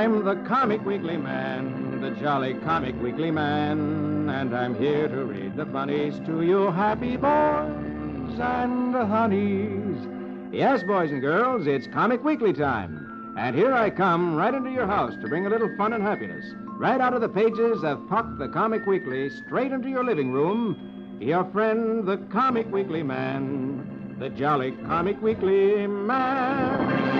I'm the Comic Weekly Man, the jolly Comic Weekly Man, and I'm here to read the funnies to you happy boys and honeys. Yes, boys and girls, it's Comic Weekly time. And here I come right into your house to bring a little fun and happiness. Right out of the pages of Puck the Comic Weekly, straight into your living room, your friend, the Comic Weekly Man, the jolly Comic Weekly Man.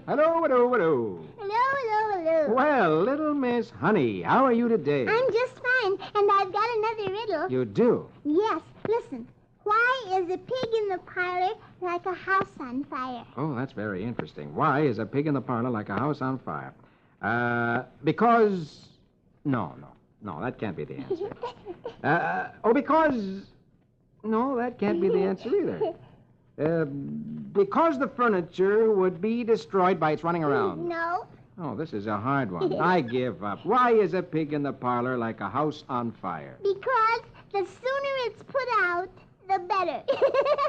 Hello, hello, hello. Hello, hello, hello. Well, little Miss Honey, how are you today? I'm just fine, and I've got another riddle. You do? Yes, listen. Why is a pig in the parlor like a house on fire? Oh, that's very interesting. Why is a pig in the parlor like a house on fire? Because... No, that can't be the answer. Because... No, that can't be the answer either. Because the furniture would be destroyed by its running around. No. Oh, this is a hard one. I give up. Why is a pig in the parlor like a house on fire? Because the sooner it's put out, the better.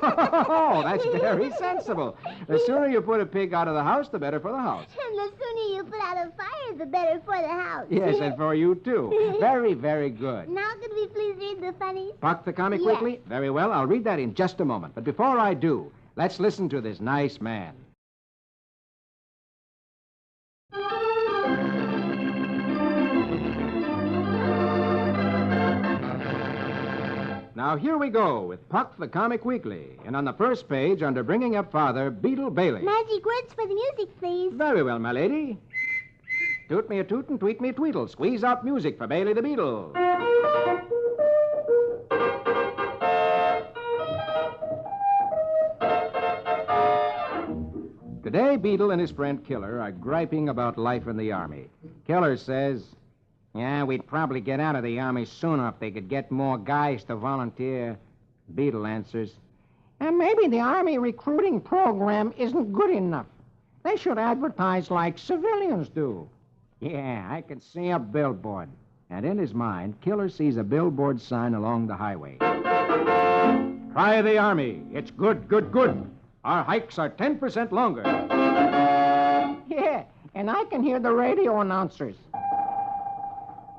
Oh, that's very sensible. The sooner you put a pig out of the house, the better for the house. And the sooner you put out a fire, the better for the house. Yes, and for you, too. Very, very good. Now could we please read the funnies? Puck the Comic Weekly? Very well, I'll read that in just a moment. But before I do, let's listen to this nice man. Now, here we go with Puck the Comic Weekly. And on the first page, under Bringing Up Father, Beetle Bailey. Magic words for the music, please. Very well, my lady. Toot me a toot and tweet me a tweedle. Squeeze out music for Bailey the Beetle. Today, Beetle and his friend Killer are griping about life in the Army. Killer says... Yeah, we'd probably get out of the Army sooner if they could get more guys to volunteer. Beetle answers, and maybe the Army recruiting program isn't good enough. They should advertise like civilians do. Yeah, I can see a billboard. And in his mind, Killer sees a billboard sign along the highway. Try the Army. It's good, good, good. Our hikes are 10% longer. Yeah, and I can hear the radio announcers.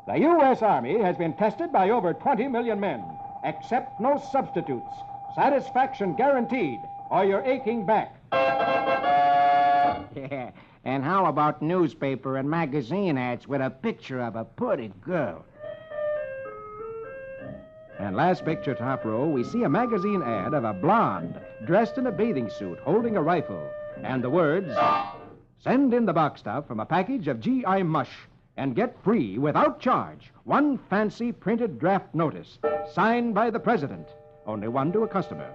The U.S. Army has been tested by over 20 million men. Accept no substitutes. Satisfaction guaranteed, or you're aching back. Yeah, and how about newspaper and magazine ads with a picture of a pretty girl? And last picture, top row, we see a magazine ad of a blonde dressed in a bathing suit holding a rifle. And the words, send in the box stuff from a package of G.I. Mush and get free, without charge, one fancy printed draft notice, signed by the president. Only one to a customer.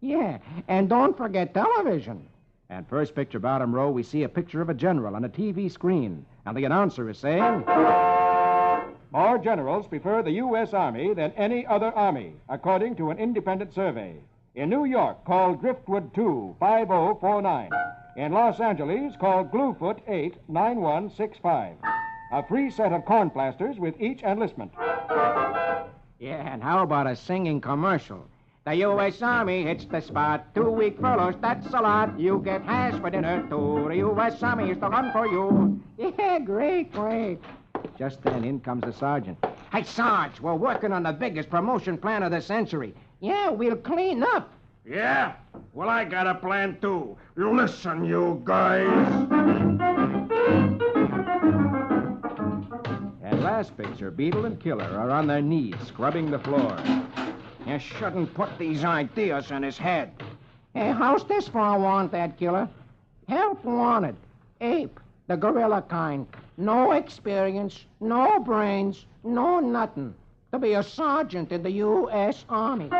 Yeah, and don't forget television. And first picture, bottom row, we see a picture of a general on a TV screen. And the announcer is saying, more generals prefer the U.S. Army than any other army, according to an independent survey. In New York, call Driftwood 2-5049. In Los Angeles, call Gluefoot 8-9165. A free set of corn plasters with each enlistment. Yeah, and how about a singing commercial? The U.S. Army hits the spot. 2-week furloughs, that's a lot. You get hash for dinner, too. The U.S. Army is the one for you. Yeah, great. Just then, in comes the sergeant. Hey, Sarge, we're working on the biggest promotion plan of the century. Yeah, we'll clean up. Yeah? Well, I got a plan, too. Listen, you guys. And last picture, Beetle and Killer are on their knees, scrubbing the floor. You shouldn't put these ideas in his head. Hey, how's this for a wanted, Killer? Help wanted. Ape, the gorilla kind. No experience, no brains, no nothing. To be a sergeant in the U.S. Army.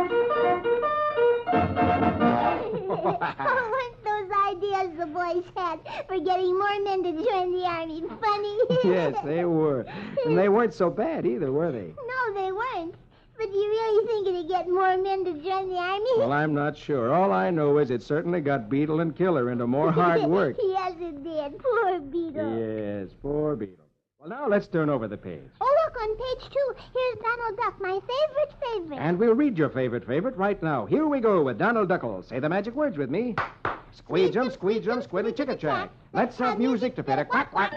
Weren't those ideas the boys had for getting more men to join the Army funny? Yes, they were. And they weren't so bad either, were they? No, they weren't. But do you really think it'd get more men to join the Army? Well, I'm not sure. All I know is it certainly got Beetle and Killer into more hard work. Yes, it did. Poor Beetle. Yes, poor Beetle. Well, now let's turn over the page. Oh, look, on page 2, here's Donald Duck, my favorite. And we'll read your favorite right now. Here we go with Donald Duckle. Say the magic words with me. Squeege 'em, squiddy chicka chack. Let's have music to fit a quack quack.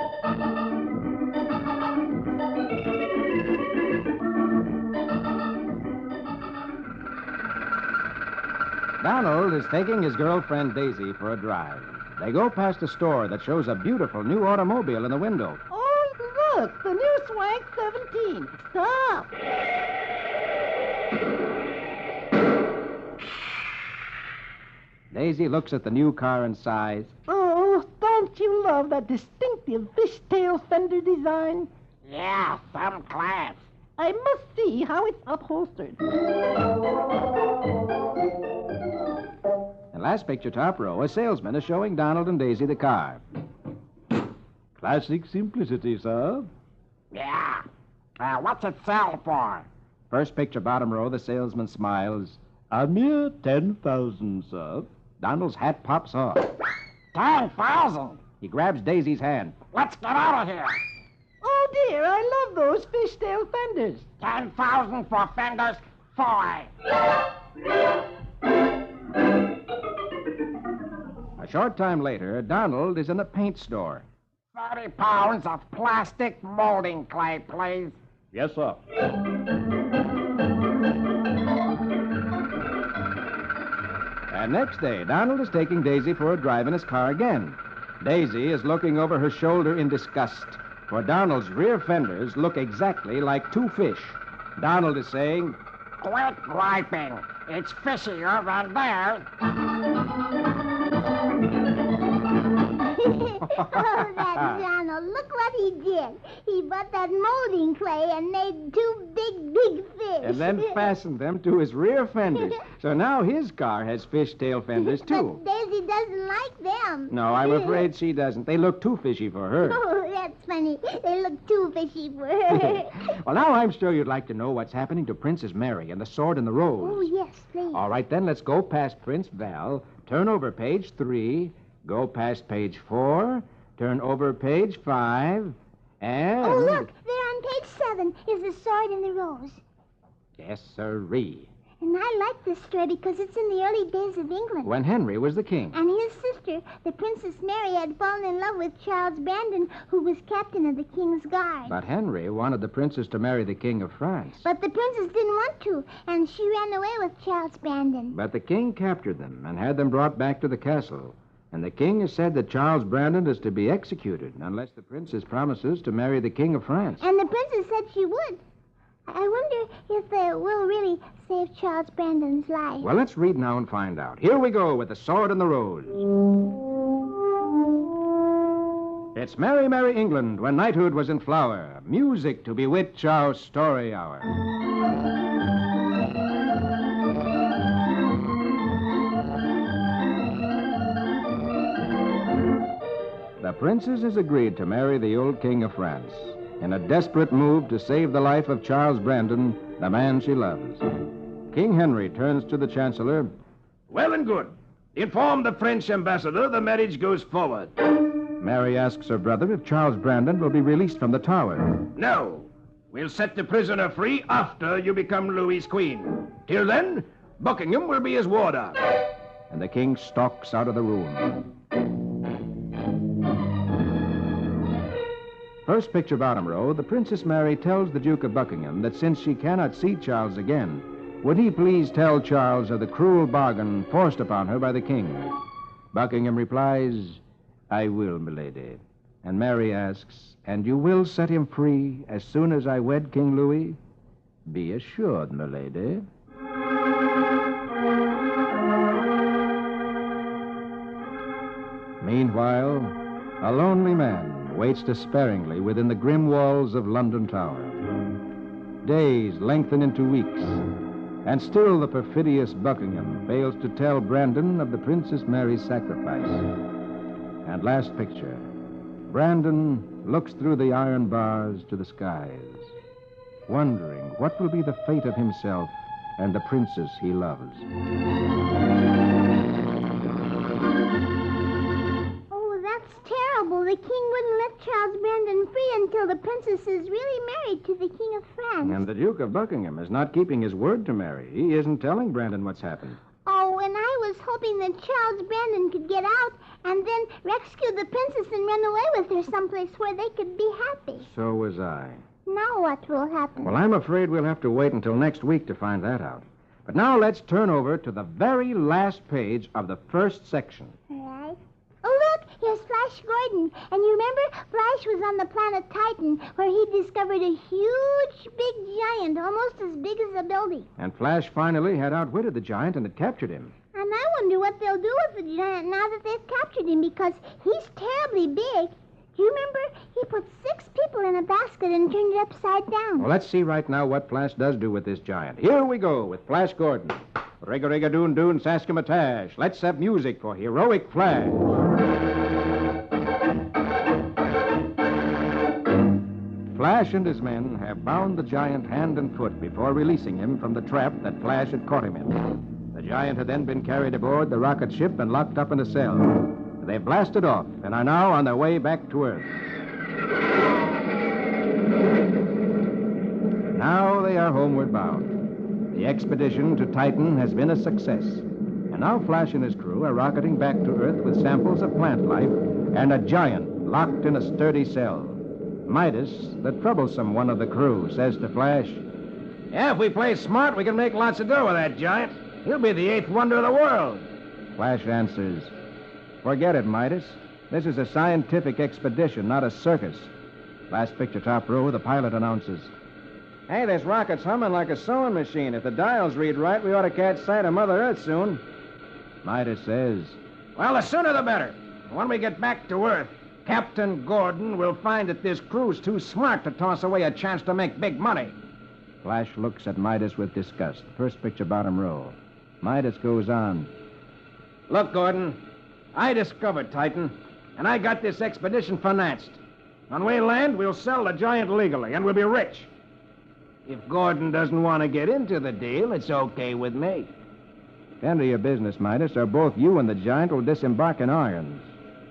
Donald is taking his girlfriend Daisy for a drive. They go past a store that shows a beautiful new automobile in the window. Oh, look, the new Swank 17. Stop. Daisy looks at the new car and sighs. Oh, don't you love that distinctive fishtail fender design? Yeah, some class. I must see how it's upholstered. The last picture, top row, a salesman is showing Donald and Daisy the car. Classic simplicity, sir. Yeah. What's it sell for? First picture, bottom row, the salesman smiles. A mere 10,000, sir. Donald's hat pops off. 10,000. He grabs Daisy's hand. Let's get out of here. Oh, dear, I love those fishtail fenders. 10,000 for fenders. 4. A short time later, Donald is in a paint store. 30 pounds of plastic molding clay, please. Yes, sir. And next day, Donald is taking Daisy for a drive in his car again. Daisy is looking over her shoulder in disgust, for Donald's rear fenders look exactly like two fish. Donald is saying, Quit griping. It's fishier than theirs. Oh, that Donald. Look what he did. He bought that molding clay and made two big fish. and then fastened them to his rear fenders. So now his car has fishtail fenders, too. But Daisy doesn't like them. No, I'm afraid she doesn't. They look too fishy for her. Oh, that's funny. They look too fishy for her. Well, now I'm sure you'd like to know what's happening to Princess Mary and the Sword and the Rose. Oh, yes, please. All right, then, let's go past Prince Val, turn over page 3, go past page 4, turn over page 5, and... Oh, look, there on page 7 is the Sword and the Rose. Yes, sirree. And I like this story because it's in the early days of England. When Henry was the king. And his sister, the Princess Mary, had fallen in love with Charles Brandon, who was captain of the King's Guard. But Henry wanted the princess to marry the King of France. But the princess didn't want to, and she ran away with Charles Brandon. But the king captured them and had them brought back to the castle. And the king has said that Charles Brandon is to be executed unless the princess promises to marry the King of France. And the princess said she would. I wonder if they will really save Charles Brandon's life. Well, let's read now and find out. Here we go with the Sword and the Rose. It's merry, merry England when knighthood was in flower. Music to bewitch our story hour. The princess has agreed to marry the old King of France in a desperate move to save the life of Charles Brandon, the man she loves. King Henry turns to the Chancellor. Well and good. Inform the French ambassador the marriage goes forward. Mary asks her brother if Charles Brandon will be released from the tower. No. We'll set the prisoner free after you become Louis's queen. Till then, Buckingham will be his warder. And the king stalks out of the room. First picture, bottom row, the Princess Mary tells the Duke of Buckingham that since she cannot see Charles again, would he please tell Charles of the cruel bargain forced upon her by the king? Buckingham replies, I will, milady. And Mary asks, and you will set him free as soon as I wed King Louis? Be assured, milady. Meanwhile, a lonely man waits despairingly within the grim walls of London Tower. Days lengthen into weeks, and still the perfidious Buckingham fails to tell Brandon of the Princess Mary's sacrifice. And last picture, Brandon looks through the iron bars to the skies, wondering what will be the fate of himself and the princess he loves. The king wouldn't let Charles Brandon free until the princess is really married to the King of France. And the Duke of Buckingham is not keeping his word to Mary. He isn't telling Brandon what's happened. Oh, and I was hoping that Charles Brandon could get out and then rescue the princess and run away with her someplace where they could be happy. So was I. Now what will happen? Well, I'm afraid we'll have to wait until next week to find that out. But now let's turn over to the very last page of the first section. All right. Oh, look, here's Flash Gordon. And you remember, Flash was on the planet Titan, where he discovered a huge, big giant, almost as big as a building. And Flash finally had outwitted the giant and had captured him. And I wonder what they'll do with the giant now that they've captured him, because he's terribly big. Do you remember? He put 6 people in a basket and turned it upside down. Well, let's see right now what Flash does do with this giant. Here we go with Flash Gordon. Rig-a-rig-a-doon-doon, Saskimatash. Let's have music for Heroic Flash. Flash and his men have bound the giant hand and foot before releasing him from the trap that Flash had caught him in. The giant had then been carried aboard the rocket ship and locked up in a cell. They blasted off and are now on their way back to Earth. Now they are homeward bound. The expedition to Titan has been a success. And now Flash and his crew are rocketing back to Earth with samples of plant life and a giant locked in a sturdy cell. Midas, the troublesome one of the crew, says to Flash, Yeah, if we play smart, we can make lots of dough with that giant. He'll be the 8th wonder of the world. Flash answers, Forget it, Midas. This is a scientific expedition, not a circus. Last picture, top row, the pilot announces, Hey, this rocket's humming like a sewing machine. If the dials read right, we ought to catch sight of Mother Earth soon. Midas says, Well, the sooner the better. When we get back to Earth, Captain Gordon will find that this crew's too smart to toss away a chance to make big money. Flash looks at Midas with disgust. First picture, bottom row. Midas goes on, Look, Gordon, I discovered Titan, and I got this expedition financed. When we land, we'll sell the giant legally, and we'll be rich. If Gordon doesn't want to get into the deal, it's okay with me. Tend to your business, Midas, or both you and the giant will disembark in irons.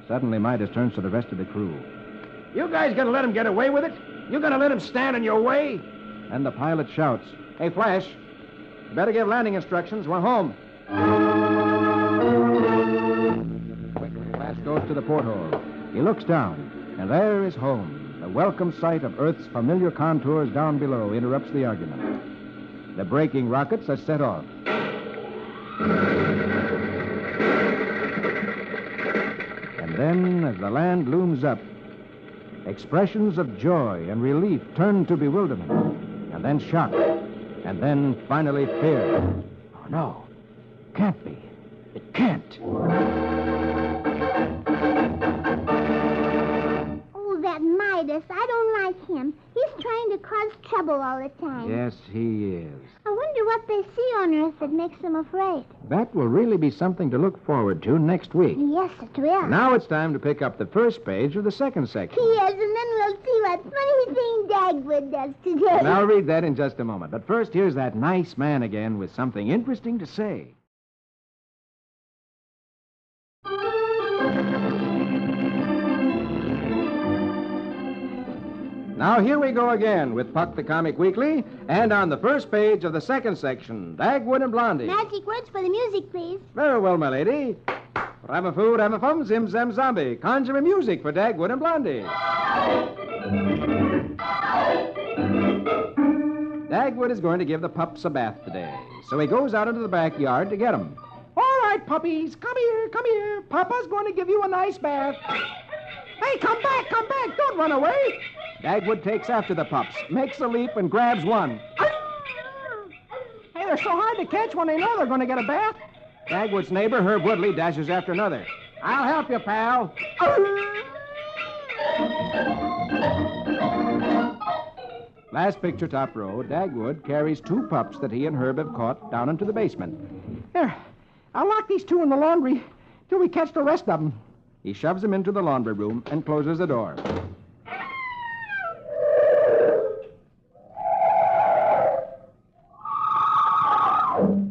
Suddenly, Midas turns to the rest of the crew. You guys gonna let him get away with it? You gonna let him stand in your way? And the pilot shouts, Hey, Flash, you better give landing instructions. We're home. Flash goes to the porthole. He looks down, and there is home. The welcome sight of Earth's familiar contours down below interrupts the argument. The braking rockets are set off. And then, as the land looms up, expressions of joy and relief turn to bewilderment, and then shock, and then finally fear. Oh, no. Can't be. It can't. Oh, that Midas. I don't like him. He's trying to cause trouble all the time. Yes, he is. I wonder what they see on Earth that makes them afraid. That will really be something to look forward to next week. Yes, it will. Now it's time to pick up the first page of the second section. Yes, and then we'll see what funny thing Dagwood does today. And I'll read that in just a moment. But first, here's that nice man again with something interesting to say. Now, here we go again with Puck the Comic Weekly, and on the first page of the second section, Dagwood and Blondie. Magic words for the music, please. Very well, my lady. Ramafoo, Ramafum, Zim Zam Zombie. Conjure me music for Dagwood and Blondie. Dagwood is going to give the pups a bath today, so he goes out into the backyard to get them. All right, puppies, come here, come here. Papa's going to give you a nice bath. Hey, come back, don't run away. Dagwood takes after the pups, makes a leap, and grabs one. Hey, they're so hard to catch when they know they're going to get a bath. Dagwood's neighbor, Herb Woodley, dashes after another. I'll help you, pal. Last picture, top row, Dagwood carries 2 pups that he and Herb have caught down into the basement. Here, I'll lock these 2 in the laundry till we catch the rest of them. He shoves them into the laundry room and closes the door.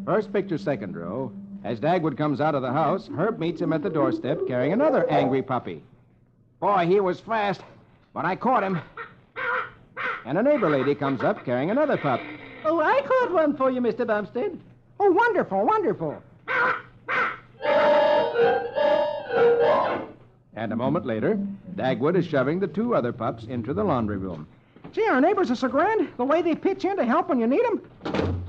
First picture, second row. As Dagwood comes out of the house, Herb meets him at the doorstep carrying another angry puppy. Boy, he was fast, but I caught him. And a neighbor lady comes up carrying another pup. Oh, I caught one for you, Mr. Bumstead. Oh, wonderful, wonderful. And a moment later, Dagwood is shoving the two other pups into the laundry room. Gee, our neighbors are so grand. The way they pitch in to help when you need them.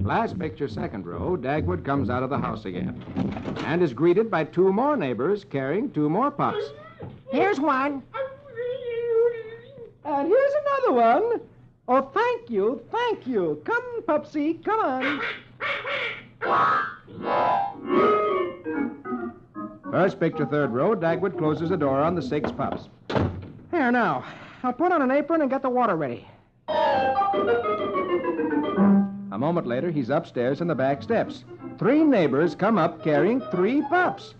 Last picture, second row, Dagwood comes out of the house again and is greeted by two more neighbors carrying two more pups. Here's one. And here's another one. Oh, thank you, thank you. Come, Pupsy, come on. First picture, third row, Dagwood closes the door on the 6 pups. Here, now. I'll put on an apron and get the water ready. A moment later, he's upstairs in the back steps. 3 neighbors come up carrying 3 pups.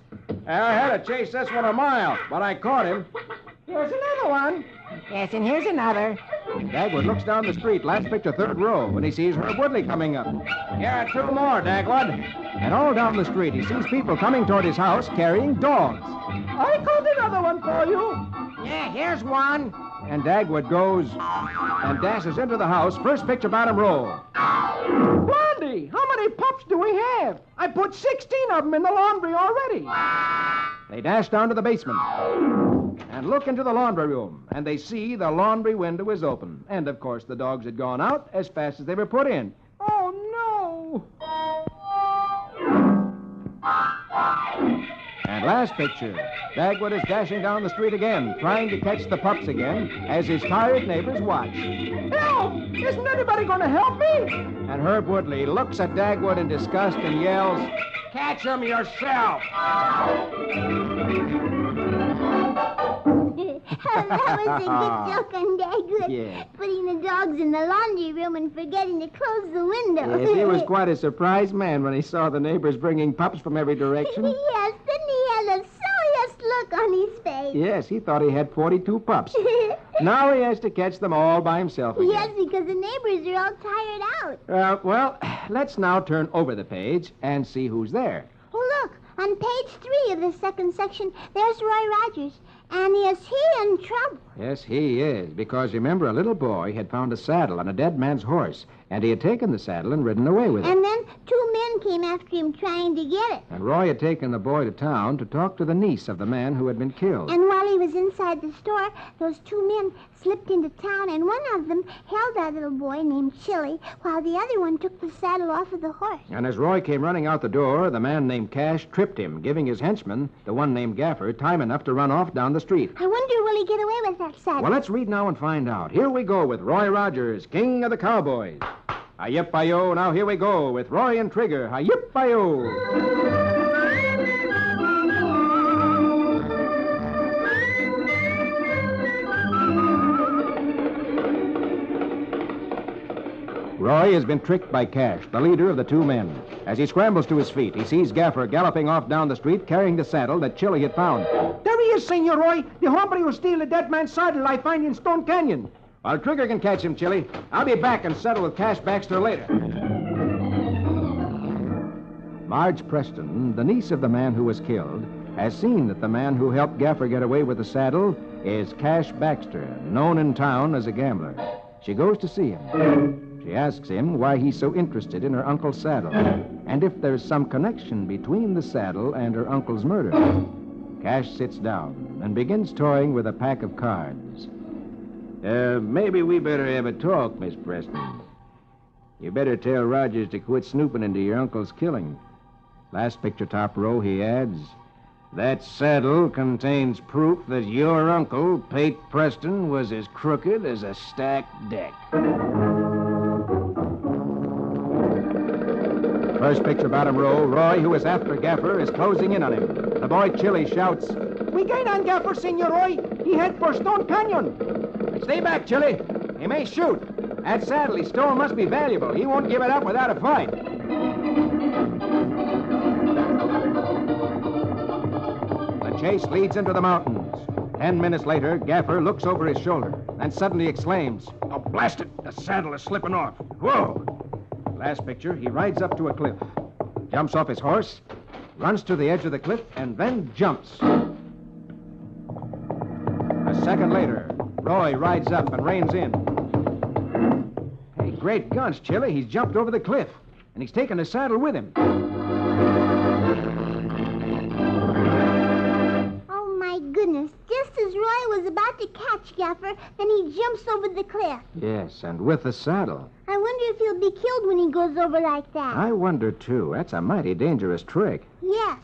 I had to chase this one a mile, but I caught him. Here's another one. Yes, and here's another. Dagwood looks down the street, last picture, third row, when he sees Herb Woodley coming up. Here are 2 more, Dagwood. And all down the street, he sees people coming toward his house carrying dogs. I caught another one for you. Yeah, here's one. And Dagwood goes and dashes into the house, first picture, bottom row. Blondie, how many pups do we have? I put 16 of them in the laundry already. They dash down to the basement and look into the laundry room, and they see the laundry window is open. And, of course, the dogs had gone out as fast as they were put in. Oh, no. And last picture, Dagwood is dashing down the street again, trying to catch the pups again, as his tired neighbors watch. Help! Isn't anybody going to help me? And Herb Woodley looks at Dagwood in disgust and yells, "Catch him yourself!" That was a good joke on Dagwood. Yeah. Putting the dogs in the laundry room and forgetting to close the window. Yes, he was quite a surprised man when he saw the neighbors bringing pups from every direction. Yes, then he had the silliest look on his face. Yes, he thought he had 42 pups. Now he has to catch them all by himself again. Yes, because the neighbors are all tired out. Well, let's now turn over the page and see who's there. Oh, look, on page 3 of the second section, there's Roy Rogers. And is he in trouble? Yes, he is, because remember, a little boy had found a saddle on a dead man's horse, and he had taken the saddle and ridden away with it. And then 2 men came after him trying to get it. And Roy had taken the boy to town to talk to the niece of the man who had been killed. And while he was inside the store, those 2 men slipped into town, and one of them held that little boy named Chili, while the other one took the saddle off of the horse. And as Roy came running out the door, the man named Cash tripped him, giving his henchman, the one named Gaffer, time enough to run off down the street. I wonder, will he get away with that saddle? Well, let's read now and find out. Here we go with Roy Rogers, King of the Cowboys. Hi-yip-hi-yo, now here we go with Roy and Trigger. Hi-yip-hi-yo. Roy has been tricked by Cash, the leader of the 2 men. As he scrambles to his feet, he sees Gaffer galloping off down the street carrying the saddle that Chili had found. There he is, Senor Roy. The hombre who stole the dead man's saddle I find in Stone Canyon. While Trigger can catch him, Chili, I'll be back and settle with Cash Baxter later. Marge Preston, the niece of the man who was killed, has seen that the man who helped Gaffer get away with the saddle is Cash Baxter, known in town as a gambler. She goes to see him. She asks him why he's so interested in her uncle's saddle, and if there's some connection between the saddle and her uncle's murder. Cash sits down and begins toying with a pack of cards. Maybe we better have a talk, Miss Preston. You better tell Rogers to quit snooping into your uncle's killing. Last picture, top row, he adds, that saddle contains proof that your uncle, Pate Preston, was as crooked as a stacked deck. First picture, bottom row, Roy, who is after Gaffer, is closing in on him. The boy Chili shouts, We gain on Gaffer, Senor Roy. He head for Stone Canyon. "Stay back, Chili. He may shoot. That saddle he stole must be valuable. He won't give it up without a fight." The chase leads into the mountains. 10 minutes later, Gaffer looks over his shoulder and suddenly exclaims, Oh, blast it! The saddle is slipping off. Whoa! last picture, he rides up to a cliff, jumps off his horse, runs to the edge of the cliff, and then jumps. A second later, Roy rides up and reins in. Hey, great guns, Chili. He's jumped over the cliff, and he's taken the saddle with him. was about to catch Gaffer, then he jumps over the cliff. Yes, and with the saddle. I wonder if he'll be killed when he goes over like that. I wonder, too. That's a mighty dangerous trick. Yes.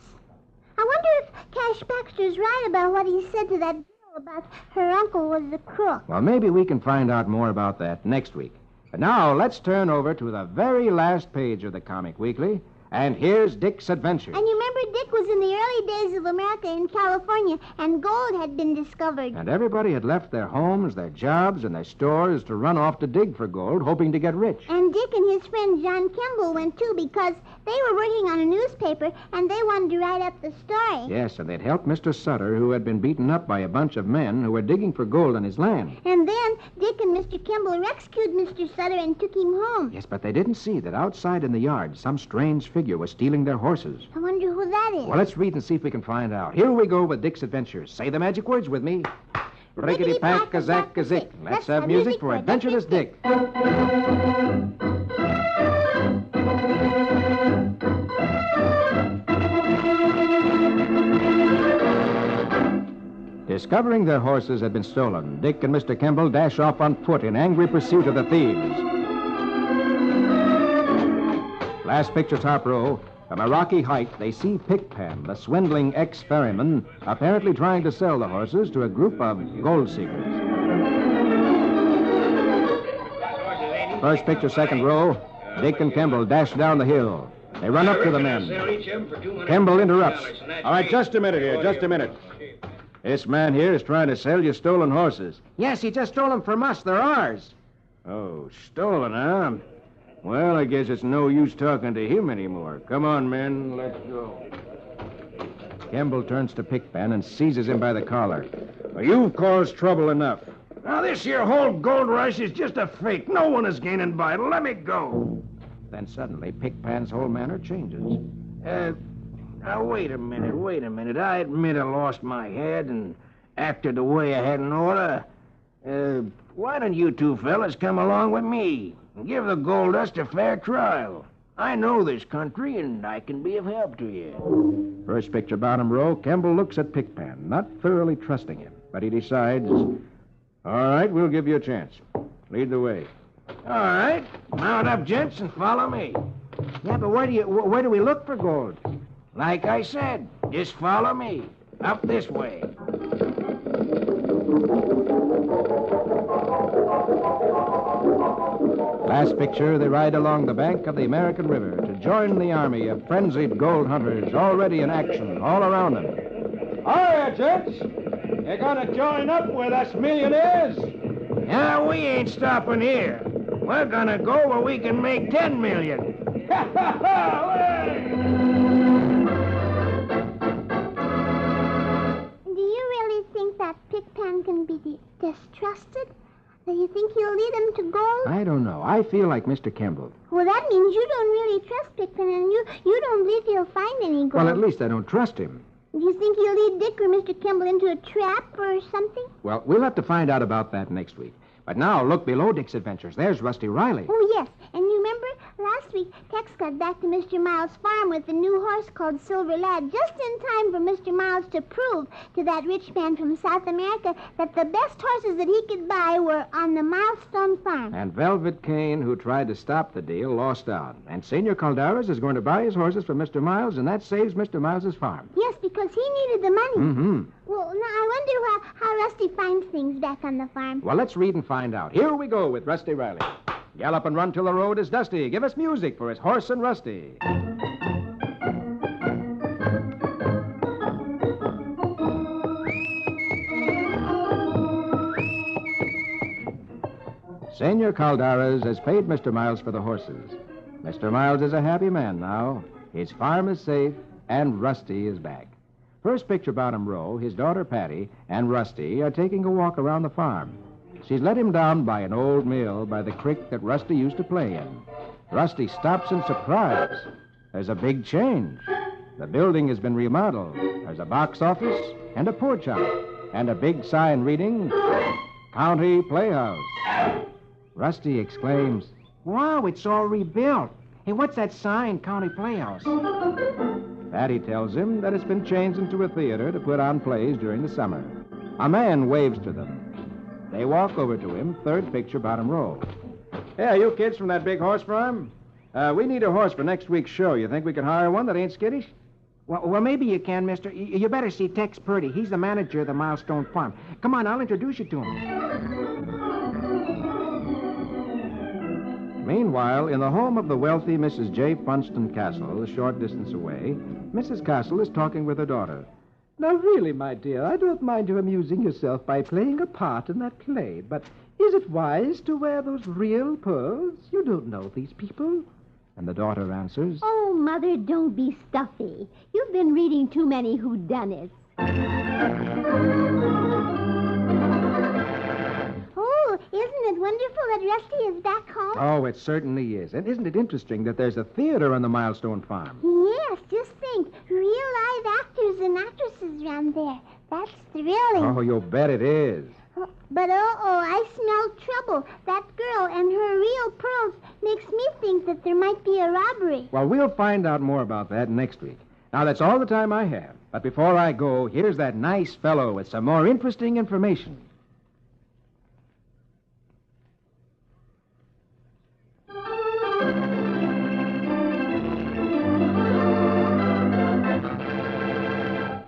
I wonder if Cash Baxter's right about what he said to that girl about her uncle was a crook. Well, maybe we can find out more about that next week. But now, let's turn over to the very last page of the Comic Weekly. And here's Dick's adventure. And you remember Dick was in the early days of America in California, and gold had been discovered. And everybody had left their homes, their jobs, and their stores to run off to dig for gold, hoping to get rich. And Dick and his friend John Kimball went, too, because they were working on a newspaper, and they wanted to write up the story. Yes, and they'd helped Mr. Sutter, who had been beaten up by a bunch of men who were digging for gold on his land. And then Dick and Mr. Kimball rescued Mr. Sutter and took him home. Yes, but they didn't see that outside in the yard, some strange figure was stealing their horses. I wonder who that is. Well, let's read and see if we can find out. Here we go with Dick's adventures. Say the magic words with me. Rickety-pack-a-zack-a-zick. Let's have music for Adventurous Dick. Discovering their horses had been stolen, Dick and Mr. Kimball dash off on foot in angry pursuit of the thieves. Last picture, top row. From a rocky height, they see Pickpan, the swindling ex-ferryman, apparently trying to sell the horses to a group of gold seekers. First picture, second row. Dick and Kimball dash down the hill. They run up to the men. Kimball interrupts. All right, just a minute here, just a minute. This man here is trying to sell you stolen horses. Yes, he just stole them from us. They're ours. Oh, stolen, huh? Well, I guess it's no use talking to him anymore. Come on, men, let's go. Kimball turns to Pickpan and seizes him by the collar. Well, you've caused trouble enough. Now, this here whole gold rush is just a fake. No one is gaining by it. Let me go. Then suddenly, Pickpan's whole manner changes. Now, wait a minute. I admit I lost my head and acted the way I hadn't oughta. Why don't you two fellas come along with me and give the gold dust a fair trial? I know this country, and I can be of help to you. First picture, bottom row, Kimball looks at Pickpan, not thoroughly trusting him, but he decides, all right, we'll give you a chance. Lead the way. All right. Mount up, gents, and follow me. Yeah, but where do we look for gold? Like I said, just follow me. Up this way. Last picture, they ride along the bank of the American River to join the army of frenzied gold hunters already in action all around them. All right, gents. You're going to join up with us millionaires? Now, we ain't stopping here. We're gonna go where we can make 10 million. Do you really think that Pickpan can be distrusted? Do you think he'll lead them to gold? I don't know. I feel like Mr. Kimball. Well, that means you don't really trust Pickpan, and you don't believe he'll find any gold. Well, at least I don't trust him. Do you think he'll lead Dick or Mr. Kimball into a trap or something? Well, we'll have to find out about that next week. But now, look below Dick's adventures. There's Rusty Riley. Oh, yes. And you remember last week Tex got back to Mr. Miles' farm with a new horse called Silver Lad, just in time for Mr. Miles to prove to that rich man from South America that the best horses that he could buy were on the Milestone farm. And Velvet Kane, who tried to stop the deal, lost out. And Senor Calderas is going to buy his horses from Mr. Miles, and that saves Mr. Miles' farm. Yes, because he needed the money. Mm-hmm. Well, now I wonder how Rusty finds things back on the farm. Well, let's read and find out. Here we go with Rusty Riley. Gallop and run till the road is dusty. Give us music for his horse and Rusty. Senor Calderas has paid Mr. Miles for the horses. Mr. Miles is a happy man now. His farm is safe, and Rusty is back. First picture, bottom row, his daughter Patty and Rusty are taking a walk around the farm. She's led him down by an old mill by the creek that Rusty used to play in. Rusty stops in surprise. There's a big change. The building has been remodeled. There's a box office and a porch out and a big sign reading, County Playhouse. Rusty exclaims, Wow, it's all rebuilt. Hey, what's that sign, County Playhouse? Patty tells him that it's been changed into a theater to put on plays during the summer. A man waves to them. They walk over to him, third picture, bottom row. Hey, you kids from that big horse farm? We need a horse for next week's show. You think we can hire one that ain't skittish? Well, maybe you can, mister. You better see Tex Purdy. He's the manager of the Milestone Farm. Come on, I'll introduce you to him. Meanwhile, in the home of the wealthy Mrs. J. Funston Castle, a short distance away, Mrs. Castle is talking with her daughter. Now, really, my dear, I don't mind you amusing yourself by playing a part in that play, but is it wise to wear those real pearls? You don't know these people. And the daughter answers, Oh, Mother, don't be stuffy. You've been reading too many whodunits. Oh, isn't it wonderful that Rusty is back home? Oh, it certainly is. And isn't it interesting that there's a theater on the Milestone Farm? Yes, just think. Real live actors and actresses around there. That's thrilling. Oh, you bet it is. But I smell trouble. That girl and her real pearls makes me think that there might be a robbery. Well, we'll find out more about that next week. Now, that's all the time I have. But before I go, here's that nice fellow with some more interesting information.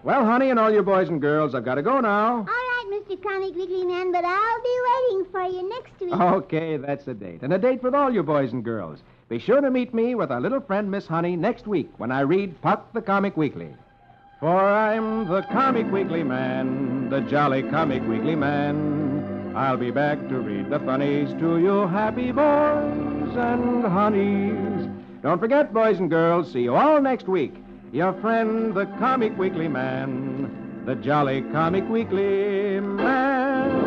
Well, honey, and all you boys and girls, I've got to go now. All right, Mr. Comic Weekly Man, but I'll be waiting for you next week. Okay, that's a date. And a date with all you boys and girls. Be sure to meet me with our little friend, Miss Honey, next week when I read Puck the Comic Weekly. For I'm the Comic Weekly Man, the jolly Comic Weekly Man. I'll be back to read the funnies to you happy boys and honeys. Don't forget, boys and girls, see you all next week. Your friend, the Comic Weekly Man, the jolly Comic Weekly Man.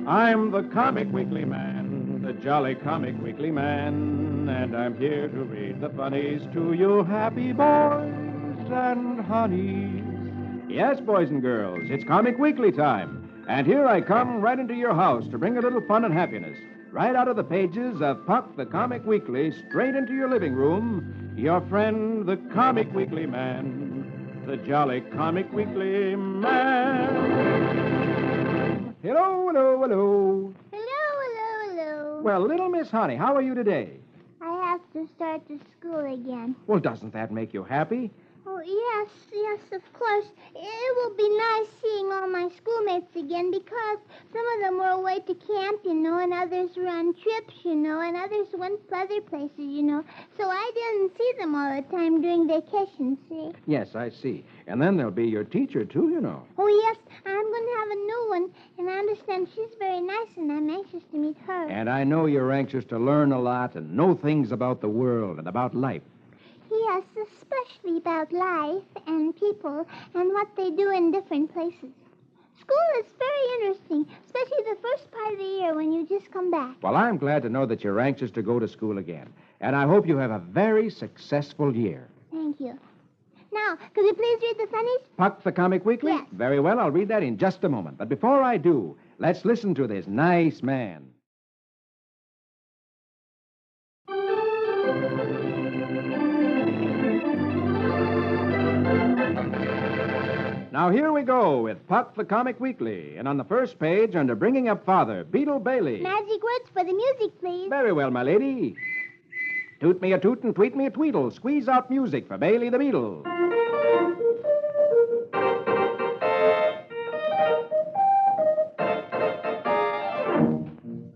I'm the Comic Weekly Man, the jolly Comic Weekly Man, and I'm here to read the funnies to you happy boys and honeys. Yes, boys and girls, it's Comic Weekly time, and here I come right into your house to bring a little fun and happiness, right out of the pages of Puck the Comic Weekly, straight into your living room. Your friend, the Comic Weekly Man, the jolly Comic Weekly Man. Hello, hello, hello. Hello. Well, little Miss Honey, how are you today? I have to start to school again. Well, doesn't that make you happy? Oh, yes, of course. It will be nice seeing all my schoolmates again because some of them were away to camp, and others were on trips, and others went other places, So I didn't see them all the time during vacation, see? Yes, I see. And then there'll be your teacher, too, Oh, yes, I'm going to have a new one, and I understand she's very nice, and I'm anxious to meet her. And I know you're anxious to learn a lot and know things about the world and about life. Yes, especially about life and people and what they do in different places. School is very interesting, especially the first part of the year when you just come back. Well, I'm glad to know that you're anxious to go to school again. And I hope you have a very successful year. Thank you. Now, could you please read the funnies? Puck the Comic Weekly? Yes. Very well, I'll read that in just a moment. But before I do, let's listen to this nice man. Now, here we go with Puck the Comic Weekly. And on the first page, under Bringing Up Father, Beetle Bailey. Magic words for the music, please. Very well, my lady. Toot me a toot and tweet me a tweedle. Squeeze out music for Bailey the Beetle.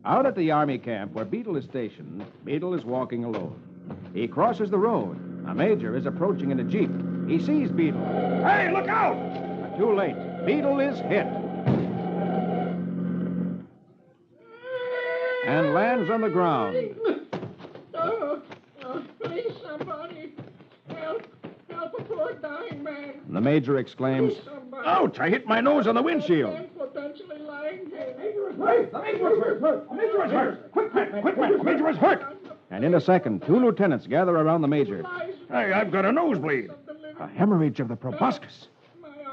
Out at the army camp where Beetle is stationed, Beetle is walking alone. He crosses the road. A major is approaching in a jeep. He sees Beetle. Hey, look out! But too late. Beetle is hit. and lands on the ground. Please, somebody. Help. Help a poor dying man. The major exclaims, Somebody. Ouch, I hit my nose on the windshield. Man potentially lying here. The major is hurt. The major is hurt. Quick, man. The major is hurt. and in a second, 2 lieutenants gather around the major. Hey, I've got a nosebleed. A hemorrhage of the proboscis.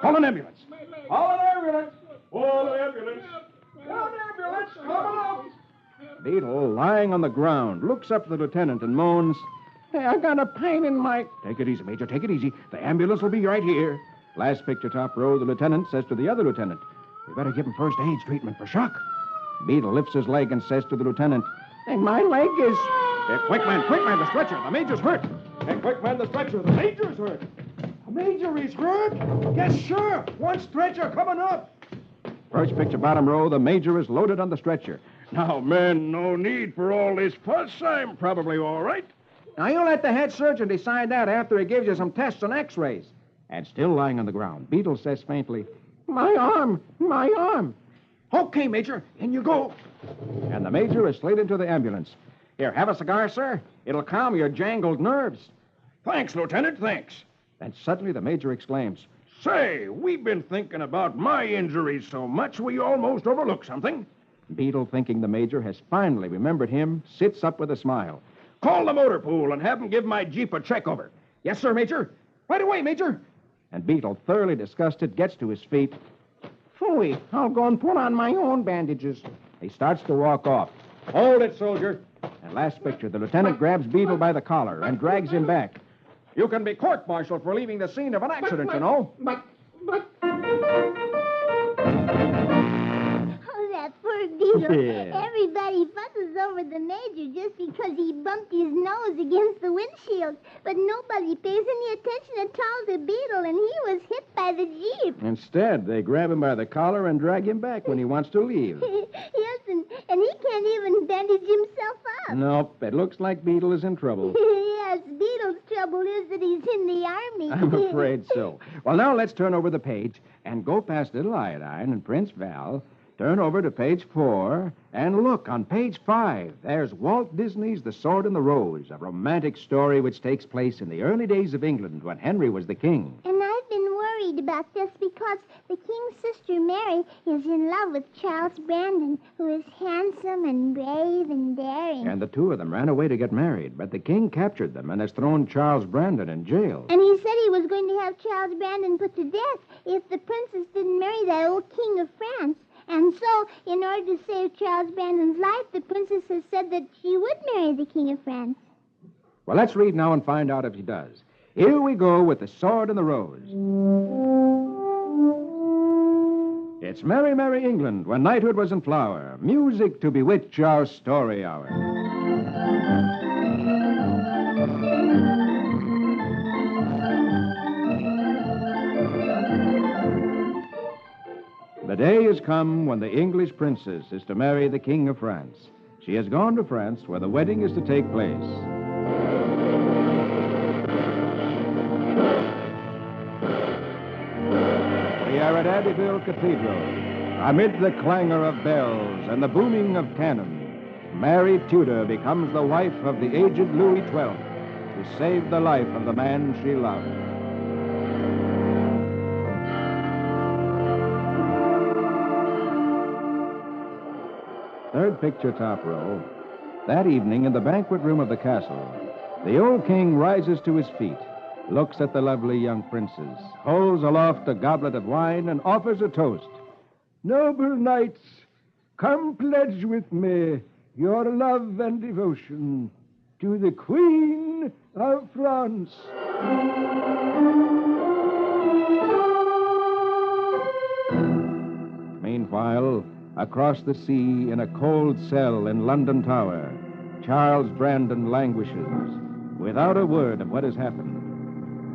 Call an ambulance. Call an ambulance. Call an ambulance. Call an ambulance. Come along. Beetle, lying on the ground, looks up at the lieutenant and moans, Hey, I got a pain in my... Take it easy, Major, take it easy. The ambulance will be right here. Last picture, top row, the lieutenant says to the other lieutenant, We better give him first aid treatment for shock. Beetle lifts his leg and says to the lieutenant, Hey, my leg is... Hey, quick, man, the stretcher. The major's hurt. Hey, quick, man, the stretcher. The major's hurt. The major is hurt? Yes, sir. One stretcher coming up. First picture, bottom row, the major is loaded on the stretcher. Now, men, no need for all this fuss. I'm probably all right. Now, you let the head surgeon decide that after he gives you some tests and x-rays. And still lying on the ground, Beetle says faintly, My arm. Okay, Major, in you go. and the major is slid into the ambulance. Here, have a cigar, sir? It'll calm your jangled nerves. Thanks, Lieutenant, thanks. Then suddenly the major exclaims, Say, we've been thinking about my injuries so much we almost overlooked something. Beetle, thinking the major has finally remembered him, sits up with a smile. Call the motor pool and have them give my Jeep a check over. Yes, sir, Major. Right away, Major. And Beetle, thoroughly disgusted, gets to his feet. Phooey, I'll go and put on my own bandages. He starts to walk off. Hold it, soldier. And last picture, the lieutenant grabs Beetle by the collar and drags him back. You can be court-martialed for leaving the scene of an accident, you know. But... Oh, that poor Beetle. Yeah. Everybody fusses over the major just because he bumped his nose against the windshield. But nobody pays any attention at all to Beetle, and he was hit by the Jeep. Instead, they grab him by the collar and drag him back when he wants to leave. Yes, and he can't even bandage himself up. Nope, it looks like Beetle is in trouble. Yes, Beetle's trouble is that he's in the army. I'm afraid so. Well, now let's turn over the page and go past Little Iodine and Prince Val. Turn over to page 4, and look, on page 5, there's Walt Disney's The Sword and the Rose, a romantic story which takes place in the early days of England when Henry was the king. And I've been worried about this because the king's sister Mary is in love with Charles Brandon, who is handsome and brave and daring. And the two of them ran away to get married, but the king captured them and has thrown Charles Brandon in jail. And he said he was going to have Charles Brandon put to death if the princess didn't marry that old king of France. And so, in order to save Charles Brandon's life, the princess has said that she would marry the king of France. Well, let's read now and find out if he does. Here we go with The Sword and the Rose. It's merry, merry England when knighthood was in flower, music to bewitch our story hour. The day has come when the English princess is to marry the King of France. She has gone to France where the wedding is to take place. We are at Abbeville Cathedral. Amid the clangor of bells and the booming of cannon, Mary Tudor becomes the wife of the aged Louis XII to save the life of the man she loved. Third picture, top row. That evening, in the banquet room of the castle, the old king rises to his feet, looks at the lovely young princess, holds aloft a goblet of wine, and offers a toast. Noble knights, come pledge with me your love and devotion to the Queen of France. Meanwhile, across the sea, in a cold cell in London Tower, Charles Brandon languishes, without a word of what has happened.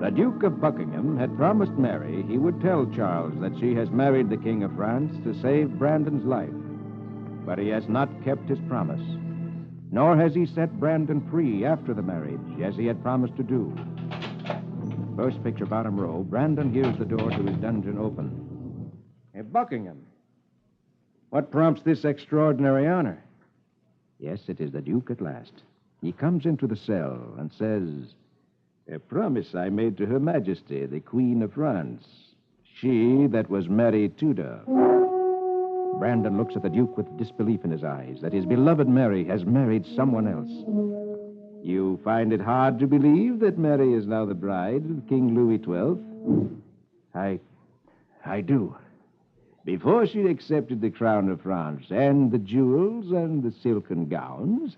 The Duke of Buckingham had promised Mary he would tell Charles that she has married the King of France to save Brandon's life. But he has not kept his promise, nor has he set Brandon free after the marriage, as he had promised to do. First picture, bottom row, Brandon hears the door to his dungeon open. Hey, Buckingham, what prompts this extraordinary honor? Yes, it is the Duke at last. He comes into the cell and says, "A promise I made to Her Majesty, the Queen of France. She that was Mary Tudor." Brandon looks at the Duke with disbelief in his eyes that his beloved Mary has married someone else. "You find it hard to believe that Mary is now the bride of King Louis XII? I do. Before she accepted the crown of France and the jewels and the silken gowns,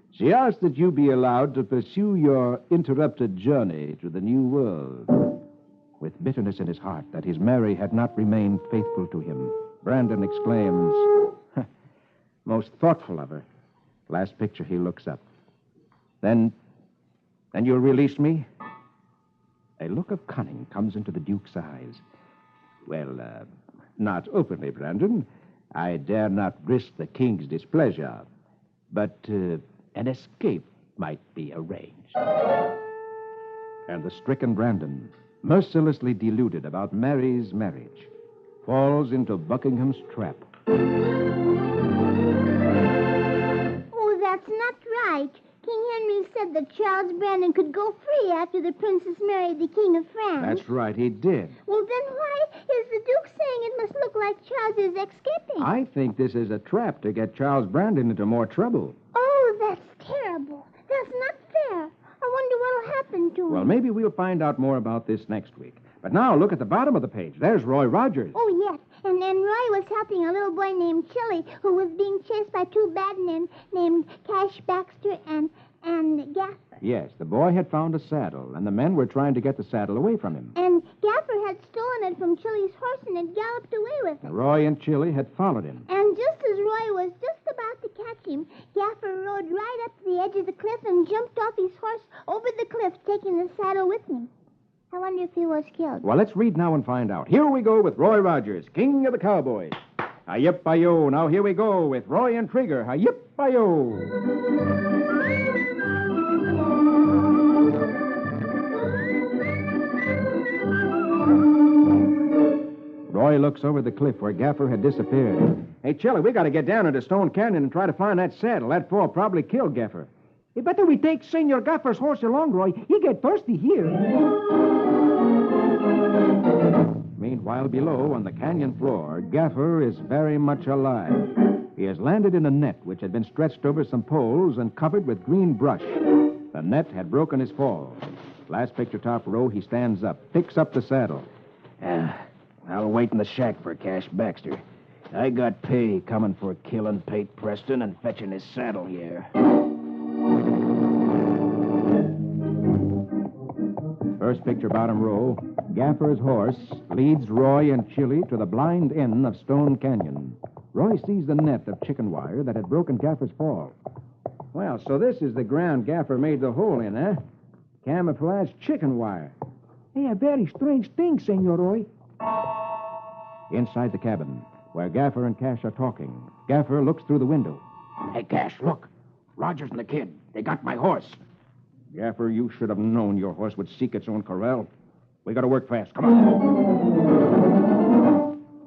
she asked that you be allowed to pursue your interrupted journey to the New World." With bitterness in his heart that his Mary had not remained faithful to him, Brandon exclaims, "Most thoughtful of her." Last picture, he looks up. Then you'll release me?" A look of cunning comes into the Duke's eyes. "Well, not openly, Brandon. I dare not risk the king's displeasure. But an escape might be arranged." And the stricken Brandon, mercilessly deluded about Mary's marriage, falls into Buckingham's trap. Oh, that's not right. King Henry said that Charles Brandon could go free after the princess married the King of France. That's right, he did. Well, then why is the Duke saying it must look like Charles is escaping? I think this is a trap to get Charles Brandon into more trouble. Oh, that's terrible. That's not fair. I wonder what'll happen to him. Well, maybe we'll find out more about this next week. But now, look at the bottom of the page. There's Roy Rogers. Oh, yes. And Roy was helping a little boy named Chili who was being chased by two bad men named Cash Baxter and Gaffer. Yes, the boy had found a saddle, and the men were trying to get the saddle away from him. And Gaffer had stolen it from Chili's horse and had galloped away with it. Roy and Chili had followed him. And just as Roy was just about to catch him, Gaffer rode right up to the edge of the cliff and jumped off his horse over the cliff, taking the saddle with him. I wonder if he was killed. Well, let's read now and find out. Here we go with Roy Rogers, King of the Cowboys. Hi-yip-hi-yo. Now here we go with Roy and Trigger. Hi-yip-hi-yo. Roy looks over the cliff where Gaffer had disappeared. "Hey, Chili, we got to get down into Stone Canyon and try to find that saddle. That fall probably killed Gaffer." Better we take Senor Gaffer's horse along, Roy. He get thirsty here. Meanwhile, below on the canyon floor, Gaffer is very much alive. He has landed in a net which had been stretched over some poles and covered with green brush. The net had broken his fall. Last picture top row, he stands up, picks up the saddle. I'll wait in the shack for Cash Baxter. I got pay coming for killing Pate Preston and fetching his saddle here. First picture bottom row, Gaffer's horse leads Roy and Chili to the blind end of Stone Canyon. Roy sees the net of chicken wire that had broken Gaffer's fall. Well, so this is the ground Gaffer made the hole in, eh? Camouflage chicken wire. Hey, a very strange thing, Senor Roy. Inside the cabin, where Gaffer and Cash are talking, Gaffer looks through the window. Hey, Cash, look. Rogers and the kid. They got my horse. Gaffer, you should have known your horse would seek its own corral. We got to work fast. Come on.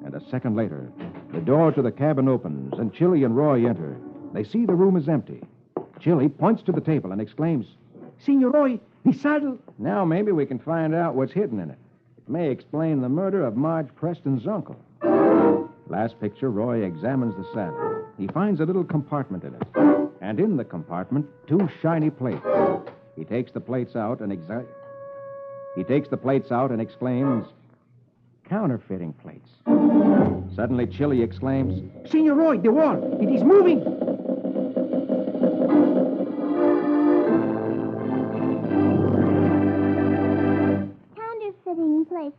And a second later, the door to the cabin opens, and Chili and Roy enter. They see the room is empty. Chili points to the table and exclaims, Senor Roy, the saddle. "Now maybe we can find out what's hidden in it. It may explain the murder of Marge Preston's uncle." Last picture, Roy examines the saddle. He finds a little compartment in it. And in the compartment, two shiny plates. He takes the plates out and exclaims, "Counterfeiting plates." Suddenly, Chili exclaims, Senor Roy, the wall. It is moving. Counterfeiting plates.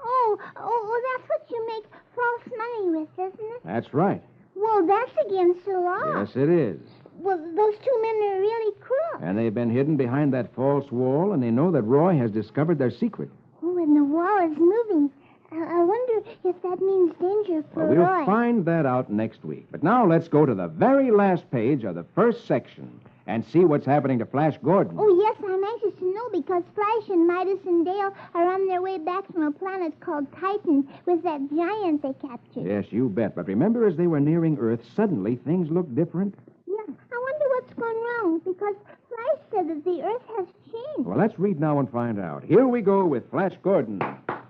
Oh, that's what you make false money with, isn't it? "That's right." Well, that's against the law. "Yes, it is. Well, those two men are really cruel. And they've been hidden behind that false wall, and they know that Roy has discovered their secret." Oh, and the wall is moving. I wonder if that means danger for Well, we'll Roy. find that out next week. But now let's go to the very last page of the first section and see what's happening to Flash Gordon. Oh, yes, I'm anxious to know because Flash and Midas and Dale are on their way back from a planet called Titan with that giant they captured. Yes, you bet. But remember, as they were nearing Earth, suddenly things looked different. Yeah, I gone wrong? Because Flash said that the Earth has changed. Well, let's read now and find out. Here we go with Flash Gordon.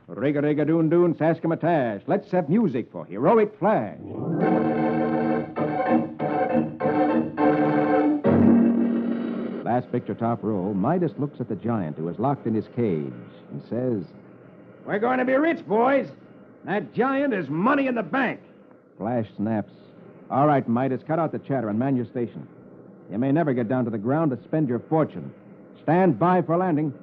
Rig-a-rig-a-doon-doon, saskimatash. Let's have music for Heroic Flash. Last picture, top row, Midas looks at the giant who is locked in his cage and says, We're going to be rich, boys. That giant is money in the bank. Flash snaps. All right, Midas, cut out the chatter and man your station. You may never get down to the ground to spend your fortune. Stand by for landing.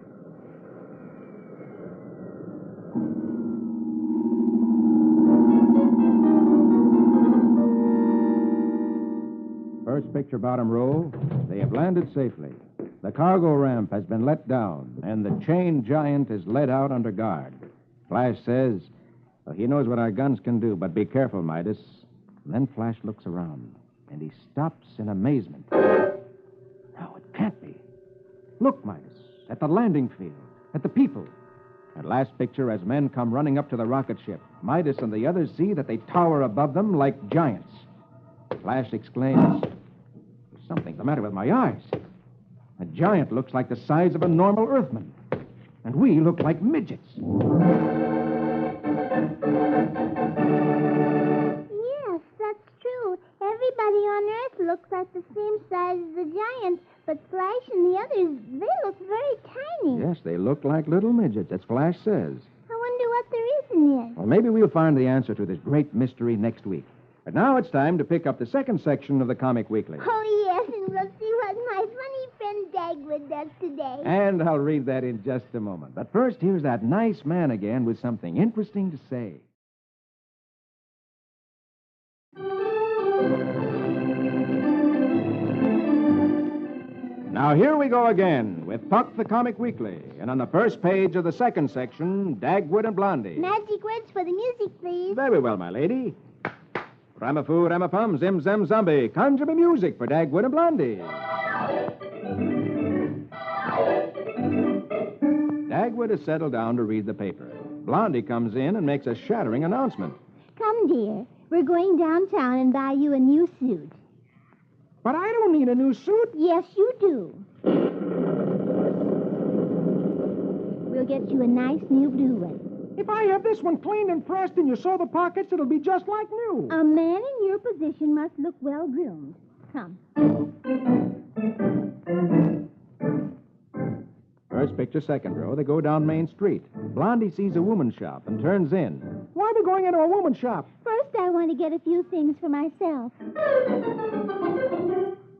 First picture, bottom row. They have landed safely. The cargo ramp has been let down, and the chain giant is led out under guard. Flash says, well, he knows what our guns can do, but be careful, Midas. And then Flash looks around, and he stops in amazement. No, it can't be. Look, Midas, at the landing field, at the people. And last picture, as men come running up to the rocket ship, Midas and the others see that they tower above them like giants. Flash exclaims, there's something the matter with my eyes. A giant looks like the size of a normal Earthman, and we look like midgets. Yes, that's true. Everybody on Earth looks like the same size as the giant, but Flash and the others, they look very tiny. Yes, they look like little midgets, as Flash says. I wonder what the reason is. Well, maybe we'll find the answer to this great mystery next week. But now it's time to pick up the second section of the Comic Weekly. Oh, yes, and we'll see what my funny friend Dagwood does today. And I'll read that in just a moment. But first, here's that nice man again with something interesting to say. Now, here we go again with Puck the Comic Weekly. And on the first page of the second section, Dagwood and Blondie. Magic words for the music, please. Very well, my lady. Ramafoo, Ramapum, Zim, Zim, Zombie. Conjure me music for Dagwood and Blondie. Dagwood has settled down to read the paper. Blondie comes in and makes a shattering announcement. Come, dear. We're going downtown and buy you a new suit. But I don't need a new suit. Yes, you do. We'll get you a nice new blue one. If I have this one cleaned and pressed and you sew the pockets, it'll be just like new. A man in your position must look well groomed. Come. First picture, second row. They go down Main Street. Blondie sees a woman's shop and turns in. Why are we going into a woman's shop? First, I want to get a few things for myself.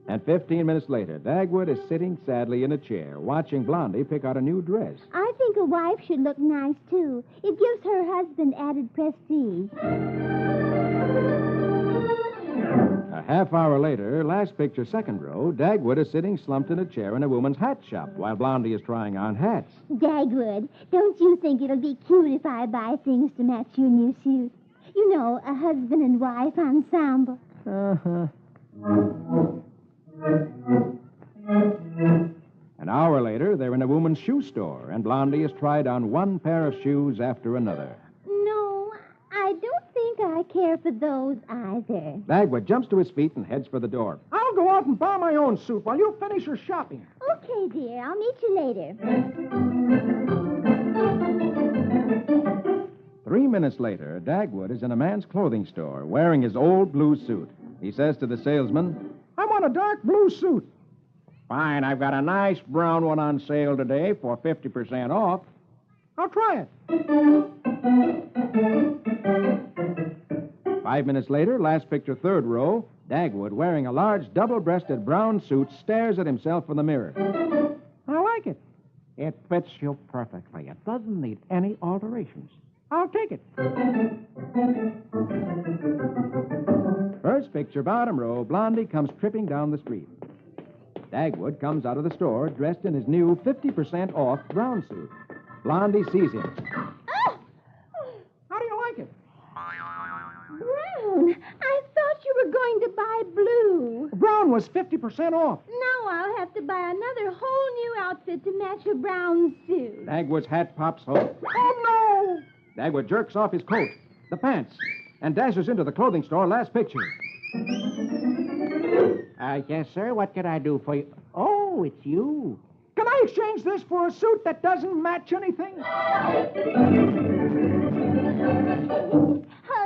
And 15 minutes later, Dagwood is sitting sadly in a chair, watching Blondie pick out a new dress. I think a wife should look nice, too. It gives her husband added prestige. A half hour later, last picture, second row, Dagwood is sitting slumped in a chair in a woman's hat shop while Blondie is trying on hats. Dagwood, don't you think it'll be cute if I buy things to match your new suit? You know, a husband and wife ensemble. Uh-huh. An hour later, they're in a woman's shoe store, and Blondie has tried on one pair of shoes after another. No, I don't think I care for those either. Dagwood jumps to his feet and heads for the door. I'll go out and buy my own suit while you finish your shopping. Okay, dear. I'll meet you later. 3 minutes later, Dagwood is in a man's clothing store wearing his old blue suit. He says to the salesman, I want a dark blue suit. Fine, I've got a nice brown one on sale today for 50% off. I'll try it. 5 minutes later, last picture, third row, Dagwood, wearing a large double-breasted brown suit, stares at himself in the mirror. I like it. It fits you perfectly. It doesn't need any alterations. I'll take it. First picture, bottom row, Blondie comes tripping down the street. Dagwood comes out of the store dressed in his new 50% off brown suit. Blondie sees him. Oh! How do you like it? Brown, I thought you were going to buy blue. Brown was 50% off. Now I'll have to buy another whole new outfit to match your brown suit. Dagwood's hat pops home. Oh, no! Dagwood jerks off his coat, the pants, and dashes into the clothing store, last picture. Yes, sir. What could I do for you? Oh, it's you. Can I exchange this for a suit that doesn't match anything? Oh,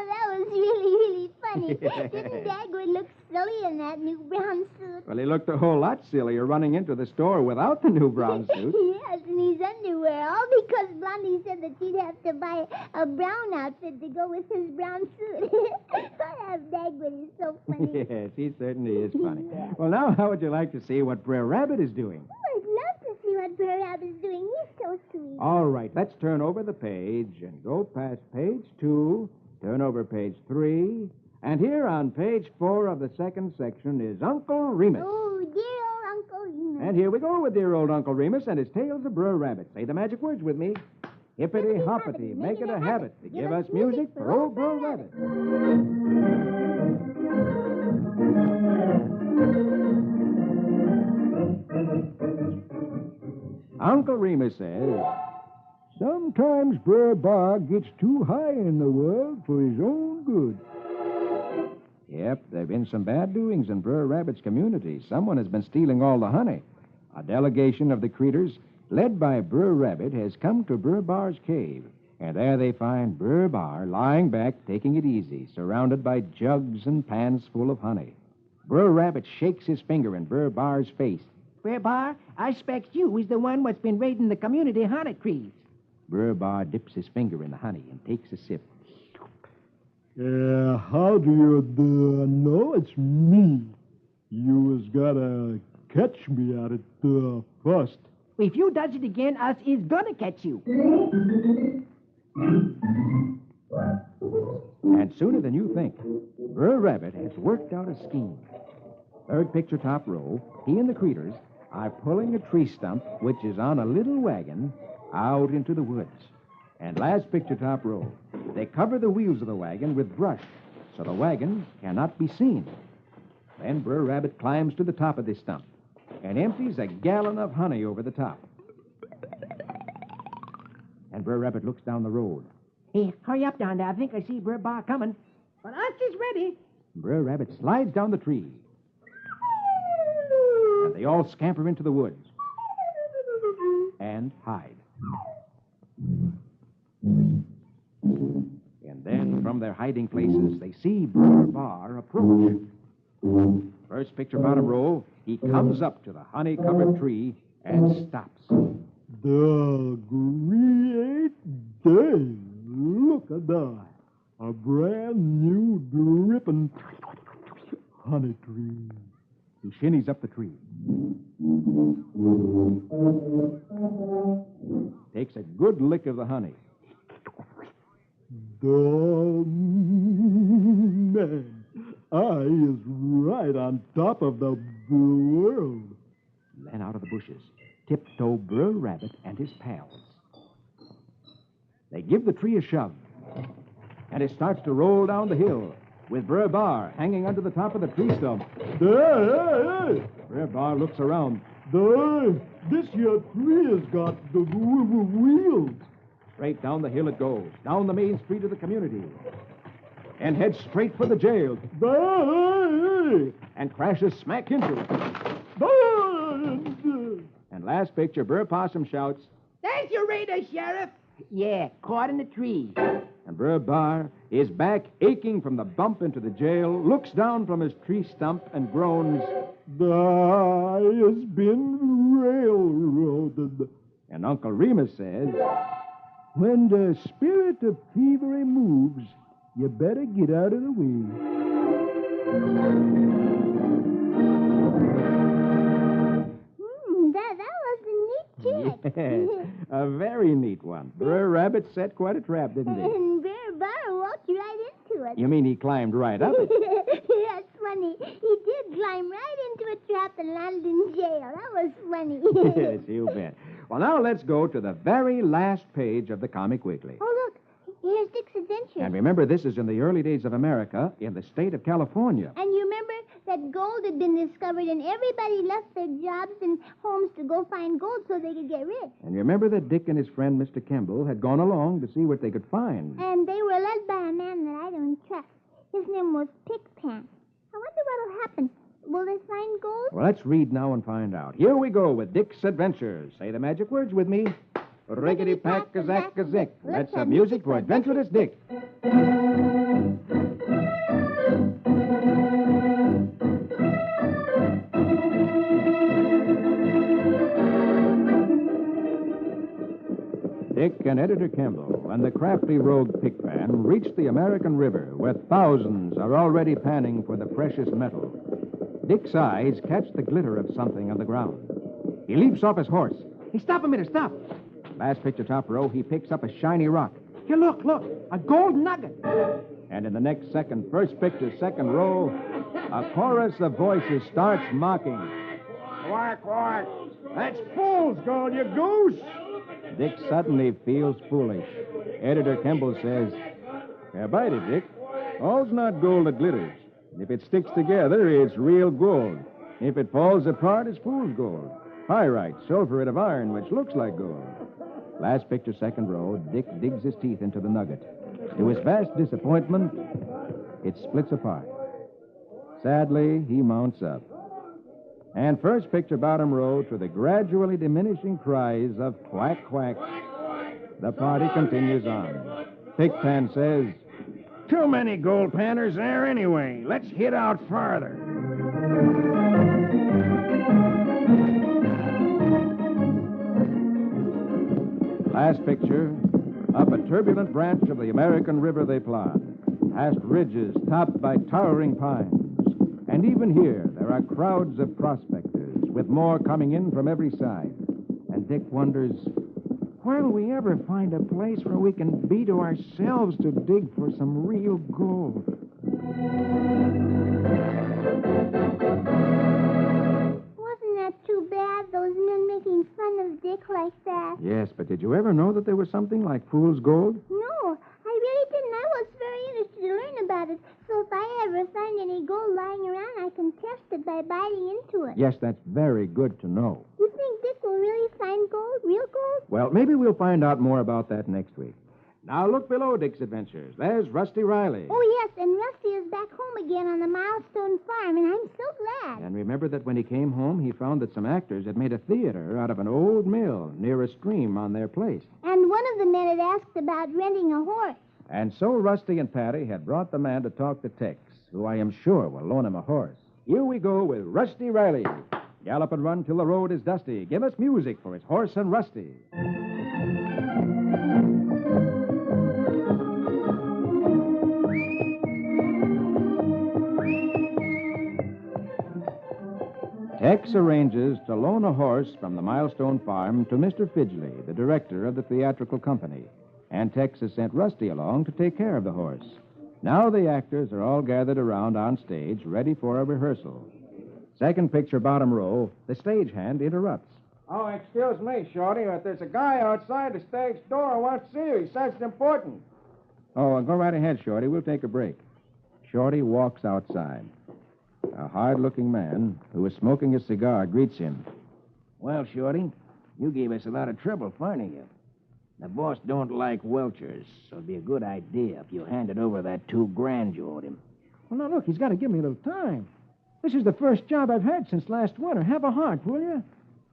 that was really funny. Didn't Dagwood look silly in that new brown suit? Well, he looked a whole lot sillier running into the store without the new brown suit. Yes, and his underwear, all because Blondie said that she'd have to buy a brown outfit to go with his brown suit. That Dagwood is so funny. Yes, he certainly is funny. Well, now, how would you like to see what Brer Rabbit is doing? Oh, I'd love to see what Brer Rabbit's doing. He's so sweet. All right, let's turn over the page and go past page 2, turn over page 3, and here on page 4 of the second section is Uncle Remus. Oh, dear old Uncle Remus. And here we go with dear old Uncle Remus and his tales of Brer Rabbit. Say the magic words with me. Hippity hoppity, make it a habit to give us music for old Brer Rabbit. Uncle Remus says, sometimes Brer B'ar gets too high in the world for his own good. Yep, there have been some bad doings in Brer Rabbit's community. Someone has been stealing all the honey. A delegation of the Creeters, led by Brer Rabbit, has come to Brer B'ar's cave. And there they find Brer B'ar lying back, taking it easy, surrounded by jugs and pans full of honey. Brer Rabbit shakes his finger in Brer B'ar's face. Brer B'ar, I expect you is the one what's been raiding the community honey trees. Brer B'ar dips his finger in the honey and takes a sip. How do you know it's me? You was gotta catch me at it first. If you does it again, us is gonna catch you. And sooner than you think, Brer Rabbit has worked out a scheme. Third picture top row, he and the Creeters are pulling a tree stump, which is on a little wagon, out into the woods. And last picture top row, they cover the wheels of the wagon with brush so the wagon cannot be seen. Then Brer Rabbit climbs to the top of this stump and empties a gallon of honey over the top. And Brer Rabbit looks down the road. Hey, hurry up down there. I think I see Brer B'ar coming. But us is ready. Brer Rabbit slides down the tree. And they all scamper into the woods and hide. And then from their hiding places, they see Brer B'ar approach. First picture bottom row, he comes up to the honey-covered tree and stops. The great day. Look at that. A brand new dripping honey tree. He shinnies up the tree. Takes a good lick of the honey. Man, I is right on top of the world. Then out of the bushes, tiptoe Brer Rabbit and his pals. They give the tree a shove, and it starts to roll down the hill, with Brer B'ar hanging under the top of the tree stump. Hey! Brer B'ar looks around. This here tree has got the wheels. Straight down the hill it goes, down the main street of the community, and heads straight for the jail, and crashes smack into it. And last picture, Brer Possum shouts, There's your raider, Sheriff. Yeah, caught in the tree. and Brer B'ar, his back aching from the bump into the jail, looks down from his tree stump and groans, I has been railroaded. and Uncle Remus says, when the spirit of thievery moves, you better get out of the way. That was a neat trick. Yes, a very neat one. Brer Rabbit set quite a trap, didn't he? And Bear Bar walked right into it. You mean he climbed right up it? That's funny. He did climb right into a trap and landed in jail. That was funny. Yes, you bet. Well, now let's go to the very last page of the Comic Weekly. Oh, look. Here's Dick's Adventure. And remember, this is in the early days of America in the state of California. And you remember that gold had been discovered and everybody left their jobs and homes to go find gold so they could get rich. And you remember that Dick and his friend, Mr. Kimball, had gone along to see what they could find. And they were led by a man that I don't trust. His name was Pickpan. I wonder what'll happen. Will they find find gold? Well, let's read now and find out. Here we go with Dick's Adventures. Say the magic words with me. Riggedy-pack-a-zack-a-zick. Let's have music for Adventurous Dick. Dick and Editor Campbell and the crafty rogue Pickpan reach the American River, where thousands are already panning for the precious metal. Dick's eyes catch the glitter of something on the ground. He leaps off his horse. Hey, stop a minute, stop. Last picture, top row, he picks up a shiny rock. Here, look, a gold nugget. And in the next second, first picture, second row, a chorus of voices starts mocking. Quack, quack. That's fool's gold, you goose. Dick suddenly feels foolish. Editor Campbell says, "Here, bite it, Dick. All's not gold that glitters. If it sticks together, it's real gold. If it falls apart, it's fool's gold. Pyrite, sulphuret of iron, which looks like gold." Last picture, second row, Dick digs his teeth into the nugget. To his vast disappointment, it splits apart. Sadly, he mounts up. And first picture, bottom row, to the gradually diminishing cries of quack, quack, the party continues on. Pickpan says, Too many gold panners there anyway. Let's hit out farther. Last picture, up a turbulent branch of the American River they plod, past ridges topped by towering pines. And even here, there are crowds of prospectors, with more coming in from every side. And Dick wonders, where'll we ever find a place where we can be to ourselves to dig for some real gold? Wasn't that too bad, those men making fun of Dick like that? Yes, but did you ever know that there was something like fool's gold? No, I really didn't. I was very interested to learn about it. So if I ever find any gold lying around, I can test it by biting into it. Yes, that's very good to know. You think Dick will really find gold, real gold? Well, maybe we'll find out more about that next week. Now look below Dick's Adventures. There's Rusty Riley. Oh, yes, and Rusty is back home again on the Milestone Farm, and I'm so glad. And remember that when he came home, he found that some actors had made a theater out of an old mill near a stream on their place. And one of the men had asked about renting a horse. And so Rusty and Patty had brought the man to talk to Tex, who I am sure will loan him a horse. Here we go with Rusty Riley. Gallop and run till the road is dusty. Give us music for his horse and Rusty. Tex arranges to loan a horse from the Milestone Farm to Mr. Fidgley, the director of the theatrical company. And Tex has sent Rusty along to take care of the horse. Now the actors are all gathered around on stage, ready for a rehearsal. Second picture, bottom row, the stagehand interrupts. Oh, excuse me, Shorty, but there's a guy outside the stage door who wants to see you. He says it's important. Oh, go right ahead, Shorty. We'll take a break. Shorty walks outside. A hard-looking man who is smoking a cigar greets him. Well, Shorty, you gave us a lot of trouble finding you. The boss don't like welchers, so it'd be a good idea if you handed over that $2,000 you owed him. Well, now, look, he's got to give me a little time. This is the first job I've had since last winter. Have a heart, will you?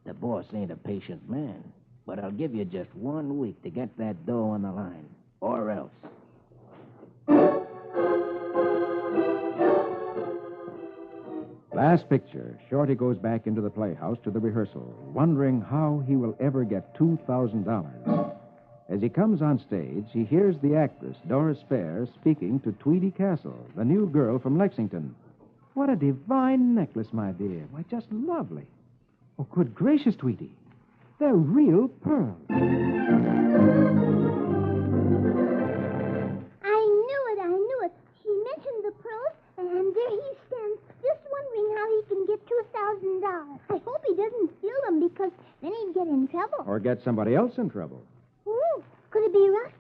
The boss ain't a patient man, but I'll give you just 1 week to get that dough on the line, or else. Last picture, Shorty goes back into the playhouse to the rehearsal, wondering how he will ever get $2,000. As he comes on stage, he hears the actress, Doris Fair, speaking to Tweedy Castle, the new girl from Lexington. What a divine necklace, my dear. Why, just lovely. Oh, good gracious, Tweety. They're real pearls. I knew it. She mentioned the pearls, and there he stands, just wondering how he can get $2,000. I hope he doesn't steal them, because then he'd get in trouble. Or get somebody else in trouble. Ooh, could it be Rusty?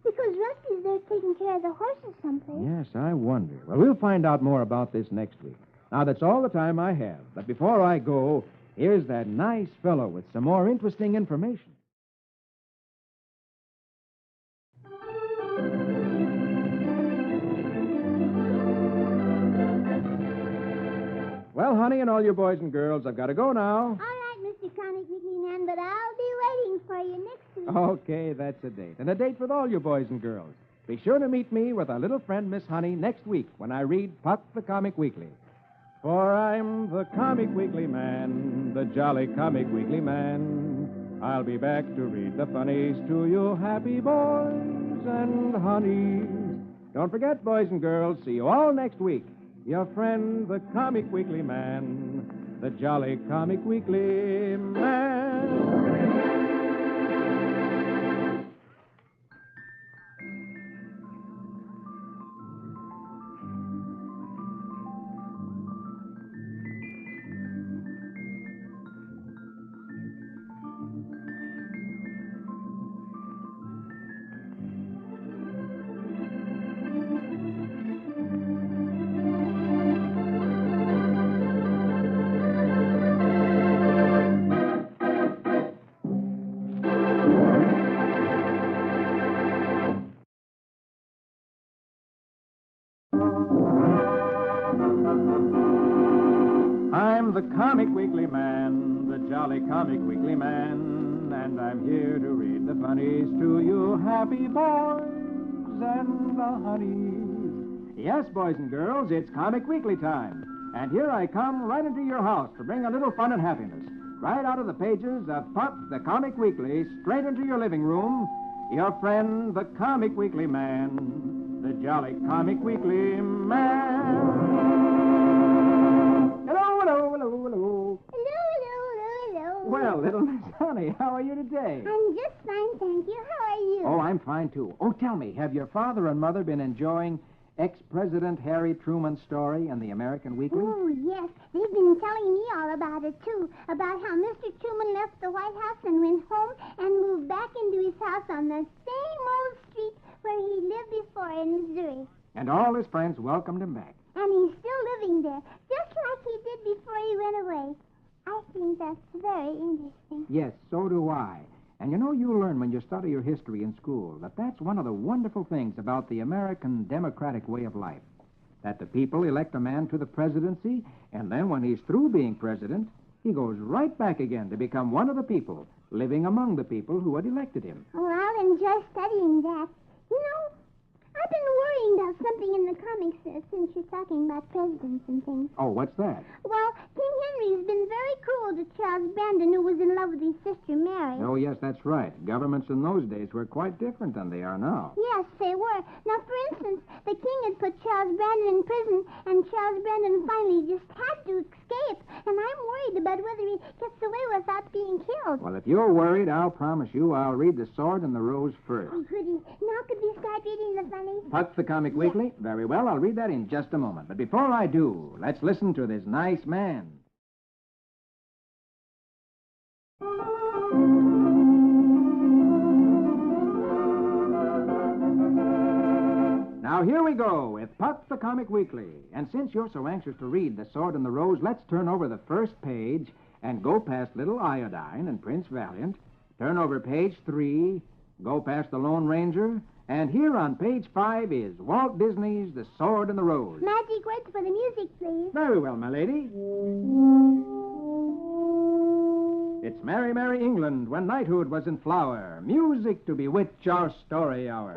Because Rusty's there taking care of the horses someplace. Yes, I wonder. Well, we'll find out more about this next week. Now, that's all the time I have. But before I go, here's that nice fellow with some more interesting information. Well, Honey, and all your boys and girls, I've got to go now. All right, Mr. Comic Weekly Man, but I'll be waiting for you next week. Okay, that's a date. And a date with all you boys and girls. Be sure to meet me with our little friend, Miss Honey, next week when I read Puck the Comic Weekly. For I'm the Comic Weekly Man, the jolly Comic Weekly Man. I'll be back to read the funnies to you happy boys and honeys. Don't forget, boys and girls, see you all next week. Your friend, the Comic Weekly Man, the jolly Comic Weekly Man. I'm the Comic Weekly Man, the jolly Comic Weekly Man, and I'm here to read the funnies to you happy boys and the honeys. Yes, boys and girls, it's Comic Weekly time. And here I come right into your house to bring a little fun and happiness. Right out of the pages of Puck the Comic Weekly, straight into your living room, your friend, the Comic Weekly Man, the jolly Comic Weekly Man. Hello, hello, hello, hello. Hello, hello, hello, hello. Well, little Miss Honey, how are you today? I'm just fine, thank you. How are you? Oh, I'm fine, too. Oh, tell me, have your father and mother been enjoying ex-President Harry Truman's story in the American Weekly? Oh, yes. They've been telling me all about it, too. About how Mr. Truman left the White House and went home and moved back into his house on the same old street where he lived before in Missouri. And all his friends welcomed him back. And he's still living there, just like he did before he went away. I think that's very interesting. Yes, so do I. And you know, you'll learn when you study your history in school that that's one of the wonderful things about the American democratic way of life. That the people elect a man to the presidency, and then when he's through being president, he goes right back again to become one of the people, living among the people who had elected him. Oh, I'll enjoy studying that. You know, I've been worrying about something in the comics since you're talking about presidents and things. Oh, what's that? Well, King Henry's been very cruel to Charles Brandon, who was in love with his sister Mary. Oh, yes, that's right. Governments in those days were quite different than they are now. Yes, they were. Now, for instance, the king had put Charles Brandon in prison, and Charles Brandon finally just had to escape. And I'm worried about whether he gets away without being killed. Well, if you're worried, I'll promise you I'll read The Sword and the Rose first. Oh, goody. Now could we start reading the funnies? Puck the Comic Weekly? Very well, I'll read that in just a moment. But before I do, let's listen to this nice man. Now, here we go with Puck the Comic Weekly. And since you're so anxious to read The Sword and the Rose, let's turn over the first page and go past Little Iodine and Prince Valiant. Turn over page 3, go past the Lone Ranger, and here on page 5 is Walt Disney's The Sword and the Rose. Magic words for the music, please. Very well, my lady. It's merry, merry England when knighthood was in flower. Music to bewitch our story hour.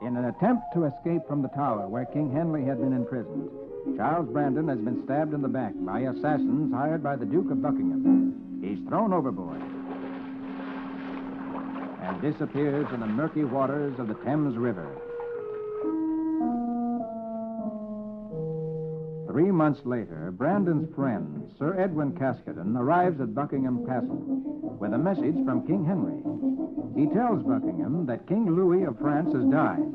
In an attempt to escape from the tower where King Henry had been imprisoned, Charles Brandon has been stabbed in the back by assassins hired by the Duke of Buckingham. He's thrown overboard and disappears in the murky waters of the Thames River. 3 months later, Brandon's friend, Sir Edwin Caskoden, arrives at Buckingham Castle with a message from King Henry. He tells Buckingham that King Louis of France has died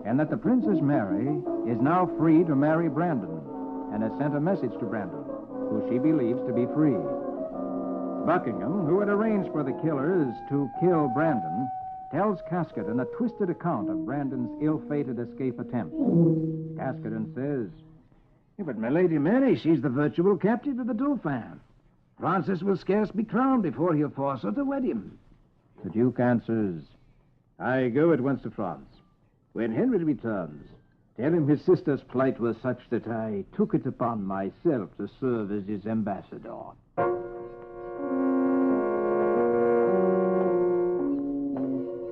and that the Princess Mary is now free to marry Brandon and has sent a message to Brandon, who she believes to be free. Buckingham, who had arranged for the killers to kill Brandon, tells Caskoden a twisted account of Brandon's ill-fated escape attempt. Caskoden says, But my Lady Mary, she's the virtual captive of the Dauphin. Francis will scarce be crowned before he'll force her to wed him. The Duke answers, I go at once to France. When Henry returns, tell him his sister's plight was such that I took it upon myself to serve as his ambassador.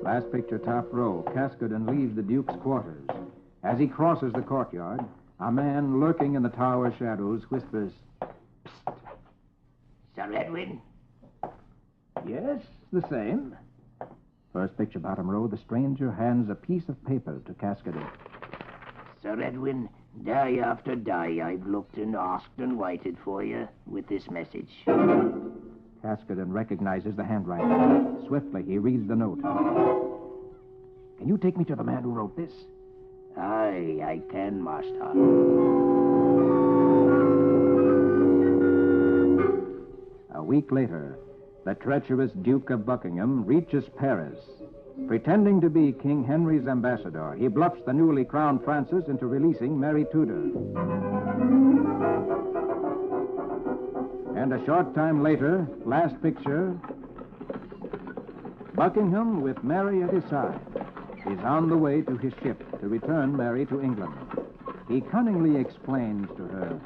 Last picture, top row. Caskoden leaves the Duke's quarters. As he crosses the courtyard, a man lurking in the tower shadows whispers, "Psst! Sir Edwin?" "Yes, the same." First picture, bottom row, the stranger hands a piece of paper to Caskoden. Sir Edwin, day after day I've looked and asked and waited for you with this message. Caskoden recognizes the handwriting. Swiftly, he reads the note. "Can you take me to the man who wrote this?" Aye, I can, master. A week later, the treacherous Duke of Buckingham reaches Paris. Pretending to be King Henry's ambassador, he bluffs the newly crowned Francis into releasing Mary Tudor. And a short time later, last picture, Buckingham, with Mary at his side, is on the way to his ship to return Mary to England. He cunningly explains to her,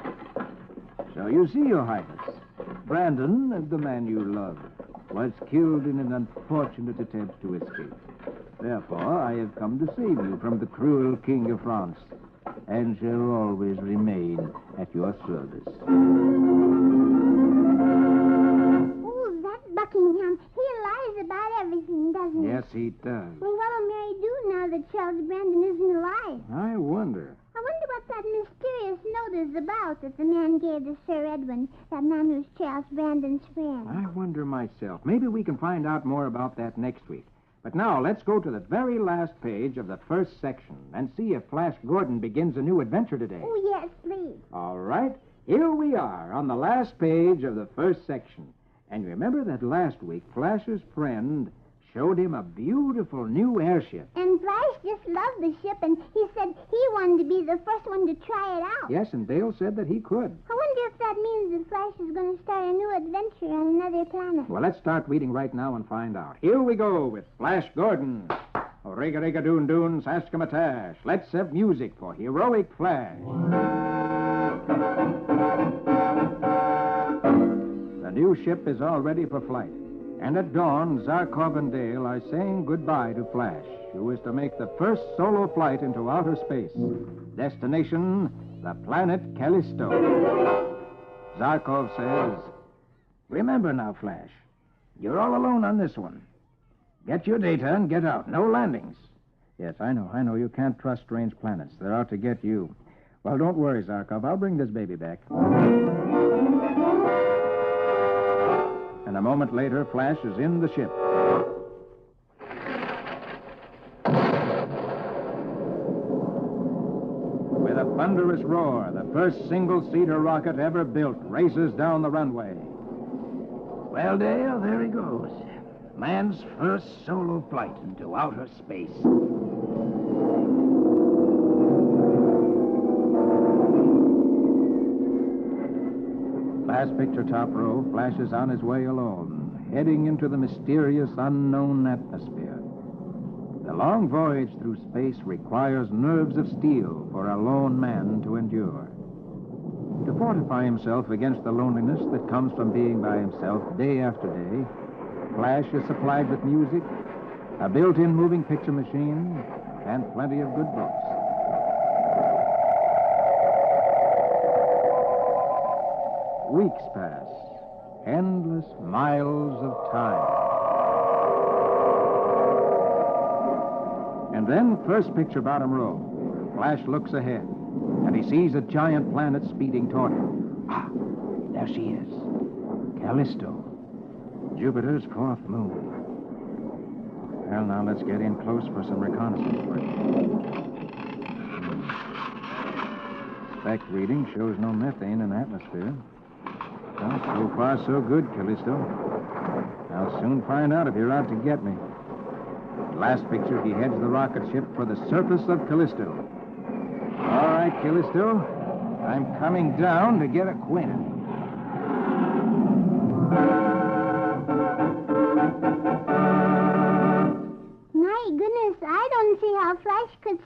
"So you see, Your Highness, Brandon, the man you love, was killed in an unfortunate attempt to escape. Therefore, I have come to save you from the cruel King of France, and shall always remain at your service." Oh, that Buckingham. He lies about everything, doesn't he? Yes, he does. Well, what'll Mary do now that Charles Brandon isn't alive? I wonder. I wonder what that mysterious note is about that the man gave to Sir Edwin, that man who's Charles Brandon's friend. I wonder myself. Maybe we can find out more about that next week. But now, let's go to the very last page of the first section and see if Flash Gordon begins a new adventure today. Oh, yes, please. All right. Here we are on the last page of the first section. And remember that last week, Flash's friend showed him a beautiful new airship. And Flash just loved the ship, and he said he wanted to be the first one to try it out. Yes, and Dale said that he could. I wonder if that means that Flash is going to start a new adventure on another planet. Well, let's start reading right now and find out. Here we go with Flash Gordon. Riga-riga-doon-doon, Saskimatash. Let's have music for Heroic Flash. The new ship is all ready for flight. And at dawn, Zarkov and Dale are saying goodbye to Flash, who is to make the first solo flight into outer space. Destination, the planet Callisto. Zarkov says, "Remember now, Flash, you're all alone on this one. Get your data and get out. No landings." "Yes, I know. You can't trust strange planets. They're out to get you." "Well, don't worry, Zarkov. I'll bring this baby back." And a moment later, Flash is in the ship. With a thunderous roar, the first single-seater rocket ever built races down the runway. Well, Dale, there he goes. Man's first solo flight into outer space. Last picture, top row, Flash is on his way alone, heading into the mysterious unknown atmosphere. The long voyage through space requires nerves of steel for a lone man to endure. To fortify himself against the loneliness that comes from being by himself day after day, Flash is supplied with music, a built-in moving picture machine, and plenty of good books. Weeks pass, endless miles of time. And then, first picture, bottom row, Flash looks ahead, and he sees a giant planet speeding toward him. Ah, there she is, Callisto, Jupiter's fourth moon. Well, now let's get in close for some reconnaissance work. Spec reading shows no methane in the atmosphere. Well, so far, so good, Callisto. I'll soon find out if you're out to get me. Last picture, he heads the rocket ship for the surface of Callisto. All right, Callisto. I'm coming down to get acquainted. My goodness,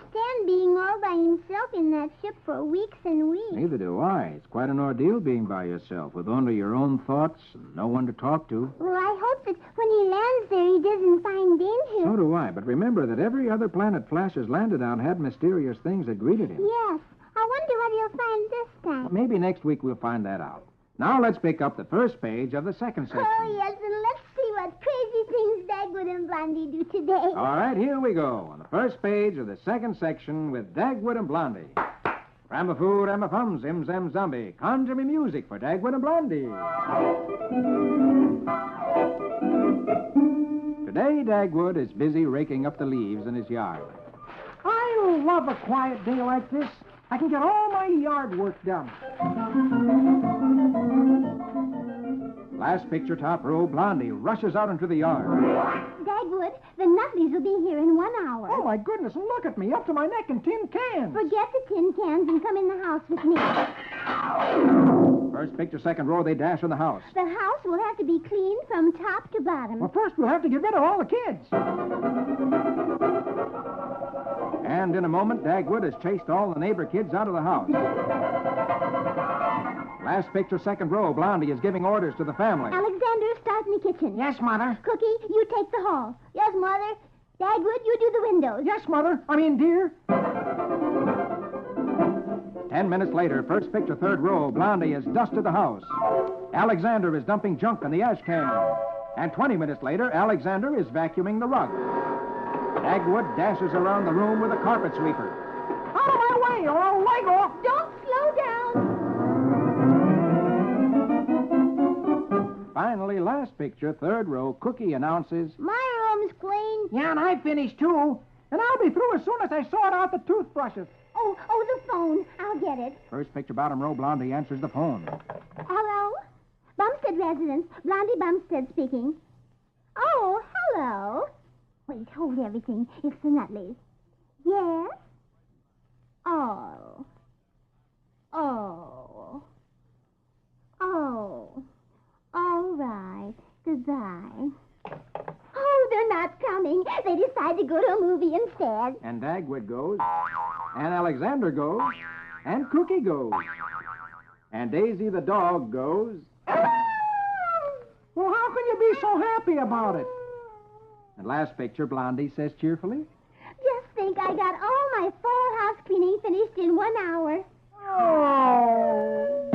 stand being all by himself in that ship for weeks and weeks. Neither do I. It's quite an ordeal being by yourself, with only your own thoughts and no one to talk to. Well, I hope that when he lands there, he doesn't find danger. So do I, but remember that every other planet Flash has landed on had mysterious things that greeted him. Yes. I wonder what he'll find this time. Well, maybe next week we'll find that out. Now let's pick up the first page of the second section. Oh, yes, and let's see what crazy things Dagwood and Blondie do today. All right, here we go. On the first page of the second section with Dagwood and Blondie. Ramafoo, Ramafum, Zim Zam Zombie. Conjure me music for Dagwood and Blondie. Today, Dagwood is busy raking up the leaves in his yard. I love a quiet day like this. I can get all my yard work done. Last picture, top row, Blondie rushes out into the yard. Dagwood, the Nutleys will be here in 1 hour. Oh, my goodness, look at me, up to my neck in tin cans. Forget the tin cans and come in the house with me. First picture, second row, they dash in the house. The house will have to be cleaned from top to bottom. Well, first we'll have to get rid of all the kids. And in a moment, Dagwood has chased all the neighbor kids out of the house. Last picture, second row, Blondie is giving orders to the family. Alexander, start in the kitchen. Yes, Mother. Cookie, you take the hall. Yes, Mother. Dagwood, you do the windows. Yes, Mother. Dear. 10 minutes later, first picture, third row, Blondie has dusted the house. Alexander is dumping junk in the ash can. And 20 minutes later, Alexander is vacuuming the rug. Dagwood dashes around the room with a carpet sweeper. Out of my way, or I'll leg off. Don't slow down. Finally, last picture, third row, Cookie announces, My room's clean. Yeah, and I finished, too. And I'll be through as soon as I sort out the toothbrushes. Oh, the phone. I'll get it. First picture, bottom row, Blondie answers the phone. Hello? Bumstead residence. Blondie Bumstead speaking. Oh, hello. Wait, hold everything. It's the Nutleys. Yes? Oh. All right. Goodbye. Oh, they're not coming. They decide to go to a movie instead. And Dagwood goes, and Alexander goes, and Cookie goes, and Daisy the dog goes. Well, how can you be so happy about it? And last picture, Blondie says cheerfully, Just think, I got all my fall house cleaning finished in 1 hour. Oh.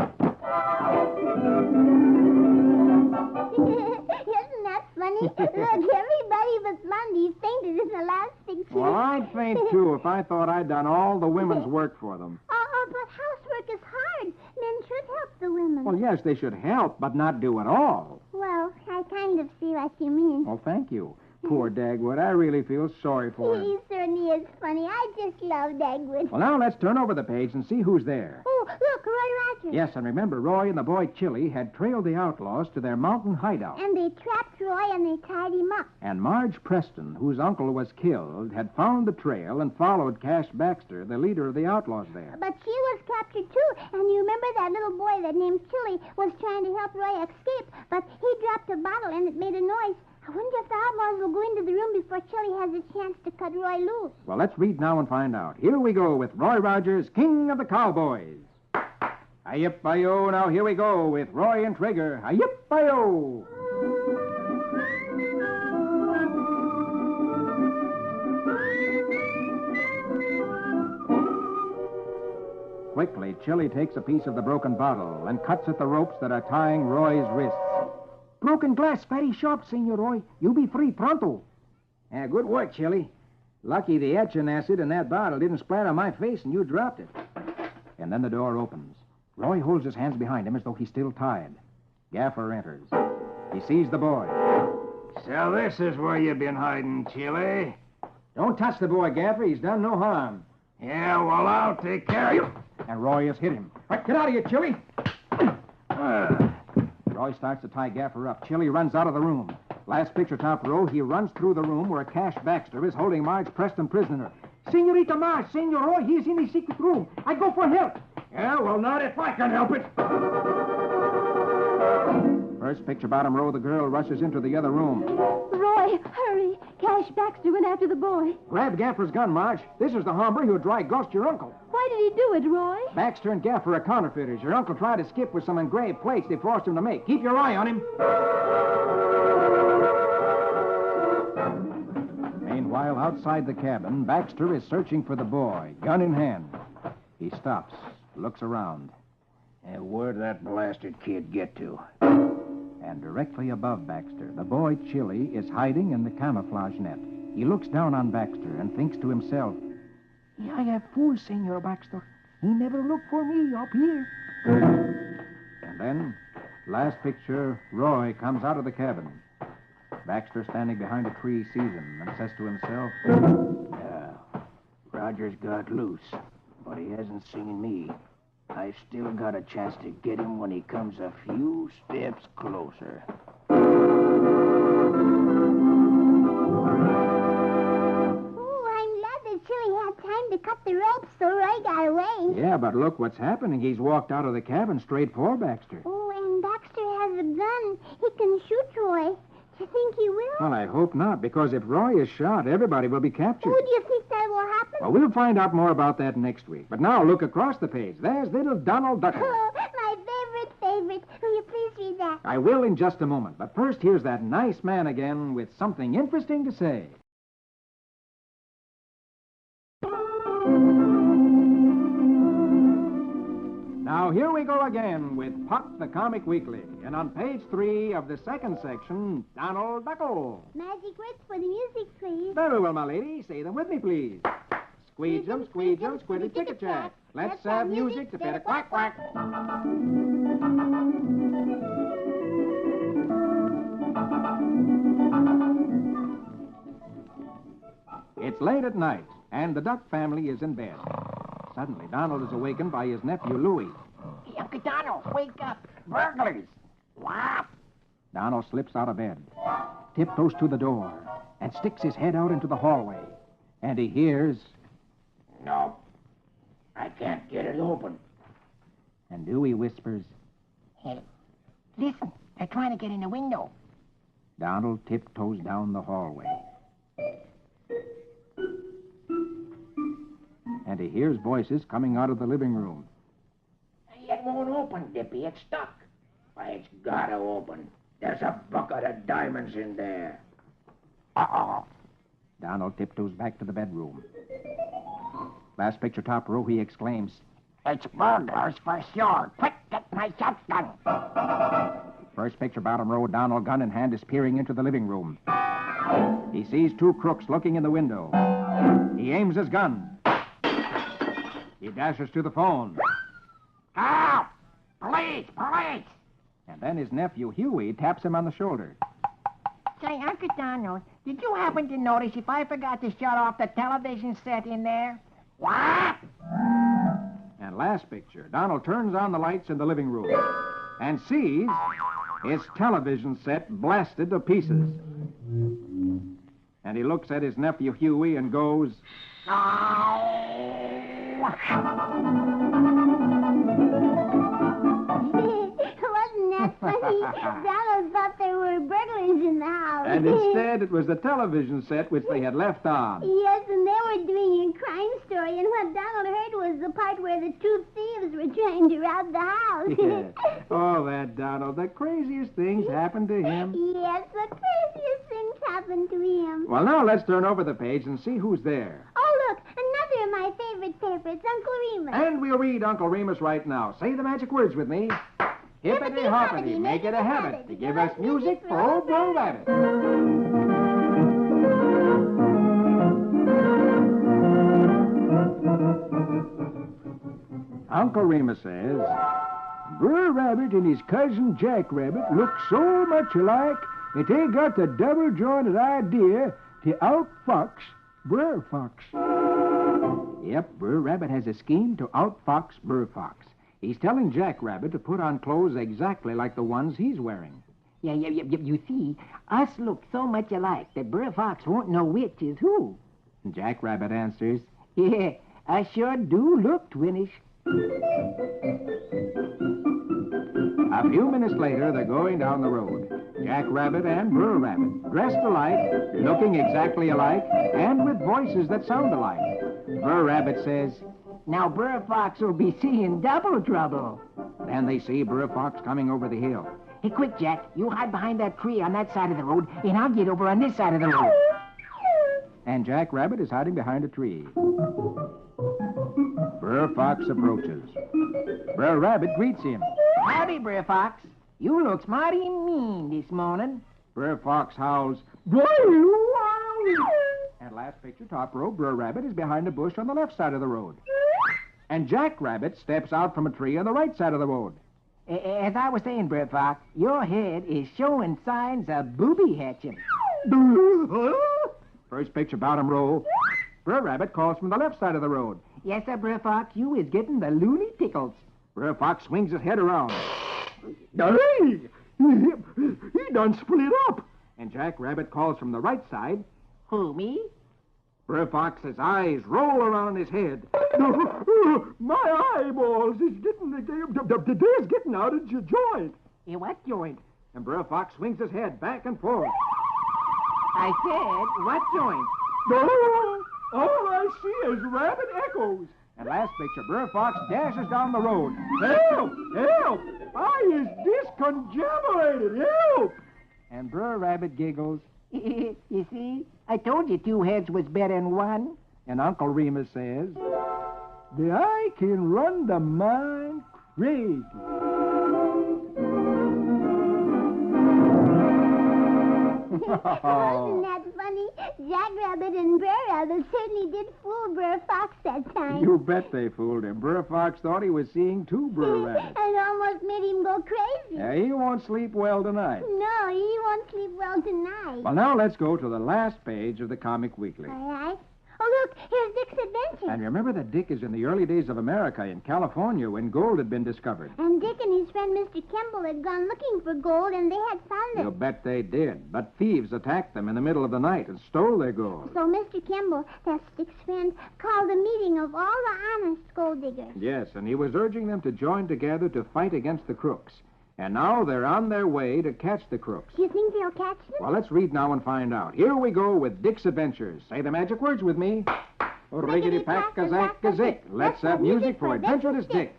Isn't that funny? Look, everybody but Blondie fainted in the last picture. well, I'd faint too if I thought I'd done all the women's work for them. But housework is hard. Men should help the women. Well, yes, they should help, but not do it all. Well, I kind of see what you mean. Well, thank you. Poor Dagwood. I really feel sorry for him. He certainly is funny. I just love Dagwood. Well, now let's turn over the page and see who's there. Oh, look, Roy Rogers. Yes, and remember, Roy and the boy Chili had trailed the outlaws to their mountain hideout. And they trapped Roy and they tied him up. And Marge Preston, whose uncle was killed, had found the trail and followed Cash Baxter, the leader of the outlaws there. But she was captured, too. And you remember that little boy that named Chili was trying to help Roy escape, but he dropped a bottle and it made a noise. I wonder if the outlaws will go into the room before Chili has a chance to cut Roy loose. Well, let's read now and find out. Here we go with Roy Rogers, King of the Cowboys. Hi-yip-hi-yo, now here we go with Roy and Trigger. Hi-yip-hi-yo. Quickly, Chili takes a piece of the broken bottle and cuts at the ropes that are tying Roy's wrists. Broken glass, very sharp, Senor Roy. You be free pronto. Yeah, good work, Chili. Lucky the etching acid in that bottle didn't splatter my face and you dropped it. And then the door opens. Roy holds his hands behind him as though he's still tied. Gaffer enters. He sees the boy. So this is where you've been hiding, Chili. Don't touch the boy, Gaffer. He's done no harm. Yeah, well, I'll take care of you. And Roy has hit him. Right, get out of here, Chili. Roy starts to tie Gaffer up. Chili runs out of the room. Last picture, top row, he runs through the room where Cash Baxter is holding Marge Preston prisoner. Senorita Marge, Senor Roy, he's in the secret room. I go for help. Yeah, well, not if I can help it. First picture, bottom row, the girl rushes into the other room. Roy, hurry. Cash Baxter went after the boy. Grab Gaffer's gun, Marge. This is the hombre who dry ghost your uncle. Why did he do it, Roy? Baxter and Gaffer are counterfeiters. Your uncle tried to skip with some engraved plates they forced him to make. Keep your eye on him. Meanwhile, outside the cabin, Baxter is searching for the boy, gun in hand. He stops, looks around. Where'd that blasted kid get to? And directly above Baxter, the boy, Chili, is hiding in the camouflage net. He looks down on Baxter and thinks to himself, I have fool, Senor Baxter. He never looked for me up here. And then, last picture, Roy comes out of the cabin. Baxter, standing behind a tree, sees him and says to himself, Roger's got loose, but he hasn't seen me. I've still got a chance to get him when he comes a few steps closer. Ooh, I'm glad that Chili had time to cut the ropes so Roy got away. Yeah, but look what's happening. He's walked out of the cabin straight for Baxter. Oh, and Baxter has a gun. He can shoot Roy. Do you think he will? Well, I hope not, because if Roy is shot, everybody will be captured. Oh, do you think that will happen? Well, we'll find out more about that next week. But now look across the page. There's little Donald Duck. Oh, my favorite. Will you please read that? I will in just a moment. But first, here's that nice man again with something interesting to say. Now, here we go again with Pop the Comic Weekly. And on page 3 of the second section, Donald Duckle. Magic words for the music, please. Very well, my lady. Say them with me, please. Squeegem, squiddy, ticket-chack. Let's have music to fit a quack, quack. It's late at night, and the Duck family is in bed. Suddenly, Donald is awakened by his nephew, Louie. Hey, Uncle Donald, wake up. Burglars. What? Donald slips out of bed, tiptoes to the door, and sticks his head out into the hallway. And he hears... No, I can't get it open. And Dewey whispers... Hey, listen, they're trying to get in the window. Donald tiptoes down the hallway. And he hears voices coming out of the living room. It won't open, Dippy. It's stuck. Why, it's gotta open. There's a bucket of diamonds in there. Uh-oh. Donald tiptoes back to the bedroom. Last picture, top row, he exclaims, It's burglars for sure. Quick, get my shotgun. First picture, bottom row, Donald, gun in hand, is peering into the living room. He sees two crooks looking in the window. He aims his gun. He dashes to the phone. Help! Police! Police! And then his nephew, Huey, taps him on the shoulder. Say, Uncle Donald, did you happen to notice if I forgot to shut off the television set in there? What? And last picture, Donald turns on the lights in the living room and sees his television set blasted to pieces. And he looks at his nephew, Huey, and goes... Wasn't that funny? Donald thought there were burglars in the house. And instead, it was the television set which they had left on. Yes, and they were doing a crime story, and what Donald heard was the part where the two thieves were trying to rob the house. Yeah. Oh, that Donald. The craziest things happened to him. Yes, the craziest things happened to him. Well, now let's turn over the page and see who's there. Oh, look, another of my favorite favorites, Uncle Remus. And we'll read Uncle Remus right now. Say the magic words with me. Hippity-hoppity, make it a habit to give us music for Old Bro Rabbit. Uncle Remus says, Brer Rabbit and his cousin Jack Rabbit look so much alike that they got the double-jointed idea to outfox Brer Fox. Yep, Brer Rabbit has a scheme to outfox Brer Fox. He's telling Jack Rabbit to put on clothes exactly like the ones he's wearing. Yeah, you see, us look so much alike that Brer Fox won't know which is who. Jack Rabbit answers, Yeah, I sure do look twinnish. A few minutes later, they're going down the road. Jack Rabbit and Brer Rabbit, dressed alike, looking exactly alike, and with voices that sound alike. Brer Rabbit says, Now Brer Fox will be seeing double trouble. Then they see Brer Fox coming over the hill. Hey, quick, Jack. You hide behind that tree on that side of the road, and I'll get over on this side of the road. And Jack Rabbit is hiding behind a tree. Brer Fox approaches. Brer Rabbit greets him. Howdy, Brer Fox. You look mighty mean this morning. Brer Fox howls. And last picture, top row, Brer Rabbit is behind a bush on the left side of the road. And Jack Rabbit steps out from a tree on the right side of the road. As I was saying, Brer Fox, your head is showing signs of booby hatching. First picture, bottom row. Brer Rabbit calls from the left side of the road. Yes, sir, Brer Fox, you is getting the loony tickles. Brer Fox swings his head around. Hey! He done split up. And Jack Rabbit calls from the right side. Who, me? Brer Fox's eyes roll around his head. My eyeballs is getting the day's getting out of your joint. What joint? And Brer Fox swings his head back and forth. I said, what joint? No, all I see is rabbit echoes. And last picture, Brer Fox dashes down the road. Help! Help! I is disconjabulated. Help! And Brer Rabbit giggles. You see, I told you two heads was better than one. And Uncle Remus says, The eye can run the mind crazy. Wasn't that funny? Jack Rabbit and Brer Rabbit certainly did fool Brer Fox that time. You bet they fooled him. Brer Fox thought he was seeing two Brer Rabbits. And almost made him go crazy. Yeah, he won't sleep well tonight. No, he won't sleep well tonight. Well, now let's go to the last page of the Comic Weekly. All right. Oh, look, here's Dick's Adventure. And remember that Dick is in the early days of America in California when gold had been discovered. And Dick and his friend Mr. Kimball had gone looking for gold, and they had found it. You bet they did. But thieves attacked them in the middle of the night and stole their gold. So Mr. Kimball, that's Dick's friend, called a meeting of all the honest gold diggers. Yes, and he was urging them to join together to fight against the crooks. And now they're on their way to catch the crooks. Do you think they'll catch them? Well, let's read now and find out. Here we go with Dick's Adventures. Say the magic words with me. Riggedy-pack-a-zack-a-zick. Let's have music for Adventurous Dick.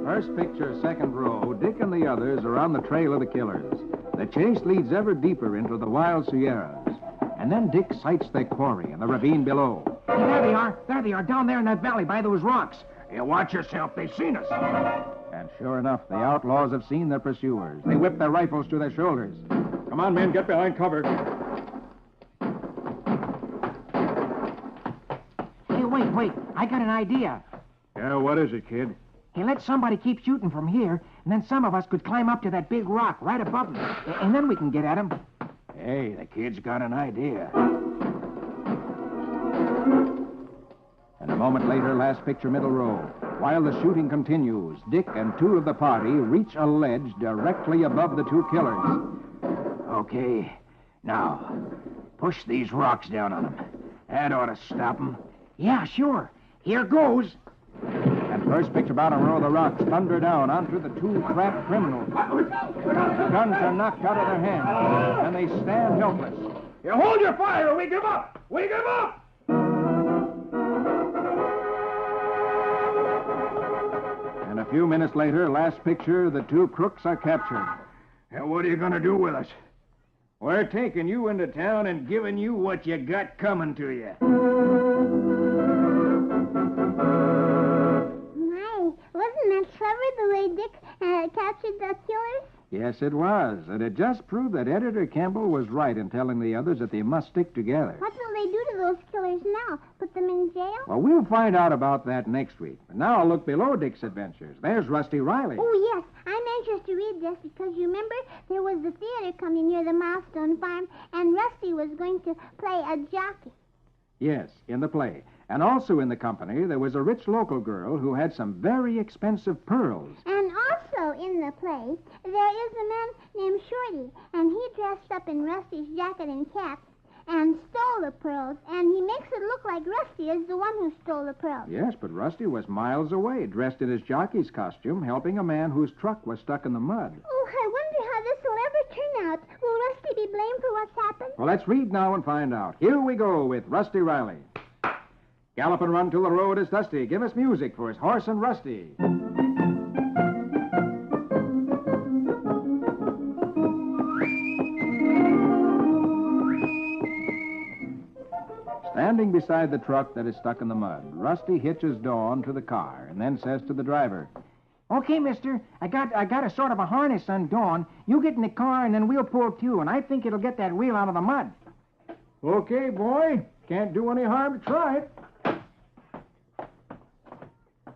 First picture, second row, Dick and the others are on the trail of the killers. The chase leads ever deeper into the wild Sierras. And then Dick sights their quarry in the ravine below. Hey, there they are. There they are, down there in that valley by those rocks. Hey, watch yourself. They've seen us. And sure enough, the outlaws have seen their pursuers. They whip their rifles to their shoulders. Come on, men, get behind cover. Hey, wait. I got an idea. Yeah, what is it, kid? Hey, let somebody keep shooting from here, and then some of us could climb up to that big rock right above them. And then we can get at them. Hey, the kid's got an idea. And a moment later, last picture, middle row. While the shooting continues, Dick and two of the party reach a ledge directly above the two killers. Okay, now, push these rocks down on them. That ought to stop them. Yeah, sure. Here goes. And first picture, bottom row, the rocks thunder down onto the two trapped criminals. The guns are knocked out of their hands, and they stand helpless. You hold your fire or we give up! We give up! And a few minutes later, last picture, the two crooks are captured. Now, what are you going to do with us? We're taking you into town and giving you what you got coming to you. My, wasn't that clever the way Dick captured the killers? Yes, it was. And it just proved that Editor Campbell was right in telling the others that they must stick together. What will they do to those killers now? Put them in jail? Well, we'll find out about that next week. But now I'll look below Dick's adventures. There's Rusty Riley. Oh, yes. I'm anxious to read this because you remember there was the theater coming near the Milestone Farm, and Rusty was going to play a jockey. Yes, in the play. And also in the company, there was a rich local girl who had some very expensive pearls. And also in the the play, there is a man named Shorty, and he dressed up in Rusty's jacket and cap and stole the pearls, and he makes it look like Rusty is the one who stole the pearls. Yes, but Rusty was miles away, dressed in his jockey's costume, helping a man whose truck was stuck in the mud. Oh, I wonder how this will ever turn out. Will Rusty be blamed for what's happened? Well, let's read now and find out. Here we go with Rusty Riley. Gallop and run till the road is dusty. Give us music for his horse and Rusty. Standing beside the truck that is stuck in the mud, Rusty hitches Dawn to the car and then says to the driver, Okay, mister, I got a sort of a harness on Dawn. You get in the car and then we'll pull too, and I think it'll get that wheel out of the mud. Okay, boy. Can't do any harm to try it.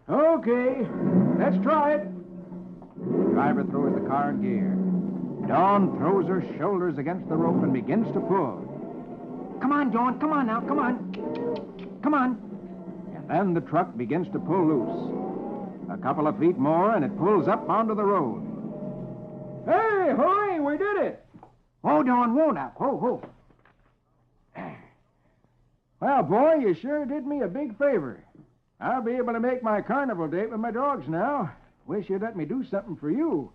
Okay, let's try it. The driver throws the car in gear. Dawn throws her shoulders against the rope and begins to pull. Come on, Dawn. Come on now. Come on. Come on. And then the truck begins to pull loose. A couple of feet more, and it pulls up onto the road. Hey, hooray, we did it. Oh, Dawn, whoa now. Whoa. Well, boy, you sure did me a big favor. I'll be able to make my carnival date with my dogs now. Wish you'd let me do something for you.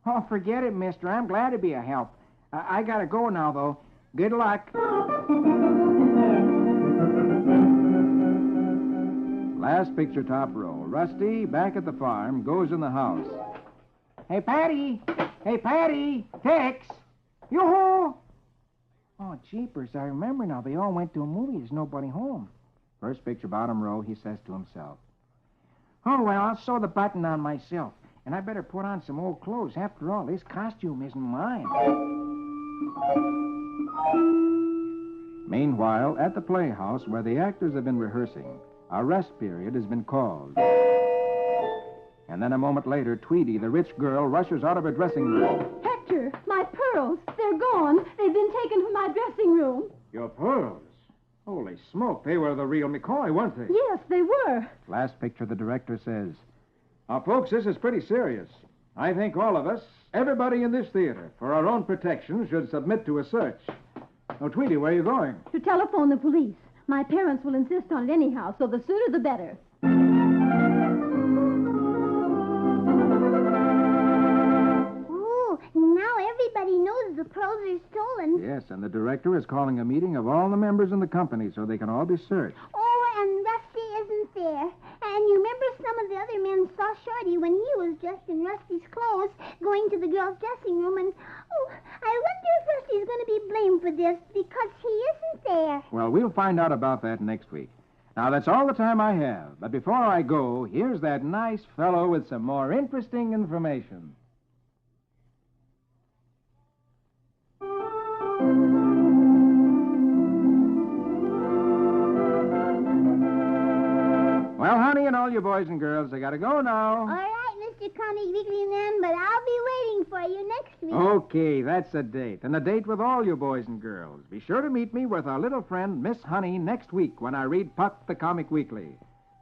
Oh, forget it, mister. I'm glad to be a help. I gotta go now, though. Good luck. Last picture, top row. Rusty, back at the farm, goes in the house. Hey, Patty. Tex. Yoo-hoo. Oh, jeepers, I remember now. They all went to a movie. There's nobody home. First picture, bottom row, he says to himself. Oh, well, I'll sew the button on myself. And I better put on some old clothes. After all, this costume isn't mine. Meanwhile, at the playhouse where the actors have been rehearsing, a rest period has been called. And then a moment later, Tweety, the rich girl, rushes out of her dressing room. Hector, my pearls. They're gone. They've been taken from my dressing room. Your pearls? Holy smoke, they were the real McCoy, weren't they? Yes, they were. Last picture, the director says, Now, folks, this is pretty serious. I think all of us, everybody in this theater, for our own protection, should submit to a search. Now, Tweety, where are you going? To telephone the police. My parents will insist on it anyhow, so the sooner the better. Oh, now everybody knows the pearls are stolen. yes, and the director is calling a meeting of all the members in the company so they can all be searched. Oh, and Rusty isn't there. And you remember some of the other men saw Shorty when he was dressed in Rusty's clothes going to the girls' dressing room, and, oh, I wonder if Rusty's going to be blamed for this because he isn't there. Well, we'll find out about that next week. Now, that's all the time I have. But before I go, here's that nice fellow with some more interesting information. Well, honey, and all you boys and girls, I gotta go now. All right, Mr. Comic Weekly Man, but I'll be waiting for you next week. Okay, that's a date. And a date with all you boys and girls. Be sure to meet me with our little friend, Miss Honey, next week when I read Puck the Comic Weekly.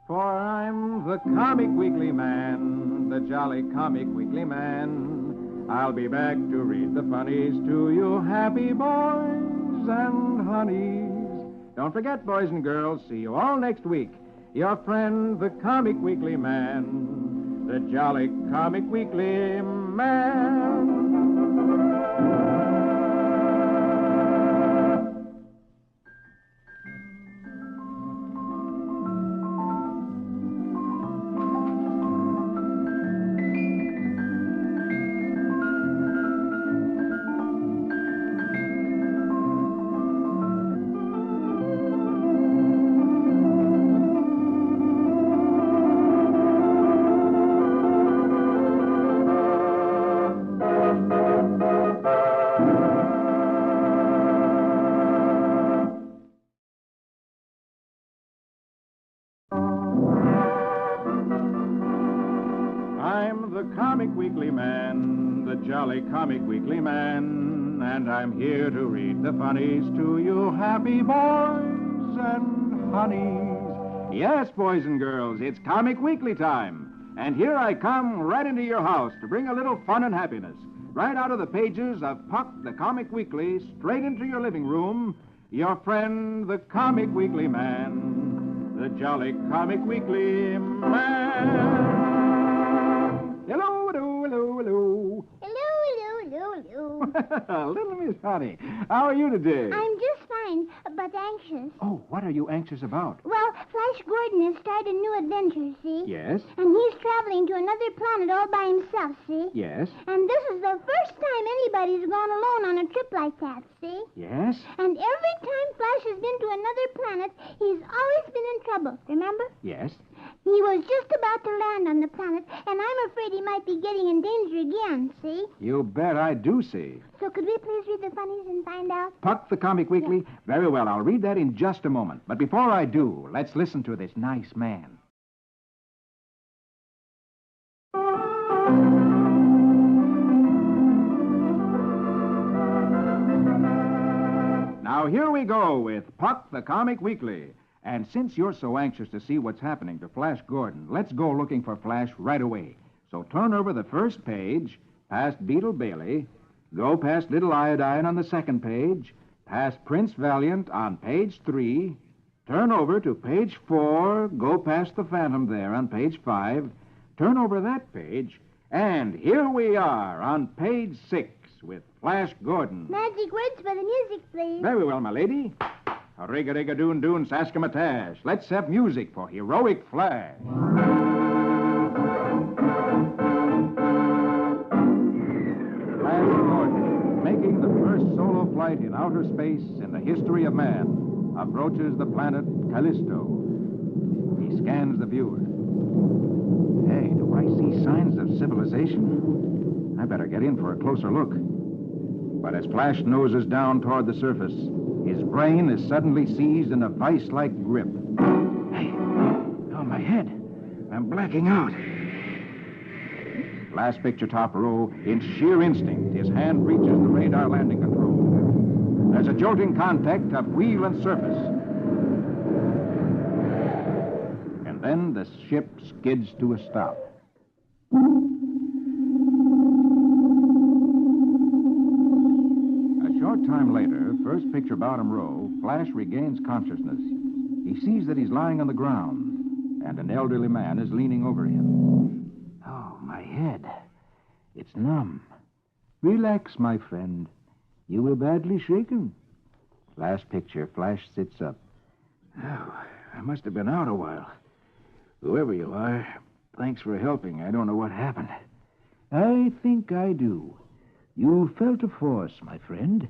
For I'm the Comic Weekly Man, the jolly Comic Weekly Man. I'll be back to read the funnies to you happy boys and honeys. Don't forget, boys and girls, see you all next week. Your friend, the Comic Weekly Man, the jolly Comic Weekly Man. I'm the Comic Weekly Man, the jolly Comic Weekly Man, and I'm here to read the funnies to you happy boys and honeys. Yes, boys and girls, it's Comic Weekly time. And here I come right into your house to bring a little fun and happiness. Right out of the pages of Puck the Comic Weekly, straight into your living room, your friend, the Comic Weekly Man. The Jolly Comic Weekly Man. Hello, hello, hello, hello. Little Miss Honey, how are you today? I'm just fine, but anxious. Oh, what are you anxious about? Well, Flash Gordon has started a new adventure, see? Yes? And he's traveling to another planet all by himself, see? Yes? And this is the first time anybody's gone alone on a trip like that, see? Yes? And every time Flash has been to another planet, he's always been in trouble, remember? Yes? He was just about to land on the planet, and I'm afraid he might be getting in danger again, see? You bet I do see. So could we please read the funnies and find out? Puck the Comic Weekly? Very well, I'll read that in just a moment. But before I do, let's listen to this nice man. Now, here we go with Puck the Comic Weekly. And since you're so anxious to see what's happening to Flash Gordon, let's go looking for Flash right away. So turn over the first page, past Beetle Bailey, go past Little Iodine on the second page, past Prince Valiant on page 3, turn over to page 4, go past the Phantom there on page 5, turn over that page, and here we are on page 6 with Flash Gordon. Magic words for the music, please. Very well, my lady. Rig-a-dig-a-doon-doon, Saskimatash. Let's have music for Heroic Flash. Flash Gordon, making the first solo flight in outer space in the history of man, approaches the planet Callisto. He scans the viewer. Hey, do I see signs of civilization? I better get in for a closer look. But as Flash noses down toward the surface, his brain is suddenly seized in a vice-like grip. Hey, oh, my head. I'm blacking out. Last picture top row, in sheer instinct, his hand reaches the radar landing control. There's a jolting contact of wheel and surface. And then the ship skids to a stop. A short time later, first picture bottom row, Flash regains consciousness. He sees that he's lying on the ground, and an elderly man is leaning over him. Oh, my head. It's numb. Relax, my friend. You were badly shaken. Last picture, Flash sits up. Oh, I must have been out a while. Whoever you are, thanks for helping. I don't know what happened. I think I do. You felt a force, my friend.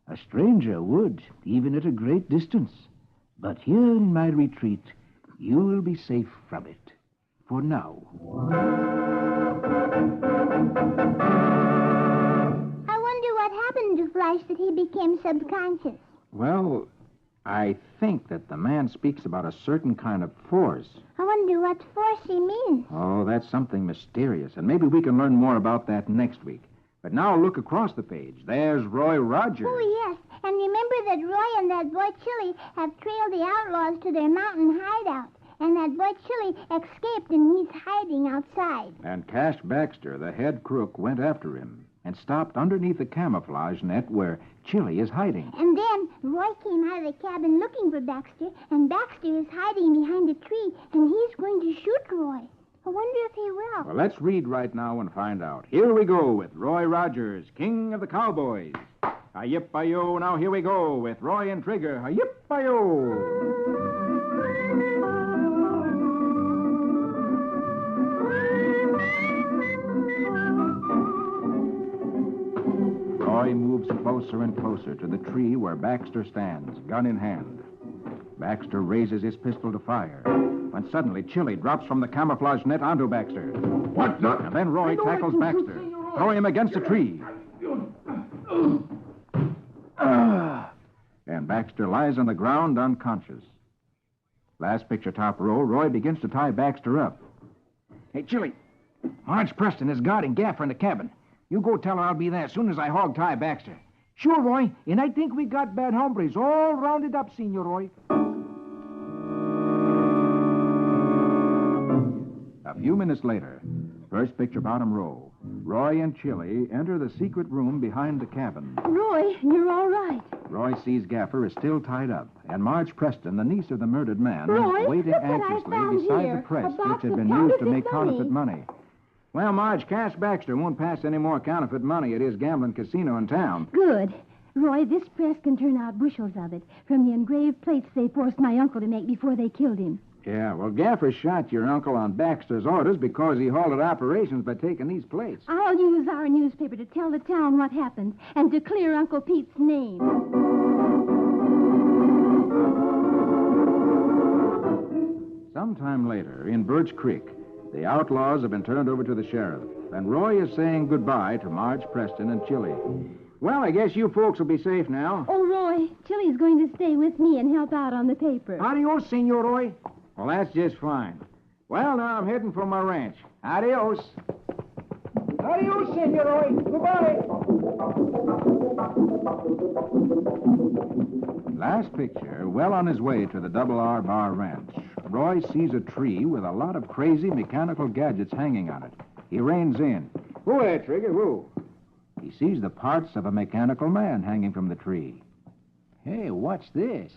A stranger would, even at a great distance. But here in my retreat, you will be safe from it. For now. I wonder what happened to Flash that he became subconscious. Well, I think that the man speaks about a certain kind of force. I wonder what force he means. Oh, that's something mysterious, and maybe we can learn more about that next week. But now look across the page. There's Roy Rogers. Oh, yes. And remember that Roy and that boy Chili have trailed the outlaws to their mountain hideout. And that boy Chili escaped, and he's hiding outside. And Cash Baxter, the head crook, went after him and stopped underneath the camouflage net where Chili is hiding. And then Roy came out of the cabin looking for Baxter, and Baxter is hiding behind a tree, and he's going to shoot Roy. I wonder if he will. Well, let's read right now and find out. Here we go with Roy Rogers, King of the Cowboys. Hi-yip-hi-yo, now here we go with Roy and Trigger. Hi-yip-hi-yo. Roy moves closer and closer to the tree where Baxter stands, gun in hand. Baxter raises his pistol to fire. When suddenly Chili drops from the camouflage net onto Baxter. What the? And then Roy tackles Baxter, throwing him against a tree. And Baxter lies on the ground unconscious. Last picture top row, Roy begins to tie Baxter up. Hey, Chili, Marge Preston is guarding Gaffer in the cabin. You go tell her I'll be there as soon as I hog-tie Baxter. Sure, Roy, and I think we got bad hombres all rounded up, Senor Roy. A few minutes later. First picture, bottom row. Roy and Chili enter the secret room behind the cabin. Roy, you're all right. Roy sees Gaffer is still tied up, and Marge Preston, the niece of the murdered man, Roy, waiting look what I anxiously found beside here. the press A box which had of been used to counterfeit make counterfeit money. Well, Marge, Cass Baxter won't pass any more counterfeit money at his gambling casino in town. Good. Roy, this press can turn out bushels of it from the engraved plates they forced my uncle to make before they killed him. Yeah, well, Gaffer shot your uncle on Baxter's orders because he halted operations by taking these plates. I'll use our newspaper to tell the town what happened and to clear Uncle Pete's name. Sometime later, in Birch Creek, the outlaws have been turned over to the sheriff, and Roy is saying goodbye to Marge Preston and Chili. Well, I guess you folks will be safe now. Oh, Roy, Chili's going to stay with me and help out on the paper. Adios, Senor Roy. Well, that's just fine. Well, now I'm heading for my ranch. Adios. Adios, Senor Roy. Goodbye. Last picture, well on his way to the Double R Bar Ranch, Roy sees a tree with a lot of crazy mechanical gadgets hanging on it. He reins in. Whoa there, Trigger. Whoa. He sees the parts of a mechanical man hanging from the tree. Hey, what's this?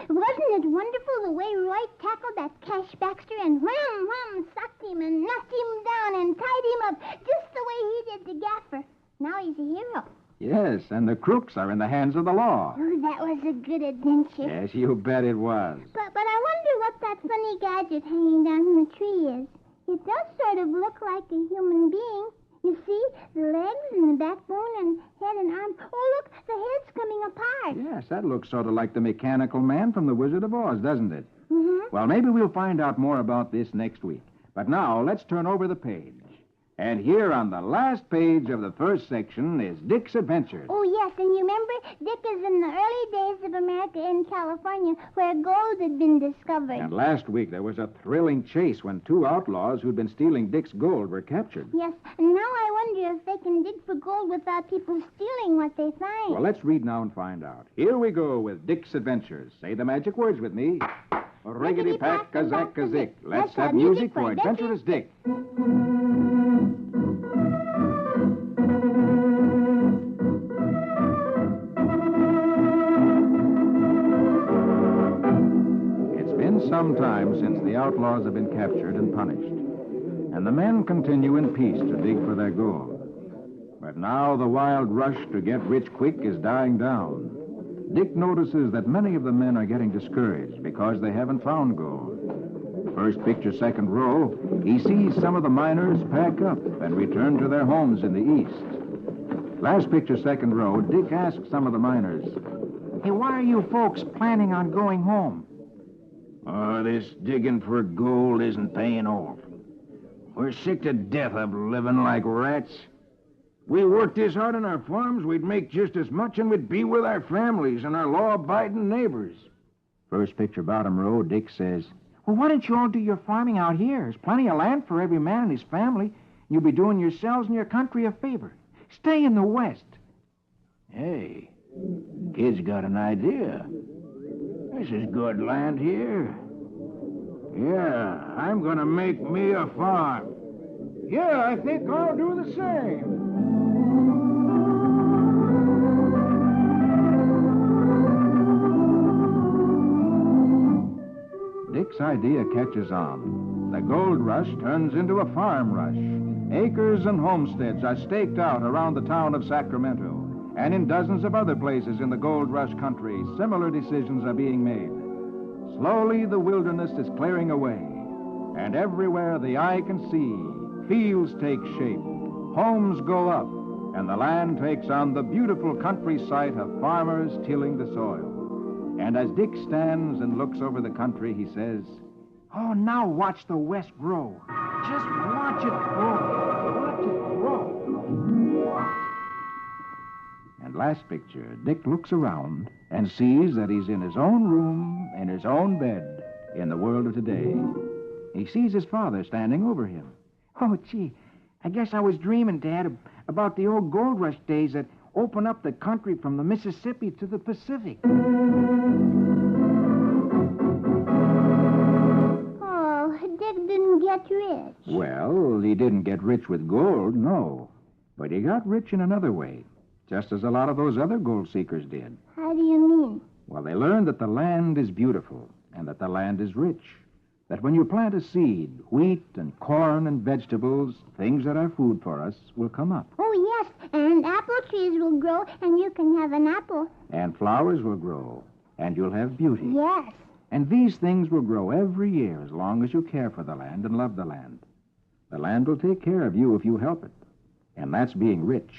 Wasn't it wonderful the way Roy tackled that Cash Baxter and wham, sucked him and knocked him down and tied him up just the way he did to Gaffer. Now he's a hero. Yes, and the crooks are in the hands of the law. Oh, that was a good adventure. Yes, you bet it was. But I wonder what that funny gadget hanging down from the tree is. It does sort of look like a human being. You see, the legs and the backbone and head and arms. Oh, look, the head's coming apart. Yes, that looks sort of like the mechanical man from The Wizard of Oz, doesn't it? Mm-hmm. Well, maybe we'll find out more about this next week. But now, let's turn over the page. And here on the last page of the first section is Dick's Adventures. Oh, yes, and you remember, Dick is in the early days of America in California, where gold had been discovered. And last week there was a thrilling chase when two outlaws who'd been stealing Dick's gold were captured. Yes, and now I wonder if they can dig for gold without people stealing what they find. Well, let's read now and find out. Here we go with Dick's Adventures. Say the magic words with me. Riggedy-pack-a-zack-a-zick. Let's have music for Adventurous Dick. It's been some time since the outlaws have been captured and punished, and the men continue in peace to dig for their gold. But now the wild rush to get rich quick is dying down. Dick notices that many of the men are getting discouraged because they haven't found gold. First picture, second row, he sees some of the miners pack up and return to their homes in the east. Last picture, second row, Dick asks some of the miners, Hey, why are you folks planning on going home? Oh, this digging for gold isn't paying off. We're sick to death of living like rats. We worked this hard on our farms, we'd make just as much and we'd be with our families and our law-abiding neighbors. First picture, bottom row, Dick says, Well, why don't you all do your farming out here? There's plenty of land for every man and his family. You'll be doing yourselves and your country a favor. Stay in the West. Hey, kid's got an idea. This is good land here. Yeah, I'm gonna make me a farm. Yeah, I think I'll do the same. Dick's idea catches on. The gold rush turns into a farm rush. Acres and homesteads are staked out around the town of Sacramento. And in dozens of other places in the gold rush country, similar decisions are being made. Slowly, the wilderness is clearing away. And everywhere the eye can see, fields take shape, homes go up, and the land takes on the beautiful country sight of farmers tilling the soil. And as Dick stands and looks over the country, he says, Oh, now watch the West grow. Just watch it grow. Watch it grow. And last picture, Dick looks around and sees that he's in his own room, in his own bed, in the world of today. He sees his father standing over him. Oh, gee, I guess I was dreaming, Dad, about the old gold rush days that open up the country from the Mississippi to the Pacific. Oh, Dick didn't get rich. Well, he didn't get rich with gold, no. But he got rich in another way, just as a lot of those other gold seekers did. How do you mean? Well, they learned that the land is beautiful and that the land is rich. That when you plant a seed, wheat and corn and vegetables, things that are food for us, will come up. Oh, yes, and apple trees will grow, and you can have an apple. And flowers will grow, and you'll have beauty. Yes. And these things will grow every year as long as you care for the land and love the land. The land will take care of you if you help it. And that's being rich.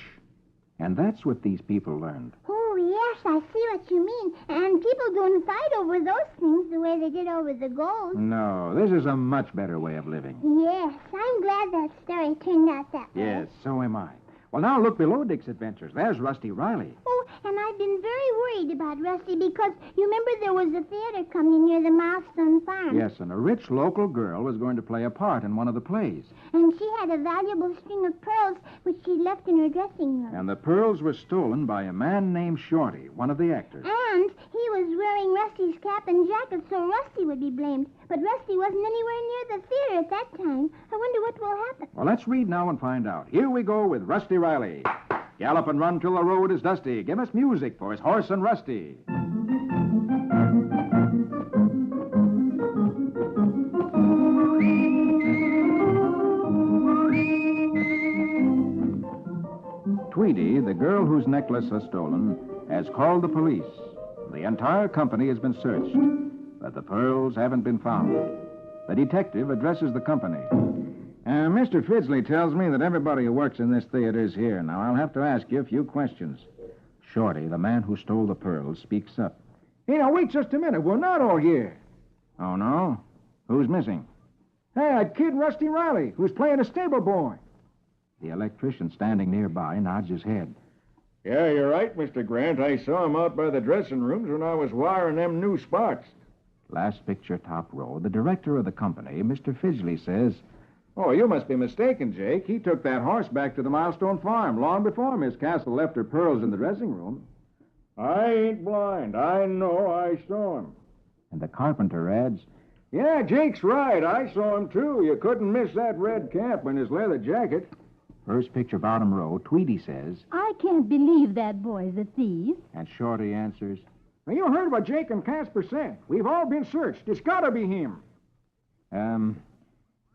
And that's what these people learned. Oh, yes, I see what you mean. And people don't fight over those things the way they did over the gold. No, this is a much better way of living. Yes, I'm glad that story turned out that way. Yes, so am I. Well, now look below Dick's adventures. There's Rusty Riley. Oh, and I've been very worried about Rusty because you remember there was a theater coming near the Milestone Farm. Yes, and a rich local girl was going to play a part in one of the plays. And she had a valuable string of pearls which she left in her dressing room. And the pearls were stolen by a man named Shorty, one of the actors. And he was wearing Rusty's cap and jacket, so Rusty would be blamed. But Rusty wasn't anywhere near the theater at that time. I wonder what will happen. Well, let's read now and find out. Here we go with Rusty Riley. Gallop and run till the road is dusty. Give us music for his horse and Rusty. Tweety, the girl whose necklace was stolen, has called the police. The entire company has been searched, but the pearls haven't been found. The detective addresses the company. Mr. Fidsley tells me that everybody who works in this theater is here. Now, I'll have to ask you a few questions. Shorty, the man who stole the pearls, speaks up. Hey, now, wait just a minute. We're not all here. Oh, no? Who's missing? Hey, that kid Rusty Riley, who's playing a stable boy. The electrician standing nearby nods his head. Yeah, you're right, Mr. Grant. I saw him out by the dressing rooms when I was wiring them new spots. Last picture, top row. The director of the company, Mr. Fidgley, says... Oh, you must be mistaken, Jake. He took that horse back to the Milestone Farm long before Miss Castle left her pearls in the dressing room. I ain't blind. I know I saw him. And the carpenter adds... Yeah, Jake's right. I saw him, too. You couldn't miss that red cap and his leather jacket. First picture, bottom row, Tweety says... I can't believe that boy's a thief. And Shorty answers... Now, you heard what Jake and Casper said. We've all been searched. It's got to be him.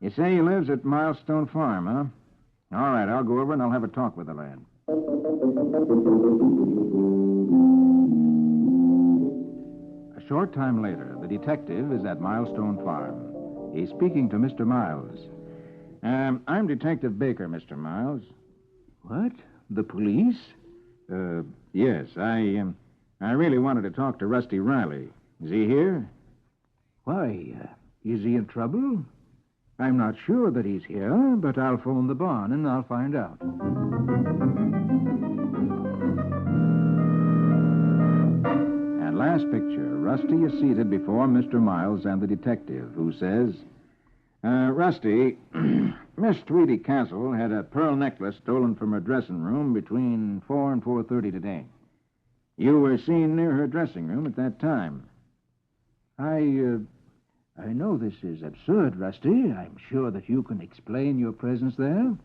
You say he lives at Milestone Farm, huh? All right, I'll go over and I'll have a talk with the lad. A short time later, the detective is at Milestone Farm. He's speaking to Mr. Miles. I'm Detective Baker, Mr. Miles. What? The police? Yes, I really wanted to talk to Rusty Riley. Is he here? Why, is he in trouble? I'm not sure that he's here, but I'll phone the barn and I'll find out. And last picture, Rusty is seated before Mr. Miles and the detective, who says... Rusty, Miss Tweety Castle had a pearl necklace stolen from her dressing room between 4 and 4:30 today. You were seen near her dressing room at that time. I know this is absurd, Rusty. I'm sure that you can explain your presence there.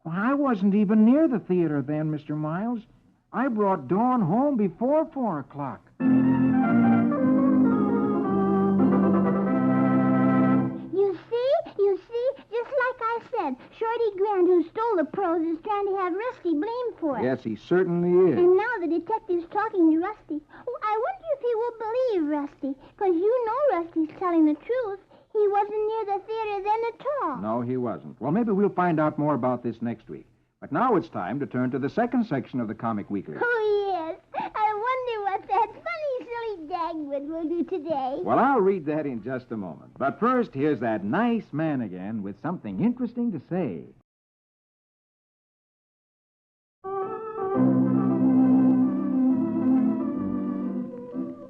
Well, I wasn't even near the theater then, Mr. Miles. I brought Dawn home before 4 o'clock. You see, just like I said, Shorty Grant, who stole the pearls, is trying to have Rusty blamed for it. Yes, he certainly is. And now the detective's talking to Rusty. Oh, I wonder if he will believe Rusty, because you know Rusty's telling the truth. He wasn't near the theater then at all. No, he wasn't. Well, maybe we'll find out more about this next week. But now it's time to turn to the second section of the Comic Weekly. Oh, yes. I wonder what that funny, silly Dagwood will do today. Well, I'll read that in just a moment. But first, here's that nice man again with something interesting to say.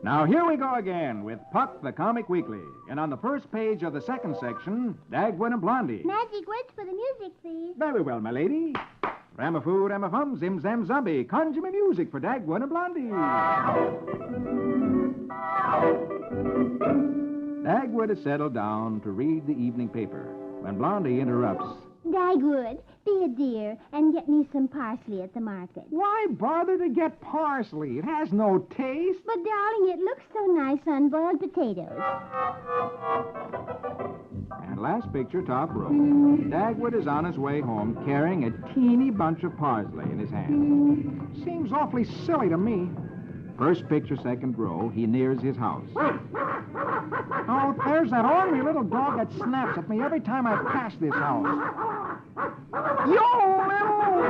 Now, here we go again with Puck, the Comic Weekly. And on the first page of the second section, Dagwood and Blondie. Magic words for the music, please. Very well, my lady. Ramafoo, Ramafum, Zim Zam Zombie. Conjure me music for Dagwood and Blondie. Dagwood has settled down to read the evening paper when Blondie interrupts. Dagwood, be a dear and get me some parsley at the market. Why bother to get parsley? It has no taste. But, darling, it looks so nice on boiled potatoes. And last picture, top row. Dagwood is on his way home carrying a teeny bunch of parsley in his hand. Seems awfully silly to me. First picture, second row, he nears his house. Oh, there's that ornery little dog that snaps at me every time I pass this house. Yo, little!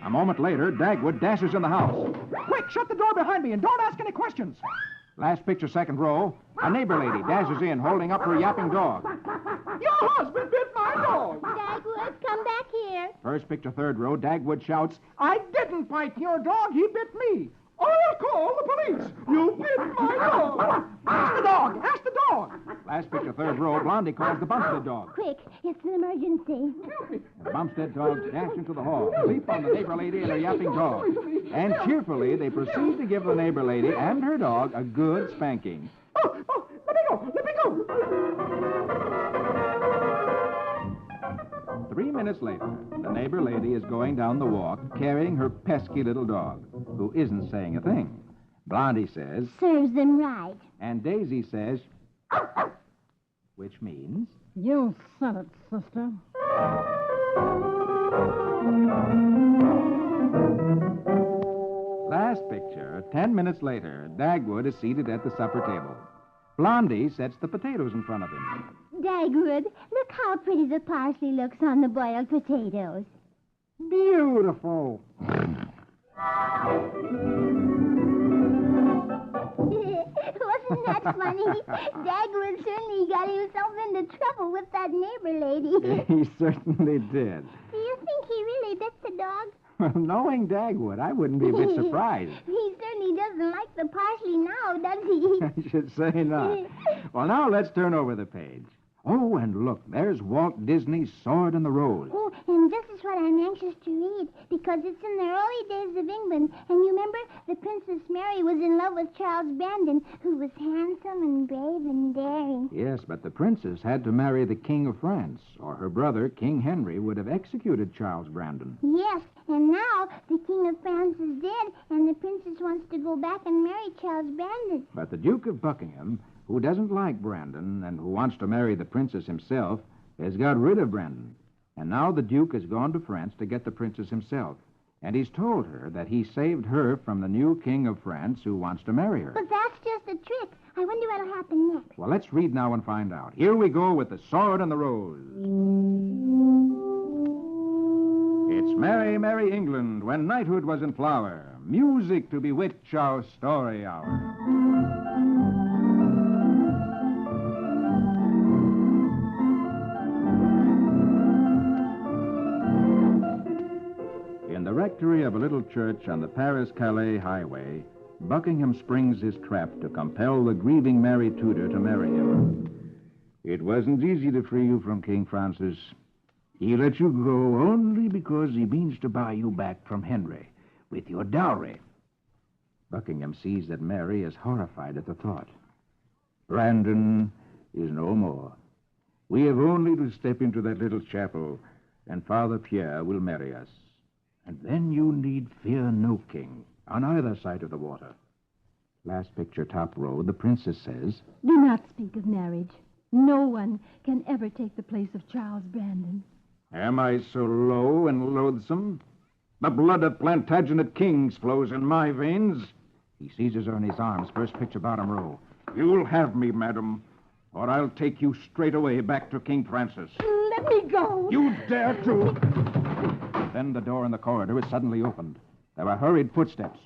A moment later, Dagwood dashes in the house. Quick, shut the door behind me and don't ask any questions. Last picture, second row. A neighbor lady dashes in, holding up her yapping dog. Your husband bit my dog. Dagwood, come back here. First picture, third row. Dagwood shouts, I didn't bite your dog. He bit me. I'll call the police. You bit my dog. Ask the dog. Ask the dog. Last picture, third row. Blondie calls the Bumstead dog. Quick, it's an emergency. The Bumstead dogs dash into the hall, leap on the neighbor lady and her yapping dog. And cheerfully, they proceed to give the neighbor lady and her dog a good spanking. Oh, let me go. Let me go. 3 minutes later, the neighbor lady is going down the walk carrying her pesky little dog, who isn't saying a thing. Blondie says, Serves them right. and Daisy says, which means... You said it, sister. Last picture, 10 minutes later, Dagwood is seated at the supper table. Blondie sets the potatoes in front of him. Dagwood, look how pretty the parsley looks on the boiled potatoes. Beautiful. Wasn't that funny? Dagwood certainly got himself into trouble with that neighbor lady. He certainly did. Do you think he really bit the dog? Knowing Dagwood, I wouldn't be a bit surprised. He certainly doesn't like the parsley now, does he? I should say not. Well, now let's turn over the page. Oh, and look, there's Walt Disney's Sword in the Rose. Oh, and this is what I'm anxious to read, because it's in the early days of England, and you remember the Princess Mary was in love with Charles Brandon, who was handsome and brave and daring. Yes, but the princess had to marry the King of France, or her brother, King Henry, would have executed Charles Brandon. Yes, and now the King of France is dead, and the princess wants to go back and marry Charles Brandon. But the Duke of Buckingham, who doesn't like Brandon and who wants to marry the princess himself, has got rid of Brandon. And now the Duke has gone to France to get the princess himself. And he's told her that he saved her from the new King of France who wants to marry her. But that's just a trick. I wonder what'll happen next. Well, let's read now and find out. Here we go with the Sword and the Rose. It's merry, merry England, when knighthood was in flower. Music to bewitch our story hour. In the rectory of a little church on the Paris-Calais highway, Buckingham springs his trap to compel the grieving Mary Tudor to marry him. It wasn't easy to free you from King Francis. He let you go only because he means to buy you back from Henry with your dowry. Buckingham sees that Mary is horrified at the thought. Brandon is no more. We have only to step into that little chapel, and Father Pierre will marry us. And then you need fear no king on either side of the water. Last picture, top row, the princess says, Do not speak of marriage. No one can ever take the place of Charles Brandon. Am I so low and loathsome? The blood of Plantagenet kings flows in my veins. He seizes her in his arms, first picture, bottom row. You'll have me, madam, or I'll take you straight away back to King Francis. Let me go. You dare to... Then the door in the corridor is suddenly opened. There are hurried footsteps.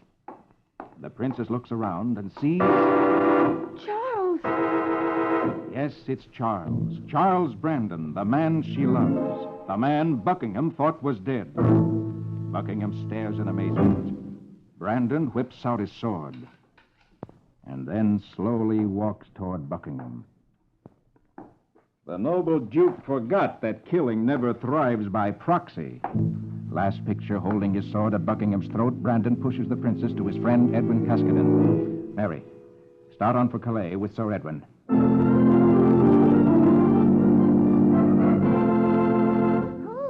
The princess looks around and sees... Charles! Yes, it's Charles. Charles Brandon, the man she loves. The man Buckingham thought was dead. Buckingham stares in amazement. Brandon whips out his sword. And then slowly walks toward Buckingham. The noble Duke forgot that killing never thrives by proxy. Last picture, holding his sword at Buckingham's throat, Brandon pushes the princess to his friend Edwin Caskoden. Mary, start on for Calais with Sir Edwin. Oh,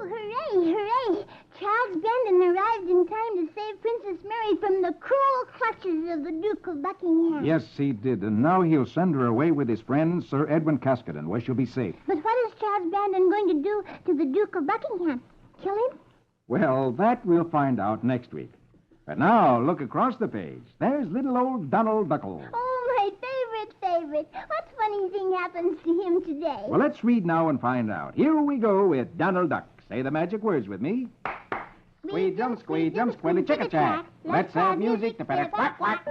hooray, hooray! Charles Brandon arrived in time to save Princess Mary from the cruel clutches of the Duke of Buckingham. Yes, he did. And now he'll send her away with his friend, Sir Edwin Caskoden, where she'll be safe. But what is Charles Brandon going to do to the Duke of Buckingham? Kill him? Well, that we'll find out next week. But now, look across the page. There's little old Donald Duckle. Oh, my favorite. What funny thing happens to him today? Well, let's read now and find out. Here we go with Donald Duck. Say the magic words with me. Squeeze, jump, squilly, chicka-chack. Let's have music to pet quack, quack.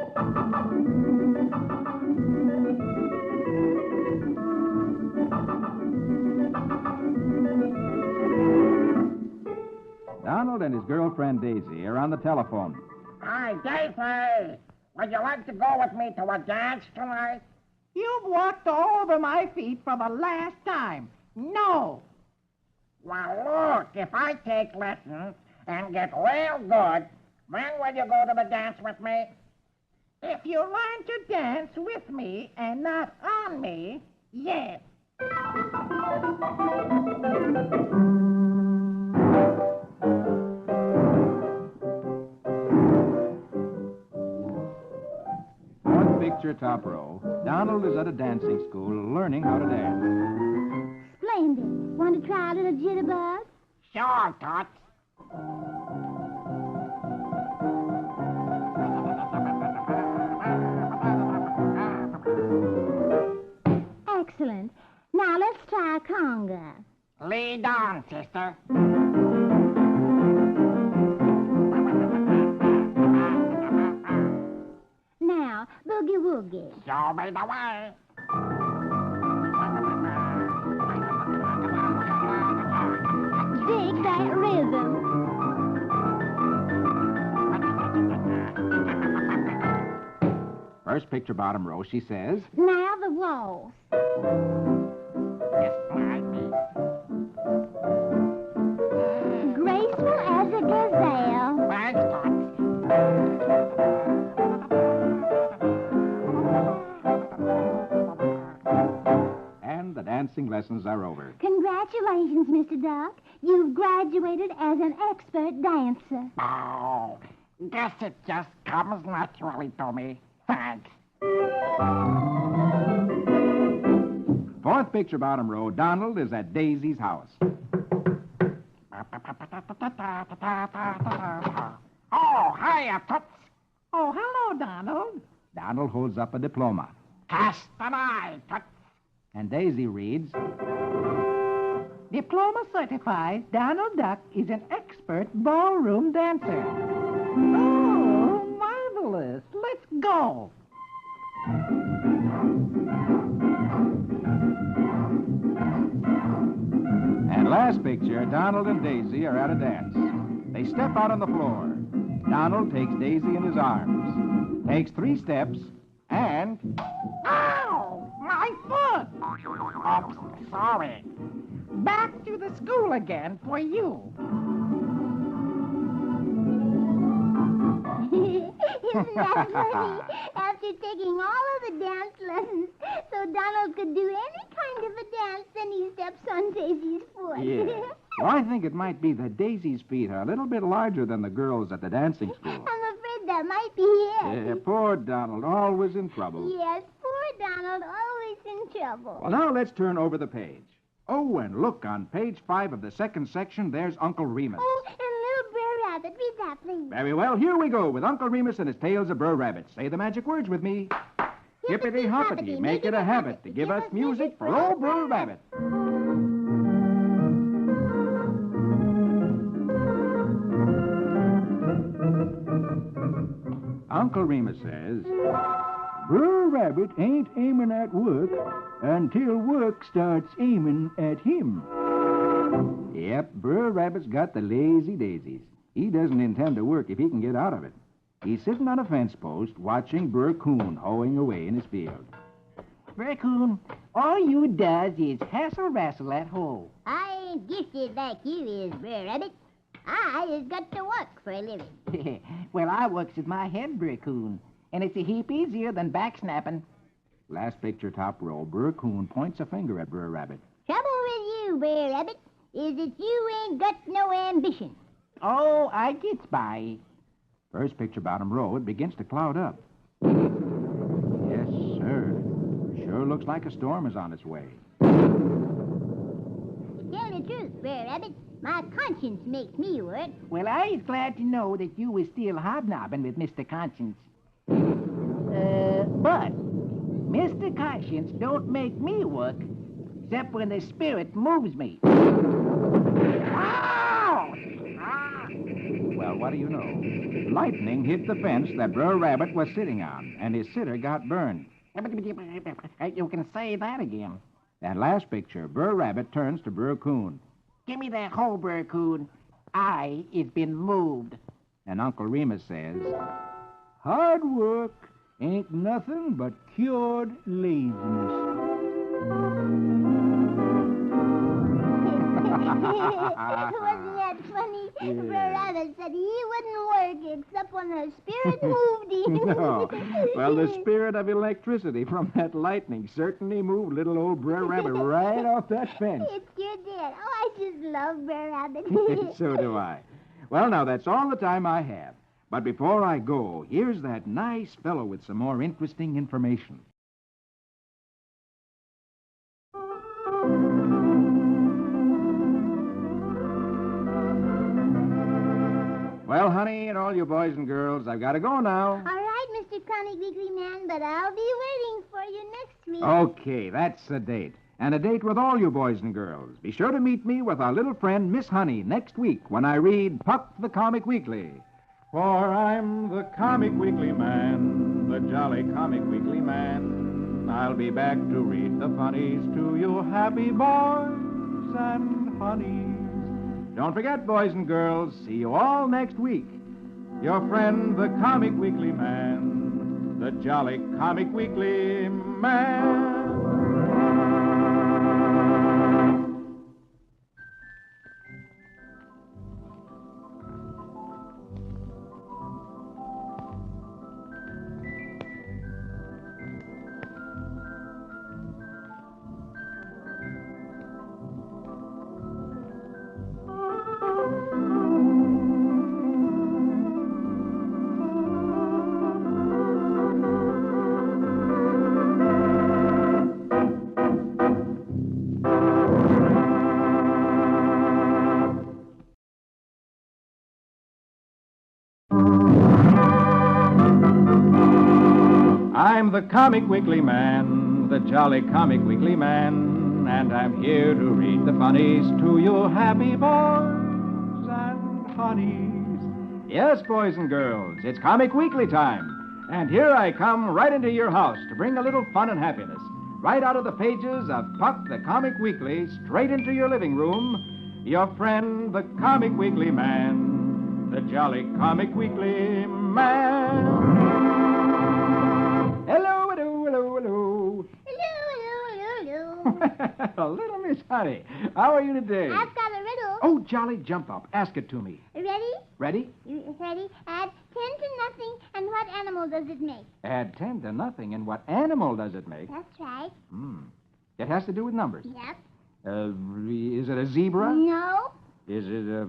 Donald and his girlfriend Daisy are on the telephone. Hi, Daisy. Would you like to go with me to a dance tonight? You've walked all over my feet for the last time. No. Well, look, if I take lessons and get real good, when will you go to the dance with me? If you learn to dance with me and not on me, yes. One picture, top row. Donald is at a dancing school learning how to dance. Splendid. Want to try a little jitterbug? Sure, Tots. Excellent. Now let's try a conga. Lead on, sister. Now, boogie woogie. Show me the way. Dig that rhythm. First picture, bottom row, she says. Now the waltz. Graceful as a gazelle. Thanks, Tots. And the dancing lessons are over. Congratulations, Mr. Duck. You've graduated as an expert dancer. Oh, guess it just comes naturally to me. Thanks. Fourth picture, bottom row, Donald is at Daisy's house. Oh, hiya, Toots. Oh, hello, Donald. Donald holds up a diploma. Cast an eye, Toots. And Daisy reads, Diploma certifies Donald Duck is an expert ballroom dancer. Oh, marvelous. Let's go. And last picture, Donald and Daisy are at a dance. They step out on the floor. Donald takes Daisy in his arms, takes 3 steps, and... Ow! My foot! Oops, sorry. Back to the school again for you. Isn't that funny? After taking all of the dance lessons, so Donald could do any kind of a dance, then he steps on Daisy's foot. Yeah. Well, I think it might be that Daisy's feet are a little bit larger than the girls at the dancing school. I'm afraid that might be it. Yeah, poor Donald, always in trouble. Yes, poor Donald, always in trouble. Well, now let's turn over the page. Oh, and look, on page 5 of the second section, there's Uncle Remus. Oh, and little Brer Rabbit. Read that, please. Very well, here we go with Uncle Remus and his tales of Brer Rabbit. Say the magic words with me. Hippity-hoppity, make it a habit to give us music for old Brer Rabbit. Uncle Remus says, Brer Rabbit ain't aiming at work until work starts aiming at him. Yep, Brer Rabbit's got the lazy daisies. He doesn't intend to work if he can get out of it. He's sitting on a fence post watching Brer Coon hoeing away in his field. Raccoon, all you does is hassle-rassle at home. I ain't gifted like you is, Brer Rabbit. I has got to work for a living. Well, I works with my head, Raccoon, and it's a heap easier than back-snapping. Last picture, top row. Brer Coon points a finger at Brer Rabbit. Trouble with you, Brer Rabbit, is that you ain't got no ambition. Oh, I gets by. First picture, bottom row. It begins to cloud up. Yes, sir. Sure looks like a storm is on its way. Tell the truth, Brer Rabbit. My conscience makes me work. Well, I is glad to know that you was still hobnobbing with Mr. Conscience. But Mr. Conscience don't make me work, except when the spirit moves me. Ow! Well, what do you know? Lightning hit the fence that Brer Rabbit was sitting on, and his sitter got burned. You can say that again. And last picture, Brer Rabbit turns to Brer Coon. Give me that hoe, Raccoon. I is been moved. And Uncle Remus says, hard work ain't nothing but cured laziness. Wasn't that funny? Yeah. Brer Rabbit said he wouldn't work except when the spirit moved him. No. Well, the spirit of electricity from that lightning certainly moved little old Brer Rabbit right off that fence. It sure did. Oh, I just love Brer Rabbit. So do I. Well, now, that's all the time I have. But before I go, here's that nice fellow with some more interesting information. Well, honey, and all you boys and girls, I've got to go now. All right, Mr. Comic Weekly Man, but I'll be waiting for you next week. Okay, that's a date. And a date with all you boys and girls. Be sure to meet me with our little friend, Miss Honey, next week when I read Puck the Comic Weekly. For I'm the Comic Weekly Man, the jolly Comic Weekly Man. I'll be back to read the funnies to you happy boys and honeys. Don't forget, boys and girls, see you all next week. Your friend, the Comic Weekly Man, the jolly Comic Weekly Man. I'm the Comic Weekly Man, the jolly Comic Weekly Man, and I'm here to read the funnies to you happy boys and honeys. Yes, boys and girls, it's Comic Weekly time, and here I come right into your house to bring a little fun and happiness, right out of the pages of Puck the Comic Weekly, straight into your living room. Your friend, the Comic Weekly Man, the jolly Comic Weekly Man. Hello, hello, hello, hello. Hello. Little Miss Honey, how are you today? I've got a riddle. Oh, jolly, jump up. Ask it to me. Ready? Ready? Ready? Add 10 to nothing, and what animal does it make? Add 10 to nothing, and what animal does it make? That's right. It has to do with numbers. Yep. Is it a zebra? No. Is it a...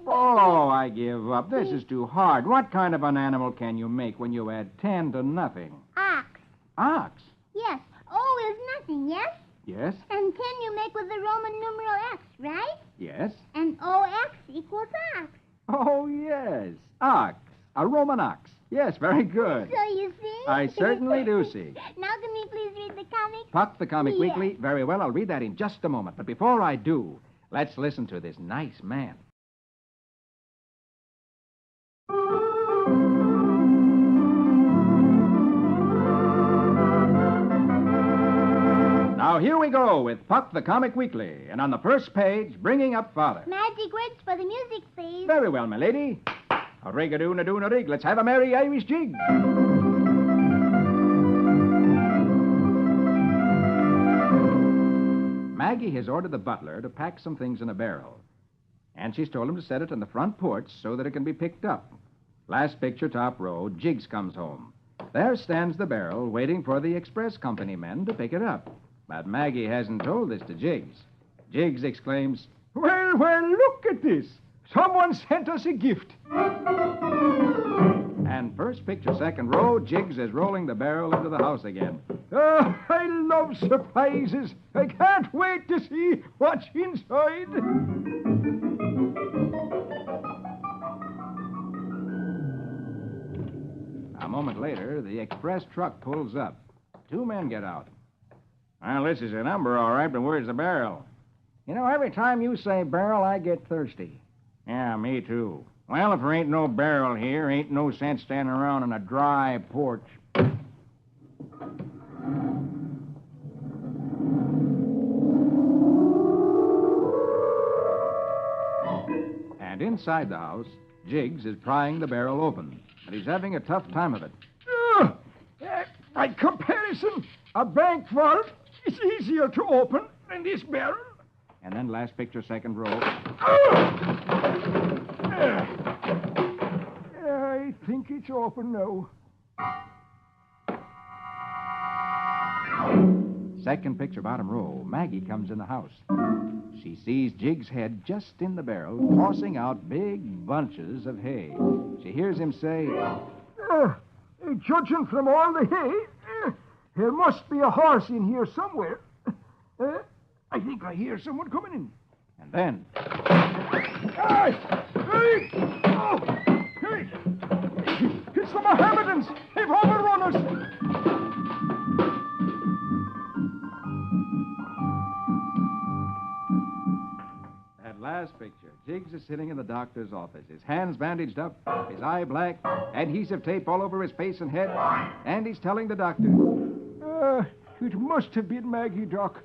Oh, I give up. This is too hard. What kind of an animal can you make when you add 10 to nothing? Ox. Ox? Yes. O is nothing, yes? Yes? And 10 you make with the Roman numeral X, right? Yes? And OX equals ox. Oh, yes. Ox. A Roman ox. Yes, very good. So you see? I certainly do see. Now can we please read the comic? Puck the Comic Yes. Weekly? Very well, I'll read that in just a moment. But before I do, let's listen to this nice man. Now, here we go with Puck the Comic Weekly. And on the first page, bringing up Father. Magic words for the music, please. Very well, my lady. A rig-a-doo-na-doo-na-rig. Let's have a merry Irish jig. Maggie has ordered the butler to pack some things in a barrel. And she's told him to set it on the front porch so that it can be picked up. Last picture, top row, Jiggs comes home. There stands the barrel, waiting for the express company men to pick it up. But Maggie hasn't told this to Jiggs. Jiggs exclaims, Well, look at this. Someone sent us a gift. And first picture, second row, Jiggs is rolling the barrel into the house again. Oh, I love surprises. I can't wait to see what's inside. A moment later, the express truck pulls up. Two men get out. Well, this is a number, all right, but where's the barrel? You know, every time you say barrel, I get thirsty. Yeah, me too. Well, if there ain't no barrel here, ain't no sense standing around on a dry porch. And inside the house, Jiggs is prying the barrel open, but he's having a tough time of it. By comparison, a bank vault is easier to open than this barrel. And then last picture, second row. I think it's open now. Second picture, bottom row. Maggie comes in the house. She sees Jiggs' head just in the barrel, tossing out big bunches of hay. She hears him say, Judging from all the hay, there must be a horse in here somewhere. I think I hear someone coming in. And then... Hey! It's the Mohammedans! They've overrun us! That last picture, Jiggs is sitting in the doctor's office, his hands bandaged up, his eye black, adhesive tape all over his face and head, and he's telling the doctor. It must have been Maggie, Doc.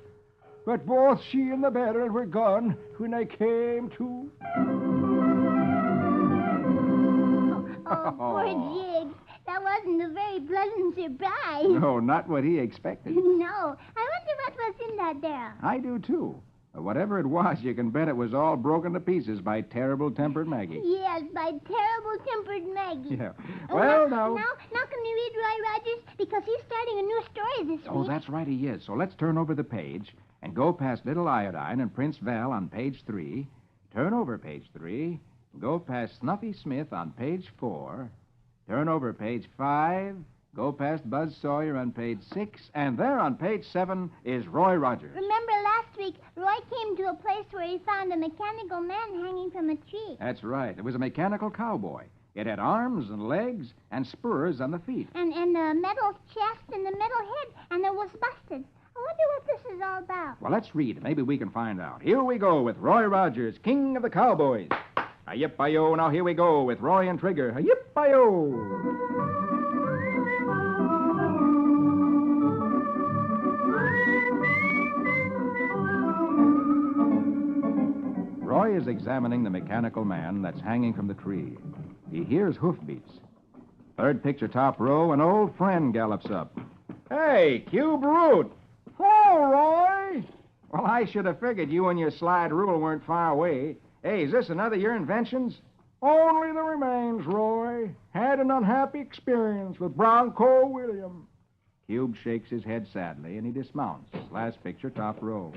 But both she and the barrel were gone when I came to. Oh, poor Jiggs. That wasn't a very pleasant surprise. No, not what he expected. No. I wonder what was in that barrel. I do, too. But whatever it was, you can bet it was all broken to pieces by terrible-tempered Maggie. Yes, by terrible-tempered Maggie. Yeah. Well, now can we read Roy Rogers? Because he's starting a new story this week. Oh, that's right, he is. So let's turn over the page and go past Little Iodine and Prince Val on page 3. Turn over page 3. Go past Snuffy Smith on page 4. Turn over page 5. Go past Buzz Sawyer on page 6. And there on page 7 is Roy Rogers. Remember last week, Roy came to a place where he found a mechanical man hanging from a tree. That's right. It was a mechanical cowboy. It had arms and legs and spurs on the feet. And a metal chest and a metal head, and it was busted. I wonder what this is all about. Well, let's read. Maybe we can find out. Here we go with Roy Rogers, King of the Cowboys. Yip-bi-yo. Now here we go with Roy and Trigger. Yip-bi-yo. Roy is examining the mechanical man that's hanging from the tree. He hears hoofbeats. Third picture, top row, an old friend gallops up. Hey, Cube Root. Oh, Roy! Well, I should have figured you and your slide rule weren't far away. Hey, is this another of your inventions? Only the remains, Roy. Had an unhappy experience with Bronco William. Cube shakes his head sadly, and he dismounts. Last picture, top row.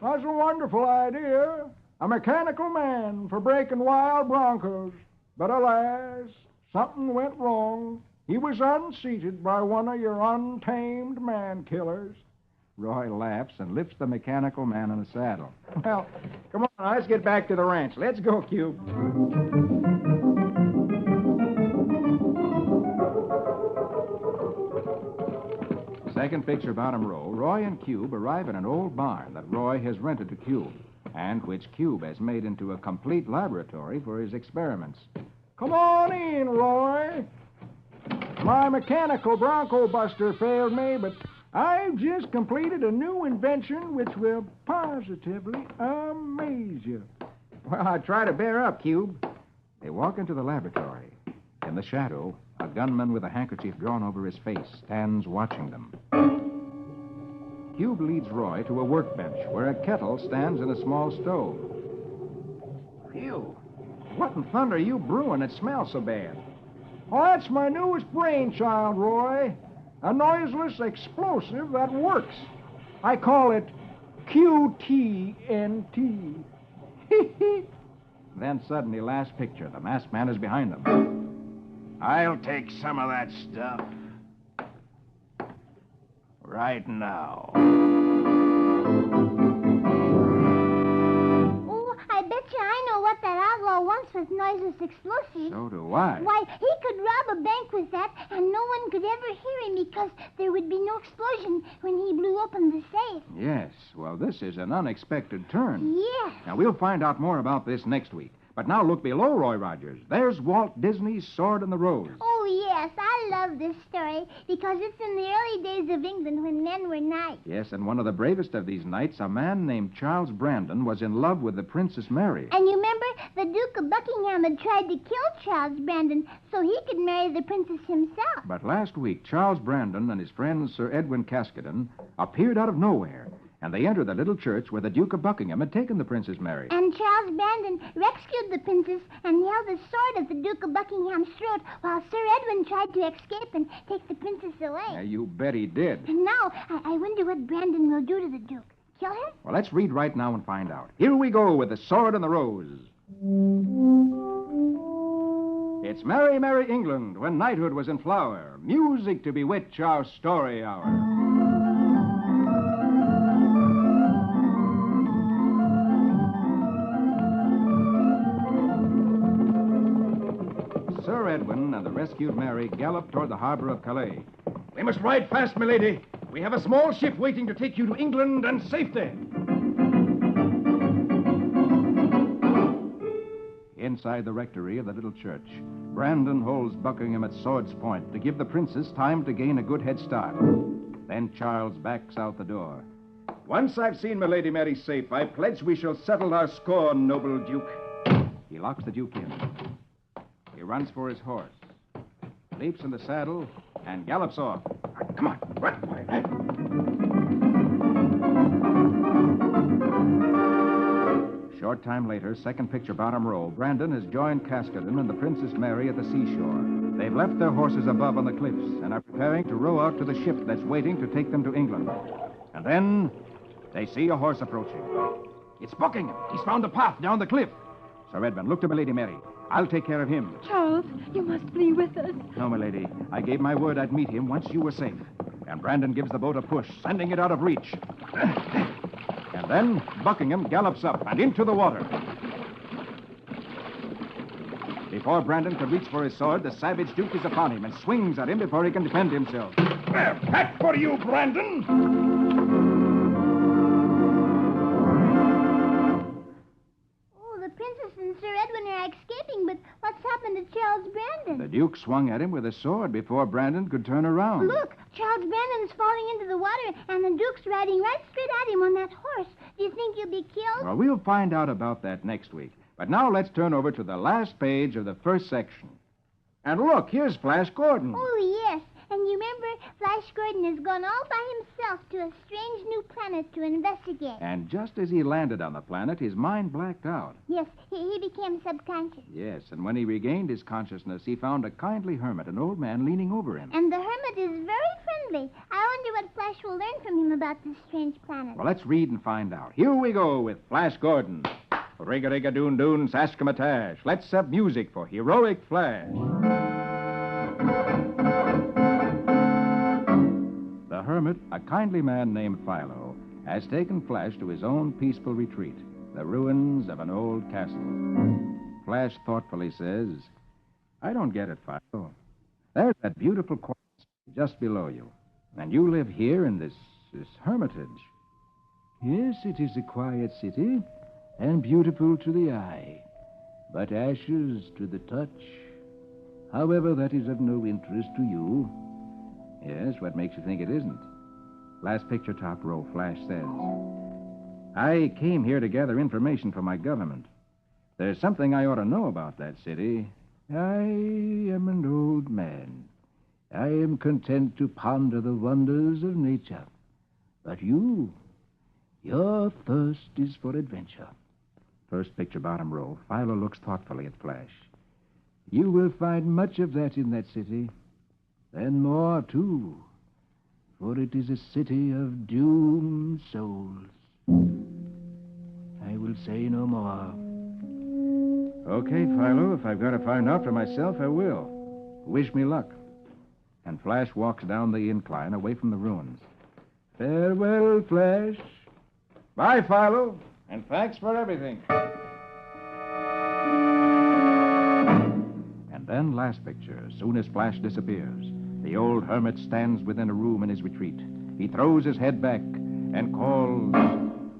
That's a wonderful idea. A mechanical man for breaking wild broncos. But alas, something went wrong. He was unseated by one of your untamed man-killers. Roy laughs and lifts the mechanical man in a saddle. Well, come on, let's get back to the ranch. Let's go, Cube. Second picture, bottom row. Roy and Cube arrive in an old barn that Roy has rented to Cube, and which Cube has made into a complete laboratory for his experiments. Come on in, Roy. My mechanical Bronco Buster failed me, but I've just completed a new invention which will positively amaze you. Well, I try to bear up, Cube. They walk into the laboratory. In the shadow, a A gunman with a handkerchief drawn over his face stands watching them. cube leads Roy to a workbench where a kettle stands in a small stove. Phew. What in thunder are you brewing that smells so bad? Oh, that's my newest brainchild, Roy. A noiseless explosive that works. I call it QTNT. Then suddenly, last picture, the masked man is behind them. I'll take some of that stuff. Right now. Oh, I bet you I know what that outlaw wants with noiseless explosives. So do I. Why, he could rob a bank with that, and no one could ever hear him because there would be no explosion when he blew open the safe. Yes, well, this is an unexpected turn. Yes. Now, we'll find out more about this next week. But now look below, Roy Rogers. There's Walt Disney's Sword in the Rose. Oh, yes, I love this story because it's in the early days of England when men were knights. Yes, and one of the bravest of these knights, a man named Charles Brandon, was in love with the Princess Mary. And you remember the Duke of Buckingham had tried to kill Charles Brandon so he could marry the princess himself. But last week, Charles Brandon and his friend Sir Edwin Caskoden appeared out of nowhere, and they entered the little church where the Duke of Buckingham had taken the Princess Mary. And Charles Brandon rescued the princess and held the sword at the Duke of Buckingham's throat while Sir Edwin tried to escape and take the princess away. Yeah, you bet he did. And now, I wonder what Brandon will do to the Duke. Kill him? Well, let's read right now and find out. Here we go with the Sword and the Rose. It's merry, merry England when knighthood was in flower. Music to bewitch our story hour. Sir Edwin and the rescued Mary galloped toward the harbor of Calais. We must ride fast, milady. We have a small ship waiting to take you to England and safety. Inside the rectory of the little church, Brandon holds Buckingham at sword's point to give the princess time to gain a good head start. Then Charles backs out the door. Once I've seen my Lady Mary safe, I pledge we shall settle our score, noble Duke. He locks the Duke in. He runs for his horse, leaps in the saddle, and gallops off. Come on, run. Short time later, second picture bottom row, Brandon has joined Caskoden and the Princess Mary at the seashore. They've left their horses above on the cliffs and are preparing to row out to the ship that's waiting to take them to England. And then they see a horse approaching. It's Buckingham. He's found a path down the cliff. Sir Edmund, look to my Lady Mary. I'll take care of him. Charles, you must flee with us. No, my lady. I gave my word I'd meet him once you were safe. And Brandon gives the boat a push, sending it out of reach. And then Buckingham gallops up and into the water. Before Brandon could reach for his sword, the savage Duke is upon him and swings at him before he can defend himself. There, back for you, Brandon! The princess and Sir Edwin are escaping, but what's happened to Charles Brandon? The Duke swung at him with a sword before Brandon could turn around. Look, Charles Brandon's falling into the water, and the Duke's riding right straight at him on that horse. Do you think he'll be killed? Well, we'll find out about that next week. But now let's turn over to the last page of the first section. And look, here's Flash Gordon. Oh, yes. And you remember, Flash Gordon has gone all by himself to a strange new planet to investigate. And just as he landed on the planet, his mind blacked out. Yes, he became subconscious. Yes, and when he regained his consciousness, he found a kindly hermit, an old man, leaning over him. And the hermit is very friendly. I wonder what Flash will learn from him about this strange planet. Well, let's read and find out. Here we go with Flash Gordon. Rig-a-rig-a-doon-doon, saskamatage. Let's have music for Heroic Flash. The hermit, a kindly man named Philo, has taken Flash to his own peaceful retreat, the ruins of an old castle. Flash thoughtfully says, I don't get it, Philo. There's that beautiful quiet city just below you, and you live here in this hermitage. Yes, it is a quiet city, and beautiful to the eye, but ashes to the touch. However, that is of no interest to you. Yes, what makes you think it isn't? Last picture, top row, Flash says. I came here to gather information for my government. There's something I ought to know about that city. I am an old man. I am content to ponder the wonders of nature. But your thirst is for adventure. First picture, bottom row. Philo looks thoughtfully at Flash. You will find much of that in that city, and more, too, for it is a city of doomed souls. I will say no more. Okay, Philo, if I've got to find out for myself, I will. Wish me luck. And Flash walks down the incline away from the ruins. Farewell, Flash. Bye, Philo, and thanks for everything. And then, last picture, as soon as Flash disappears, the old hermit stands within a room in his retreat. He throws his head back and calls,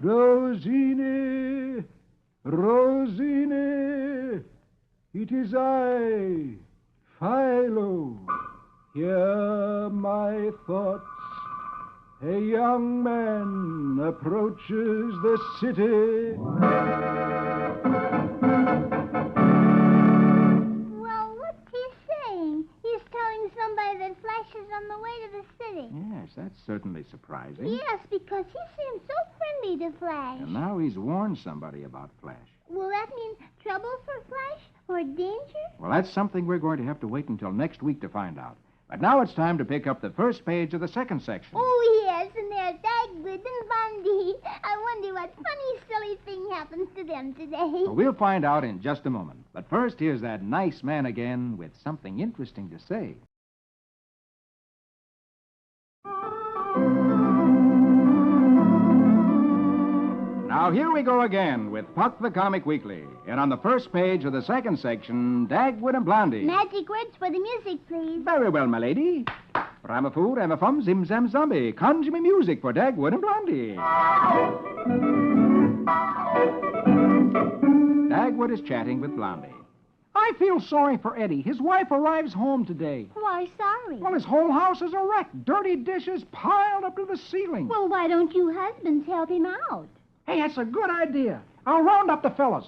Rosine! Rosine! It is I, Philo. Hear my thoughts. A young man approaches the city. Well, what's he saying? He's telling somebody that Flash is on the way to the city. Yes, that's certainly surprising. Yes, because he seems so friendly to Flash. And now he's warned somebody about Flash. Will that mean trouble for Flash or danger? Well, that's something we're going to have to wait until next week to find out. But now it's time to pick up the first page of the second section. Oh, yes, and there's Dagwood and Bundy. I wonder what funny, silly thing happens to them today. Well, we'll find out in just a moment. But first, here's that nice man again with something interesting to say. Now, here we go again with Puck the Comic Weekly. And on the first page of the second section, Dagwood and Blondie. Magic words for the music, please. Very well, my lady. Ramafoo, Ramafum, Zim Zam Zombie. Conjure me music for Dagwood and Blondie. Dagwood is chatting with Blondie. I feel sorry for Eddie. His wife arrives home today. Why, sorry. Well, his whole house is a wreck. Dirty dishes piled up to the ceiling. Well, why don't you husbands help him out? Hey, that's a good idea. I'll round up the fellas.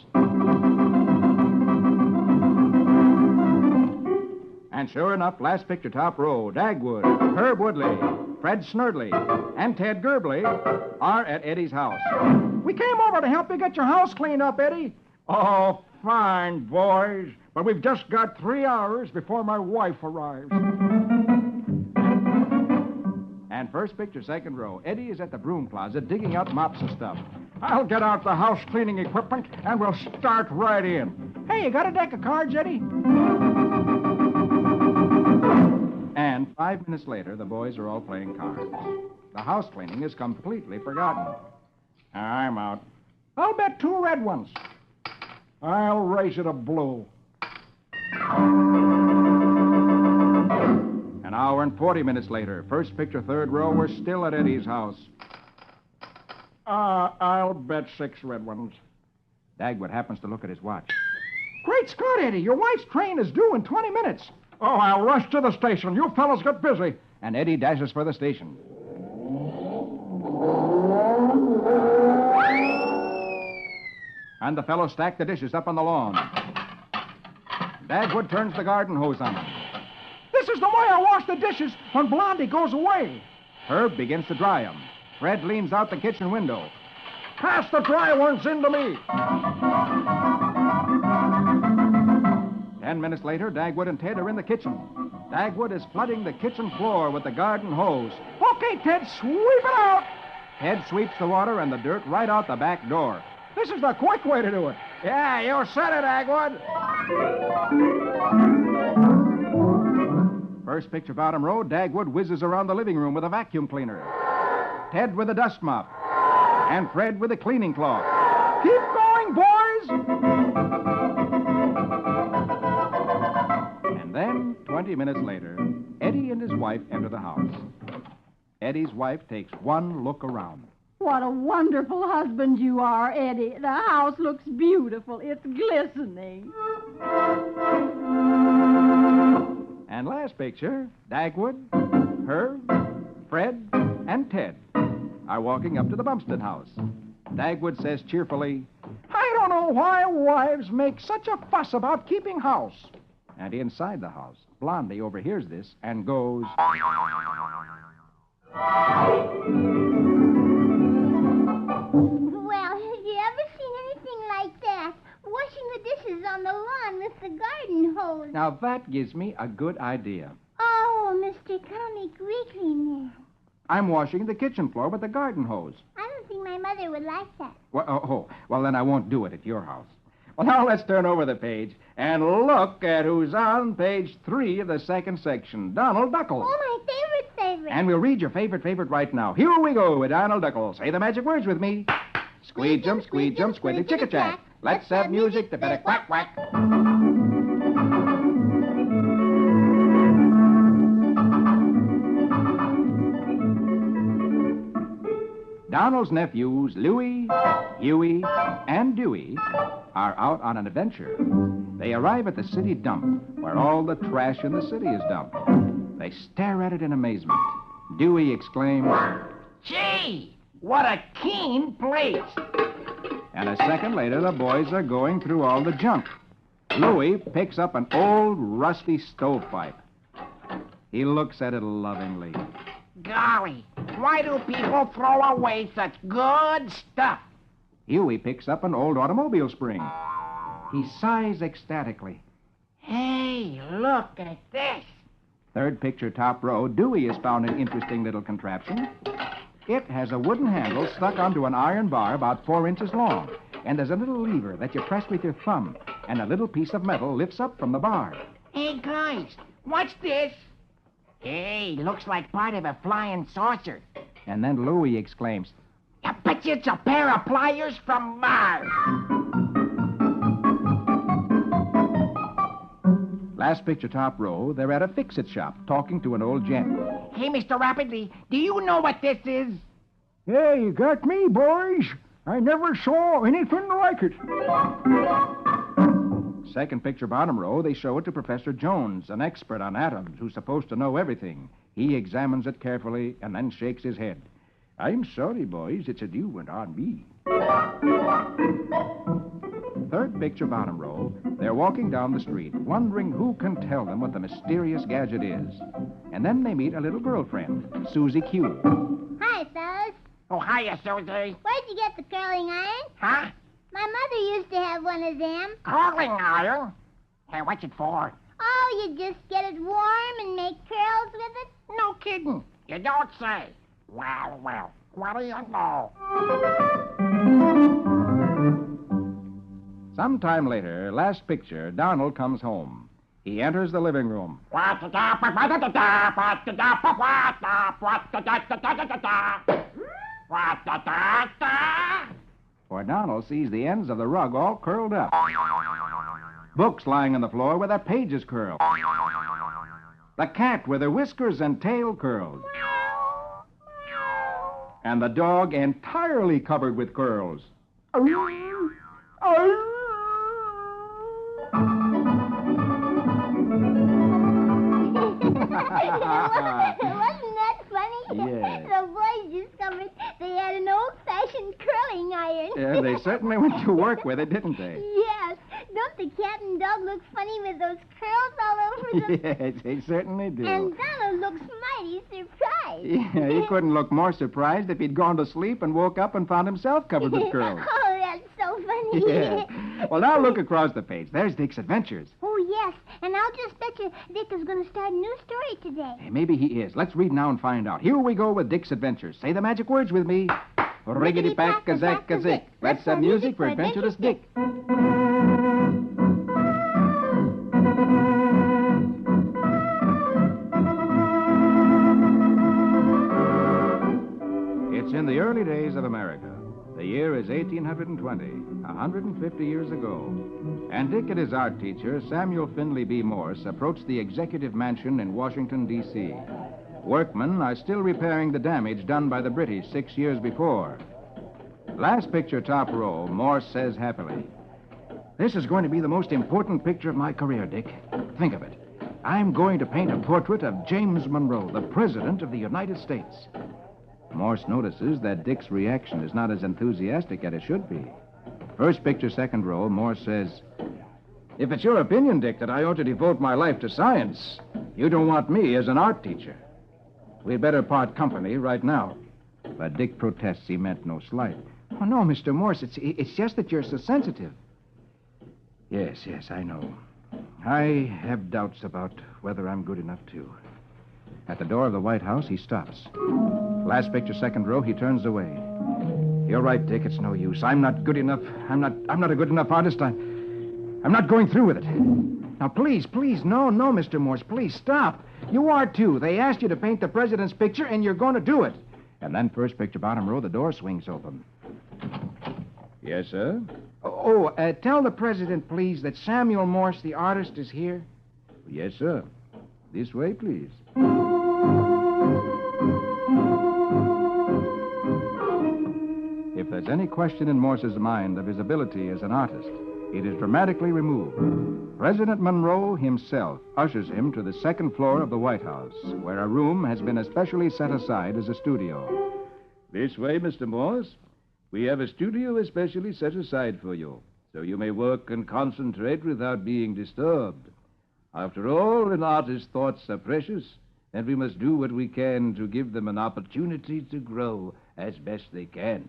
And sure enough, last picture, top row, Dagwood, Herb Woodley, Fred Snurdley, and Ted Gerbley are at Eddie's house. We came over to help you get your house cleaned up, Eddie. Oh, fine, boys. But we've just got 3 hours before my wife arrives. And first picture, second row, Eddie is at the broom closet digging out mops and stuff. I'll get out the house cleaning equipment, and we'll start right in. Hey, you got a deck of cards, Eddie? And 5 minutes later, the boys are all playing cards. The house cleaning is completely forgotten. I'm out. I'll bet 2 red ones. I'll raise it a blue. An hour and 40 minutes later, first picture, third row, we're still at Eddie's house. I'll bet 6 red ones. Dagwood happens to look at his watch. Great Scott, Eddie. Your wife's train is due in 20 minutes. Oh, I'll rush to the station. You fellas get busy. And Eddie dashes for the station. And the fellows stack the dishes up on the lawn. Dagwood turns the garden hose on them. This is the way I wash the dishes when Blondie goes away. Herb begins to dry them. Fred leans out the kitchen window. Pass the dry ones into me. 10 minutes later, Dagwood and Ted are in the kitchen. Dagwood is flooding the kitchen floor with the garden hose. Okay, Ted, sweep it out. Ted sweeps the water and the dirt right out the back door. This is the quick way to do it. Yeah, you said it, Dagwood. First picture, bottom row, Dagwood whizzes around the living room with a vacuum cleaner. Ted with a dust mop. And Fred with a cleaning cloth. Keep going, boys. And then, 20 minutes later, Eddie and his wife enter the house. Eddie's wife takes one look around. What a wonderful husband you are, Eddie. The house looks beautiful. It's glistening. And last picture, Dagwood, Herb, Fred, and Ted are walking up to the Bumstead house. Dagwood says cheerfully, I don't know why wives make such a fuss about keeping house. And inside the house, Blondie overhears this and goes... washing the dishes on the lawn with the garden hose. Now, that gives me a good idea. Oh, Mr. Comic Weekly Man. I'm washing the kitchen floor with the garden hose. I don't think my mother would like that. Well, then I won't do it at your house. Well, now let's turn over the page and look at who's on page 3 of the second section, Donald Duckles. Oh, my favorite. And we'll read your favorite right now. Here we go with Donald Duckles. Say the magic words with me. Squeeze jump, squiddy chicka-chack. Let's have music to better quack, quack. Donald's nephews, Louie, Huey, and Dewey, are out on an adventure. They arrive at the city dump, where all the trash in the city is dumped. They stare at it in amazement. Dewey exclaims, Gee, what a keen place. and a second later, the boys are going through all the junk. Louie picks up an old, rusty stovepipe. He looks at it lovingly. Golly, why do people throw away such good stuff? Huey picks up an old automobile spring. He sighs ecstatically. Hey, look at this. Third picture, top row, Dewey has found an interesting little contraption. It has a wooden handle stuck onto an iron bar about 4 inches long. And there's a little lever that you press with your thumb. And a little piece of metal lifts up from the bar. Hey, guys, what's this? Hey, looks like part of a flying saucer. And then Louie exclaims, I bet you it's a pair of pliers from Mars. Last picture, top row, they're at a fix-it shop talking to an old gent. Hey, Mr. Rapidly, do you know what this is? Yeah, you got me, boys. I never saw anything like it. Second picture, bottom row, they show it to Professor Jones, an expert on atoms who's supposed to know everything. He examines it carefully and then shakes his head. I'm sorry, boys, it's a new one on me. Third picture, bottom row, they're walking down the street, wondering who can tell them what the mysterious gadget is. And then they meet a little girlfriend, Susie Q. Hi, fellas. Oh, hiya, Susie. Where'd you get the curling iron? Huh? My mother used to have one of them. Curling iron? Hey, what's it for? Oh, you just get it warm and make curls with it? No kidding. You don't say. Well, what do you know? Sometime later, last picture, Donald comes home. He enters the living room. For Donald sees the ends of the rug all curled up. Books lying on the floor with their pages curled. The cat with her whiskers and tail curled. And the dog entirely covered with curls. Wasn't that funny? Yes. The boys discovered they had an old-fashioned curling iron. Yeah, they certainly went to work with it, didn't they? Yes. Don't the cat and dog look funny with those curls all over them? Yes, they certainly do. And Donald looks mighty surprised. Yeah, he couldn't look more surprised if he'd gone to sleep and woke up and found himself covered with curls. Oh, that's so funny. Yeah. Well, now look across the page. There's Dick's Adventures. Oh, yes. And I'll just bet you Dick is going to start a new story today. Hey, maybe he is. Let's read now and find out. Here we go with Dick's Adventures. Say the magic words with me. Riggedy-pack-a-zack-a-zick. Let's have music for adventurous Dick. It's in the early days of America. The year is 1820, 150 years ago. And Dick and his art teacher, Samuel Finley B. Morse, approached the executive mansion in Washington, D.C. Workmen are still repairing the damage done by the British 6 years before. Last picture, top row, Morse says happily, "This is going to be the most important picture of my career, Dick. Think of it. I'm going to paint a portrait of James Monroe, the President of the United States." Morse notices that Dick's reaction is not as enthusiastic as it should be. First picture, second row, Morse says, "If it's your opinion, Dick, that I ought to devote my life to science, you don't want me as an art teacher. We'd better part company right now." But Dick protests he meant no slight. "Oh, no, Mr. Morse, it's just that you're so sensitive." Yes, I know. I have doubts about whether I'm good enough to. At the door of the White House, he stops. Last picture, second row, he turns away. You're right, Dick. It's no use. I'm not good enough. I'm not a good enough artist. I'm not going through with it. Now, please, no, Mr. Morse, please stop. You are, too. They asked you to paint the president's picture, and you're going to do it. And then, first picture, bottom row, the door swings open. Yes, sir? Tell the president, please, that Samuel Morse, the artist, is here. Yes, sir. This way, please. If there's any question in Morse's mind of his ability as an artist, it is dramatically removed. President Monroe himself ushers him to the second floor of the White House, where a room has been especially set aside as a studio. This way, Mr. Morse. We have a studio especially set aside for you, so you may work and concentrate without being disturbed. After all, an artist's thoughts are precious, and we must do what we can to give them an opportunity to grow as best they can.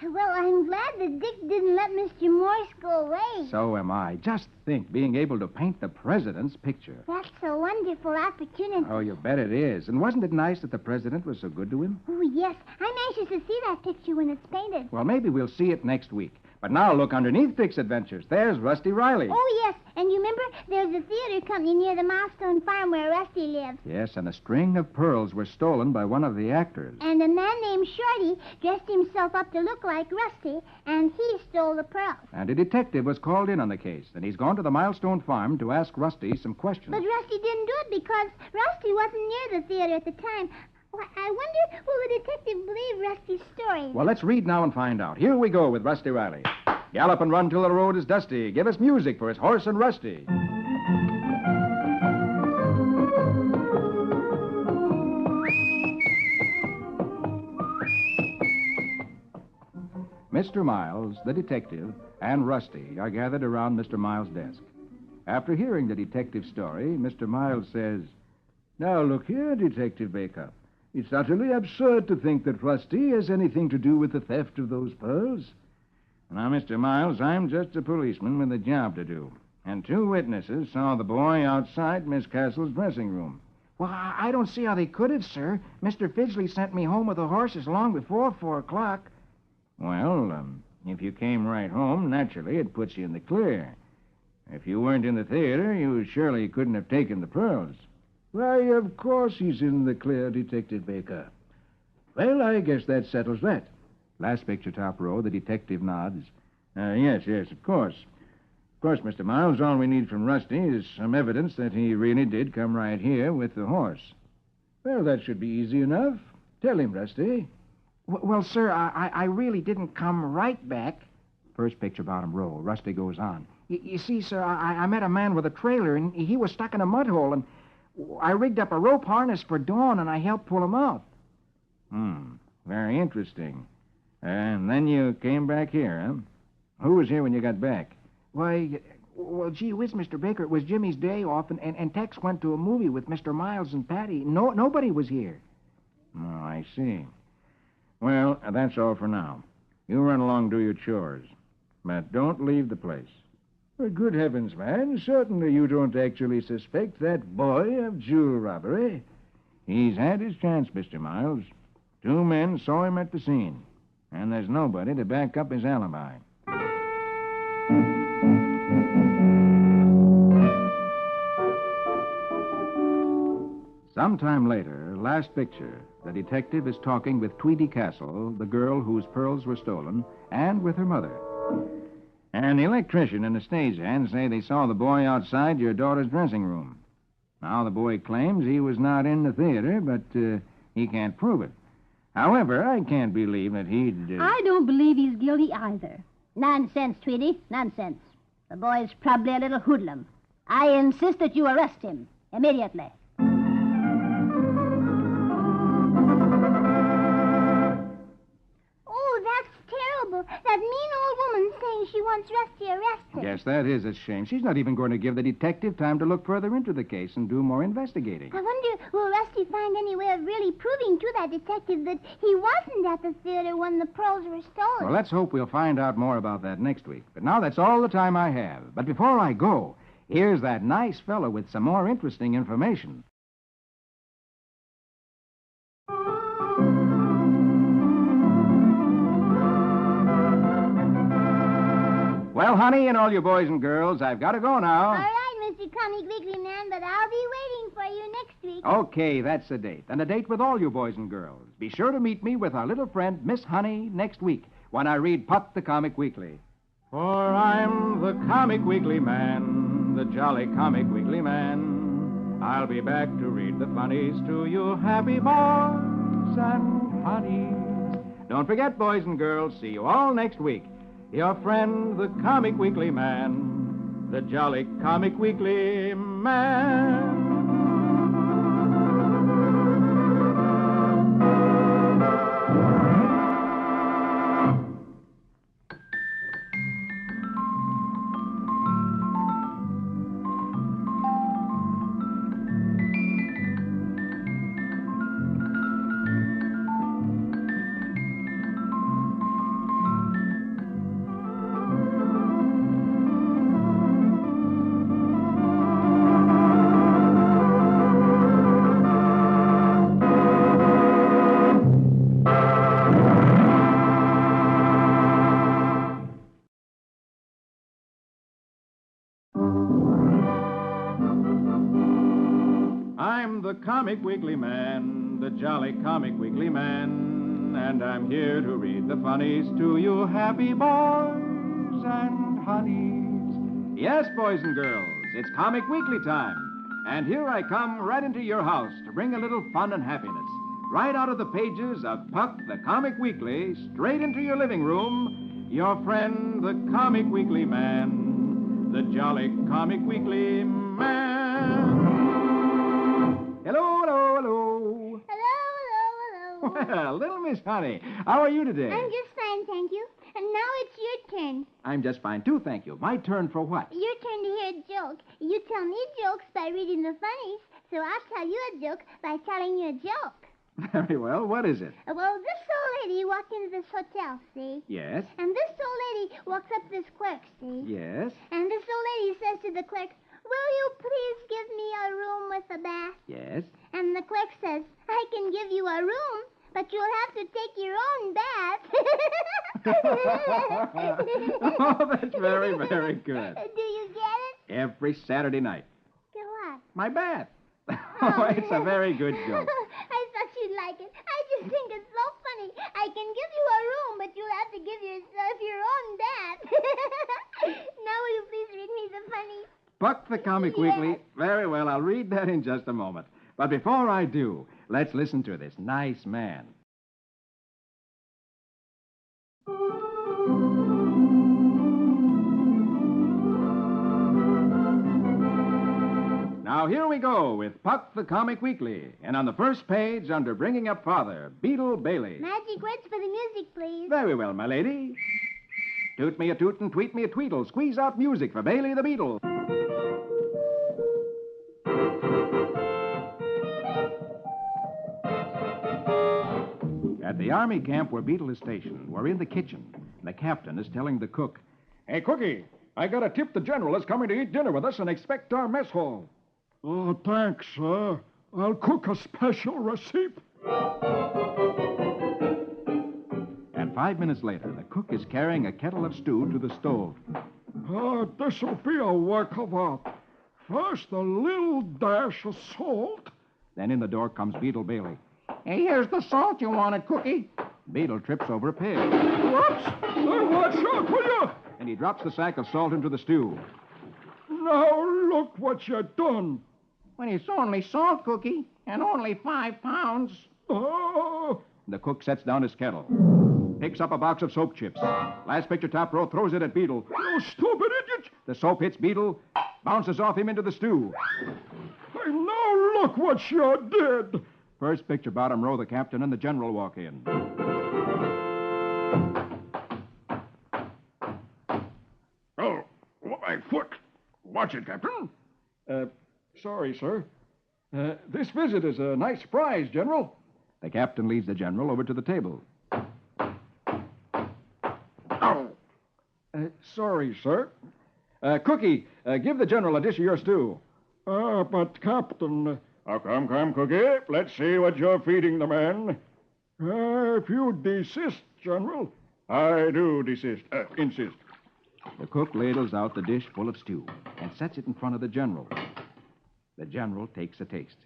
Well, I'm glad that Dick didn't let Mr. Morse go away. So am I. Just think, being able to paint the president's picture. That's a wonderful opportunity. Oh, you bet it is. And wasn't it nice that the president was so good to him? Oh, yes. I'm anxious to see that picture when it's painted. Well, maybe we'll see it next week. But now look underneath Dick's adventures. There's Rusty Riley. Oh, yes. And you remember there's a theater company near the Milestone Farm where Rusty lives. Yes, and a string of pearls were stolen by one of the actors. And a man named Shorty dressed himself up to look like Rusty, and he stole the pearls. And a detective was called in on the case, and he's gone to the Milestone Farm to ask Rusty some questions. But Rusty didn't do it because Rusty wasn't near the theater at the time. Well, I wonder, will the detective believe Rusty's story? Well, let's read now and find out. Here we go with Rusty Riley. Gallop and run till the road is dusty. Give us music for his horse and Rusty. Mr. Miles, the detective, and Rusty are gathered around Mr. Miles' desk. After hearing the detective's story, Mr. Miles says, Now, look here, Detective Baker. It's utterly absurd to think that Rusty has anything to do with the theft of those pearls. Now, Mr. Miles, I'm just a policeman with a job to do. And 2 witnesses saw the boy outside Miss Castle's dressing room. Well, I don't see how they could have, sir. Mr. Fidgley sent me home with the horses long before 4 o'clock. Well, if you came right home, naturally, it puts you in the clear. If you weren't in the theater, you surely couldn't have taken the pearls. Why, of course he's in the clear, Detective Baker. Well, I guess that settles that. Last picture, top row, the detective nods. Yes, of course. Of course, Mr. Miles, all we need from Rusty is some evidence that he really did come right here with the horse. Well, that should be easy enough. Tell him, Rusty. Well, sir, I really didn't come right back. First picture, bottom row. Rusty goes on. You see, sir, I met a man with a trailer, and he was stuck in a mud hole, and I rigged up a rope harness for Dawn, and I helped pull him out. Very interesting. And then you came back here, huh? Who was here when you got back? Why, well, gee whiz, Mr. Baker, it was Jimmy's day off, and Tex went to a movie with Mr. Miles and Patty. Nobody was here. Oh, I see. Well, that's all for now. You run along, do your chores. But don't leave the place. Well, good heavens, man. Certainly you don't actually suspect that boy of jewel robbery. He's had his chance, Mr. Miles. 2 men saw him at the scene. And there's nobody to back up his alibi. Sometime later, last picture, the detective is talking with Tweedy Castle, the girl whose pearls were stolen, and with her mother. And the electrician and the stagehand say they saw the boy outside your daughter's dressing room. Now, the boy claims he was not in the theater, but he can't prove it. However, I can't believe that he'd... I don't believe he's guilty either. Nonsense, Tweedy. Nonsense. The boy's probably a little hoodlum. I insist that you arrest him immediately. Oh, that's terrible. That mean old woman saying she wants Rusty arrested. Yes, that is a shame. She's not even going to give the detective time to look further into the case and do more investigating. I wonder, will Rusty find any way of really proving to that detective that he wasn't at the theater when the pearls were stolen? Well, let's hope we'll find out more about that next week. But now that's all the time I have. But before I go, here's that nice fellow with some more interesting information. Well, honey, and all you boys and girls, I've got to go now. All right, Mr. Comic Weekly Man, but I'll be waiting for you next week. Okay, that's a date. And a date with all you boys and girls. Be sure to meet me with our little friend, Miss Honey, next week when I read Puck the Comic Weekly. For I'm the Comic Weekly Man, the jolly Comic Weekly Man. I'll be back to read the funnies to you happy boys and honeys. Don't forget, boys and girls, see you all next week. Your friend, the Comic Weekly Man, the jolly Comic Weekly Man. I'm the Comic Weekly Man, the jolly Comic Weekly Man, and I'm here to read the funnies to you happy boys and honeys. Yes, boys and girls, it's Comic Weekly time, and here I come right into your house to bring a little fun and happiness. Right out of the pages of Puck the Comic Weekly, straight into your living room, your friend, the Comic Weekly Man, the jolly Comic Weekly Man. Hello, hello, hello. Hello, hello, hello. Well, little Miss Honey, how are you today? I'm just fine, thank you. And now it's your turn. I'm just fine, too, thank you. My turn for what? Your turn to hear a joke. You tell me jokes by reading the funnies, so I'll tell you a joke by telling you a joke. Very well. What is it? Well, this old lady walked into this hotel, see? Yes. And this old lady walks up this clerk, see? Yes. And this old lady says to the clerk, "Will you please give me a room with a bath?" Yes. And the clerk says, "I can give you a room, but you'll have to take your own bath." Oh, that's very, very good. Do you get it? Every Saturday night. Get what? My bath. Oh, it's a very good joke. I thought you'd like it. I just think it's so funny. I can give you a room, but you'll have to give yourself your own bath. Now will you please read me the funny? Puck the Comic Weekly. Very well, I'll read that in just a moment. But before I do, let's listen to this nice man. Now, here we go with Puck the Comic Weekly. And on the first page, under Bringing Up Father, Beetle Bailey. Magic words for the music, please. Very well, my lady. Toot me a toot and tweet me a tweedle. Squeeze out music for Bailey the Beetle. At the army camp where Beetle is stationed, we're in the kitchen. The captain is telling the cook, "Hey, Cookie, I got to tip the general is coming to eat dinner with us and expect our mess hall." Oh, thanks, sir. I'll cook a special recipe. And 5 minutes later, the cook is carrying a kettle of stew to the stove. Oh, this'll be a work of art. First, a little dash of salt. Then in the door comes Beetle Bailey. Hey, here's the salt you wanted, Cookie. Beetle trips over a pig. Whoops! Watch out, will you? And he drops the sack of salt into the stew. Now look what you done. Well, it's only salt, Cookie, and only 5 pounds. Oh! The cook sets down his kettle, picks up a box of soap chips. Last picture top row throws it at Beetle. You stupid idiot! The soap hits Beetle, bounces off him into the stew. Hey, now look what you did. First picture bottom row, the captain and the general walk in. Watch it, Captain. Sorry, sir. This visit is a nice surprise, General. The captain leads the general over to the table. Sorry, sir. Cookie, give the general a dish of your stew. But, Captain... come, Cookie. Let's see what you're feeding the man. If you desist, General, I do insist. The cook ladles out the dish full of stew and sets it in front of the general. The general takes a taste.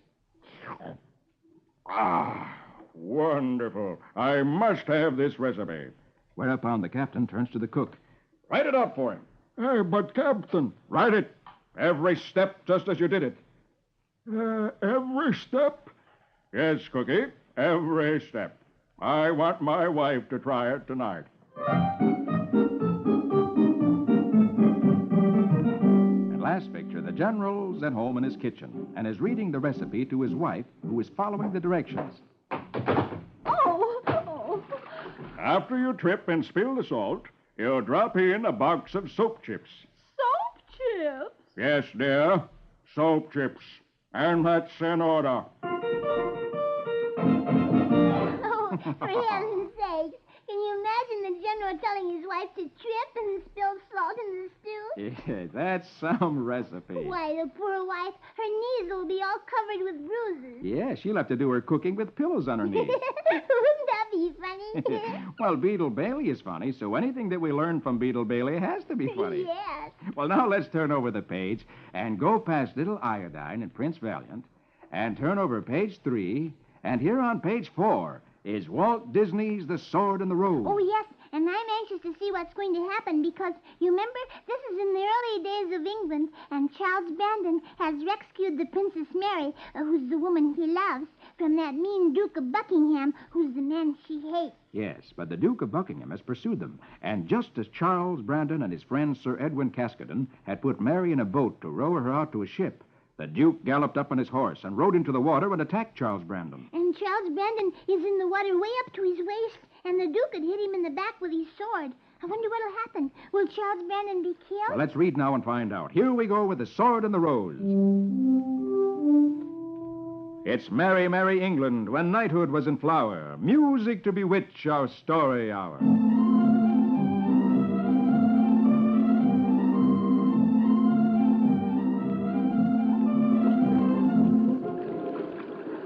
Ah, wonderful. I must have this recipe. Whereupon the captain turns to the cook. Write it up for him. But, Captain... Write it. Every step just as you did it. Every step? Yes, Cookie, every step. I want my wife to try it tonight. And last picture, the general's at home in his kitchen and is reading the recipe to his wife, who is following the directions. Oh. After you trip and spill the salt, you drop in a box of soap chips. Soap chips? Yes, dear, soap chips. And that's in order. Oh, for heaven's sake. Can you imagine the general telling his wife to trip and spill salt in the stew? Yeah, that's some recipe. Why, the poor wife, her knees will be all covered with bruises. Yeah, she'll have to do her cooking with pillows on her knees. Wouldn't that be funny? Well, Beetle Bailey is funny, so anything that we learn from Beetle Bailey has to be funny. Yes. Well, now let's turn over the page and go past Little Iodine and Prince Valiant and turn over page 3, and here on page 4 is Walt Disney's The Sword and the Rose. Oh, yes, and I'm anxious to see what's going to happen because, you remember, this is in the early days of England, and Charles Brandon has rescued the Princess Mary, who's the woman he loves, from that mean Duke of Buckingham, who's the man she hates. Yes, but the Duke of Buckingham has pursued them, and just as Charles Brandon and his friend Sir Edwin Caskoden had put Mary in a boat to row her out to a ship, the Duke galloped up on his horse and rode into the water and attacked Charles Brandon. And Charles Brandon is in the water way up to his waist, and the Duke had hit him in the back with his sword. I wonder what'll happen. Will Charles Brandon be killed? Well, let's read now and find out. Here we go with The Sword and the Rose. It's merry, merry England, when knighthood was in flower. Music to bewitch our story hour.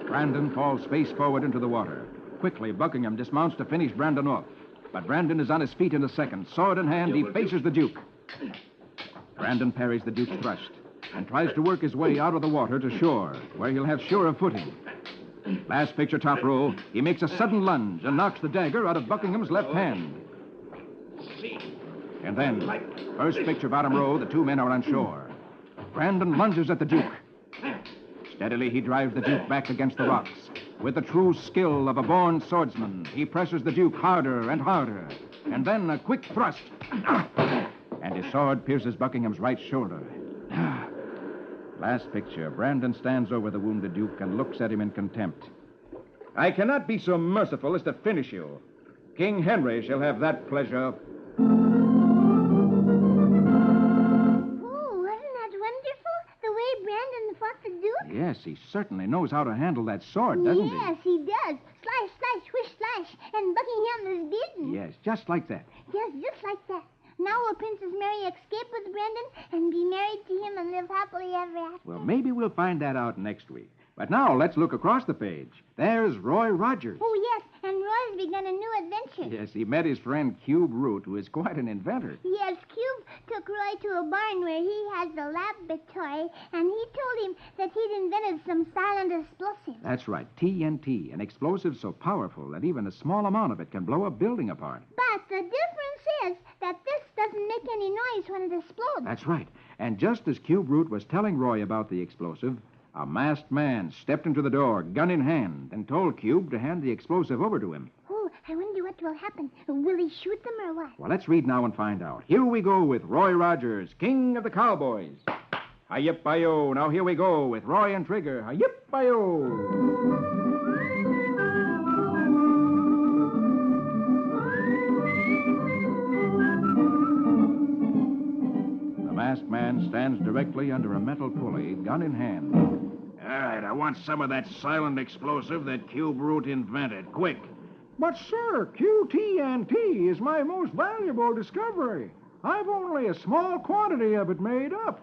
Brandon falls face forward into the water. Quickly, Buckingham dismounts to finish Brandon off. But Brandon is on his feet in a second. Sword in hand, he faces the Duke. Brandon parries the Duke's thrust and tries to work his way out of the water to shore, where he'll have surer footing. Last picture, top row, he makes a sudden lunge and knocks the dagger out of Buckingham's left hand. And then, first picture, bottom row, the two men are on shore. Brandon lunges at the Duke. Steadily, he drives the Duke back against the rocks. With the true skill of a born swordsman, he presses the Duke harder and harder. And then a quick thrust. And his sword pierces Buckingham's right shoulder. Last picture, Brandon stands over the wounded Duke and looks at him in contempt. I cannot be so merciful as to finish you. King Henry shall have that pleasure. Yes, he certainly knows how to handle that sword, doesn't he? Yes, he does. Slash, slash, whish, slash, and Buckingham is beaten. Yes, just like that. Yes, just like that. Now will Princess Mary escape with Brandon and be married to him and live happily ever after? Well, maybe we'll find that out next week. But now, let's look across the page. There's Roy Rogers. Oh, yes, and Roy's begun a new adventure. Yes, he met his friend Cube Root, who is quite an inventor. Yes, Cube took Roy to a barn where he has the laboratory, and he told him that he'd invented some silent explosives. That's right, TNT, an explosive so powerful that even a small amount of it can blow a building apart. But the difference is that this doesn't make any noise when it explodes. That's right. And just as Cube Root was telling Roy about the explosive, a masked man stepped into the door, gun in hand, and told Cube to hand the explosive over to him. Oh, I wonder what will happen. Will he shoot them or what? Well, let's read now and find out. Here we go with Roy Rogers, King of the Cowboys. Hi-yip-bi-yo. Now here we go with Roy and Trigger. Hi-yip-bi-yo. The masked man stands directly under a metal pulley, gun in hand. All right, I want some of that silent explosive that Cube Root invented. Quick. But, sir, QTNT is my most valuable discovery. I've only a small quantity of it made up.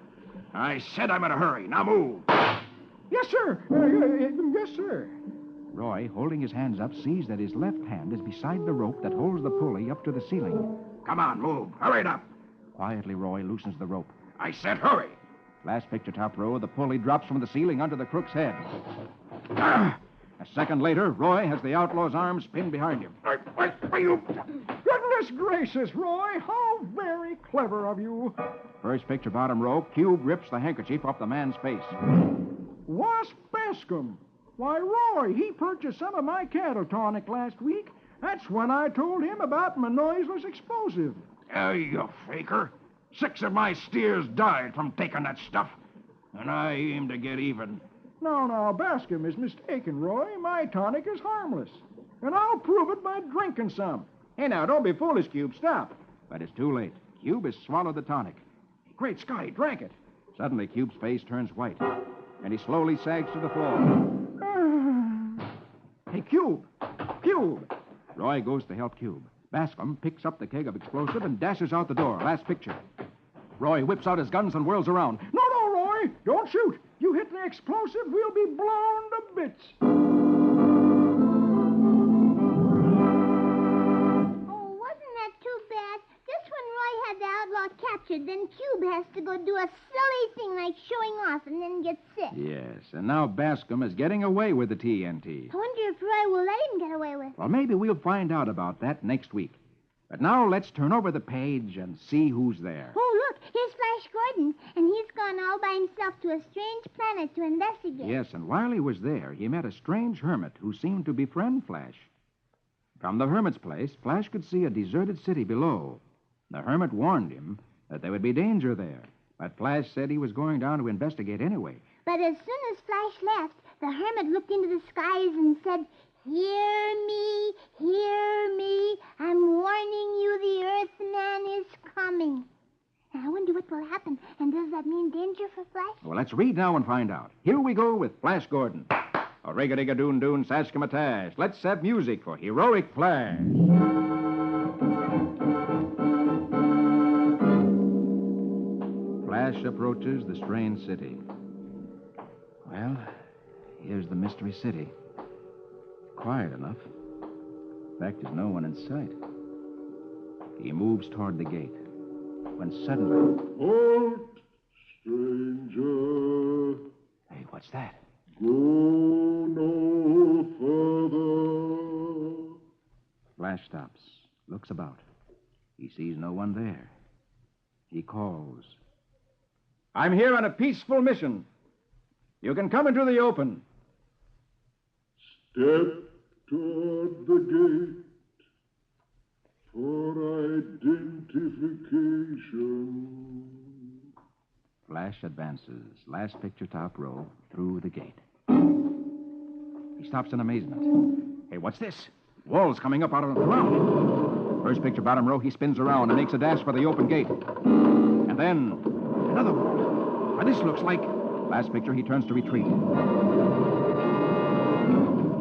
I said I'm in a hurry. Now move. Yes, sir. Yes, sir. Roy, holding his hands up, sees that his left hand is beside the rope that holds the pulley up to the ceiling. Come on, move. Hurry it up. Quietly, Roy loosens the rope. I said hurry. Last picture top row, the pulley drops from the ceiling onto the crook's head. Ah. A second later, Roy has the outlaw's arms pinned behind him. You... Goodness gracious, Roy, how very clever of you. First picture bottom row, Cube rips the handkerchief off the man's face. Wasp Bascom. Why, Roy, he purchased some of my cattle tonic last week. That's when I told him about my noiseless explosive. Oh, you faker. 6 of my steers died from taking that stuff. And I aim to get even. No, Bascom is mistaken, Roy. My tonic is harmless. And I'll prove it by drinking some. Hey, now, don't be foolish, Cube. Stop. But it's too late. Cube has swallowed the tonic. Great Scott, he drank it. Suddenly, Cube's face turns white, and he slowly sags to the floor. Hey, Cube. Cube. Roy goes to help Cube. Bascom picks up the keg of explosive and dashes out the door. Last picture. Roy whips out his guns and whirls around. No, Roy. Don't shoot. You hit the explosive, we'll be blown to bits. Oh, wasn't that too bad? Just when Roy had the outlaw captured, then Cube has to go do a silly thing like showing off and then get sick. Yes, and now Bascom is getting away with the TNT. I wonder if Roy will let him get away with it. Well, maybe we'll find out about that next week. But now let's turn over the page and see who's there. Oh, look, here's Flash Gordon, and he's gone all by himself to a strange planet to investigate. Yes, and while he was there, he met a strange hermit who seemed to befriend Flash. From the hermit's place, Flash could see a deserted city below. The hermit warned him that there would be danger there, but Flash said he was going down to investigate anyway. But as soon as Flash left, the hermit looked into the skies and said, Hear me, I'm warning you the Earthman is coming. Now, I wonder what will happen, and does that mean danger for Flash? Well, let's read now and find out. Here we go with Flash Gordon. A-rig-a-dig-a-doon-doon, saskimatash. Let's have music for Heroic Flash. Flash approaches the strange city. Well, here's the mystery city. Quiet enough. In fact, there's no one in sight. He moves toward the gate, when suddenly... Halt, stranger. Hey, what's that? Go no further. Flash stops, looks about. He sees no one there. He calls. I'm here on a peaceful mission. You can come into the open. Step toward the gate for identification. Flash advances, last picture top row, through the gate. He stops in amazement. Hey, what's this? Walls coming up out of the ground. First picture bottom row, he spins around and makes a dash for the open gate. And then, another wall. Now, this looks like... Last picture, he turns to retreat.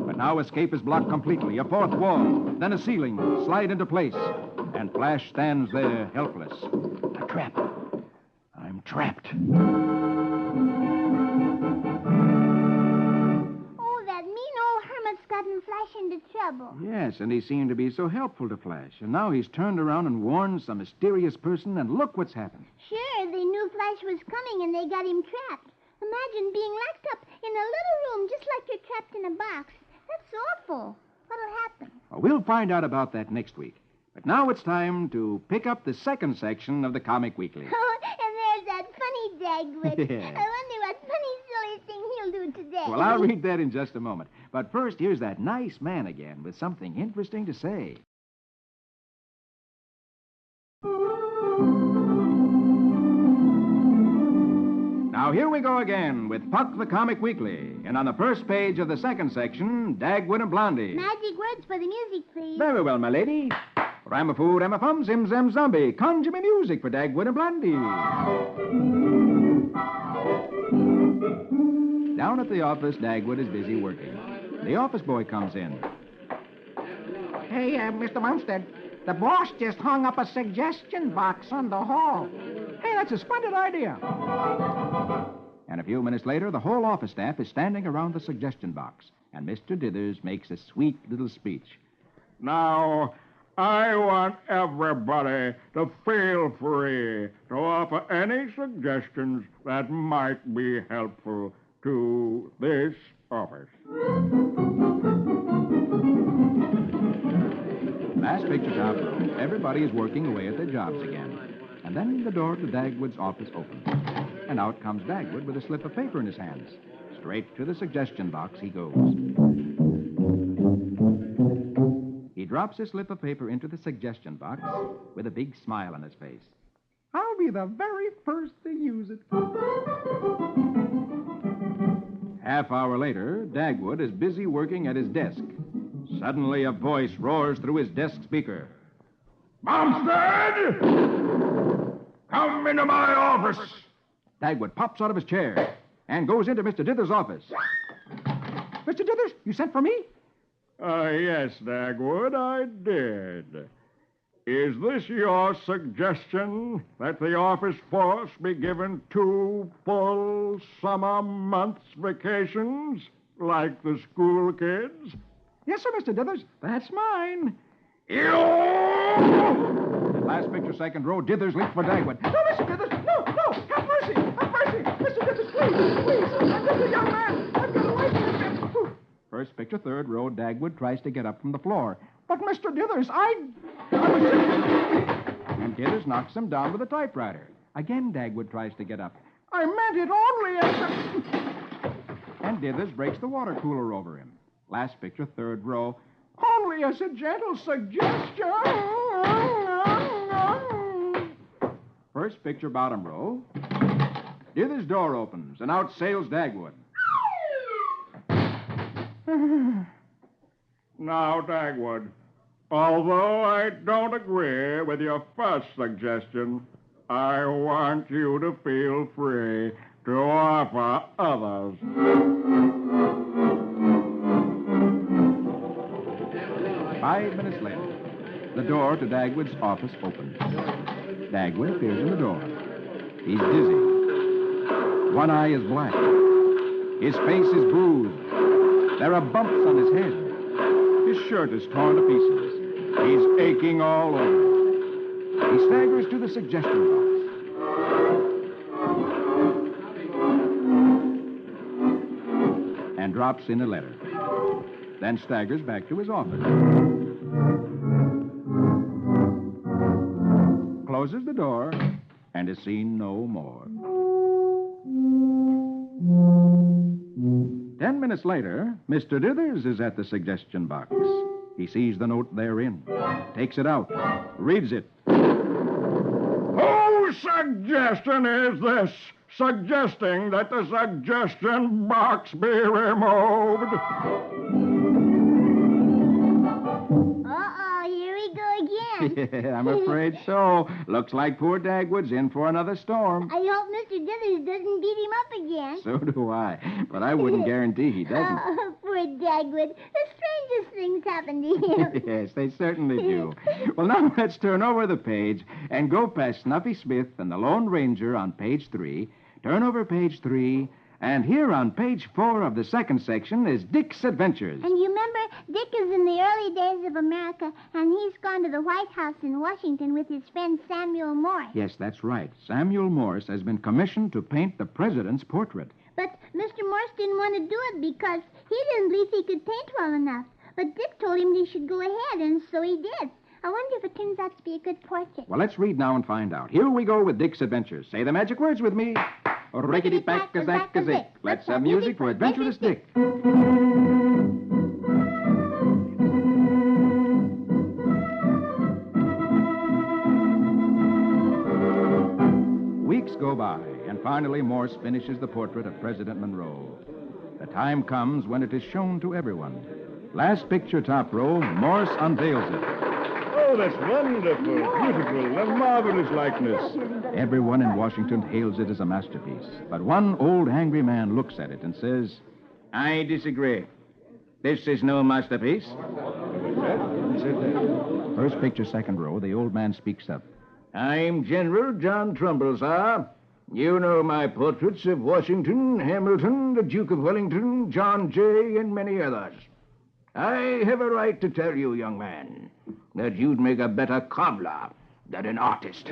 But now escape is blocked completely. A fourth wall, then a ceiling, slide into place. And Flash stands there, helpless. A trap. I'm trapped. Oh, that mean old hermit's gotten Flash into trouble. Yes, and he seemed to be so helpful to Flash. And now he's turned around and warned some mysterious person, and look what's happened. Sure, they knew Flash was coming, and they got him trapped. Imagine being locked up in a little room just like you're trapped in a box. That's awful. What'll happen? Well, we'll find out about that next week. But now it's time to pick up the second section of the Comic Weekly. Oh, and there's that funny Dagwood. Yeah. I wonder what funny, silly thing he'll do today. Well, I'll read that in just a moment. But first, here's that nice man again with something interesting to say. Now, here we go again with Puck the Comic Weekly. And on the first page of the second section, Dagwood and Blondie. Magic words for the music, please. Very well, my lady. Ramafood, Ramafum, Zim Zam Zombie. Conjure me music for Dagwood and Blondie. Down at the office, Dagwood is busy working. The office boy comes in. Hey, Mr. Mumstead, the boss just hung up a suggestion box on the hall. Hey, that's a splendid idea. And a few minutes later, the whole office staff is standing around the suggestion box, and Mr. Dithers makes a sweet little speech. Now, I want everybody to feel free to offer any suggestions that might be helpful to this office. Last picture top row, everybody is working away at their jobs again. And then the door to Dagwood's office opens. And out comes Dagwood with a slip of paper in his hands. Straight to the suggestion box he goes. He drops his slip of paper into the suggestion box with a big smile on his face. I'll be the very first to use it. Half hour later, Dagwood is busy working at his desk. Suddenly, a voice roars through his desk speaker. Bumstead! Come into my office. Dagwood pops out of his chair and goes into Mr. Dithers' office. Mr. Dithers, you sent for me? Yes, Dagwood, I did. Is this your suggestion that the office force be given 2 full summer months vacations, like the school kids? Yes, sir, Mr. Dithers. That's mine. At last picture, second row, Dithers leaps for Dagwood. No, Mr. Dithers. No. Have mercy. Have mercy. Mr. Dithers, please. I'm just a young man. I've got a life to live. First picture, third row, Dagwood tries to get up from the floor. But, Mr. Dithers, I And Dithers knocks him down with a typewriter. Again, Dagwood tries to get up. I meant it only as a... And Dithers breaks the water cooler over him. Last picture, third row. Only as a gentle suggestion. First picture, bottom row. Dithers' door opens, and out sails Dagwood. Now, Dagwood, although I don't agree with your first suggestion, I want you to feel free to offer others. 5 minutes later, the door to Dagwood's office opens. Dagwood appears in the door. He's dizzy. One eye is black. His face is bruised. There are bumps on his head. His shirt is torn to pieces. He's aching all over. He staggers to the suggestion box and drops in a letter. Then staggers back to his office. Closes the door and is seen no more. 10 minutes later, Mr. Dithers is at the suggestion box. He sees the note therein, takes it out, reads it. Whose suggestion is this? Suggesting that the suggestion box be removed? Uh-oh, here we go again. Yeah, I'm afraid so. Looks like poor Dagwood's in for another storm. I hope Mr. Dithers doesn't beat him up again. So do I. But I wouldn't guarantee he doesn't. Oh, poor Dagwood. The strangest things happen to him. Yes, they certainly do. Well, now let's turn over the page and go past Snuffy Smith and the Lone Ranger on page 3. Turn over page 3, and here on page 4 of the second section is Dick's Adventures. And you remember, Dick is in the early days of America, and he's gone to the White House in Washington with his friend Samuel Morse. Yes, that's right. Samuel Morse has been commissioned to paint the president's portrait. But Mr. Morse didn't want to do it because he didn't believe he could paint well enough. But Dick told him he should go ahead, and so he did. I wonder if it turns out to be a good portrait. Well, let's read now and find out. Here we go with Dick's Adventures. Say the magic words with me. Rickety-pack-a-zack-a-zick. Let's have music for Adventurous Dick. Weeks go by, and finally Morse finishes the portrait of President Monroe. The time comes when it is shown to everyone. Last picture, top row, Morse unveils it. Oh, that's wonderful, beautiful, a marvelous likeness. Everyone in Washington hails it as a masterpiece. But one old angry man looks at it and says, I disagree. This is no masterpiece. First picture, second row, the old man speaks up. I'm General John Trumbull, sir. You know my portraits of Washington, Hamilton, the Duke of Wellington, John Jay, and many others. I have a right to tell you, young man, that you'd make a better cobbler than an artist.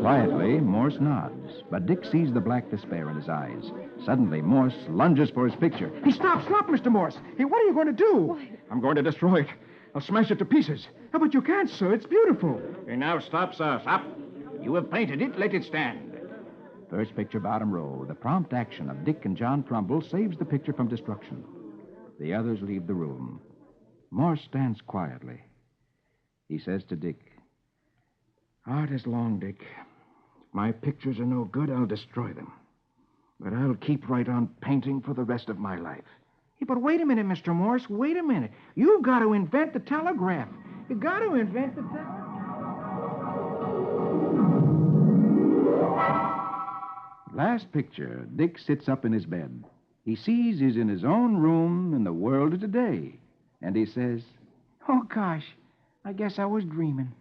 Quietly, Morse nods, but Dick sees the black despair in his eyes. Suddenly, Morse lunges for his picture. Hey, stop, Mr. Morse. Hey, what are you going to do? Why? I'm going to destroy it. I'll smash it to pieces. How but you can't, sir. It's beautiful. And now stop, sir, stop. You have painted it, let it stand. First picture, bottom row. The prompt action of Dick and John Trumbull saves the picture from destruction. The others leave the room. Morse stands quietly. He says to Dick, Art is long, Dick. If my pictures are no good, I'll destroy them. But I'll keep right on painting for the rest of my life. Hey, but wait a minute, Mr. Morse. Wait a minute. You've got to invent the telegraph. You've got to invent the telegraph. Last picture, Dick sits up in his bed. He sees he's in his own room in the world of today. And he says, Oh, gosh. I guess I was dreaming.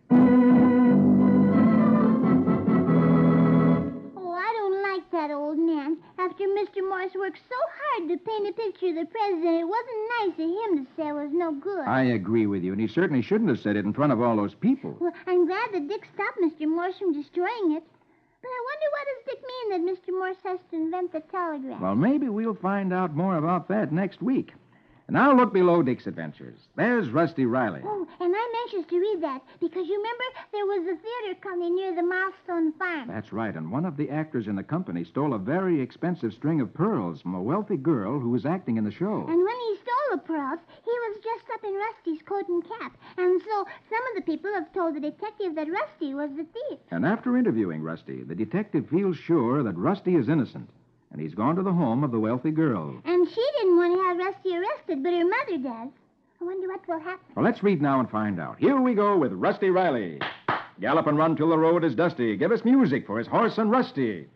Oh, I don't like that old man. After Mr. Morse worked so hard to paint a picture of the president, it wasn't nice of him to say it was no good. I agree with you, and he certainly shouldn't have said it in front of all those people. Well, I'm glad that Dick stopped Mr. Morse from destroying it. But I wonder what does Dick mean that Mr. Morse has to invent the telegraph? Well, maybe we'll find out more about that next week. And now look below Dick's adventures. There's Rusty Riley. Oh, and I'm anxious to read that because you remember there was a theater coming near the Milestone Farm. That's right, and one of the actors in the company stole a very expensive string of pearls from a wealthy girl who was acting in the show. And when he stole the pearls, he was dressed up in Rusty's coat and cap. And so some of the people have told the detective that Rusty was the thief. And after interviewing Rusty, the detective feels sure that Rusty is innocent. And he's gone to the home of the wealthy girl. And she didn't want to have Rusty arrested, but her mother does. I wonder what will happen. Well, let's read now and find out. Here we go with Rusty Riley. Gallop and run till the road is dusty. Give us music for his horse and Rusty.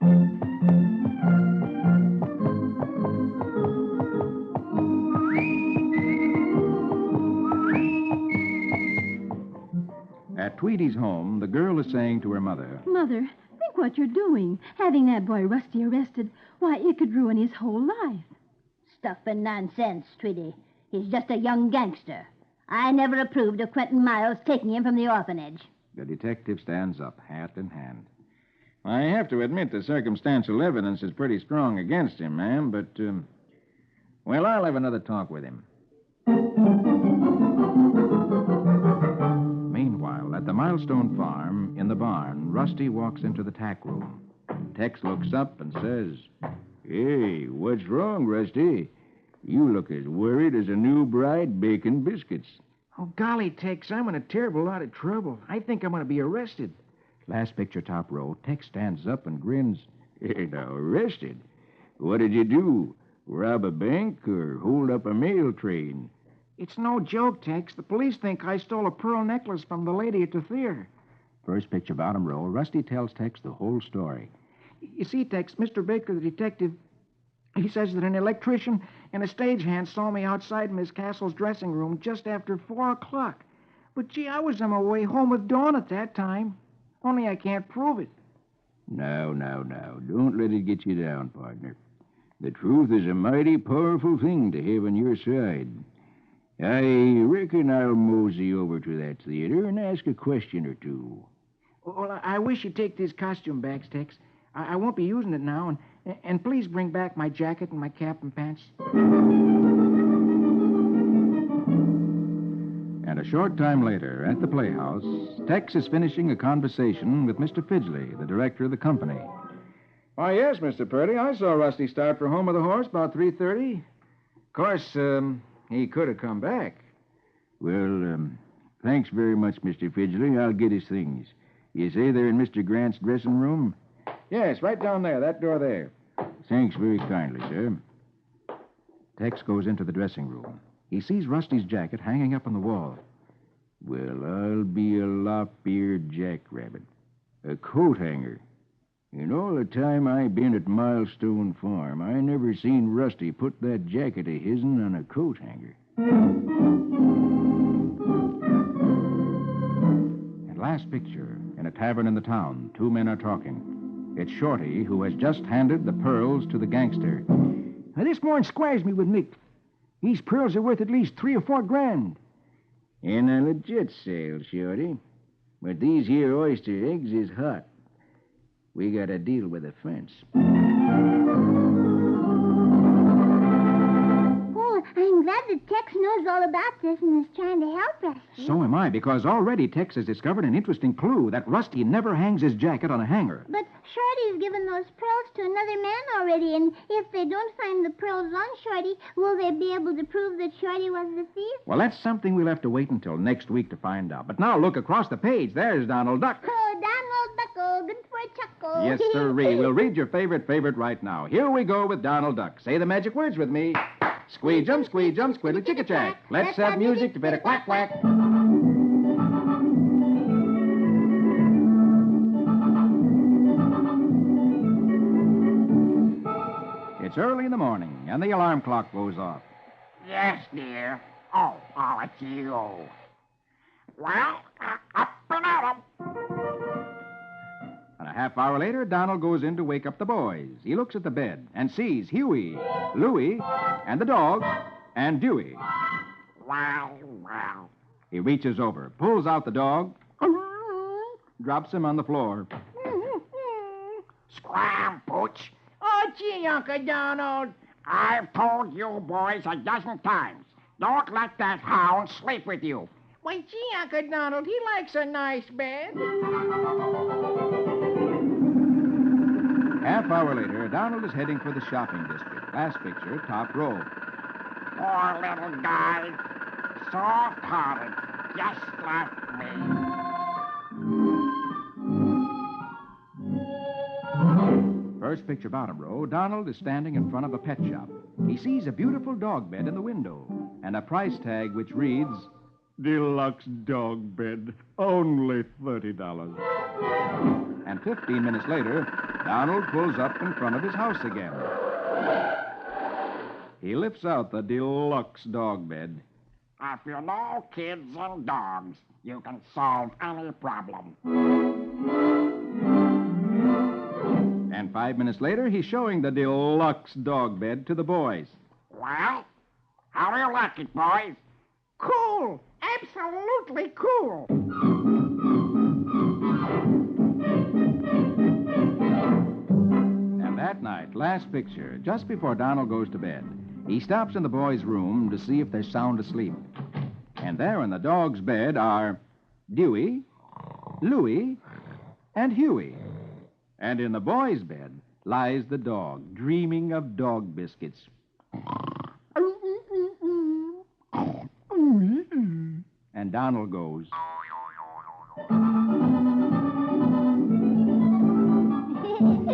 At Tweedy's home, the girl is saying to her mother, Mother, think what you're doing. Having that boy Rusty arrested, why, it could ruin his whole life. Stuff and nonsense, Tweedy. He's just a young gangster. I never approved of Quentin Miles taking him from the orphanage. The detective stands up, hat in hand. I have to admit the circumstantial evidence is pretty strong against him, ma'am, but, well, I'll have another talk with him. Meanwhile, at the Milestone Farm, in the barn, Rusty walks into the tack room. Tex looks up and says, Hey, what's wrong, Rusty? You look as worried as a new bride baking biscuits. Oh, golly, Tex, I'm in a terrible lot of trouble. I think I'm going to be arrested. Last picture, top row, Tex stands up and grins. Hey, now, arrested? What did you do? Rob a bank or hold up a mail train? It's no joke, Tex. The police think I stole a pearl necklace from the lady at the theater. First picture, bottom row, Rusty tells Tex the whole story. You see, Tex, Mr. Baker, the detective, he says that an electrician and a stagehand saw me outside Miss Castle's dressing room just after 4 o'clock. But, gee, I was on my way home with Dawn at that time. Only I can't prove it. Now. Don't let it get you down, partner. The truth is a mighty powerful thing to have on your side. I reckon I'll mosey over to that theater and ask a question or two. Well, I wish you'd take these costume bags, Tex. I won't be using it now, and please bring back my jacket and my cap and pants. And a short time later, at the Playhouse, Tex is finishing a conversation with Mr. Fidgley, the director of the company. Why, yes, Mr. Purdy. I saw Rusty start for home with the horse about 3:30. Of course, he could have come back. Well, thanks very much, Mr. Fidgley. I'll get his things. You say they're in Mr. Grant's dressing room? Yes, right down there, that door there. Thanks very kindly, sir. Tex goes into the dressing room. He sees Rusty's jacket hanging up on the wall. Well, I'll be a lop-eared jackrabbit. A coat hanger. In all the time I been at Milestone Farm, I never seen Rusty put that jacket of his'n on a coat hanger. And last picture, in a tavern in the town, two men are talking. It's Shorty, who has just handed the pearls to the gangster. Now, this morning squires me with Mick. These pearls are worth at least $3 or $4 grand. In a legit sale, Shorty. But these here oyster eggs is hot. We got a deal with the fence. Oh, I'm glad that Tex knows all about this and is trying to help us. So am I, because already Tex has discovered an interesting clue that Rusty never hangs his jacket on a hanger. But Shorty's given those pearls to another man already, and if they don't find the pearls on Shorty, will they be able to prove that Shorty was the thief? Well, that's something we'll have to wait until next week to find out. But now look across the page. There's Donald Duck. Oh, Donald Duckle, good for a chuckle. Yes, sirree. We'll read your favorite right now. Here we go with Donald Duck. Say the magic words with me. Squeejum, squiddly chicka-chack. Let's have music to better quack, quack. It's early in the morning, and the alarm clock goes off. Yes, dear. Oh, it's you. Well, up and at 'em. And a half hour later, Donald goes in to wake up the boys. He looks at the bed and sees Huey, Louie, and the dog, and Dewey. Well. He reaches over, pulls out the dog, drops him on the floor. Scram, Pooch. Oh, gee, Uncle Donald. I've told you boys a dozen times. Don't let that hound sleep with you. Why, gee, Uncle Donald, he likes a nice bed. Half hour later, Donald is heading for the shopping district. Last picture, top row. Poor little guy. Soft-hearted, just like me. First picture, bottom row, Donald is standing in front of a pet shop. He sees a beautiful dog bed in the window and a price tag which reads, Deluxe dog bed, only $30. And 15 minutes later, Donald pulls up in front of his house again. He lifts out the deluxe dog bed. If you know kids and dogs, you can solve any problem. And 5 minutes later, he's showing the deluxe dog bed to the boys. Well, how do you like it, boys? Cool! Absolutely cool! And that night, last picture, just before Donald goes to bed, he stops in the boys' room to see if they're sound asleep. And there in the dog's bed are Dewey, Louie, and Huey. And in the boy's bed lies the dog, dreaming of dog biscuits. And Donald goes.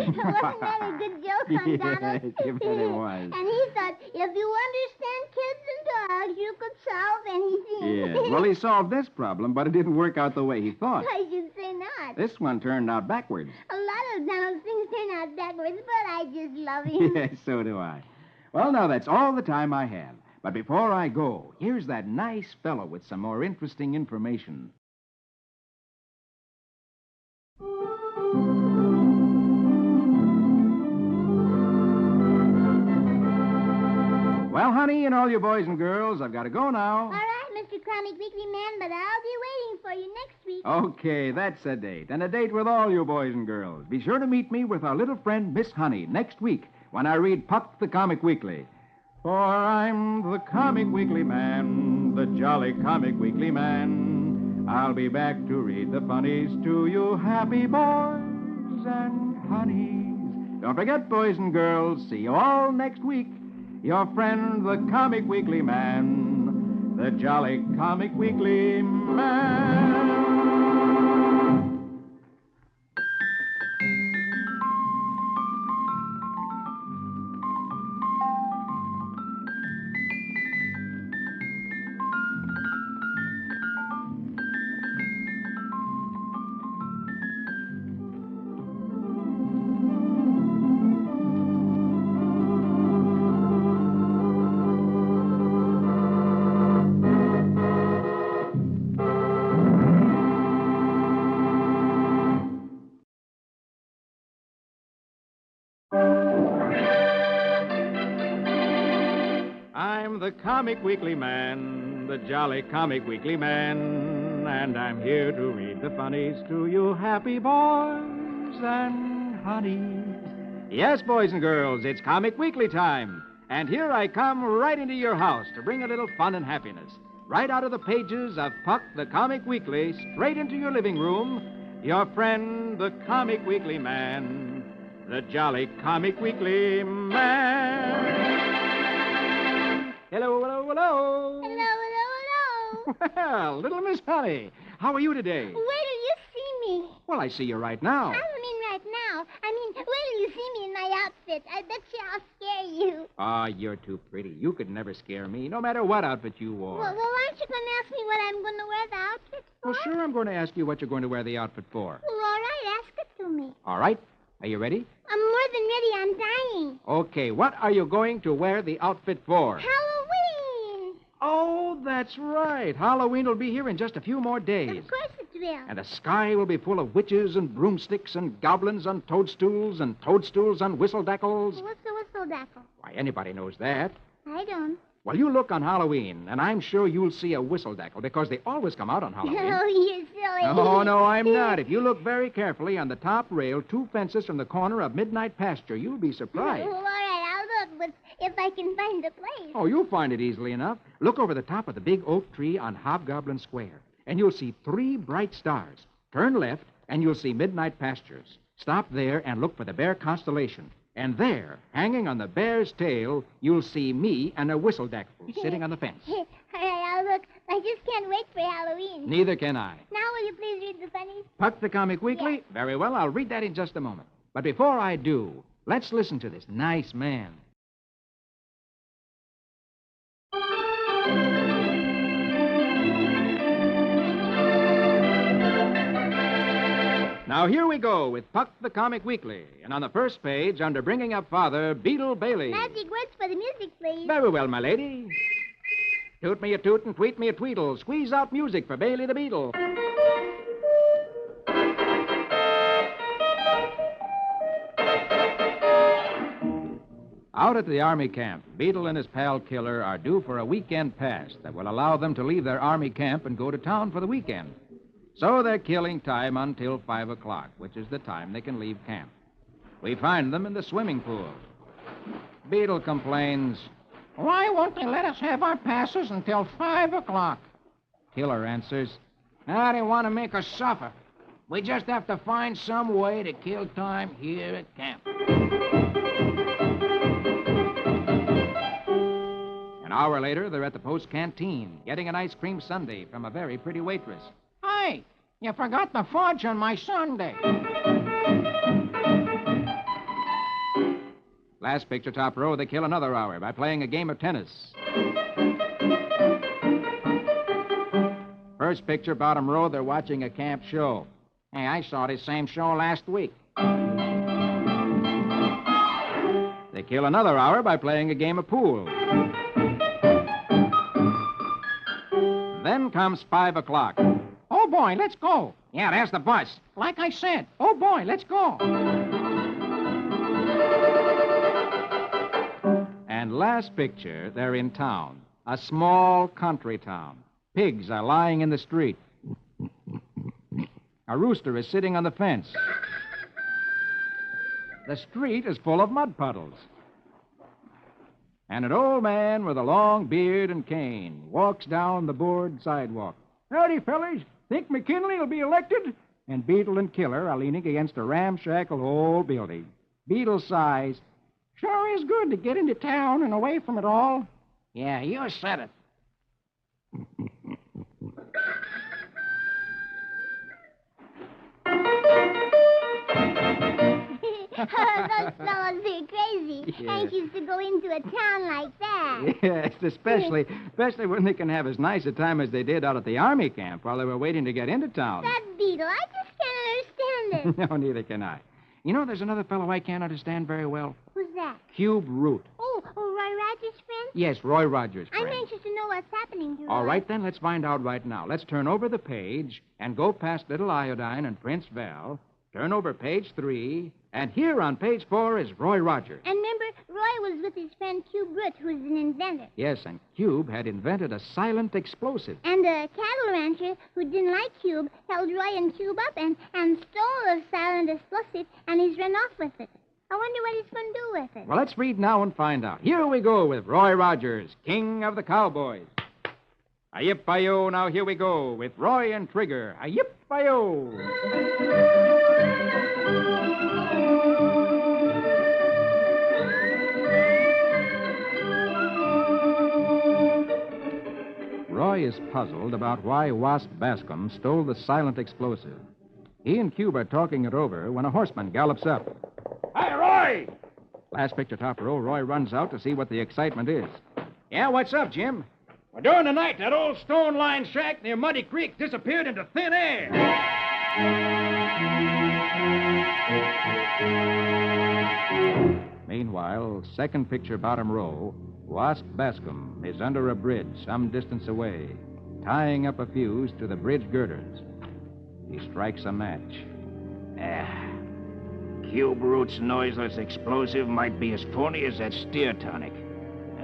Wasn't that a good joke on Donald? Yes, you bet it was. And he thought, if you understand kids and dogs, you could solve anything. Yes. Well, he solved this problem, but it didn't work out the way he thought. I should say not. This one turned out backwards. A lot of Donald's things turn out backwards, but I just love him. Yes, so do I. Well, now, that's all the time I have. But before I go, here's that nice fellow with some more interesting information. Well, honey, and all you boys and girls, I've got to go now. All right, Mr. Comic Weekly Man, but I'll be waiting for you next week. Okay, that's a date. And a date with all you boys and girls. Be sure to meet me with our little friend, Miss Honey, next week when I read Puck the Comic Weekly. For I'm the Comic Weekly Man, the jolly Comic Weekly Man. I'll be back to read the funnies to you happy boys and honeys. Don't forget, boys and girls, see you all next week. Your friend, the Comic Weekly Man, the jolly Comic Weekly Man. I'm the Comic Weekly Man, the jolly Comic Weekly Man, and I'm here to read the funnies to you happy boys and honeys. Yes, boys and girls, it's Comic Weekly time, and here I come right into your house to bring a little fun and happiness. Right out of the pages of Puck the Comic Weekly, straight into your living room, your friend, the Comic Weekly Man, the jolly Comic Weekly Man. Hello, hello, hello. Hello, hello, hello. Well, little Miss Honey, how are you today? Wait till you see me. Well, I see you right now. I don't mean right now. I mean, wait till you see me in my outfit. I bet you I'll scare you. Ah, you're too pretty. You could never scare me, no matter what outfit you wore. Well, aren't you going to ask me what I'm going to wear the outfit for? Well, sure, I'm going to ask you what you're going to wear the outfit for. Well, all right, ask it to me. All right. Are you ready? I'm more than ready. I'm dying. Okay, what are you going to wear the outfit for? Halloween. Oh, that's right. Halloween will be here in just a few more days. Of course it will. And the sky will be full of witches and broomsticks and goblins on toadstools and toadstools on whistledackles. What's a whistledackle? Why, anybody knows that. I don't. Well, you look on Halloween, and I'm sure you'll see a whistledackle because they always come out on Halloween. Oh, you're silly. Oh, no, I'm not. If you look very carefully on the top rail, 2 fences from the corner of Midnight Pasture, you'll be surprised. Well, all right, I'll look, but if I can find the place. Oh, you'll find it easily enough. Look over the top of the big oak tree on Hobgoblin Square, and you'll see 3 bright stars. Turn left, and you'll see Midnight Pastures. Stop there and look for the Bear constellation. And there, hanging on the bear's tail, you'll see me and a whistledackle sitting on the fence. All right, I'll look. I just can't wait for Halloween. Neither can I. Now, will you please read the funnies? Puck the Comic Weekly? Yes. Very well, I'll read that in just a moment. But before I do, let's listen to this nice man. Now, here we go with Puck the Comic Weekly. And on the first page, under Bringing Up Father, Beetle Bailey. Magic words for the music, please. Very well, my lady. Toot me a toot and tweet me a tweedle. Squeeze out music for Bailey the Beetle. Out at the Army camp, Beetle and his pal Killer are due for a weekend pass that will allow them to leave their Army camp and go to town for the weekend. So they're killing time until 5 o'clock, which is the time they can leave camp. We find them in the swimming pool. Beetle complains. Why won't they let us have our passes until 5 o'clock? Killer answers. Now they want to make us suffer. We just have to find some way to kill time here at camp. An hour later, they're at the post canteen, getting an ice cream sundae from a very pretty waitress. Hey, you forgot the fudge on my sundae. Last picture, top row, they kill another hour by playing a game of tennis. First picture, bottom row, they're watching a camp show. Hey, I saw this same show last week. They kill another hour by playing a game of pool. Then comes 5 o'clock. Oh, boy, let's go. Yeah, there's the bus. Like I said. Oh, boy, let's go. And last picture, they're in town. A small country town. Pigs are lying in the street. A rooster is sitting on the fence. The street is full of mud puddles. And an old man with a long beard and cane walks down the board sidewalk. Howdy, fellas. Think McKinley will be elected? And Beetle and Killer are leaning against a ramshackle old building. Beetle sighs. Sure is good to get into town and away from it all. Yeah, you said it. Those fellows are crazy. Yeah. Anxious to go into a town like that. Yes, especially when they can have as nice a time as they did out at the Army camp while they were waiting to get into town. That Beetle, I just can't understand it. No, neither can I. You know, there's another fellow I can't understand very well. Who's that? Cube Root. Oh, Roy Rogers' friend? Yes, Roy Rogers' I'm friend. anxious to know what's happening to Roy. All right, then, let's find out right now. Let's turn over the page and go past Little Iodine and Prince Val. Turn over page 3, and here on page 4 is Roy Rogers. And remember, Roy was with his friend Cube Root, who's an inventor. Yes, and Cube had invented a silent explosive. And a cattle rancher who didn't like Cube held Roy and Cube up and stole the silent explosive, and he's run off with it. I wonder what he's going to do with it. Well, let's read now and find out. Here we go with Roy Rogers, King of the Cowboys. A-yip-bi-yo, now here we go with Roy and Trigger. A-yip-bi-yo. Roy is puzzled about why Wasp Bascom stole the silent explosive. He and Cube are talking it over when a horseman gallops up. Hi, Roy! Last picture top row, Roy runs out to see what the excitement is. Yeah, what's up, Jim? Well, during the night, that old stone-lined shack near Muddy Creek disappeared into thin air. Meanwhile, second picture bottom row, Wasp Bascom is under a bridge some distance away, tying up a fuse to the bridge girders. He strikes a match. Cube Root's noiseless explosive might be as phony as that steer tonic.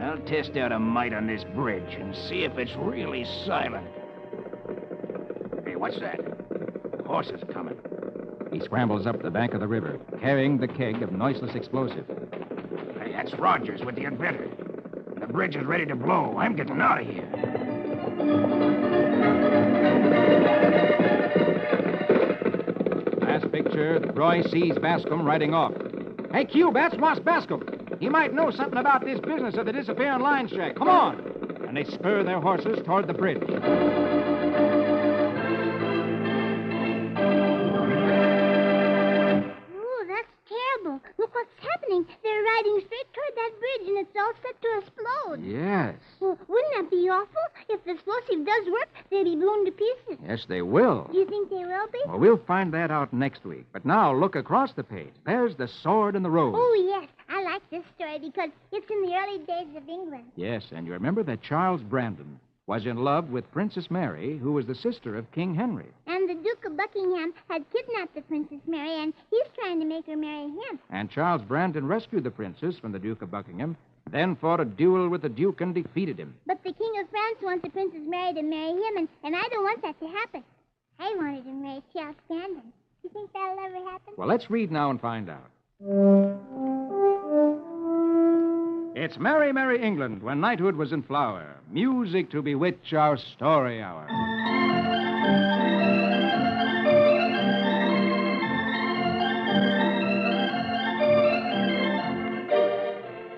I'll test out a mite on this bridge and see if it's really silent. Hey, what's that? Horses coming. He scrambles up the bank of the river, carrying the keg of noiseless explosive. Hey, that's Rogers with the inventor. The bridge is ready to blow. I'm getting out of here. Last picture, Roy sees Bascom riding off. Hey, Cube, that's Wasp Bascom. He might know something about this business of the disappearing line shack. Come on. And they spur their horses toward the bridge. Oh, that's terrible. Look what's happening. They're riding straight toward that bridge, and it's all set to explode. Yes. Well, wouldn't that be awful? If the explosive does work, they'll be blown to pieces. Yes, they will. Do you think they will be? Well, we'll find that out next week. But now look across the page. There's the sword and the rose. Oh, yes. I like this story because it's in the early days of England. Yes, and you remember that Charles Brandon was in love with Princess Mary, who was the sister of King Henry. And the Duke of Buckingham had kidnapped the Princess Mary, and he's trying to make her marry him. And Charles Brandon rescued the princess from the Duke of Buckingham, then fought a duel with the Duke and defeated him. But the King of France wants the Princess Mary to marry him, and I don't want that to happen. I wanted to marry Charles Brandon. You think that'll ever happen? Well, let's read now and find out. It's Merry, Merry England when knighthood was in flower. Music to bewitch our story hour.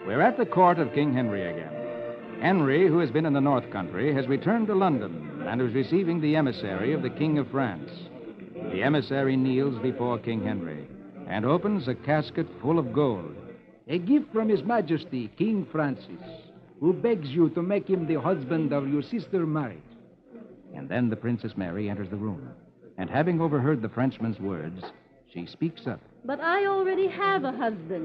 We're at the court of King Henry again. Henry, who has been in the North Country, has returned to London and is receiving the emissary of the King of France. The emissary kneels before King Henry and opens a casket full of gold. A gift from His Majesty, King Francis, who begs you to make him the husband of your sister Mary. And then the Princess Mary enters the room. And having overheard the Frenchman's words, she speaks up. But I already have a husband.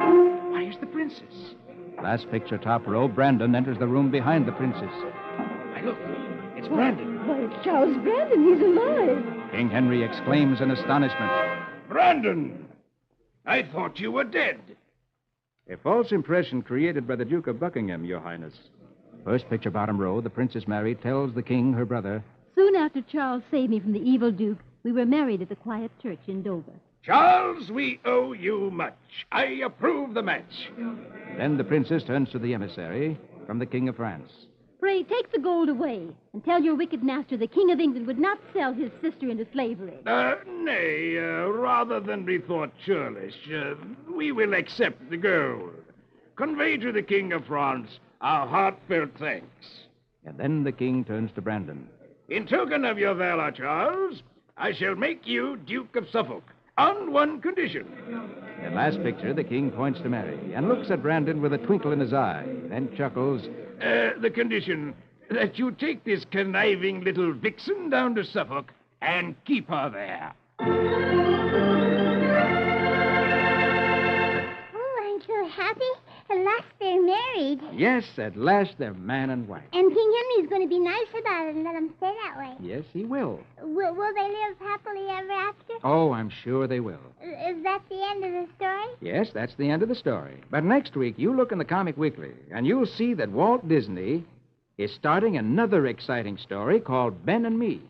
Where's the princess? Last picture top row, Brandon enters the room behind the princess. Hey, look. It's Brandon. Why, it's Charles Brandon. He's alive. King Henry exclaims in astonishment. Brandon! I thought you were dead. A false impression created by the Duke of Buckingham, Your Highness. First picture bottom row, the Princess Mary tells the king, her brother. Soon after Charles saved me from the evil Duke, we were married at the quiet church in Dover. Charles, we owe you much. I approve the match. Then the princess turns to the emissary from the King of France. Pray, take the gold away and tell your wicked master the King of England would not sell his sister into slavery. Nay, rather than be thought churlish, we will accept the gold. Convey to the King of France our heartfelt thanks. And then the king turns to Brandon. In token of your valor, Charles, I shall make you Duke of Suffolk on one condition. In last picture, the king points to Mary and looks at Brandon with a twinkle in his eye, then chuckles. The condition that you take this conniving little vixen down to Suffolk and keep her there. Oh, I'm so happy. At last they're married. Yes, at last they're man and wife. And King Henry's going to be nice about it and let them stay that way. Yes, he will. Will they live happily ever after? Oh, I'm sure they will. Is that the end of the story? Yes, that's the end of the story. But next week, you look in the Comic Weekly, and you'll see that Walt Disney is starting another exciting story called Ben and Me.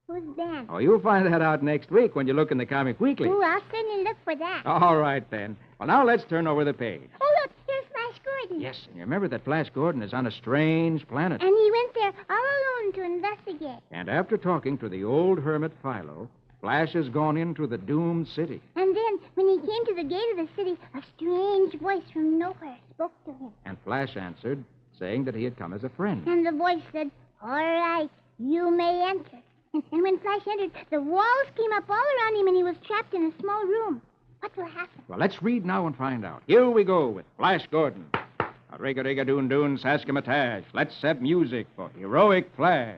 Who's Ben? Oh, you'll find that out next week when you look in the Comic Weekly. Ooh, I'll certainly look for that. All right, then. Well, now let's turn over the page. Oh, look, here's Flash Gordon. Yes, and you remember that Flash Gordon is on a strange planet. And he went there all alone to investigate. And after talking to the old hermit Philo, Flash has gone into the doomed city. And then, when he came to the gate of the city, a strange voice from nowhere spoke to him. And Flash answered, saying that he had come as a friend. And the voice said, all right, you may enter. And when Flash entered, the walls came up all around him, and he was trapped in a small room. What will happen? Well, let's read now and find out. Here we go with Flash Gordon. A rig-a-rig-a-doon-doon, saskamataj. Let's have music for Heroic Flash.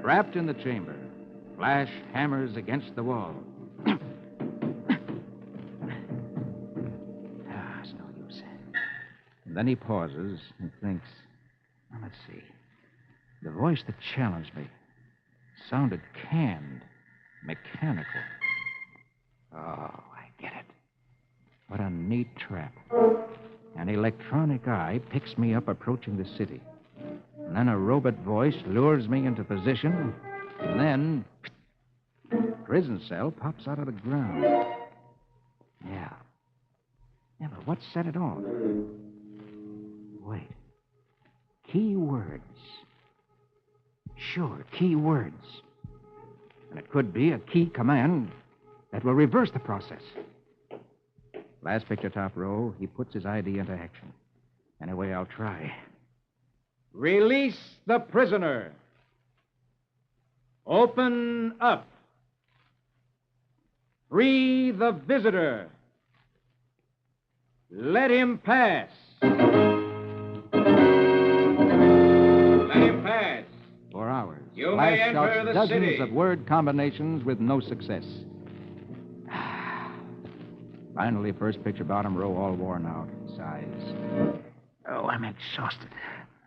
Trapped in the chamber, Flash hammers against the wall. It's no use. And then he pauses and thinks, well, let's see. The voice that challenged me sounded canned, mechanical. Oh, I get it. What a neat trap. An electronic eye picks me up approaching the city. And then a robot voice lures me into position. And then prison cell pops out of the ground. Yeah, but what set it off? Wait. Key words. Sure, key words. And it could be a key command that will reverse the process. Last picture, top row, he puts his ID into action. Anyway, I'll try. Release the prisoner. Open up. Free the visitor. Let him pass. Let him pass. For hours. You Flash may enter shouts the dozens city. of word combinations with no success. Finally, first picture, bottom row, all worn out. Sighs. Oh, I'm exhausted.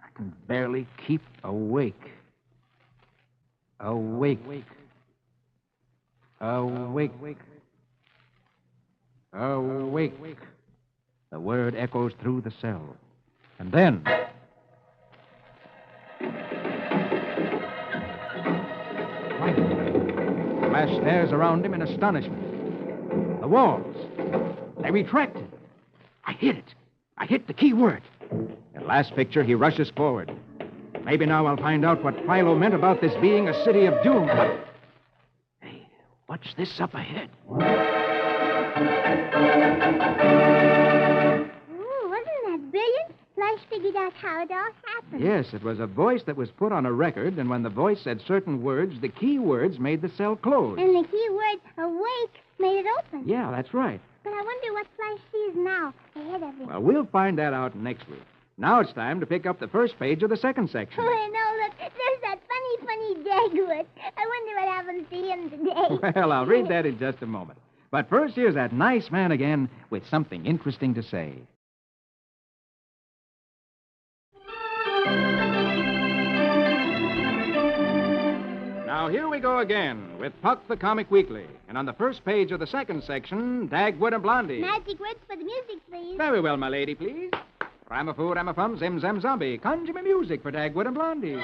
I can barely keep awake. Awake. Awake. Awake. The word echoes through the cell. And then... Flash stares around him in astonishment. The walls. They retracted. I hit it. I hit the key word. At last picture, he rushes forward. Maybe now I'll find out what Philo meant about this being a city of doom. Hey, what's this up ahead? Ooh, wasn't that brilliant? Flash figured out how it all happened. Yes, it was a voice that was put on a record, and when the voice said certain words, the key words made the cell close. And the key word, awake, made it open. Yeah, that's right. But I wonder what Flash sees now, ahead of him. Well, we'll find that out next week. Now it's time to pick up the first page of the second section. Oh, no, look, there's that funny Dagwood. I wonder what happens to him today. Well, I'll read that in just a moment. But first, here's that nice man again with something interesting to say. Now, here we go again with Puck the Comic Weekly. And on the first page of the second section, Dagwood and Blondie. Magic words for the music, please. Very well, my lady, please. Ramafoo, Ramafum, Zim Zam Zombie. Conjure me music for Dagwood and Blondie.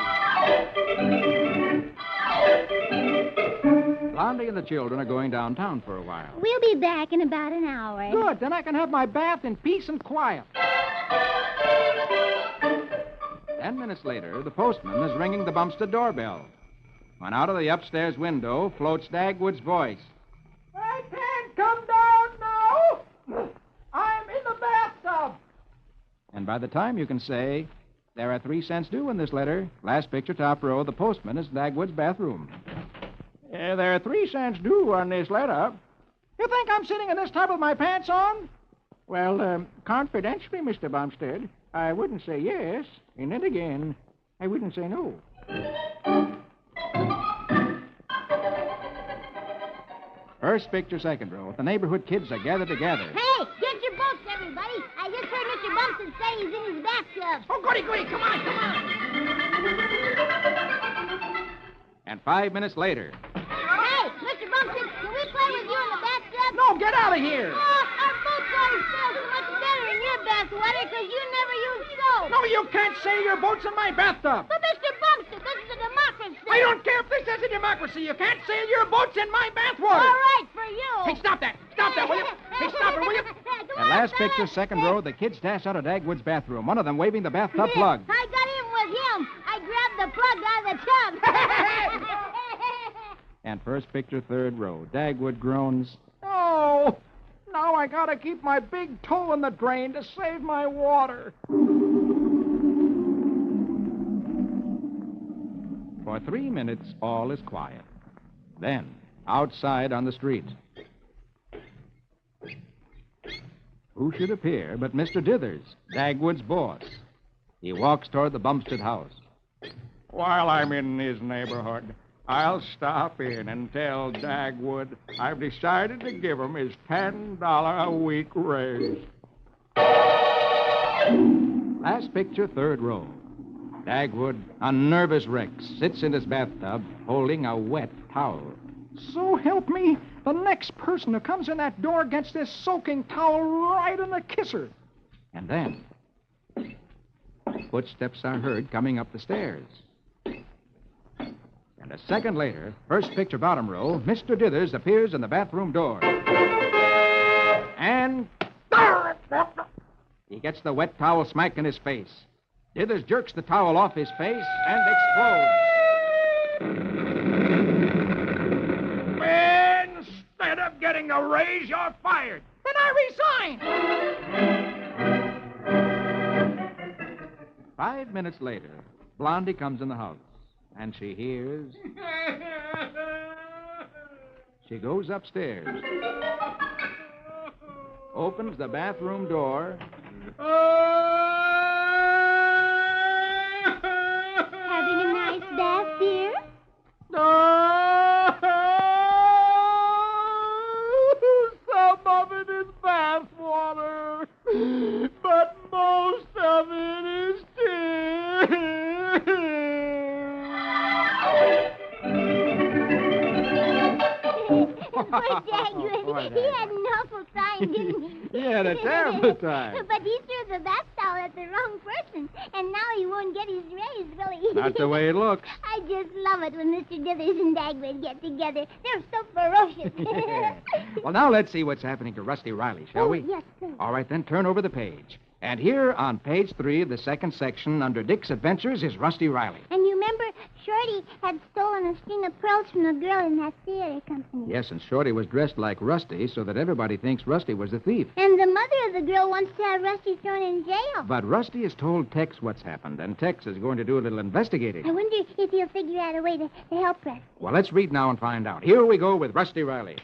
Blondie and the children are going downtown for a while. We'll be back in about an hour. Good, then I can have my bath in peace and quiet. 10 minutes later, the postman is ringing the Bumstead doorbell. When out of the upstairs window floats Dagwood's voice. I can't come down now. I'm in the bathtub. And by the time you can say, there are 3 cents due in this letter, last picture, top row, the postman is Dagwood's bathroom. There are 3 cents due on this letter. You think I'm sitting in this tub with my pants on? Well, confidentially, Mr. Bumstead, I wouldn't say yes, and then again, I wouldn't say no. First picture, second row. The neighborhood kids are gathered together. Hey, get your boats, everybody. I just heard Mr. Bumpton say he's in his bathtub. Oh, goody, come on. And 5 minutes later. Hey, Mr. Bumpton, can we play with you in the bathtub? No, get out of here. Our boat's always sails so much better in your bathwater because you never use soap. No, you can't sail your boats in my bathtub. But Mr. Bumpton, this is a democracy. I don't care if this is a democracy. You can't sail your boats in my bathwater. All right, for you. Hey, stop that, will you? Hey, stop it, will you? And last picture, second row, the kids dash out of Dagwood's bathroom, one of them waving the bathtub plug. I got in with him. I grabbed the plug out of the tub. And first picture, third row, Dagwood groans. Oh, now I gotta keep my big toe in the drain to save my water. For 3 minutes, all is quiet. Then, outside on the street, who should appear but Mr. Dithers, Dagwood's boss. He walks toward the Bumstead house. While I'm in his neighborhood, I'll stop in and tell Dagwood I've decided to give him his $10 a week raise. Last picture, third row. Dagwood, a nervous wreck, sits in his bathtub holding a wet towel. So help me, the next person who comes in that door gets this soaking towel right in the kisser. And then, footsteps are heard coming up the stairs. And a second later, first picture, bottom row, Mr. Dithers appears in the bathroom door. And he gets the wet towel smack in his face. Dithers jerks the towel off his face and explodes. Instead of getting a raise, you're fired. Then I resign. 5 minutes later, Blondie comes in the house, and she hears... She goes upstairs, opens the bathroom door... Having a nice bath, dear? Some of it is bath water, but most of it is tears. Poor Dagwood. He had an awful time, didn't he? He had a terrible time. But he threw the bath towel at the wrong person, and now he won't get his raise, will he? Not the way it looks. I just love it when Mr. Dithers and Dagwood get together. They're so ferocious. Well, now let's see what's happening to Rusty Riley, shall we? Yes, sir. All right, then turn over the page. And here on page 3 of the second section, under Dick's Adventures, is Rusty Riley. And you remember Shorty had stolen a string of pearls from the girl in that theater company. Yes, and Shorty was dressed like Rusty so that everybody thinks Rusty was the thief. And the mother of the girl wants to have Rusty thrown in jail. But Rusty has told Tex what's happened, and Tex is going to do a little investigating. I wonder if he'll figure out a way to help Rusty. Well, let's read now and find out. Here we go with Rusty Riley.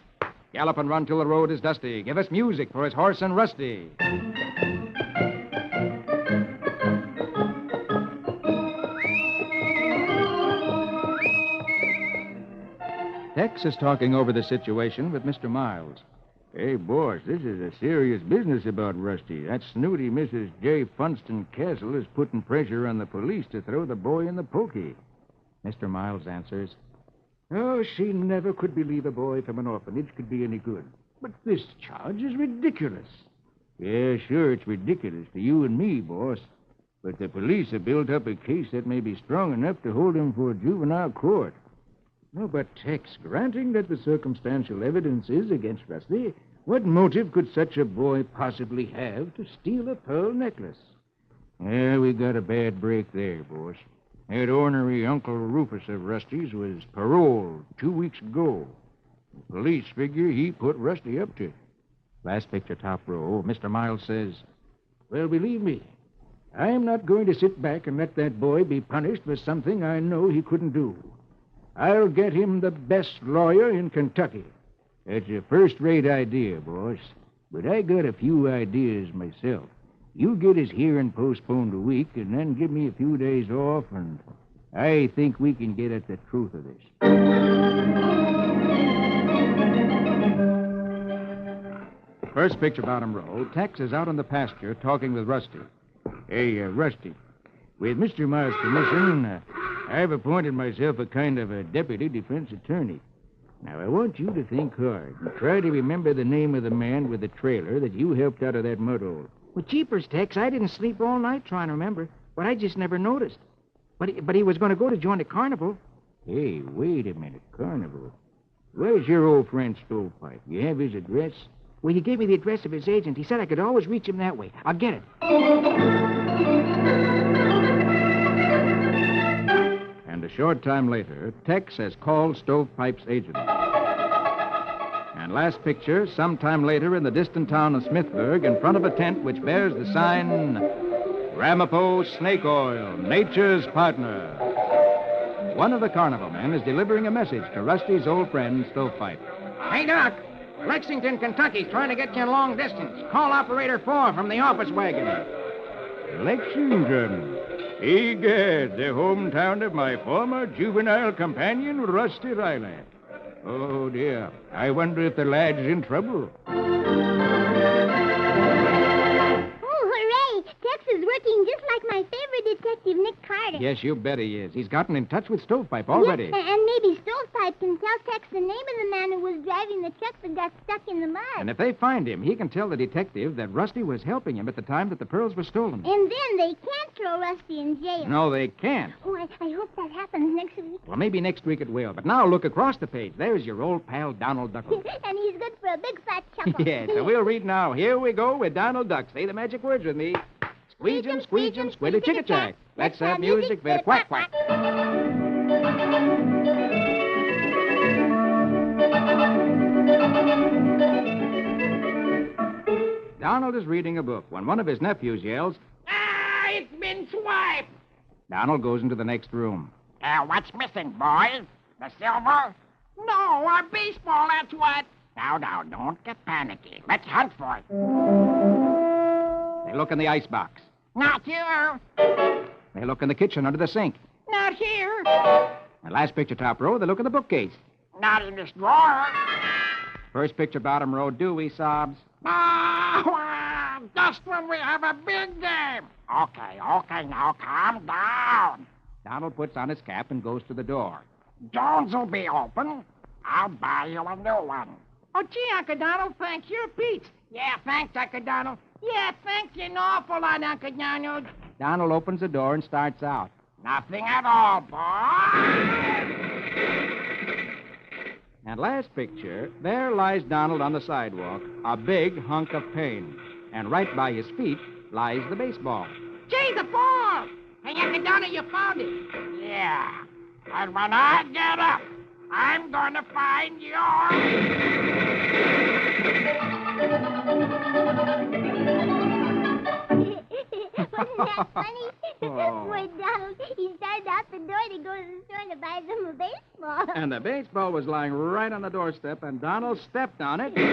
Gallop and run till the road is dusty. Give us music for his horse and Rusty. Tex is talking over the situation with Mr. Miles. Hey, boss, this is a serious business about Rusty. That snooty Mrs. J. Funston Castle is putting pressure on the police to throw the boy in the pokey. Mr. Miles answers, Oh, she never could believe a boy from an orphanage could be any good. But this charge is ridiculous. Yeah, sure, it's ridiculous to you and me, boss. But the police have built up a case that may be strong enough to hold him for juvenile court. No, but Tex, granting that the circumstantial evidence is against Rusty, what motive could such a boy possibly have to steal a pearl necklace? Yeah, we got a bad break there, boss. That ornery Uncle Rufus of Rusty's was paroled 2 weeks ago. The police figure he put Rusty up to it. Last picture, top row, Mr. Miles says, Well, believe me, I'm not going to sit back and let that boy be punished for something I know he couldn't do. I'll get him the best lawyer in Kentucky. That's a first-rate idea, boss. But I got a few ideas myself. You get his hearing postponed a week, and then give me a few days off, and I think we can get at the truth of this. First picture, bottom row. Tex is out on the pasture talking with Rusty. Hey, Rusty, with Mr. Miles' permission, I've appointed myself a kind of a deputy defense attorney. Now, I want you to think hard and try to remember the name of the man with the trailer that you helped out of that mud hole. Well, jeepers, Tex, I didn't sleep all night trying to remember, but I just never noticed. But he was going to go to join the carnival. Hey, wait a minute, Carnival. Where's your old friend Stovepipe? You have his address? Well, he gave me the address of his agent. He said I could always reach him that way. I'll get it. And a short time later, Tex has called Stovepipe's agent. And last picture, sometime later in the distant town of Smithburg, in front of a tent which bears the sign, Ramapo Snake Oil, Nature's Partner. One of the carnival men is delivering a message to Rusty's old friend, Stovepipe. Hey, Doc. Lexington, Kentucky's trying to get you long distance. Call Operator 4 from the office wagon. Lexington. Egad, the hometown of my former juvenile companion, Rusty Riley. Oh, dear. I wonder if the lad's in trouble. Tex is working just like my favorite detective, Nick Carter. Yes, you bet he is. He's gotten in touch with Stovepipe already. Yes, and maybe Stovepipe can tell Tex the name of the man who was driving the truck that got stuck in the mud. And if they find him, he can tell the detective that Rusty was helping him at the time that the pearls were stolen. And then they can't throw Rusty in jail. No, they can't. Oh, I hope that happens next week. Well, maybe next week it will. But now look across the page. There's your old pal, Donald Duck. And he's good for a big fat chuckle. Yes, so we'll read now. Here we go with Donald Duck. Say the magic words with me. Squeegem, squeegem, squiddy chicka chack. Let's have music for quack quack. Donald is reading a book when one of his nephews yells, Ah, it's been swiped. Donald goes into the next room. What's missing, boys? The silver? No, our baseball, that's what. Now, don't get panicky. Let's hunt for it. They look in the icebox. Not here. They look in the kitchen under the sink. Not here. The last picture, top row, they look in the bookcase. Not in this drawer. First picture, bottom row, Dewey sobs. Just when we have a big game. Okay, now calm down. Donald puts on his cap and goes to the door. Jones will be open. I'll buy you a new one. Oh, gee, Uncle Donald, thanks. You're Pete. Yeah, thanks, Uncle Donald. Yeah, thanks an awful lot, Uncle Donald. Donald opens the door and starts out. Nothing at all, boy. And last picture, there lies Donald on the sidewalk, a big hunk of pain. And right by his feet lies the baseball. Gee, the ball. Hey, Uncle Donald, you found it. Yeah. And when I get up, I'm going to find Wasn't that funny? Poor Donald. He started out the door to go to the store to buy them a baseball. And the baseball was lying right on the doorstep, and Donald stepped on it. My,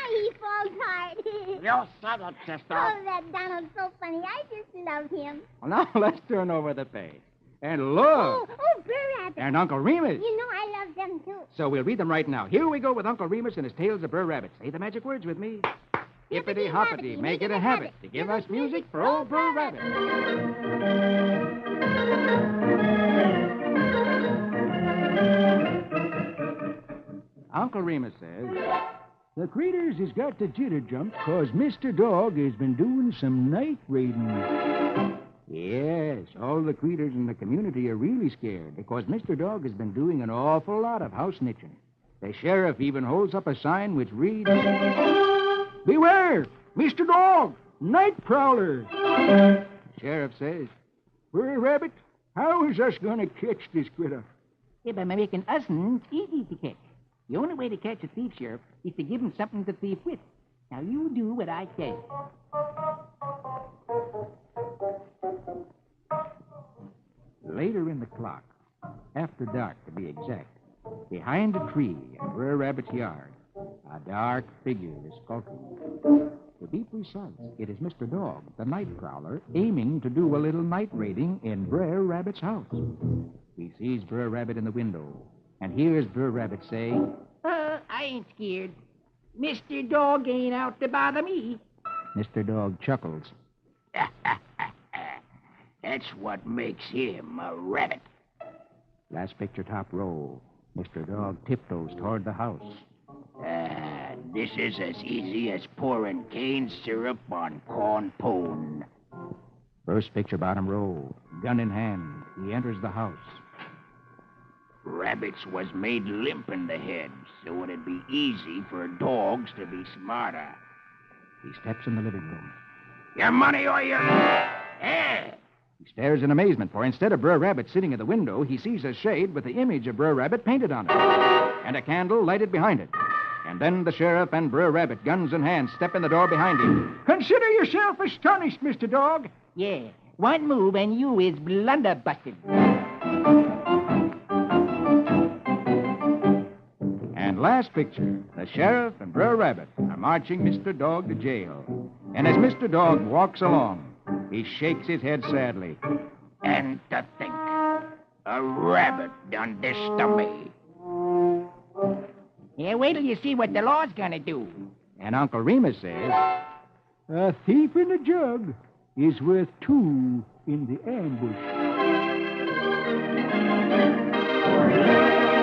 he falls hard. You said it, sister. Oh, that Donald's so funny. I just love him. Well, now let's turn over the page. And look. Oh, Burr Rabbit. And Uncle Remus. You know I love them, too. So we'll read them right now. Here we go with Uncle Remus and his tales of Burr Rabbit. Say the magic words with me. Hippity hoppity, make it a habit to give us music for old Burr Rabbit. Uncle Remus says, The creeters has got the jitter jump 'cause Mr. Dog has been doing some night raiding. Yes, all the creeters in the community are really scared because Mr. Dog has been doing an awful lot of house snitching. The sheriff even holds up a sign which reads, Beware, Mr. Dog, night prowler. The sheriff says, Burr Rabbit, how is us going to catch this critter? Yeah, by making us easy to catch. The only way to catch a thief, Sheriff, is to give him something to thief with. Now, you do what I say. Later in the clock, after dark to be exact, behind a tree in Burr Rabbit's yard, a dark figure is skulking. To be precise, it is Mr. Dog, the night prowler, aiming to do a little night raiding in Burr Rabbit's house. He sees Burr Rabbit in the window and hears Burr Rabbit say, I I ain't scared. Mr. Dog ain't out to bother me. Mr. Dog chuckles. That's what makes him a rabbit. Last picture, top row. Mr. Dog tiptoes toward the house. This is as easy as pouring cane syrup on corn pone. First picture, bottom row. Gun in hand, he enters the house. Rabbits was made limp in the head, so it'd be easy for dogs to be smarter. He steps in the living room. Your money or your... Hey! He stares in amazement, for instead of Brer Rabbit sitting at the window, he sees a shade with the image of Brer Rabbit painted on it, and a candle lighted behind it. And then the sheriff and Brer Rabbit, guns in hand, step in the door behind him. Consider yourself astonished, Mr. Dog. Yeah, one move and you is blunderbusted. And last picture, the sheriff and Brer Rabbit are marching Mr. Dog to jail. And as Mr. Dog walks along, he shakes his head sadly. And to think, a rabbit done this to me. Yeah, wait till you see what the law's gonna do. And Uncle Remus says, A thief in a jug is worth two in the ambush.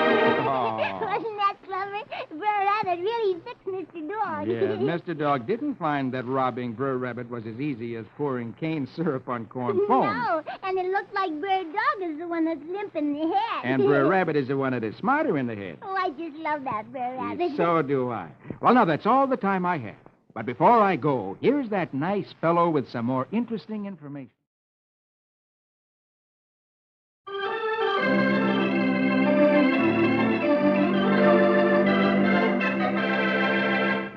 Wasn't that clever? Brer Rabbit really fixed Mr. Dog. yes, Mr. Dog didn't find that robbing Brer Rabbit was as easy as pouring cane syrup on corn pone. No, and it looked like Brer Dog is the one that's limp in the head. And Brer Rabbit is the one that is smarter in the head. Oh, I just love that Brer Rabbit. So do I. Well, now, that's all the time I have. But before I go, here's that nice fellow with some more interesting information.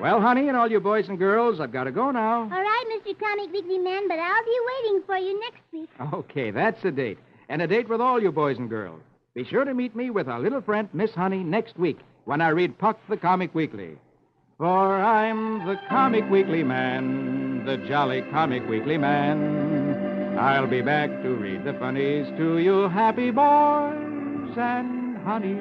Well, honey, and all you boys and girls, I've got to go now. All right, Mr. Comic Weekly Man, but I'll be waiting for you next week. Okay, that's a date. And a date with all you boys and girls. Be sure to meet me with our little friend, Miss Honey, next week when I read Puck the Comic Weekly. For I'm the Comic Weekly Man, the jolly Comic Weekly Man. I'll be back to read the funnies to you happy boys and honey.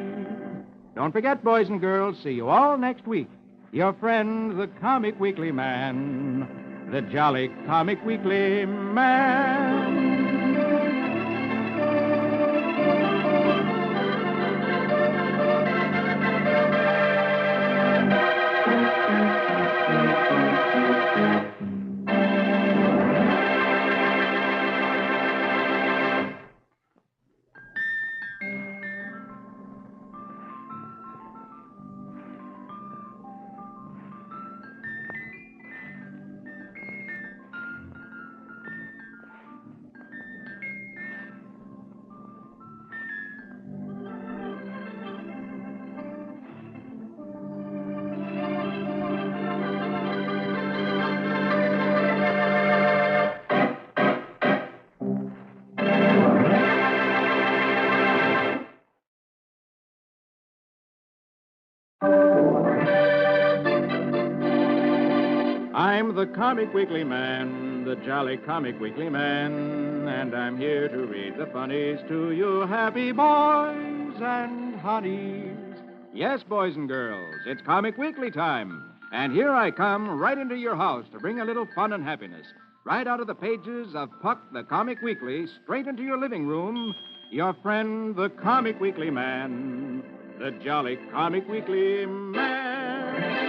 Don't forget, boys and girls, see you all next week. Your friend, the Comic Weekly Man, the jolly Comic Weekly Man. I'm the Comic Weekly Man, the jolly Comic Weekly Man, and I'm here to read the funnies to you happy boys and honeys. Yes, boys and girls, it's Comic Weekly time, and here I come right into your house to bring a little fun and happiness. Right out of the pages of Puck the Comic Weekly, straight into your living room, your friend, the Comic Weekly Man, the jolly Comic Weekly Man.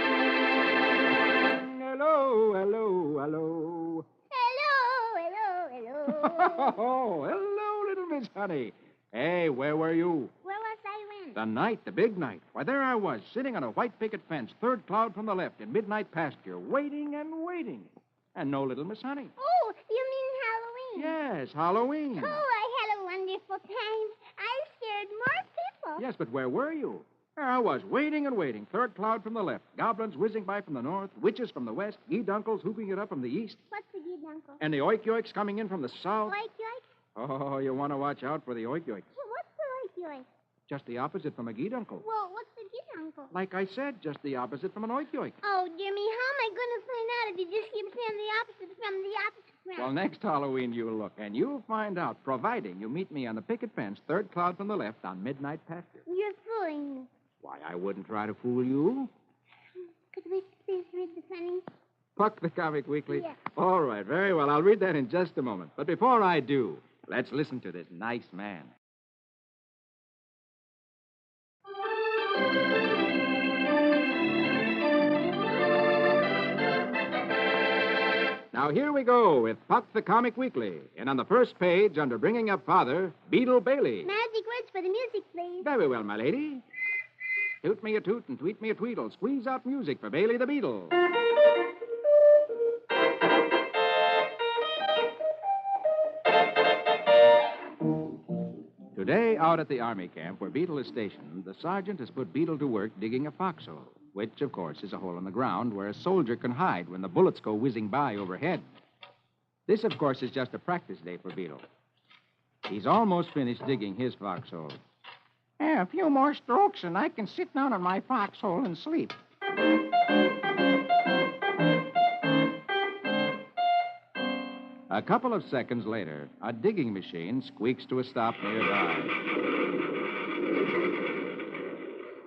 Hello, hello, hello. Hello. Oh, hello, little Miss Honey. Hey, where were you? Where was I when? The night, the big night. Why, there I was, sitting on a white picket fence, third cloud from the left, in midnight pasture, waiting and waiting. And no little Miss Honey. Oh, you mean Halloween? Yes, Halloween. Oh, I had a wonderful time. I scared more people. Yes, but where were you? There I was, waiting and waiting, third cloud from the left, goblins whizzing by from the north, witches from the west, geedunkles hooping it up from the east, What's the geeduncle? and the oik-yoiks coming in from the south. Oik yoik? Oh, you want to watch out for the oik-yoiks. Well, what's the oik yoik? Just the opposite from a geeduncle. Well, what's the geeduncle? Like I said, just the opposite from an oik-yoik. Oh, dear me, how am I going to find out if you just keep saying the opposite from the opposite from? Well, next Halloween you'll look, and you'll find out, providing you meet me on the picket fence, third cloud from the left, on midnight pasture. You're fooling me. Why, I wouldn't try to fool you. Could we please read the funny? Puck the Comic Weekly? Yeah. All right, very well. I'll read that in just a moment. But before I do, let's listen to this nice man. Now, here we go with Puck the Comic Weekly. And on the first page, under Bringing Up Father, Beetle Bailey. Magic words for the music, please. Very well, my lady. Toot me a toot and tweet me a tweedle. Squeeze out music for Bailey the Beetle. Today, out at the Army camp where Beetle is stationed, the sergeant has put Beetle to work digging a foxhole, which, of course, is a hole in the ground where a soldier can hide when the bullets go whizzing by overhead. This, of course, is just a practice day for Beetle. He's almost finished digging his foxhole. A few more strokes, and I can sit down in my foxhole and sleep. A couple of seconds later, a digging machine squeaks to a stop nearby.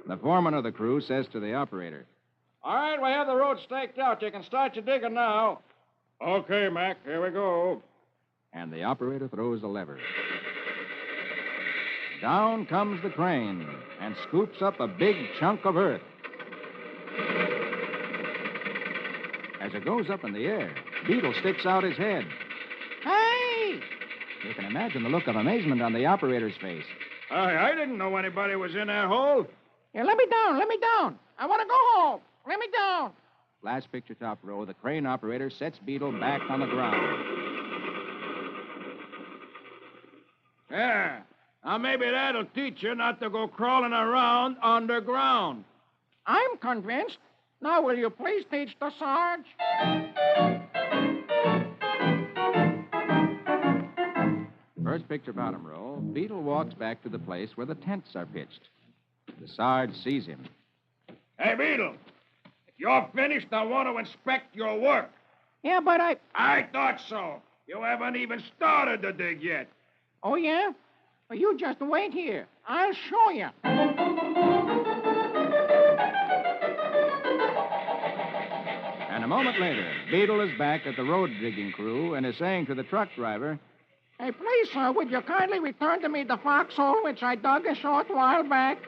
The foreman of the crew says to the operator, All right, we have the road staked out. You can start your digging now. Okay, Mac, here we go. And the operator throws the lever. Down comes the crane and scoops up a big chunk of earth. As it goes up in the air, Beetle sticks out his head. Hey! You can imagine the look of amazement on the operator's face. I didn't know anybody was in that hole. Here, let me down. I want to go home. Let me down. Last picture, top row, the crane operator sets Beetle back on the ground. Yeah. Now, maybe that'll teach you not to go crawling around underground. I'm convinced. Now, will you please teach the Sarge? First picture, bottom row, Beetle walks back to the place where the tents are pitched. The Sarge sees him. Hey, Beetle. If you're finished, I want to inspect your work. Yeah, but I thought so. You haven't even started to dig yet. Oh, yeah? Well, you just wait here. I'll show you. And a moment later, Beetle is back at the road digging crew and is saying to the truck driver, Hey, please, sir, would you kindly return to me the foxhole which I dug a short while back?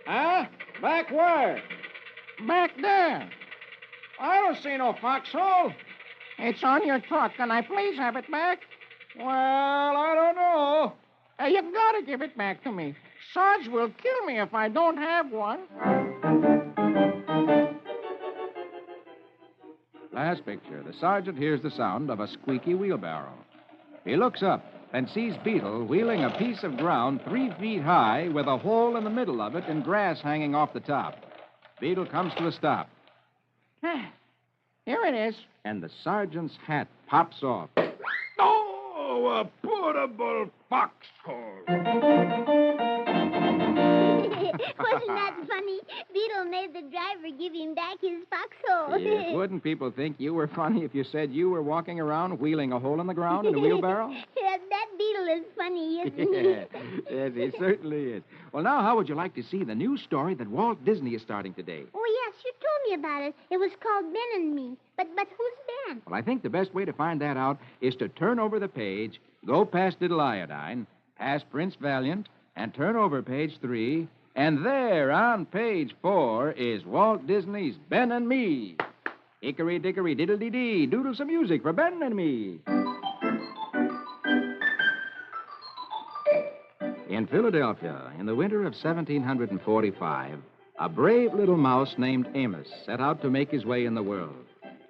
Huh? Back where? Back there. I don't see no foxhole. It's on your truck. Can I please have it back? Well, I don't know. You gotta give it back to me. Sarge will kill me if I don't have one. Last picture, the sergeant hears the sound of a squeaky wheelbarrow. He looks up and sees Beetle wheeling a piece of ground 3 feet high with a hole in the middle of it and grass hanging off the top. Beetle comes to a stop. Here it is. And the sergeant's hat pops off. Oh, a portable foxhole. Wasn't that funny? Beetle made the driver give him back his foxhole. Yes, wouldn't people think you were funny if you said you were walking around wheeling a hole in the ground in a wheelbarrow? Yeah, that Beetle is funny, isn't he? Yes, he certainly is. Well, now, how would you like to see the new story that Walt Disney is starting today? Oh, yes, you told me about it. It was called Ben and Me. But who's Ben? Well, I think the best way to find that out is to turn over the page, go past Little Iodine, past Prince Valiant, and turn over page 3, and there on page 4 is Walt Disney's Ben and Me. Hickory dickory diddle dee dee, doodle some music for Ben and Me. In Philadelphia, in the winter of 1745, a brave little mouse named Amos set out to make his way in the world.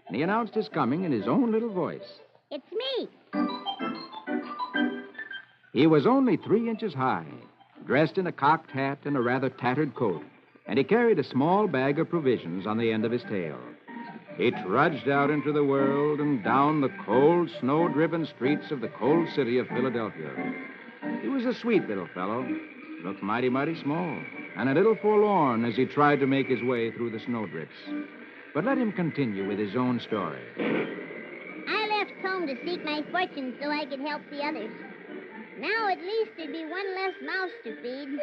And he announced his coming in his own little voice. It's me. He was only 3 inches high, dressed in a cocked hat and a rather tattered coat, and he carried a small bag of provisions on the end of his tail. He trudged out into the world and down the cold, snow-driven streets of the cold city of Philadelphia. He was a sweet little fellow, looked mighty, mighty small, and a little forlorn as he tried to make his way through the snowdrifts. But let him continue with his own story. I left home to seek my fortune so I could help the others. Now at least there'd be one less mouse to feed.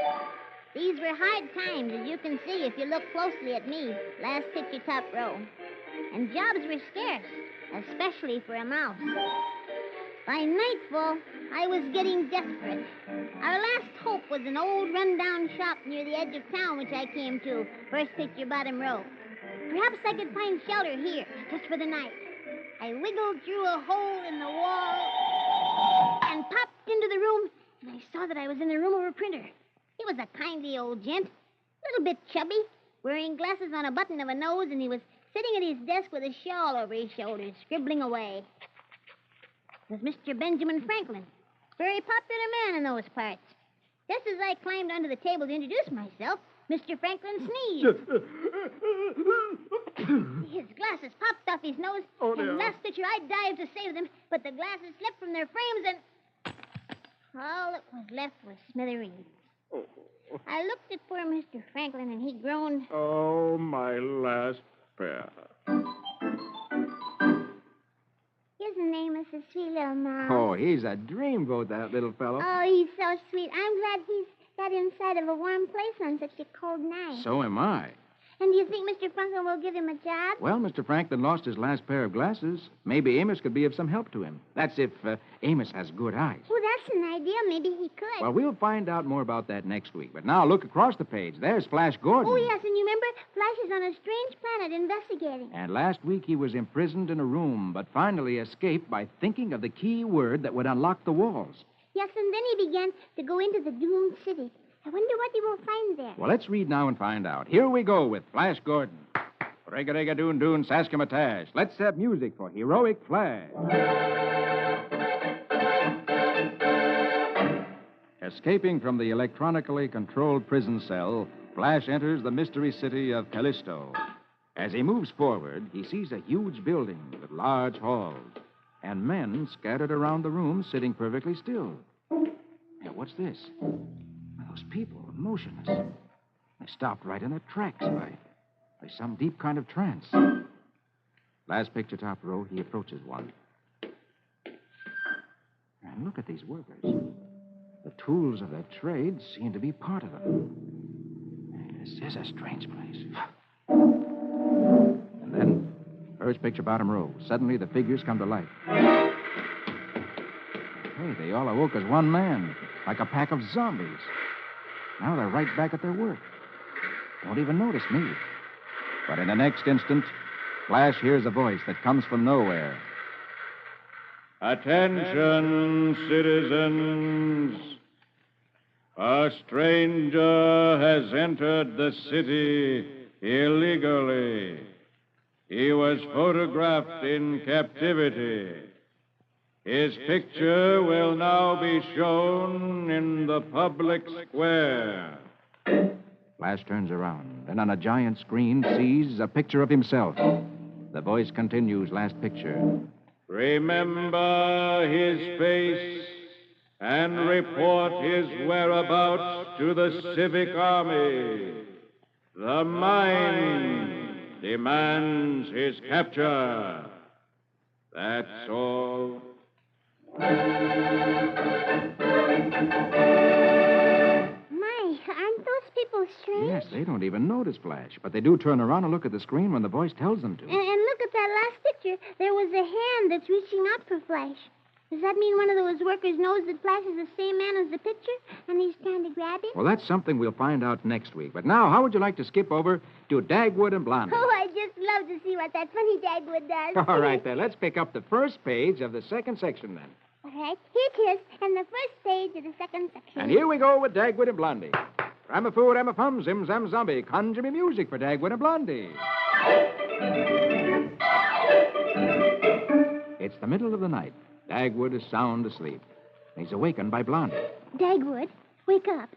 These were hard times, as you can see if you look closely at me. Last picture, top row. And jobs were scarce, especially for a mouse. By nightfall, I was getting desperate. Our last hope was an old run-down shop near the edge of town, which I came to. First picture, bottom row. Perhaps I could find shelter here, just for the night. I wiggled through a hole in the wall and popped into the room, and I saw that I was in the room of a printer. He was a kindly old gent, a little bit chubby, wearing glasses on a button of a nose, and he was sitting at his desk with a shawl over his shoulders, scribbling away. It was Mr. Benjamin Franklin, very popular man in those parts. Just as I climbed onto the table to introduce myself, Mr. Franklin sneezed. His glasses popped off his nose, and last picture I dived to save them, but the glasses slipped from their frames, and all that was left was smithereens. I looked at poor Mr. Franklin, and he groaned. Oh, my last pair. Isn't Amos a sweet little mouse? Oh, he's a dreamboat, that little fellow. Oh, he's so sweet. I'm glad he's got inside of a warm place on such a cold night. So am I. And do you think Mr. Franklin will give him a job? Well, Mr. Franklin lost his last pair of glasses. Maybe Amos could be of some help to him. That's if Amos has good eyes. Oh, that's an idea. Maybe he could. Well, we'll find out more about that next week. But now look across the page. There's Flash Gordon. Oh, yes, and you remember? Flash is on a strange planet investigating. And last week he was imprisoned in a room, but finally escaped by thinking of the key word that would unlock the walls. Yes, and then he began to go into the doomed city. I wonder what he will find there. Well, let's read now and find out. Here we go with Flash Gordon. Rega-rega-doon-doon, Saskimatash. Let's have music for Heroic Flash. Escaping from the electronically controlled prison cell, Flash enters the mystery city of Callisto. As he moves forward, he sees a huge building with large halls and men scattered around the room sitting perfectly still. Now, what's this? Those people are motionless. They stopped right in their tracks by some deep kind of trance. Last picture, top row, he approaches one. And look at these workers. The tools of their trade seem to be part of them. This is a strange place. And then, first picture, bottom row. Suddenly, the figures come to life. Hey, they all awoke as one man, like a pack of zombies. Now they're right back at their work. Don't even notice me. But in the next instant, Flash hears a voice that comes from nowhere. Attention, citizens. A stranger has entered the city illegally. He was photographed in captivity. His picture will now be shown in the public square. Flash turns around, and on a giant screen sees a picture of himself. The voice continues, last picture. Remember his face and report his whereabouts to the civic army. The mine demands his capture. That's all. My, aren't those people strange? Yes, they don't even notice Flash, but they do turn around and look at the screen when the voice tells them to. And look at that last picture. There was a hand that's reaching out for Flash. Does that mean one of those workers knows that Flash is the same man as the picture, and he's trying to grab him? Well, that's something we'll find out next week. But now, how would you like to skip over to Dagwood and Blondie? Oh, I just love to see what that funny Dagwood does. All right, then. Let's pick up the first page of the second section, then. All right, here it is, and the first page of the second section. And here we go with Dagwood and Blondie. Ramafoo, Ramafum, Zim Zam Zombie. Conjure me music for Dagwood and Blondie. It's the middle of the night. Dagwood is sound asleep. He's awakened by Blondie. Dagwood, wake up.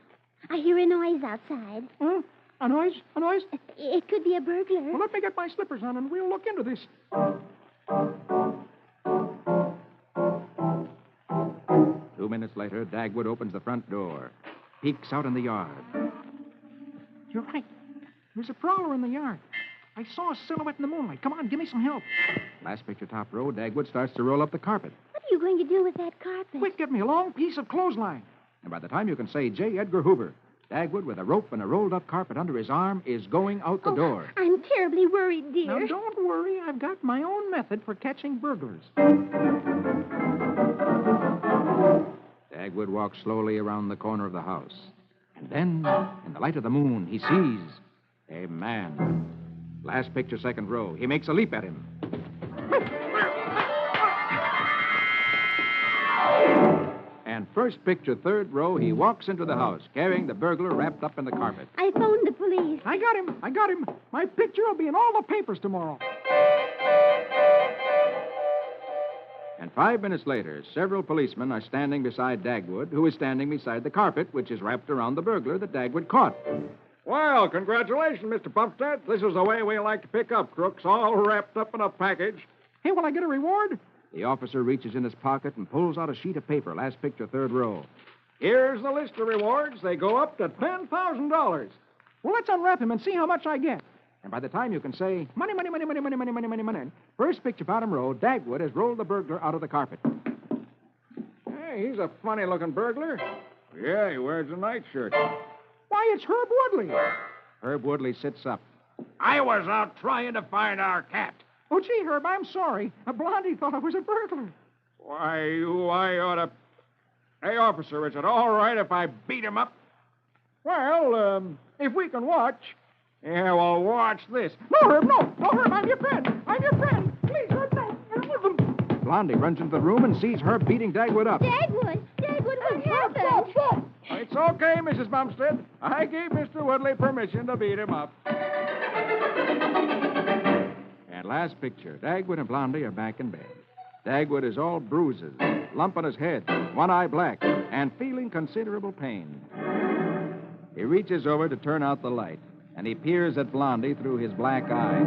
I hear a noise outside. Huh? A noise? A noise? It could be a burglar. Well, let me get my slippers on and we'll look into this. 2 minutes later, Dagwood opens the front door, peeks out in the yard. You're right. There's a prowler in the yard. I saw a silhouette in the moonlight. Come on, give me some help. Last picture, top row, Dagwood starts to roll up the carpet. What are you going to do with that carpet? Quick, get me a long piece of clothesline. And by the time you can say J. Edgar Hoover, Dagwood, with a rope and a rolled-up carpet under his arm, is going out the door. I'm terribly worried, dear. Now, don't worry. I've got my own method for catching burglars. Dagwood walks slowly around the corner of the house. And then, in the light of the moon, he sees a man. Last picture, second row. He makes a leap at him. And first picture, third row, he walks into the house, carrying the burglar wrapped up in the carpet. I phoned the police. I got him. My picture will be in all the papers tomorrow. And 5 minutes later, several policemen are standing beside Dagwood, who is standing beside the carpet, which is wrapped around the burglar that Dagwood caught. Well, congratulations, Mr. Bumstead. This is the way we like to pick up crooks, all wrapped up in a package. Hey, will I get a reward? The officer reaches in his pocket and pulls out a sheet of paper. Last picture, third row. Here's the list of rewards. They go up to $10,000. Well, let's unwrap him and see how much I get. And by the time you can say, money, money, money, money, money, money, money, money, money, first picture, bottom row, Dagwood has rolled the burglar out of the carpet. Hey, he's a funny-looking burglar. Yeah, he wears a nightshirt. Why, it's Herb Woodley. Herb Woodley sits up. I was out trying to find our cat. Oh, gee, Herb, I'm sorry. Blondie thought I was a burglar. Why, I ought to... Hey, officer, is it all right if I beat him up? Well, if we can watch. Yeah, well, watch this. No, Herb, no. No, Herb, I'm your friend. Please, Herb, no. Blondie runs into the room and sees Herb beating Dagwood up. Dagwood, what happened? Stop. It's okay, Mrs. Bumstead. I gave Mr. Woodley permission to beat him up. And last picture, Dagwood and Blondie are back in bed. Dagwood is all bruises, lump on his head, one eye black, and feeling considerable pain. He reaches over to turn out the light, and he peers at Blondie through his black eye.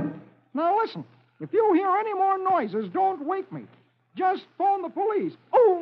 Now, listen. If you hear any more noises, don't wake me. Just phone the police. Oh!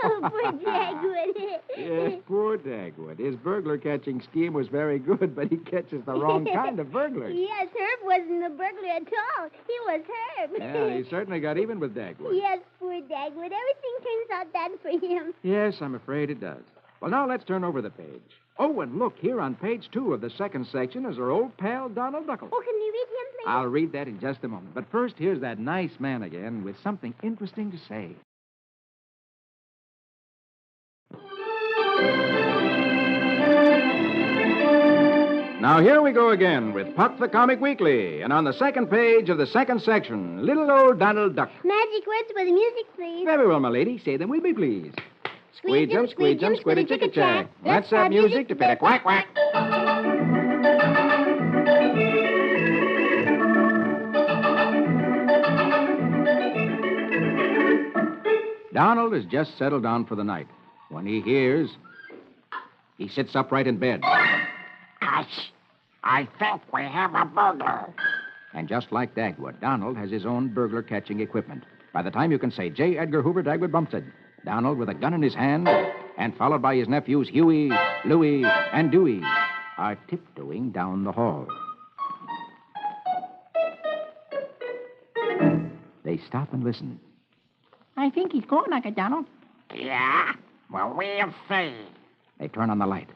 Oh, poor Dagwood. Yes, poor Dagwood. His burglar-catching scheme was very good, but he catches the wrong kind of burglars. Yes, Herb wasn't a burglar at all. He was Herb. Yeah, he certainly got even with Dagwood. Yes, poor Dagwood. Everything turns out bad for him. Yes, I'm afraid it does. Well, now let's turn over the page. Oh, and look, here on page 2 of the second section is our old pal, Donald Duckle. Oh, can we read him, please? I'll read that in just a moment. But first, here's that nice man again with something interesting to say. Now, here we go again with Puck the Comic Weekly. And on the second page of the second section, little old Donald Duck. Magic words for the music, please. Very well, my lady. Say them with me, please. Squeejum, squeejum, squiddy, chicka, chack. Let's have music to fit a quack, quack. Donald has just settled down for the night. When he hears, he sits upright in bed. Hush! I think we have a burglar. And just like Dagwood, Donald has his own burglar-catching equipment. By the time you can say J. Edgar Hoover Dagwood Bumstead, Donald, with a gun in his hand, and followed by his nephews Huey, Louie, and Dewey, are tiptoeing down the hall. They stop and listen. I think he's going like it, Donald. Yeah? Well, we'll see. They turn on the light.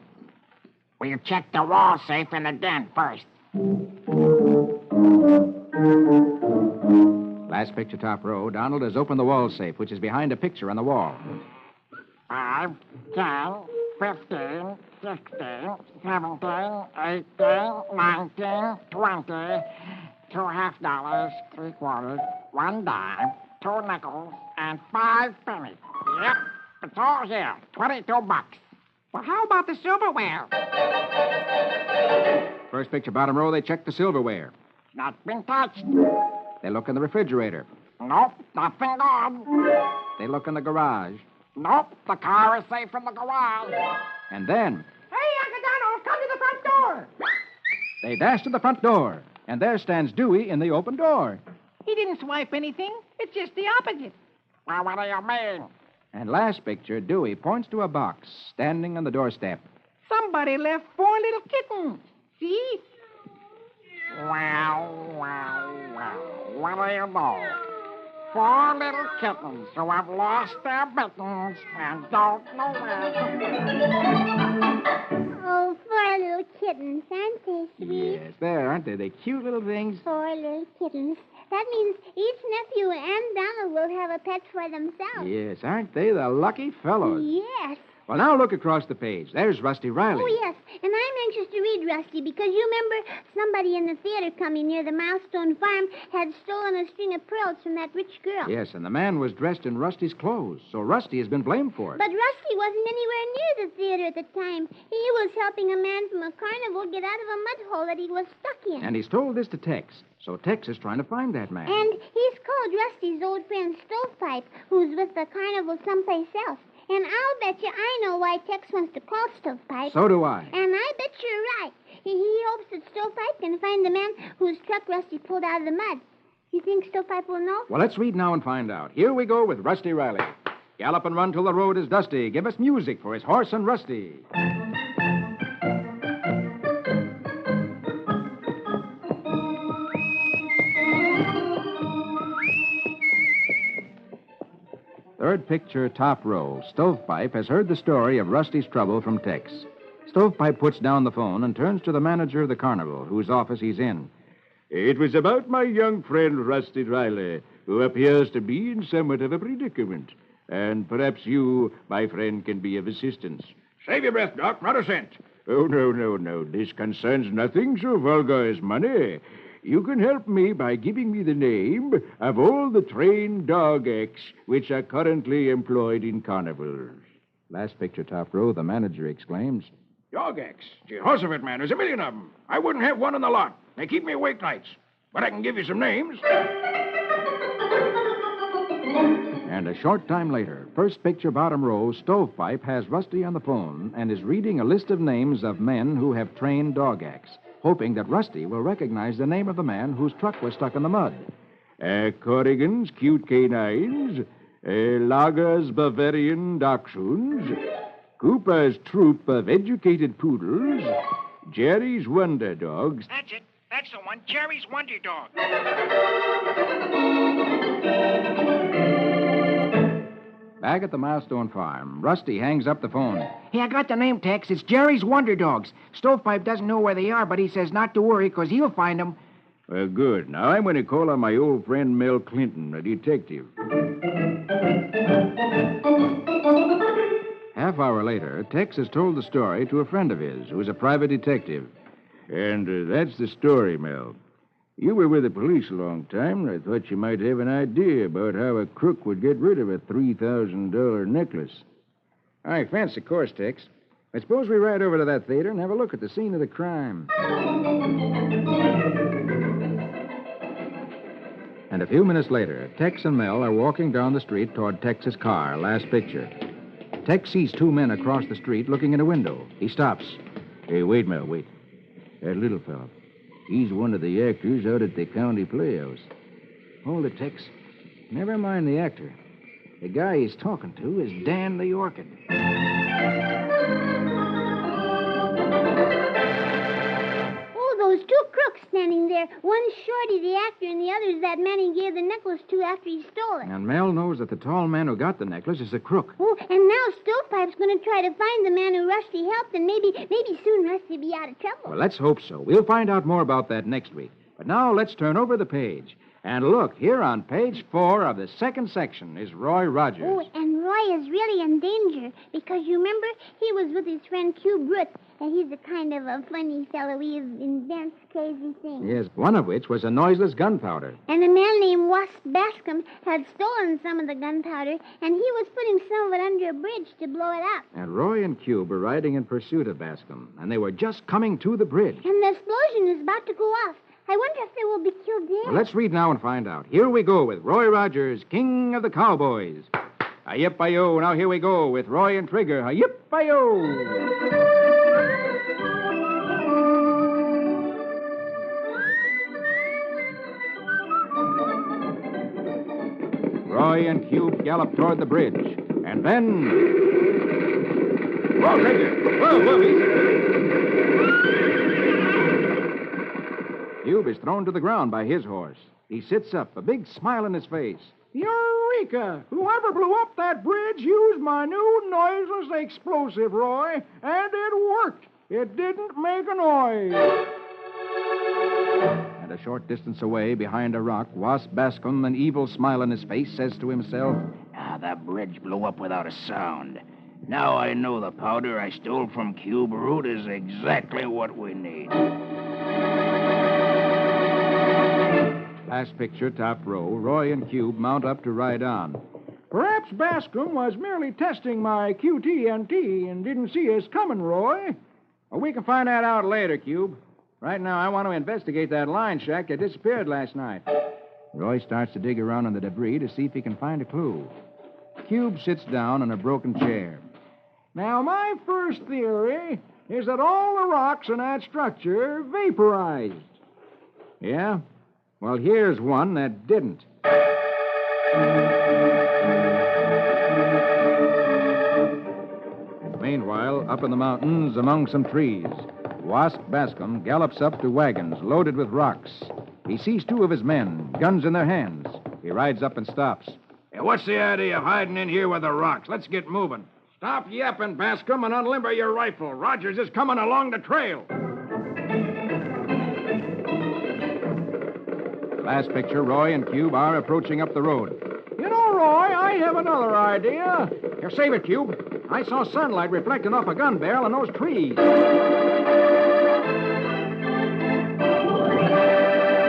We'll check the wall safe in the den first. Last picture, top row. Donald has opened the wall safe, which is behind a picture on the wall. 5, 10, 15, 16, 17, 18, 19, 20, 2 $half, 3 quarters, 1 dime, 2 nickels, and 5 pennies. Yep, it's all here. $22. Well, how about the silverware? First picture, bottom row, they check the silverware. Not been touched. They look in the refrigerator. Nope, nothing gone. They look in the garage. Nope, the car is safe in the garage. And then Hey, Uncle Donald, come to the front door. they dash to the front door. And there stands Dewey in the open door. He didn't swipe anything. It's just the opposite. Well, what do you mean? And last picture, Dewey points to a box standing on the doorstep. Somebody left 4 little kittens. See? Well. What do you know? 4 little kittens who have lost their mittens and don't know where. Oh, 4 little kittens. Aren't they sweet? Yes, there, aren't they? The cute little things. 4 little kittens. That means each nephew and Donald will have a pet for themselves. Yes, aren't they the lucky fellows? Yes. Well, now look across the page. There's Rusty Riley. Oh, yes. And I'm anxious to read Rusty because you remember somebody in the theater coming near the Milestone Farm had stolen a string of pearls from that rich girl. Yes, and the man was dressed in Rusty's clothes, so Rusty has been blamed for it. But Rusty wasn't anywhere near the theater at the time. He was helping a man from a carnival get out of a mud hole that he was stuck in. And he's told this to Tex, so Tex is trying to find that man. And he's called Rusty's old friend Stovepipe, who's with the carnival someplace else. And I'll bet you I know why Tex wants to call Stovepipe. So do I. And I bet you're right. He hopes that Stovepipe can find the man whose truck Rusty pulled out of the mud. You think Stovepipe will know? Well, let's read now and find out. Here we go with Rusty Riley. Gallop and run till the road is dusty. Give us music for his horse and Rusty. Third picture, top row. Stovepipe has heard the story of Rusty's trouble from Tex. Stovepipe puts down the phone and turns to the manager of the carnival, whose office he's in. It was about my young friend, Rusty Riley, who appears to be in somewhat of a predicament. And perhaps you, my friend, can be of assistance. Save your breath, Doc. Not a cent. Oh, no. This concerns nothing so vulgar as money. You can help me by giving me the name of all the trained dog acts which are currently employed in carnivals. Last picture, top row, the manager exclaims. Dog X. Jehoshaphat, man. There's a million of them. I wouldn't have one in the lot. They keep me awake nights. But I can give you some names. And a short time later, first picture, bottom row, Stovepipe has Rusty on the phone and is reading a list of names of men who have trained dog acts, hoping that Rusty will recognize the name of the man whose truck was stuck in the mud. Corrigan's Cute Canines, Lager's Bavarian Dachshunds, Cooper's Troop of Educated Poodles, Jerry's Wonder Dogs. That's it. That's the one. Jerry's Wonder Dog. Back at the Milestone Farm, Rusty hangs up the phone. Hey, I got the name, Tex. It's Jerry's Wonder Dogs. Stovepipe doesn't know where they are, but he says not to worry, because he'll find them. Well, good. Now, I'm going to call on my old friend Mel Clinton, a detective. Half-hour later, Tex has told the story to a friend of his, who's a private detective. And that's the story, Mel. You were with the police a long time, and I thought you might have an idea about how a crook would get rid of a $3,000 necklace. I fancy course, Tex. I suppose we ride over to that theater and have a look at the scene of the crime. And a few minutes later, Tex and Mel are walking down the street toward Tex's car, last picture. Tex sees two men across the street looking in a window. He stops. Hey, wait, Mel, wait. That little fellow. He's one of the actors out at the county playhouse. Hold it, Tex. Never mind the actor. The guy he's talking to is Dan the Orchid. Oh, those two crooks standing there. One's Shorty, the actor, and the other's that man he gave the necklace to after he stole it. And Mel knows that the tall man who got the necklace is a crook. Oh, and now Stovepipe's going to try to find the man who Rusty helped, and maybe soon Rusty will be out of trouble. Well, let's hope so. We'll find out more about that next week. But now let's turn over the page. And look, here on page 4 of the second section is Roy Rogers. Oh, and Roy is really in danger because you remember he was with his friend Q Brooks, and he's a kind of a funny fellow. He invents crazy things. Yes, one of which was a noiseless gunpowder. And a man named Wasp Bascom had stolen some of the gunpowder, and he was putting some of it under a bridge to blow it up. And Roy and Q were riding in pursuit of Bascom, and they were just coming to the bridge. And the explosion is about to go off. I wonder if they will be killed there. Well, let's read now and find out. Here we go with Roy Rogers, King of the Cowboys. Yip-bi-yo. Now here we go with Roy and Trigger. Yip-bi-yo. Roy and Cube galloped toward the bridge. And then... Whoa, Trigger. Whoa, easy. Cube is thrown to the ground by his horse. He sits up, a big smile on his face. Eureka! Whoever blew up that bridge used my new noiseless explosive, Roy, and it worked. It didn't make a noise. And a short distance away, behind a rock, Wasp Bascom, an evil smile on his face, says to himself, The bridge blew up without a sound. Now I know the powder I stole from Cube Root is exactly what we need. Last picture, top row. Roy and Cube mount up to ride on. Perhaps Bascom was merely testing my QTNT and didn't see us coming, Roy. Well, we can find that out later, Cube. Right now, I want to investigate that line shack that disappeared last night. Roy starts to dig around in the debris to see if he can find a clue. Cube sits down in a broken chair. Now, my first theory is that all the rocks in that structure vaporized. Yeah? Well, here's one that didn't. Meanwhile, up in the mountains, among some trees, Wasp Bascom gallops up to wagons loaded with rocks. He sees two of his men, guns in their hands. He rides up and stops. Hey, what's the idea of hiding in here with the rocks? Let's get moving. Stop yapping, Bascom, and unlimber your rifle. Rogers is coming along the trail. Last picture, Roy and Cube are approaching up the road. You know, Roy, I have another idea. Here, save it, Cube. I saw sunlight reflecting off a gun barrel in those trees.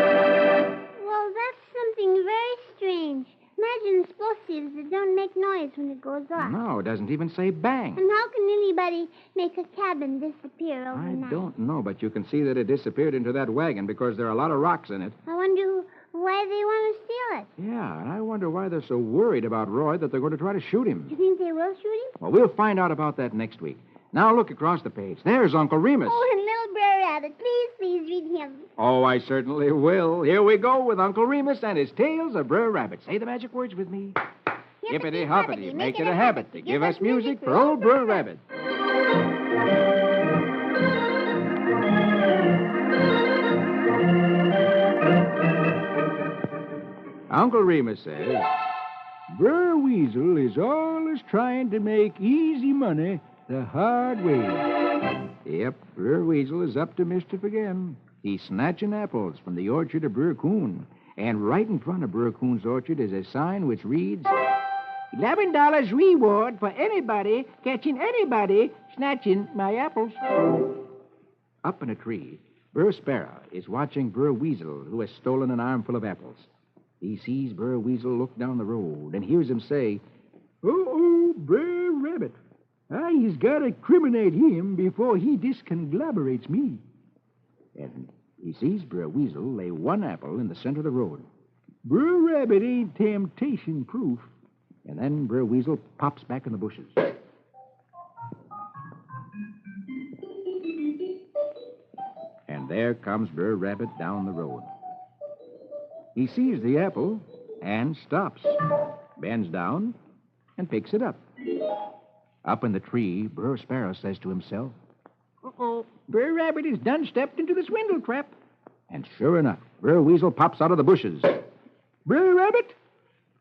Well, that's something very strange. Imagine explosives that don't make noise when it goes off. No, it doesn't even say bang. And how can anybody make a cabin disappear overnight? I don't know, but you can see that it disappeared into that wagon because there are a lot of rocks in it. I wonder why they want to steal it. Yeah, and I wonder why they're so worried about Roy that they're going to try to shoot him. You think they will shoot him? Well, we'll find out about that next week. Now look across the page. There's Uncle Remus. Oh, and little Brer Rabbit. Please read him. Oh, I certainly will. Here we go with Uncle Remus and his tales of Brer Rabbit. Say the magic words with me. Hippity hoppity, make it a habit to give us music for old Brer Rabbit. Uncle Remus says, Brer Weasel is always trying to make easy money the hard way. Yep, Brer Weasel is up to mischief again. He's snatching apples from the orchard of Brer Coon. And right in front of Brer Coon's orchard is a sign which reads, $11 reward for anybody catching anybody snatching my apples. Up in a tree, Brer Sparrow is watching Brer Weasel, who has stolen an armful of apples. He sees Brer Weasel look down the road and hears him say, Oh, Brer Rabbit. I's got to criminate him before he disconglobrates me. And he sees Brer Weasel lay one apple in the center of the road. Brer Rabbit ain't temptation proof. And then Brer Weasel pops back in the bushes. And there comes Brer Rabbit down the road. He sees the apple and stops, bends down, and picks it up. Up in the tree, Brer Sparrow says to himself, Uh-oh, Brer Rabbit has done stepped into the swindle trap. And sure enough, Brer Weasel pops out of the bushes. Brer Rabbit,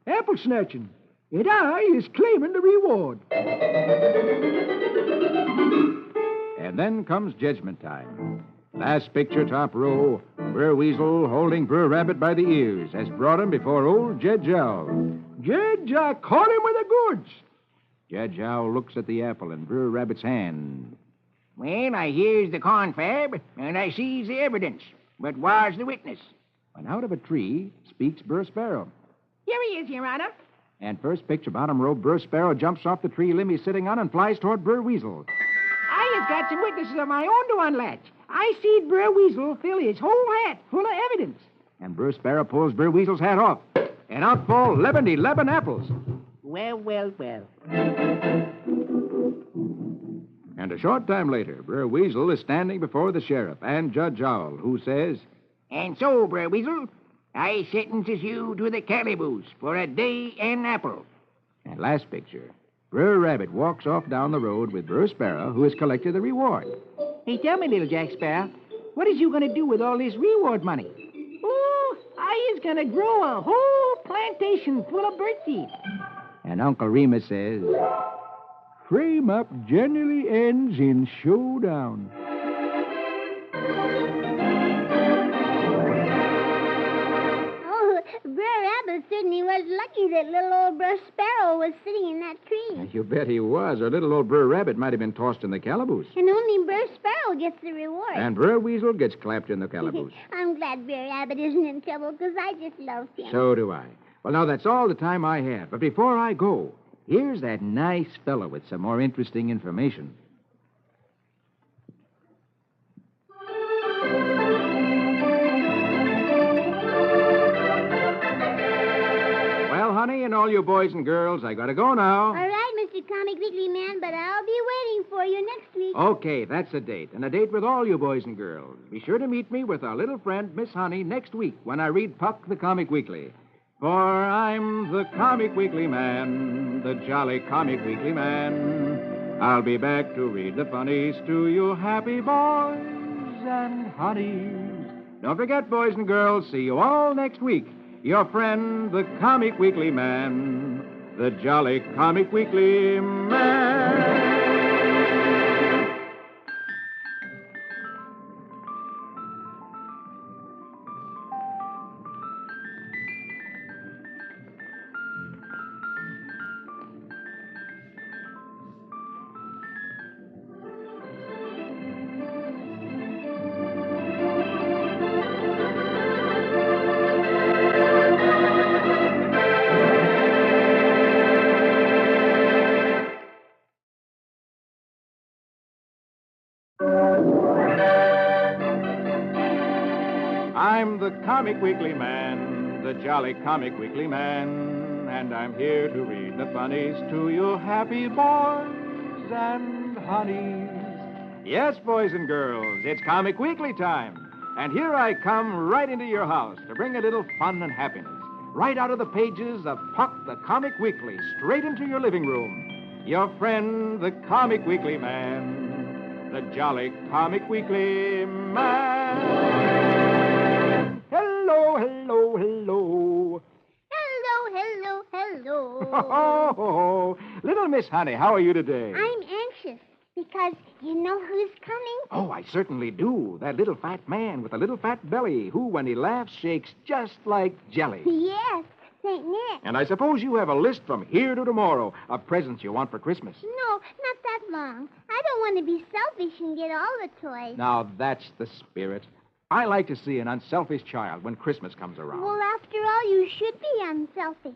apple snatching. And I is claiming the reward. And then comes judgment time. Last picture, top row. Brer Weasel, holding Brer Rabbit by the ears, has brought him before old Judge Owl. Judge, I caught him with the goods. Judge Owl looks at the apple in Brer Rabbit's hand. Well, I hears the confab, and I sees the evidence. But where's the witness? And out of a tree speaks Brer Sparrow. Here he is, Your Honor. And first picture, bottom row, Brer Sparrow jumps off the tree limb he's sitting on and flies toward Brer Weasel. I has got some witnesses of my own to unlatch. I seed Brer Weasel fill his whole hat full of evidence. And Brer Sparrow pulls Brer Weasel's hat off. And out fall 11 apples. Well. And a short time later, Brer Weasel is standing before the sheriff and Judge Owl, who says, And so, Brer Weasel, I sentences you to the calaboose for a day and apple. And last picture, Brer Rabbit walks off down the road with Brer Sparrow, who has collected the reward. Hey, tell me, little Jack Sparrow, what is you going to do with all this reward money? Oh, I He's going to grow a whole plantation full of birdseed. And Uncle Remus says, Frame up generally ends in showdown. Oh, Brer Rabbit certainly was lucky that little old Brer Sparrow was sitting in that tree. You bet he was, or little old Brer Rabbit might have been tossed in the calaboose. And only Brer Sparrow gets the reward. And Brer Weasel gets clapped in the calaboose. I'm glad Brer Rabbit isn't in trouble, because I just love him. So do I. Well, now, that's all the time I have. But before I go, here's that nice fellow with some more interesting information. Well, honey, and all you boys and girls, I gotta go now. All right, Mr. Comic Weekly Man, but I'll be waiting for you next week. Okay, that's a date. And a date with all you boys and girls. Be sure to meet me with our little friend, Miss Honey, next week when I read Puck the Comic Weekly. For I'm the Comic Weekly Man, the jolly Comic Weekly Man. I'll be back to read the funnies to you happy boys and honeys. Don't forget, boys and girls, see you all next week. Your friend, the Comic Weekly Man, the jolly Comic Weekly Man. I'm the Comic Weekly Man, the jolly Comic Weekly Man, and I'm here to read the funnies to you happy boys and honeys. Yes, boys and girls, it's Comic Weekly time, and here I come right into your house to bring a little fun and happiness, right out of the pages of Puck the Comic Weekly, straight into your living room. Your friend, the Comic Weekly Man, the jolly Comic Weekly Man. Hello, hello, hello. Hello, hello, hello. Oh, little Miss Honey, how are you today? I'm anxious because you know who's coming? Oh, I certainly do. That little fat man with a little fat belly who, when he laughs, shakes just like jelly. Yes, St. Nick. And I suppose you have a list from here to tomorrow of presents you want for Christmas. No, not that long. I don't want to be selfish and get all the toys. Now, that's the spirit. I like to see an unselfish child when Christmas comes around. Well, after all, you should be unselfish.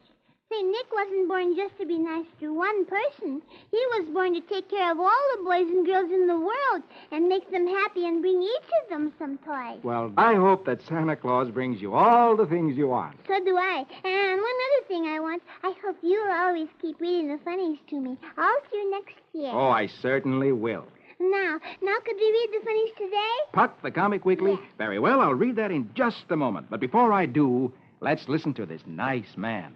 St. Nick wasn't born just to be nice to one person. He was born to take care of all the boys and girls in the world and make them happy and bring each of them some toys. Well, I hope that Santa Claus brings you all the things you want. So do I. And one other thing I want, I hope you'll always keep reading the funnies to me all through next year. Oh, I certainly will. Now, could we read the funnies today? Puck, the Comic Weekly? Yes. Very well, I'll read that in just a moment. But before I do, let's listen to this nice man.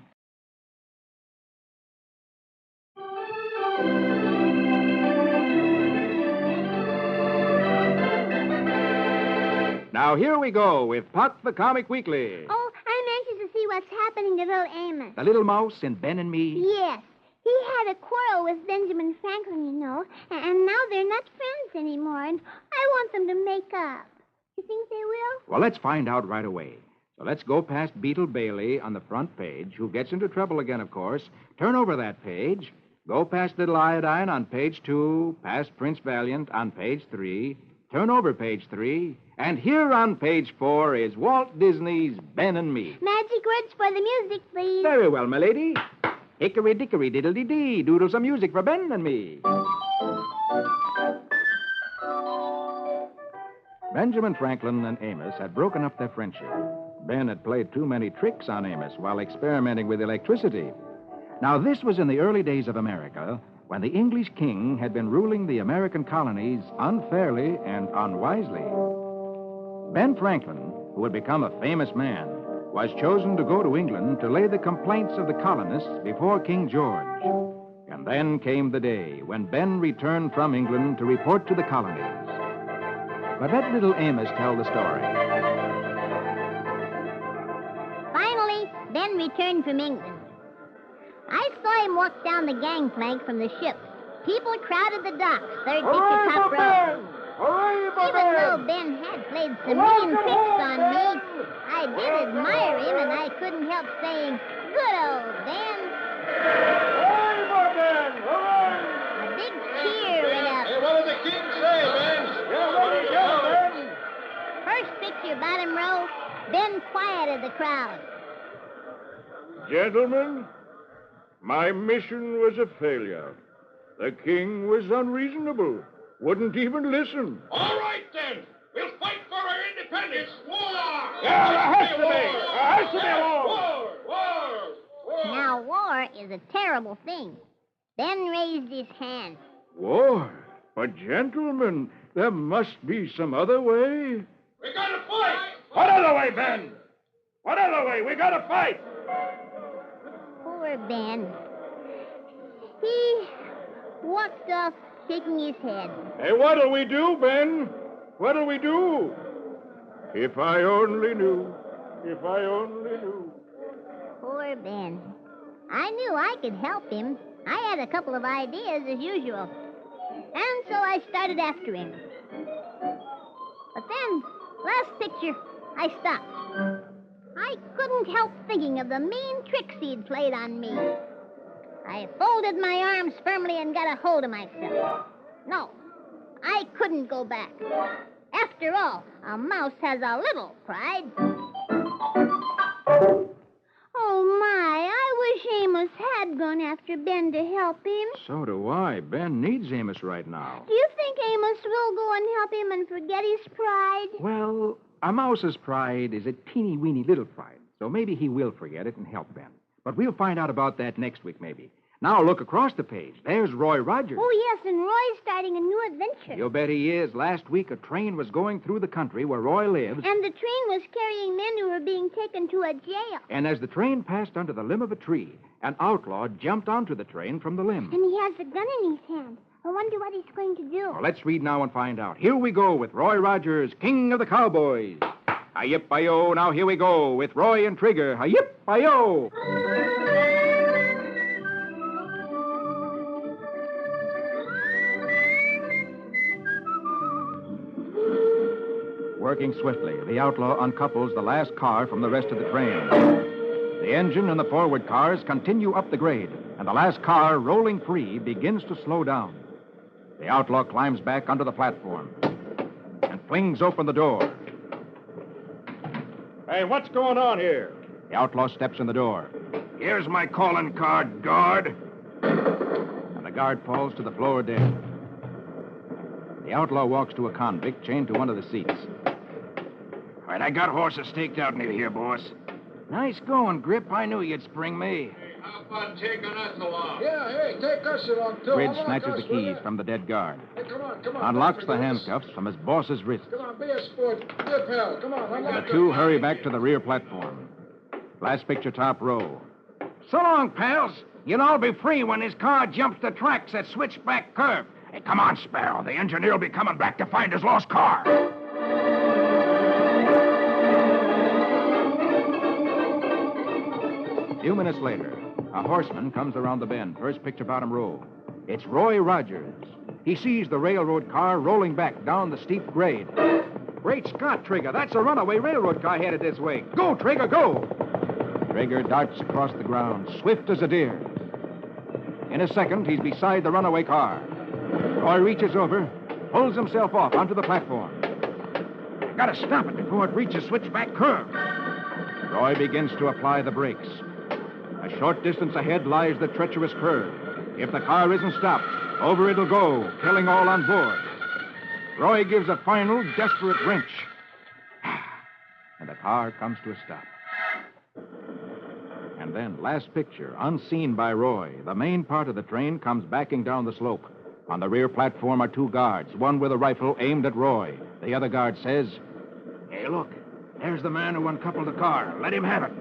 Now, here we go with Puck, the Comic Weekly. Oh, I'm anxious to see what's happening to little Amos. The little mouse and Ben and me. Yes. He had a quarrel with Benjamin Franklin, you know, and now they're not friends anymore, and I want them to make up. You think they will? Well, let's find out right away. So let's go past Beetle Bailey on the front page, who gets into trouble again, of course. Turn over that page. Go past Little Iodine on page 2, past Prince Valiant on page 3. Turn over page 3. And here on page 4 is Walt Disney's Ben and Me. Magic words for the music, please. Very well, my lady. Hickory-dickory diddle-dee-dee. Doodle some music for Ben and me. Benjamin Franklin and Amos had broken up their friendship. Ben had played too many tricks on Amos while experimenting with electricity. Now, this was in the early days of America, when the English king had been ruling the American colonies unfairly and unwisely. Ben Franklin, who had become a famous man, was chosen to go to England to lay the complaints of the colonists before King George. And then came the day when Ben returned from England to report to the colonies. But let little Amos tell the story. returned from England. I saw him walk down the gangplank from the ship. People crowded the docks, third picture top row. Even though Ben had played some mean tricks on me, I did admire him, and I couldn't help saying, "Good old Ben." A big cheer went up. Hey, what did the king say, Ben? First picture, bottom row, Ben quieted the crowd. Gentlemen, my mission was a failure. The king was unreasonable. Wouldn't even listen. All right, then. We'll fight for our independence. War! Yeah, there has to be. There has to be a war. Now, war is a terrible thing. Ben raised his hand. War? But, gentlemen, there must be some other way. We gotta fight! What other way, Ben? What other way? We gotta fight! Poor Ben. He walked off shaking his head. Hey, what'll we do, Ben? What'll we do? If I only knew. If I only knew. Poor Ben. I knew I could help him. I had a couple of ideas, as usual. And so I started after him. But then, last picture, I stopped. I couldn't help thinking of the mean tricks he'd played on me. I folded my arms firmly and got a hold of myself. No, I couldn't go back. After all, a mouse has a little pride. Oh, my, I wish Amos had gone after Ben to help him. So do I. Ben needs Amos right now. Do you think Amos will go and help him and forget his pride? Well, a mouse's pride is a teeny-weeny little pride, so maybe he will forget it and help Ben. But we'll find out about that next week, maybe. Now look across the page. There's Roy Rogers. Oh, yes, and Roy's starting a new adventure. You bet he is. Last week, a train was going through the country where Roy lives. And the train was carrying men who were being taken to a jail. And as the train passed under the limb of a tree, an outlaw jumped onto the train from the limb. And he has a gun in his hand. I wonder what he's going to do. Well, let's read now and find out. Here we go with Roy Rogers, King of the Cowboys. Hi-yip-hi-yo, now here we go with Roy and Trigger. Hi-yip-hi-yo. Working swiftly, the outlaw uncouples the last car from the rest of the train. The engine and the forward cars continue up the grade, and the last car, rolling free, begins to slow down. The outlaw climbs back onto the platform and flings open the door. Hey, what's going on here? The outlaw steps in the door. Here's my calling card, guard. And the guard falls to the floor dead. The outlaw walks to a convict chained to one of the seats. All right, I got horses staked out near here, boss. Nice going, Grip. I knew you'd spring me. How about taking us along? Yeah, hey, take us along, too. Grid snatches the keys from the dead guard. Hey, come on. Unlocks the handcuffs from his boss's wrists. Come on, be a sport. Be a pal. Come on, And the two hurry back to the rear platform. Last picture, top row. So long, pals. You'll all be free when this car jumps the tracks at Switchback Curve. Hey, come on, Sparrow. The engineer will be coming back to find his lost car. A few minutes later, a horseman comes around the bend, first picture bottom row. It's Roy Rogers. He sees the railroad car rolling back down the steep grade. Great Scott, Trigger, that's a runaway railroad car headed this way. Go, Trigger, go! Trigger darts across the ground, swift as a deer. In a second, he's beside the runaway car. Roy reaches over, pulls himself off onto the platform. Gotta stop it before it reaches Switchback Curve. Roy begins to apply the brakes. A short distance ahead lies the treacherous curve. If the car isn't stopped, over it'll go, killing all on board. Roy gives a final, desperate wrench. And the car comes to a stop. And then, last picture, unseen by Roy, the main part of the train comes backing down the slope. On the rear platform are two guards, one with a rifle aimed at Roy. The other guard says, Hey, look. There's the man who uncoupled the car. Let him have it.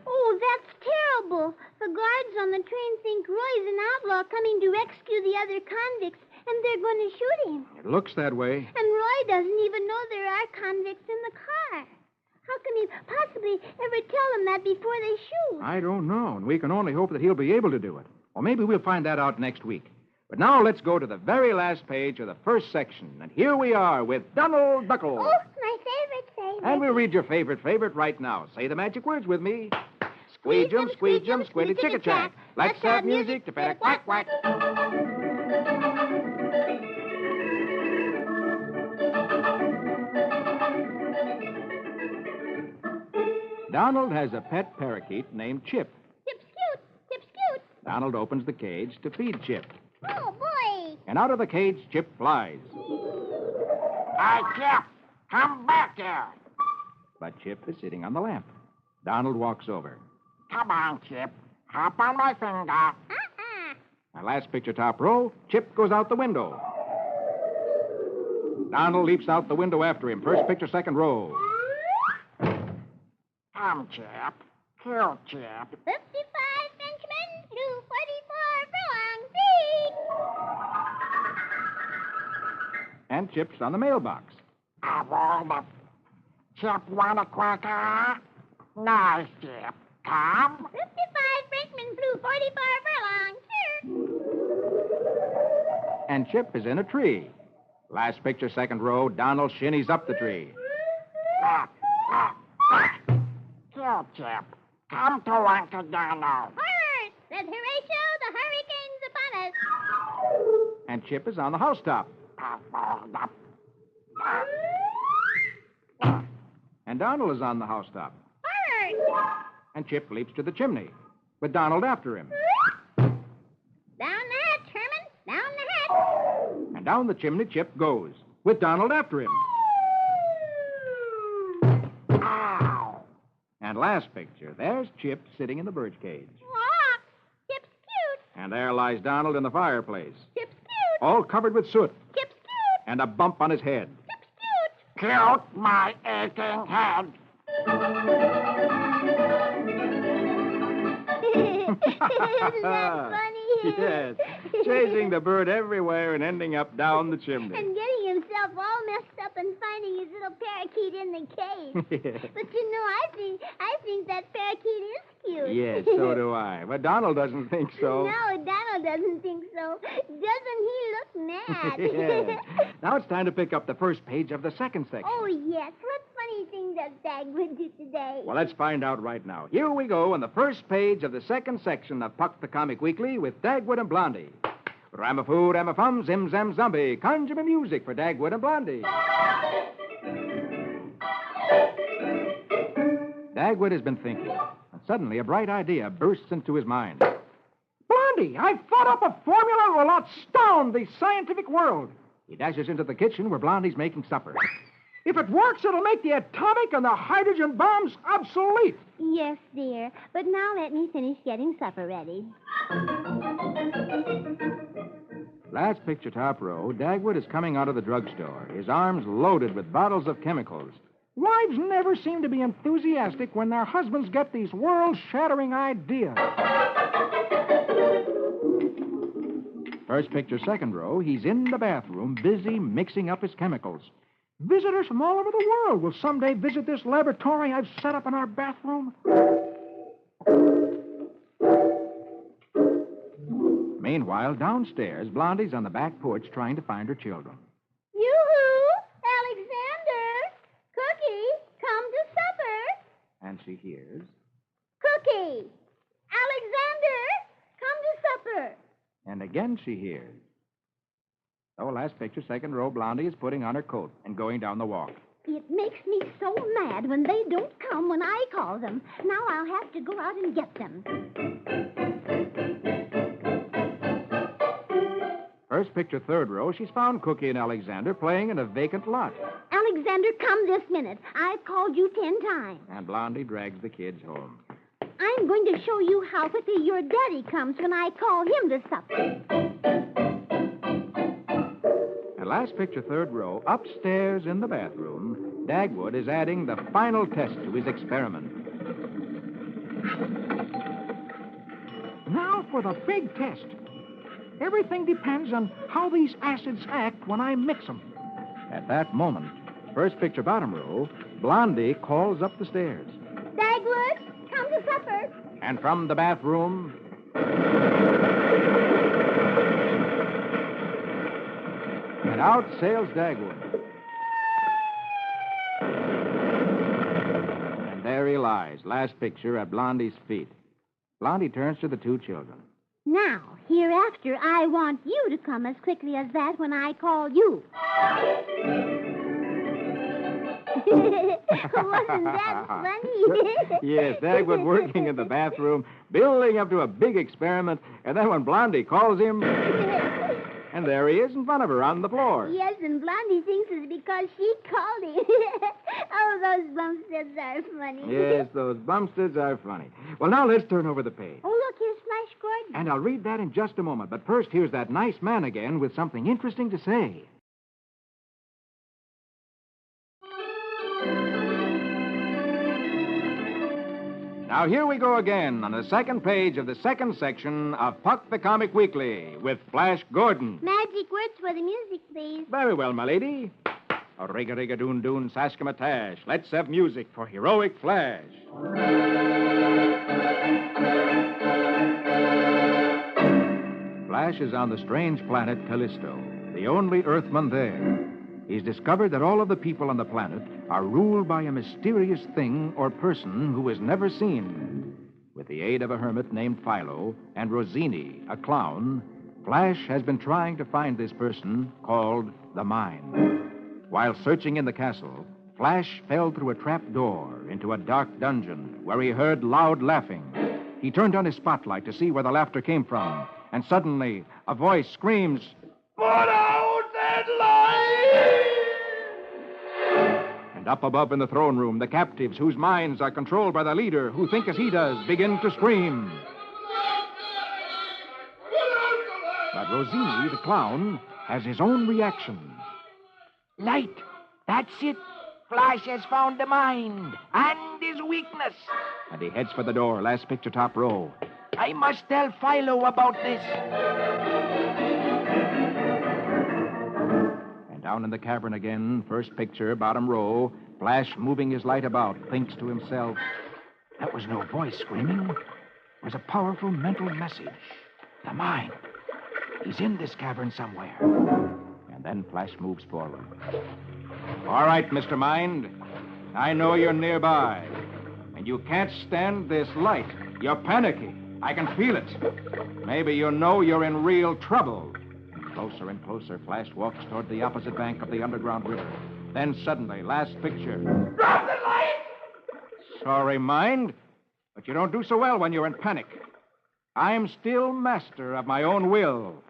Oh, that's terrible. The guards on the train think Roy's an outlaw coming to rescue the other convicts, and they're going to shoot him. It looks that way. And Roy doesn't even know there are convicts in the car. How can he possibly ever tell them that before they shoot? I don't know, and we can only hope that he'll be able to do it. Or maybe we'll find that out next week. But now let's go to the very last page of the first section. And here we are with Donald Duckle. Oh, my favorite. And we'll read your favorite right now. Say the magic words with me. Squeege-em, squeege-em, squiddy-chick-a-chack. Let's have music to better quack-quack. Donald has a pet parakeet named Chip. Chip's cute. Chip's cute. Donald opens the cage to feed Chip. Oh, boy. And out of the cage, Chip flies. Hey, Chip, come back here. But Chip is sitting on the lamp. Donald walks over. Come on, Chip. Hop on my finger. Now, last picture, top row, Chip goes out the window. Donald leaps out the window after him. First picture, second row. Come, Chip. Kill Chip. 55 Frenchmen, blue 44 furlong feet. And Chip's on the mailbox. Of all the... Chip want a cracker? Nice, Chip. Come. 55 Frenchmen, blue 44 furlong. And Chip is in a tree. Last picture, second row, Donald shinnies up the tree. Kill Chip. Come to Uncle Donald. Horror! Said Horatio, the hurricane's upon us. And Chip is on the housetop. And Donald is on the housetop. Horror! And Chip leaps to the chimney, with Donald after him. Down the hatch, Herman. Down the hatch. And down the chimney Chip goes, with Donald after him. Ow! And last picture, there's Chip sitting in the birdcage. Aw, Chip's cute. And there lies Donald in the fireplace, Chip's cute. all covered with soot, Chip's cute. and a bump on his head. Chip's cute. Killed my aching head. Isn't that funny? Yes, chasing the bird everywhere and ending up down the chimney. And getting himself all messed up and finding his little parakeet in the cage. But you know, I think that parakeet is cute. Yes, so do I. But Donald doesn't think so. No, Donald doesn't think so. Doesn't he look mad? Yeah. Now it's time to pick up the first page of the second section. Oh, yes. What funny thing does Dagwood do today? Well, let's find out right now. Here we go on the first page of the second section of Puck the Comic Weekly with Dagwood and Blondie. Ramafoo, Ramafum, Zim Zam Zombie. Conjure me music for Dagwood and Blondie. Dagwood has been thinking, and suddenly a bright idea bursts into his mind. Blondie, I've thought up a formula that will astound the scientific world. He dashes into the kitchen where Blondie's making supper. If it works, it'll make the atomic and the hydrogen bombs obsolete. Yes, dear. But now let me finish getting supper ready. Last picture, top row, Dagwood is coming out of the drugstore, his arms loaded with bottles of chemicals. Wives never seem to be enthusiastic when their husbands get these world-shattering ideas. First picture, second row, he's in the bathroom, busy mixing up his chemicals. Visitors from all over the world will someday visit this laboratory I've set up in our bathroom. Meanwhile, downstairs, Blondie's on the back porch trying to find her children. Yoo-hoo! Alexander! Cookie, come to supper. And she hears. Cookie! Alexander, come to supper. And again she hears. So, last picture, second row, Blondie is putting on her coat and going down the walk. It makes me so mad when they don't come when I call them. Now I'll have to go out and get them. First picture, third row, she's found Cookie and Alexander playing in a vacant lot. Alexander, come this minute. I've called you 10 times. And Blondie drags the kids home. I'm going to show you how quickly your daddy comes when I call him to supper. And last picture, third row, upstairs in the bathroom, Dagwood is adding the final test to his experiment. Now for the big test. Everything depends on how these acids act when I mix them. At that moment, first picture bottom row, Blondie calls up the stairs. Dagwood, come to supper. And from the bathroom... And out sails Dagwood. And there he lies, last picture, at Blondie's feet. Blondie turns to the two children. Now, hereafter, I want you to come as quickly as that when I call you. Wasn't that funny? Yes, Dagwood working in the bathroom, building up to a big experiment, and then when Blondie calls him... And there he is in front of her on the floor. Yes, and Blondie thinks it's because she called him. Oh, those bumpsteds are funny. Yes, those bumpsteds are funny. Well, now let's turn over the page. Oh, look, here's Flash Gordon. And I'll read that in just a moment. But first, here's that nice man again with something interesting to say. Now, here we go again on the second page of the second section of Puck the Comic Weekly with Flash Gordon. Magic words for the music, please. Very well, my lady. A rig-a-rig-a-doon-doon, saskimatash. Let's have music for Heroic Flash. Flash is on the strange planet Callisto, the only Earthman there. He's discovered that all of the people on the planet are ruled by a mysterious thing or person who is never seen. With the aid of a hermit named Philo and Rossini, a clown, Flash has been trying to find this person called the Mind. While searching in the castle, Flash fell through a trap door into a dark dungeon where he heard loud laughing. He turned on his spotlight to see where the laughter came from, and suddenly a voice screams, "Put out that light!" And up above in the throne room, the captives, whose minds are controlled by the leader, who think as he does, begin to scream. But Rossini, the clown, has his own reaction. Light. That's it. Flash has found the mind and his weakness. And he heads for the door, last picture top row. I must tell Philo about this. And down in the cavern again, first picture, bottom row, Flash, moving his light about, thinks to himself, that was no voice screaming. It was a powerful mental message. The mind. He's in this cavern somewhere. And then Flash moves forward. All right, Mr. Mind. I know you're nearby. And you can't stand this light. You're panicky. I can feel it. Maybe you know you're in real trouble. Closer and closer, Flash walks toward the opposite bank of the underground river. Then suddenly, last picture. Drop the light! Sorry, Mind, but you don't do so well when you're in panic. I'm still master of my own will,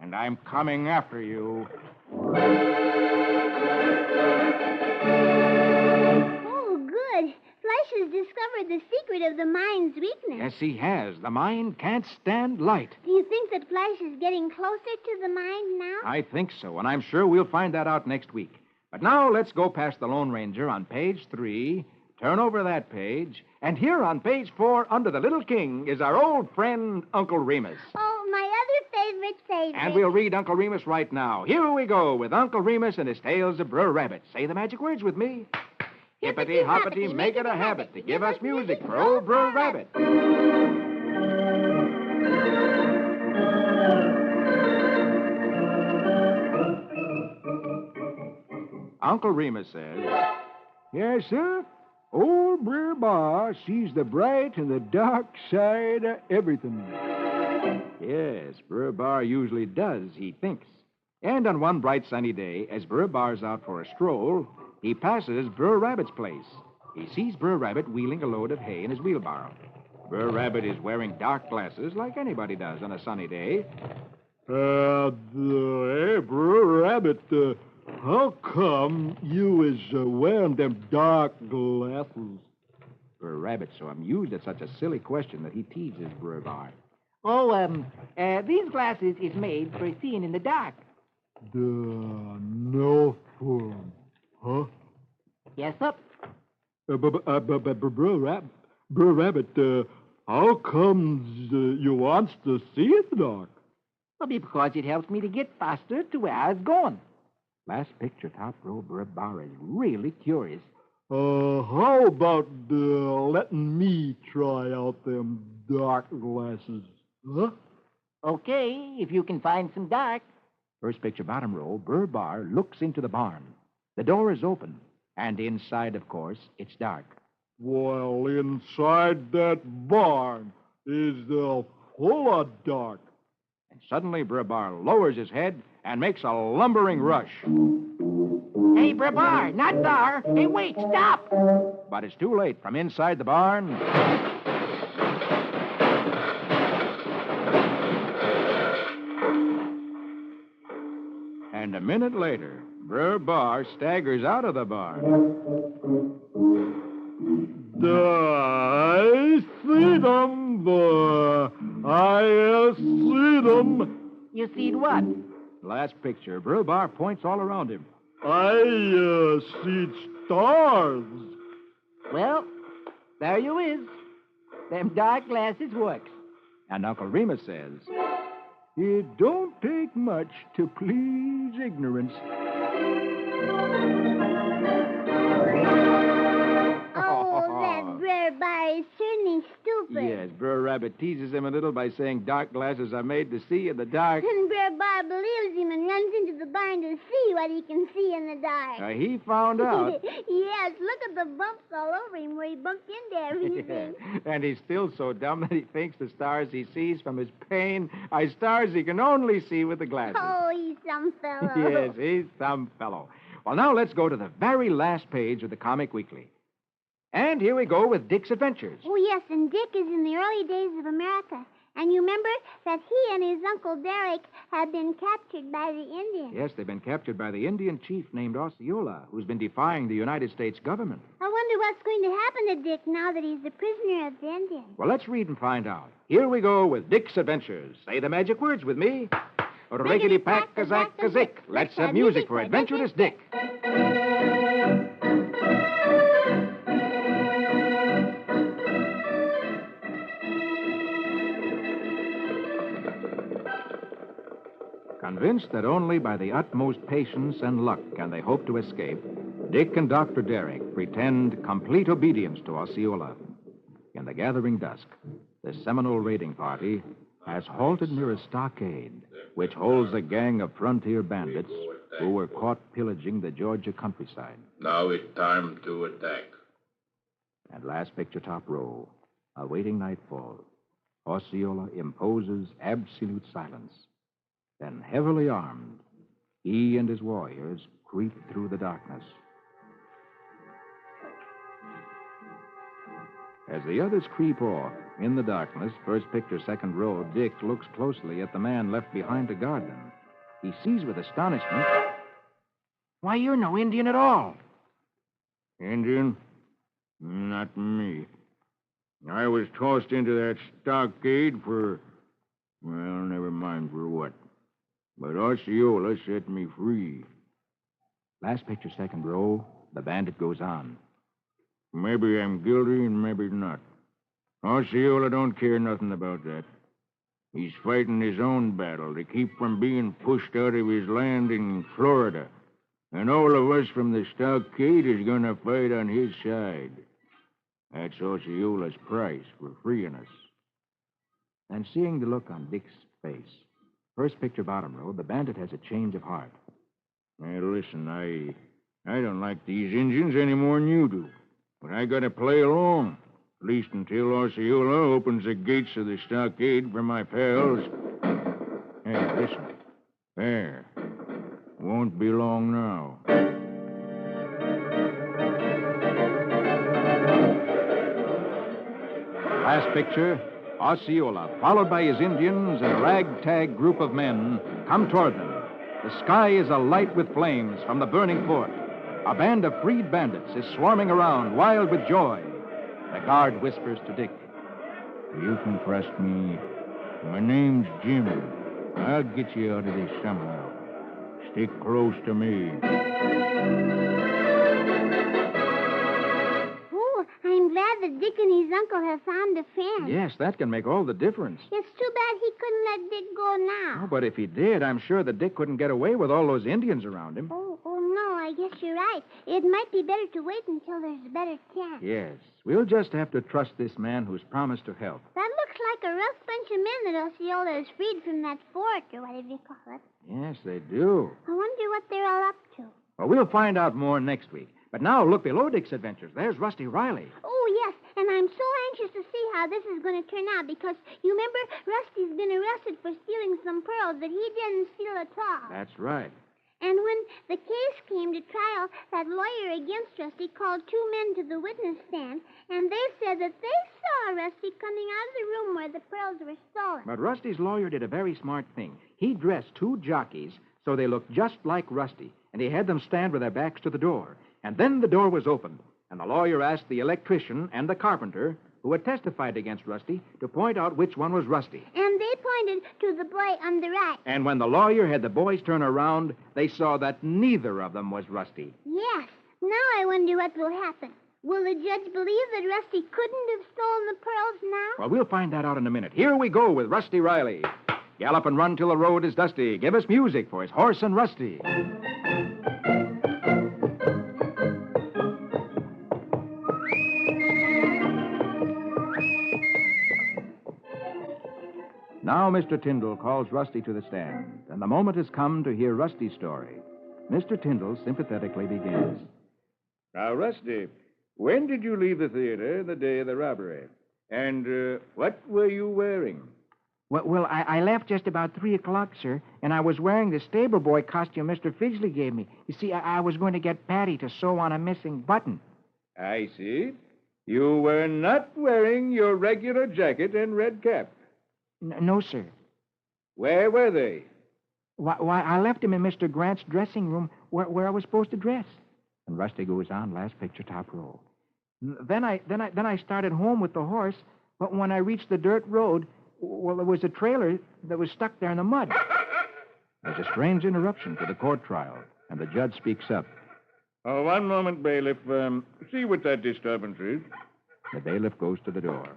and I'm coming after you. Oh, good. Flash has discovered the secret of the mind's weakness. Yes, he has. The mind can't stand light. Do you think that Flash is getting closer to the mind now? I think so, and I'm sure we'll find that out next week. But now let's go past the Lone Ranger on page 3, turn over that page, and here on page 4, under the Little King, is our old friend, Uncle Remus. Oh, my other favorite. And we'll read Uncle Remus right now. Here we go with Uncle Remus and his tales of Brer Rabbit. Say the magic words with me. Hippity-hoppity, make it a habit to give us music for old Brer Rabbit. Uncle Remus says, Yes, sir. Old Brer Bar sees the bright and the dark side of everything. Yes, Brer Bar usually does, he thinks. And on one bright sunny day, as Brer Bar's out for a stroll, he passes Brer Rabbit's place. He sees Brer Rabbit wheeling a load of hay in his wheelbarrow. Brer Rabbit is wearing dark glasses like anybody does on a sunny day. Brer Rabbit, how come you is wearing them dark glasses? Brer Rabbit's so amused at such a silly question that he teases Brer Bar. Oh, these glasses is made for seeing in the dark. No fun, huh? Yes, sir. Brer Rabbit, how comes you wants to see in the dark? Well, because it helps me to get faster to where I was going. Last picture, top row, Bar is really curious. How about letting me try out them dark glasses? Huh? Okay, if you can find some dark. First picture, bottom row, Bar looks into the barn. The door is open, and inside, of course, it's dark. Well, inside that barn is full of dark. And suddenly, Bar lowers his head and makes a lumbering rush. Hey, Bar, not there. Hey, wait, stop. But it's too late. From inside the barn... And a minute later, Bar staggers out of the barn. I see them, I see them. You see what? Last picture, Bar points all around him. I see stars. Well, there you is. Them dark glasses works. And Uncle Remus says, it don't take much to please ignorance. Oh, that Brer Bar is certainly stupid. Yes, Brer Rabbit teases him a little by saying dark glasses are made to see in the dark. And Brer Bar believes him and runs into the barn to see what he can see in the dark. He found out. Yes, look at the bumps all over him where he bumped into everything. And he's still so dumb that he thinks the stars he sees from his pain are stars he can only see with the glasses. Oh, he's some fellow. Yes, he's some fellow. Well, now let's go to the very last page of the Comic Weekly. And here we go with Dick's Adventures. Oh, yes, and Dick is in the early days of America. And you remember that he and his Uncle Derek had been captured by the Indians. Yes, they've been captured by the Indian chief named Osceola, who's been defying the United States government. I wonder what's going to happen to Dick now that he's a prisoner of the Indians. Well, let's read and find out. Here we go with Dick's Adventures. Say the magic words with me. Rickety-pack-a-zack-a-zick. Let's have music for Adventurous Dick. Convinced that only by the utmost patience and luck can they hope to escape, Dick and Dr. Derrick pretend complete obedience to Osceola. In the gathering dusk, the Seminole raiding party has halted near a stockade which holds a gang of frontier bandits who were caught pillaging the Georgia countryside. Now it's time to attack. And last picture, top row, awaiting nightfall, Osceola imposes absolute silence. Then, heavily armed, he and his warriors creep through the darkness. As the others creep off, in the darkness, first picture, second row, Dick looks closely at the man left behind to guard them. He sees with astonishment, why, you're no Indian at all. Indian? Not me. I was tossed into that stockade for... well, never mind for what. But Osceola set me free. Last picture, second row, the bandit goes on. Maybe I'm guilty and maybe not. Osceola don't care nothing about that. He's fighting his own battle to keep from being pushed out of his land in Florida. And all of us from the stockade is going to fight on his side. That's Osceola's price for freeing us. And seeing the look on Dick's face, first picture, bottom row, the bandit has a change of heart. Hey, listen, I don't like these Indians any more than you do. But I gotta play along. At least until Osceola opens the gates of the stockade for my pals. Hey, listen. There. Won't be long now. Last picture, Osceola, followed by his Indians and a ragtag group of men, come toward them. The sky is alight with flames from the burning fort. A band of freed bandits is swarming around, wild with joy. The guard whispers to Dick, You can trust me. My name's Jim. I'll get you out of this somehow. Stick close to me. Oh, I'm glad that Dick and his uncle have found a friend. yes, that can make all the difference. It's too bad he couldn't let Dick go now? Oh, but if he did, I'm sure that Dick couldn't get away with all those Indians around him. Oh, no, I guess you're right. It might be better to wait until there's a better chance. Yes, we'll just have to trust this man who's promised to help. That looks like a rough bunch of men that Osceola is freed from that fort, or whatever you call it. Yes, they do. I wonder what they're all up to. Well, we'll find out more next week. But now look below Dick's adventures. There's Rusty Riley. Oh, yes, and I'm so anxious to see how this is going to turn out because you remember Rusty's been arrested for stealing some pearls that he didn't steal at all. That's right. And when the case came to trial, that lawyer against Rusty called two men to the witness stand, and they said that they saw Rusty coming out of the room where the pearls were stolen. But Rusty's lawyer did a very smart thing. He dressed two jockeys so they looked just like Rusty, and he had them stand with their backs to the door. And then the door was opened, and the lawyer asked the electrician and the carpenter, who had testified against Rusty, to point out which one was Rusty. And they pointed to the boy on the right. And when the lawyer had the boys turn around, they saw that neither of them was Rusty. Yes. Now I wonder what will happen. Will the judge believe that Rusty couldn't have stolen the pearls now? Well, we'll find that out in a minute. Here we go with Rusty Riley. Gallop and run till the road is dusty. Give us music for his horse and Rusty. Now Mr. Tyndall calls Rusty to the stand, and the moment has come to hear Rusty's story. Mr. Tyndall sympathetically begins. Now, Rusty, when did you leave the theater the day of the robbery? And what were you wearing? Well, I left just about 3 o'clock, sir, and I was wearing the stable boy costume Mr. Fidgley gave me. You see, I was going to get Patty to sew on a missing button. I see. You were not wearing your regular jacket and red cap. No, sir. Where were they? Why, I left him in Mr. Grant's dressing room where I was supposed to dress. And Rusty goes on, last picture, top row. Then I started home with the horse, but when I reached the dirt road, well, there was a trailer that was stuck there in the mud. There's a strange interruption to the court trial, and the judge speaks up. Oh, one moment, bailiff. See what that disturbance is. The bailiff goes to the door.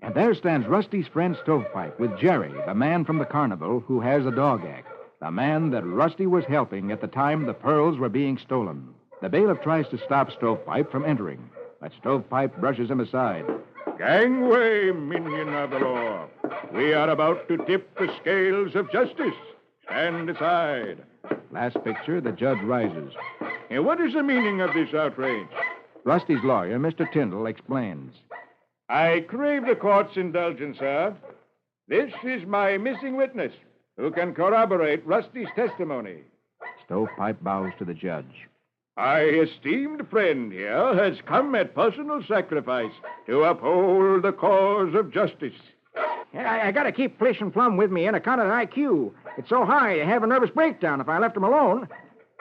And there stands Rusty's friend Stovepipe with Jerry, the man from the carnival who has a dog act, the man that Rusty was helping at the time the pearls were being stolen. The bailiff tries to stop Stovepipe from entering, but Stovepipe brushes him aside. Gangway, minion of the law. We are about to tip the scales of justice. Stand aside. Last picture, the judge rises. And what is the meaning of this outrage? Rusty's lawyer, Mr. Tyndall, explains. I crave the court's indulgence, sir. This is my missing witness, who can corroborate Rusty's testimony. Stovepipe bows to the judge. My esteemed friend here has come at personal sacrifice to uphold the cause of justice. I got to keep Flesh and Plum with me on account of the IQ. It's so high, I have a nervous breakdown if I left him alone.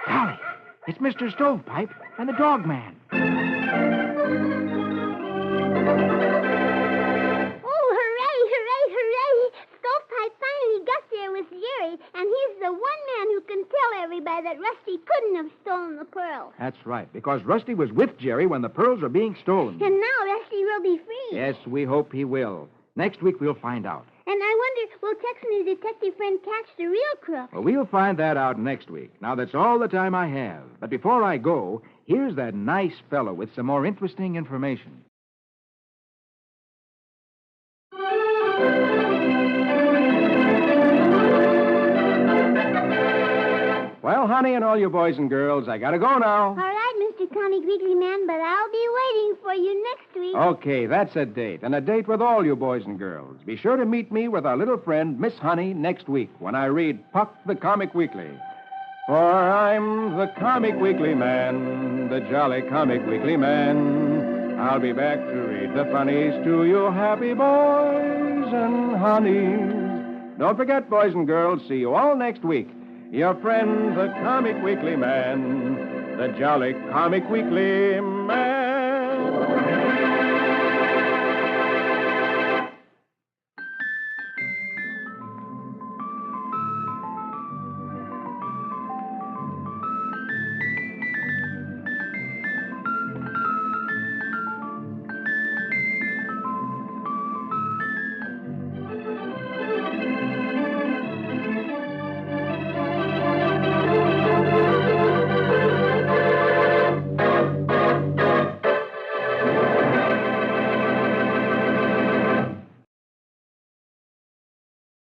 Golly, it's Mr. Stovepipe and the dog man. And he's the one man who can tell everybody that Rusty couldn't have stolen the pearls. That's right, because Rusty was with Jerry when the pearls were being stolen. And now Rusty will be free. Yes, we hope he will. Next week we'll find out. And I wonder, will Tex and his detective friend catch the real crook? Well, we'll find that out next week. Now, that's all the time I have. But before I go, here's that nice fellow with some more interesting information. Well, honey, and all you boys and girls, I gotta go now. All right, Mr. Comic Weekly Man, but I'll be waiting for you next week. Okay, that's a date, and a date with all you boys and girls. Be sure to meet me with our little friend, Miss Honey, next week when I read Puck the Comic Weekly. For I'm the Comic Weekly Man, the jolly Comic Weekly Man. I'll be back to read the funnies to you happy boys and honeys. Don't forget, boys and girls, see you all next week. Your friend, the Comic Weekly Man, the jolly Comic Weekly Man.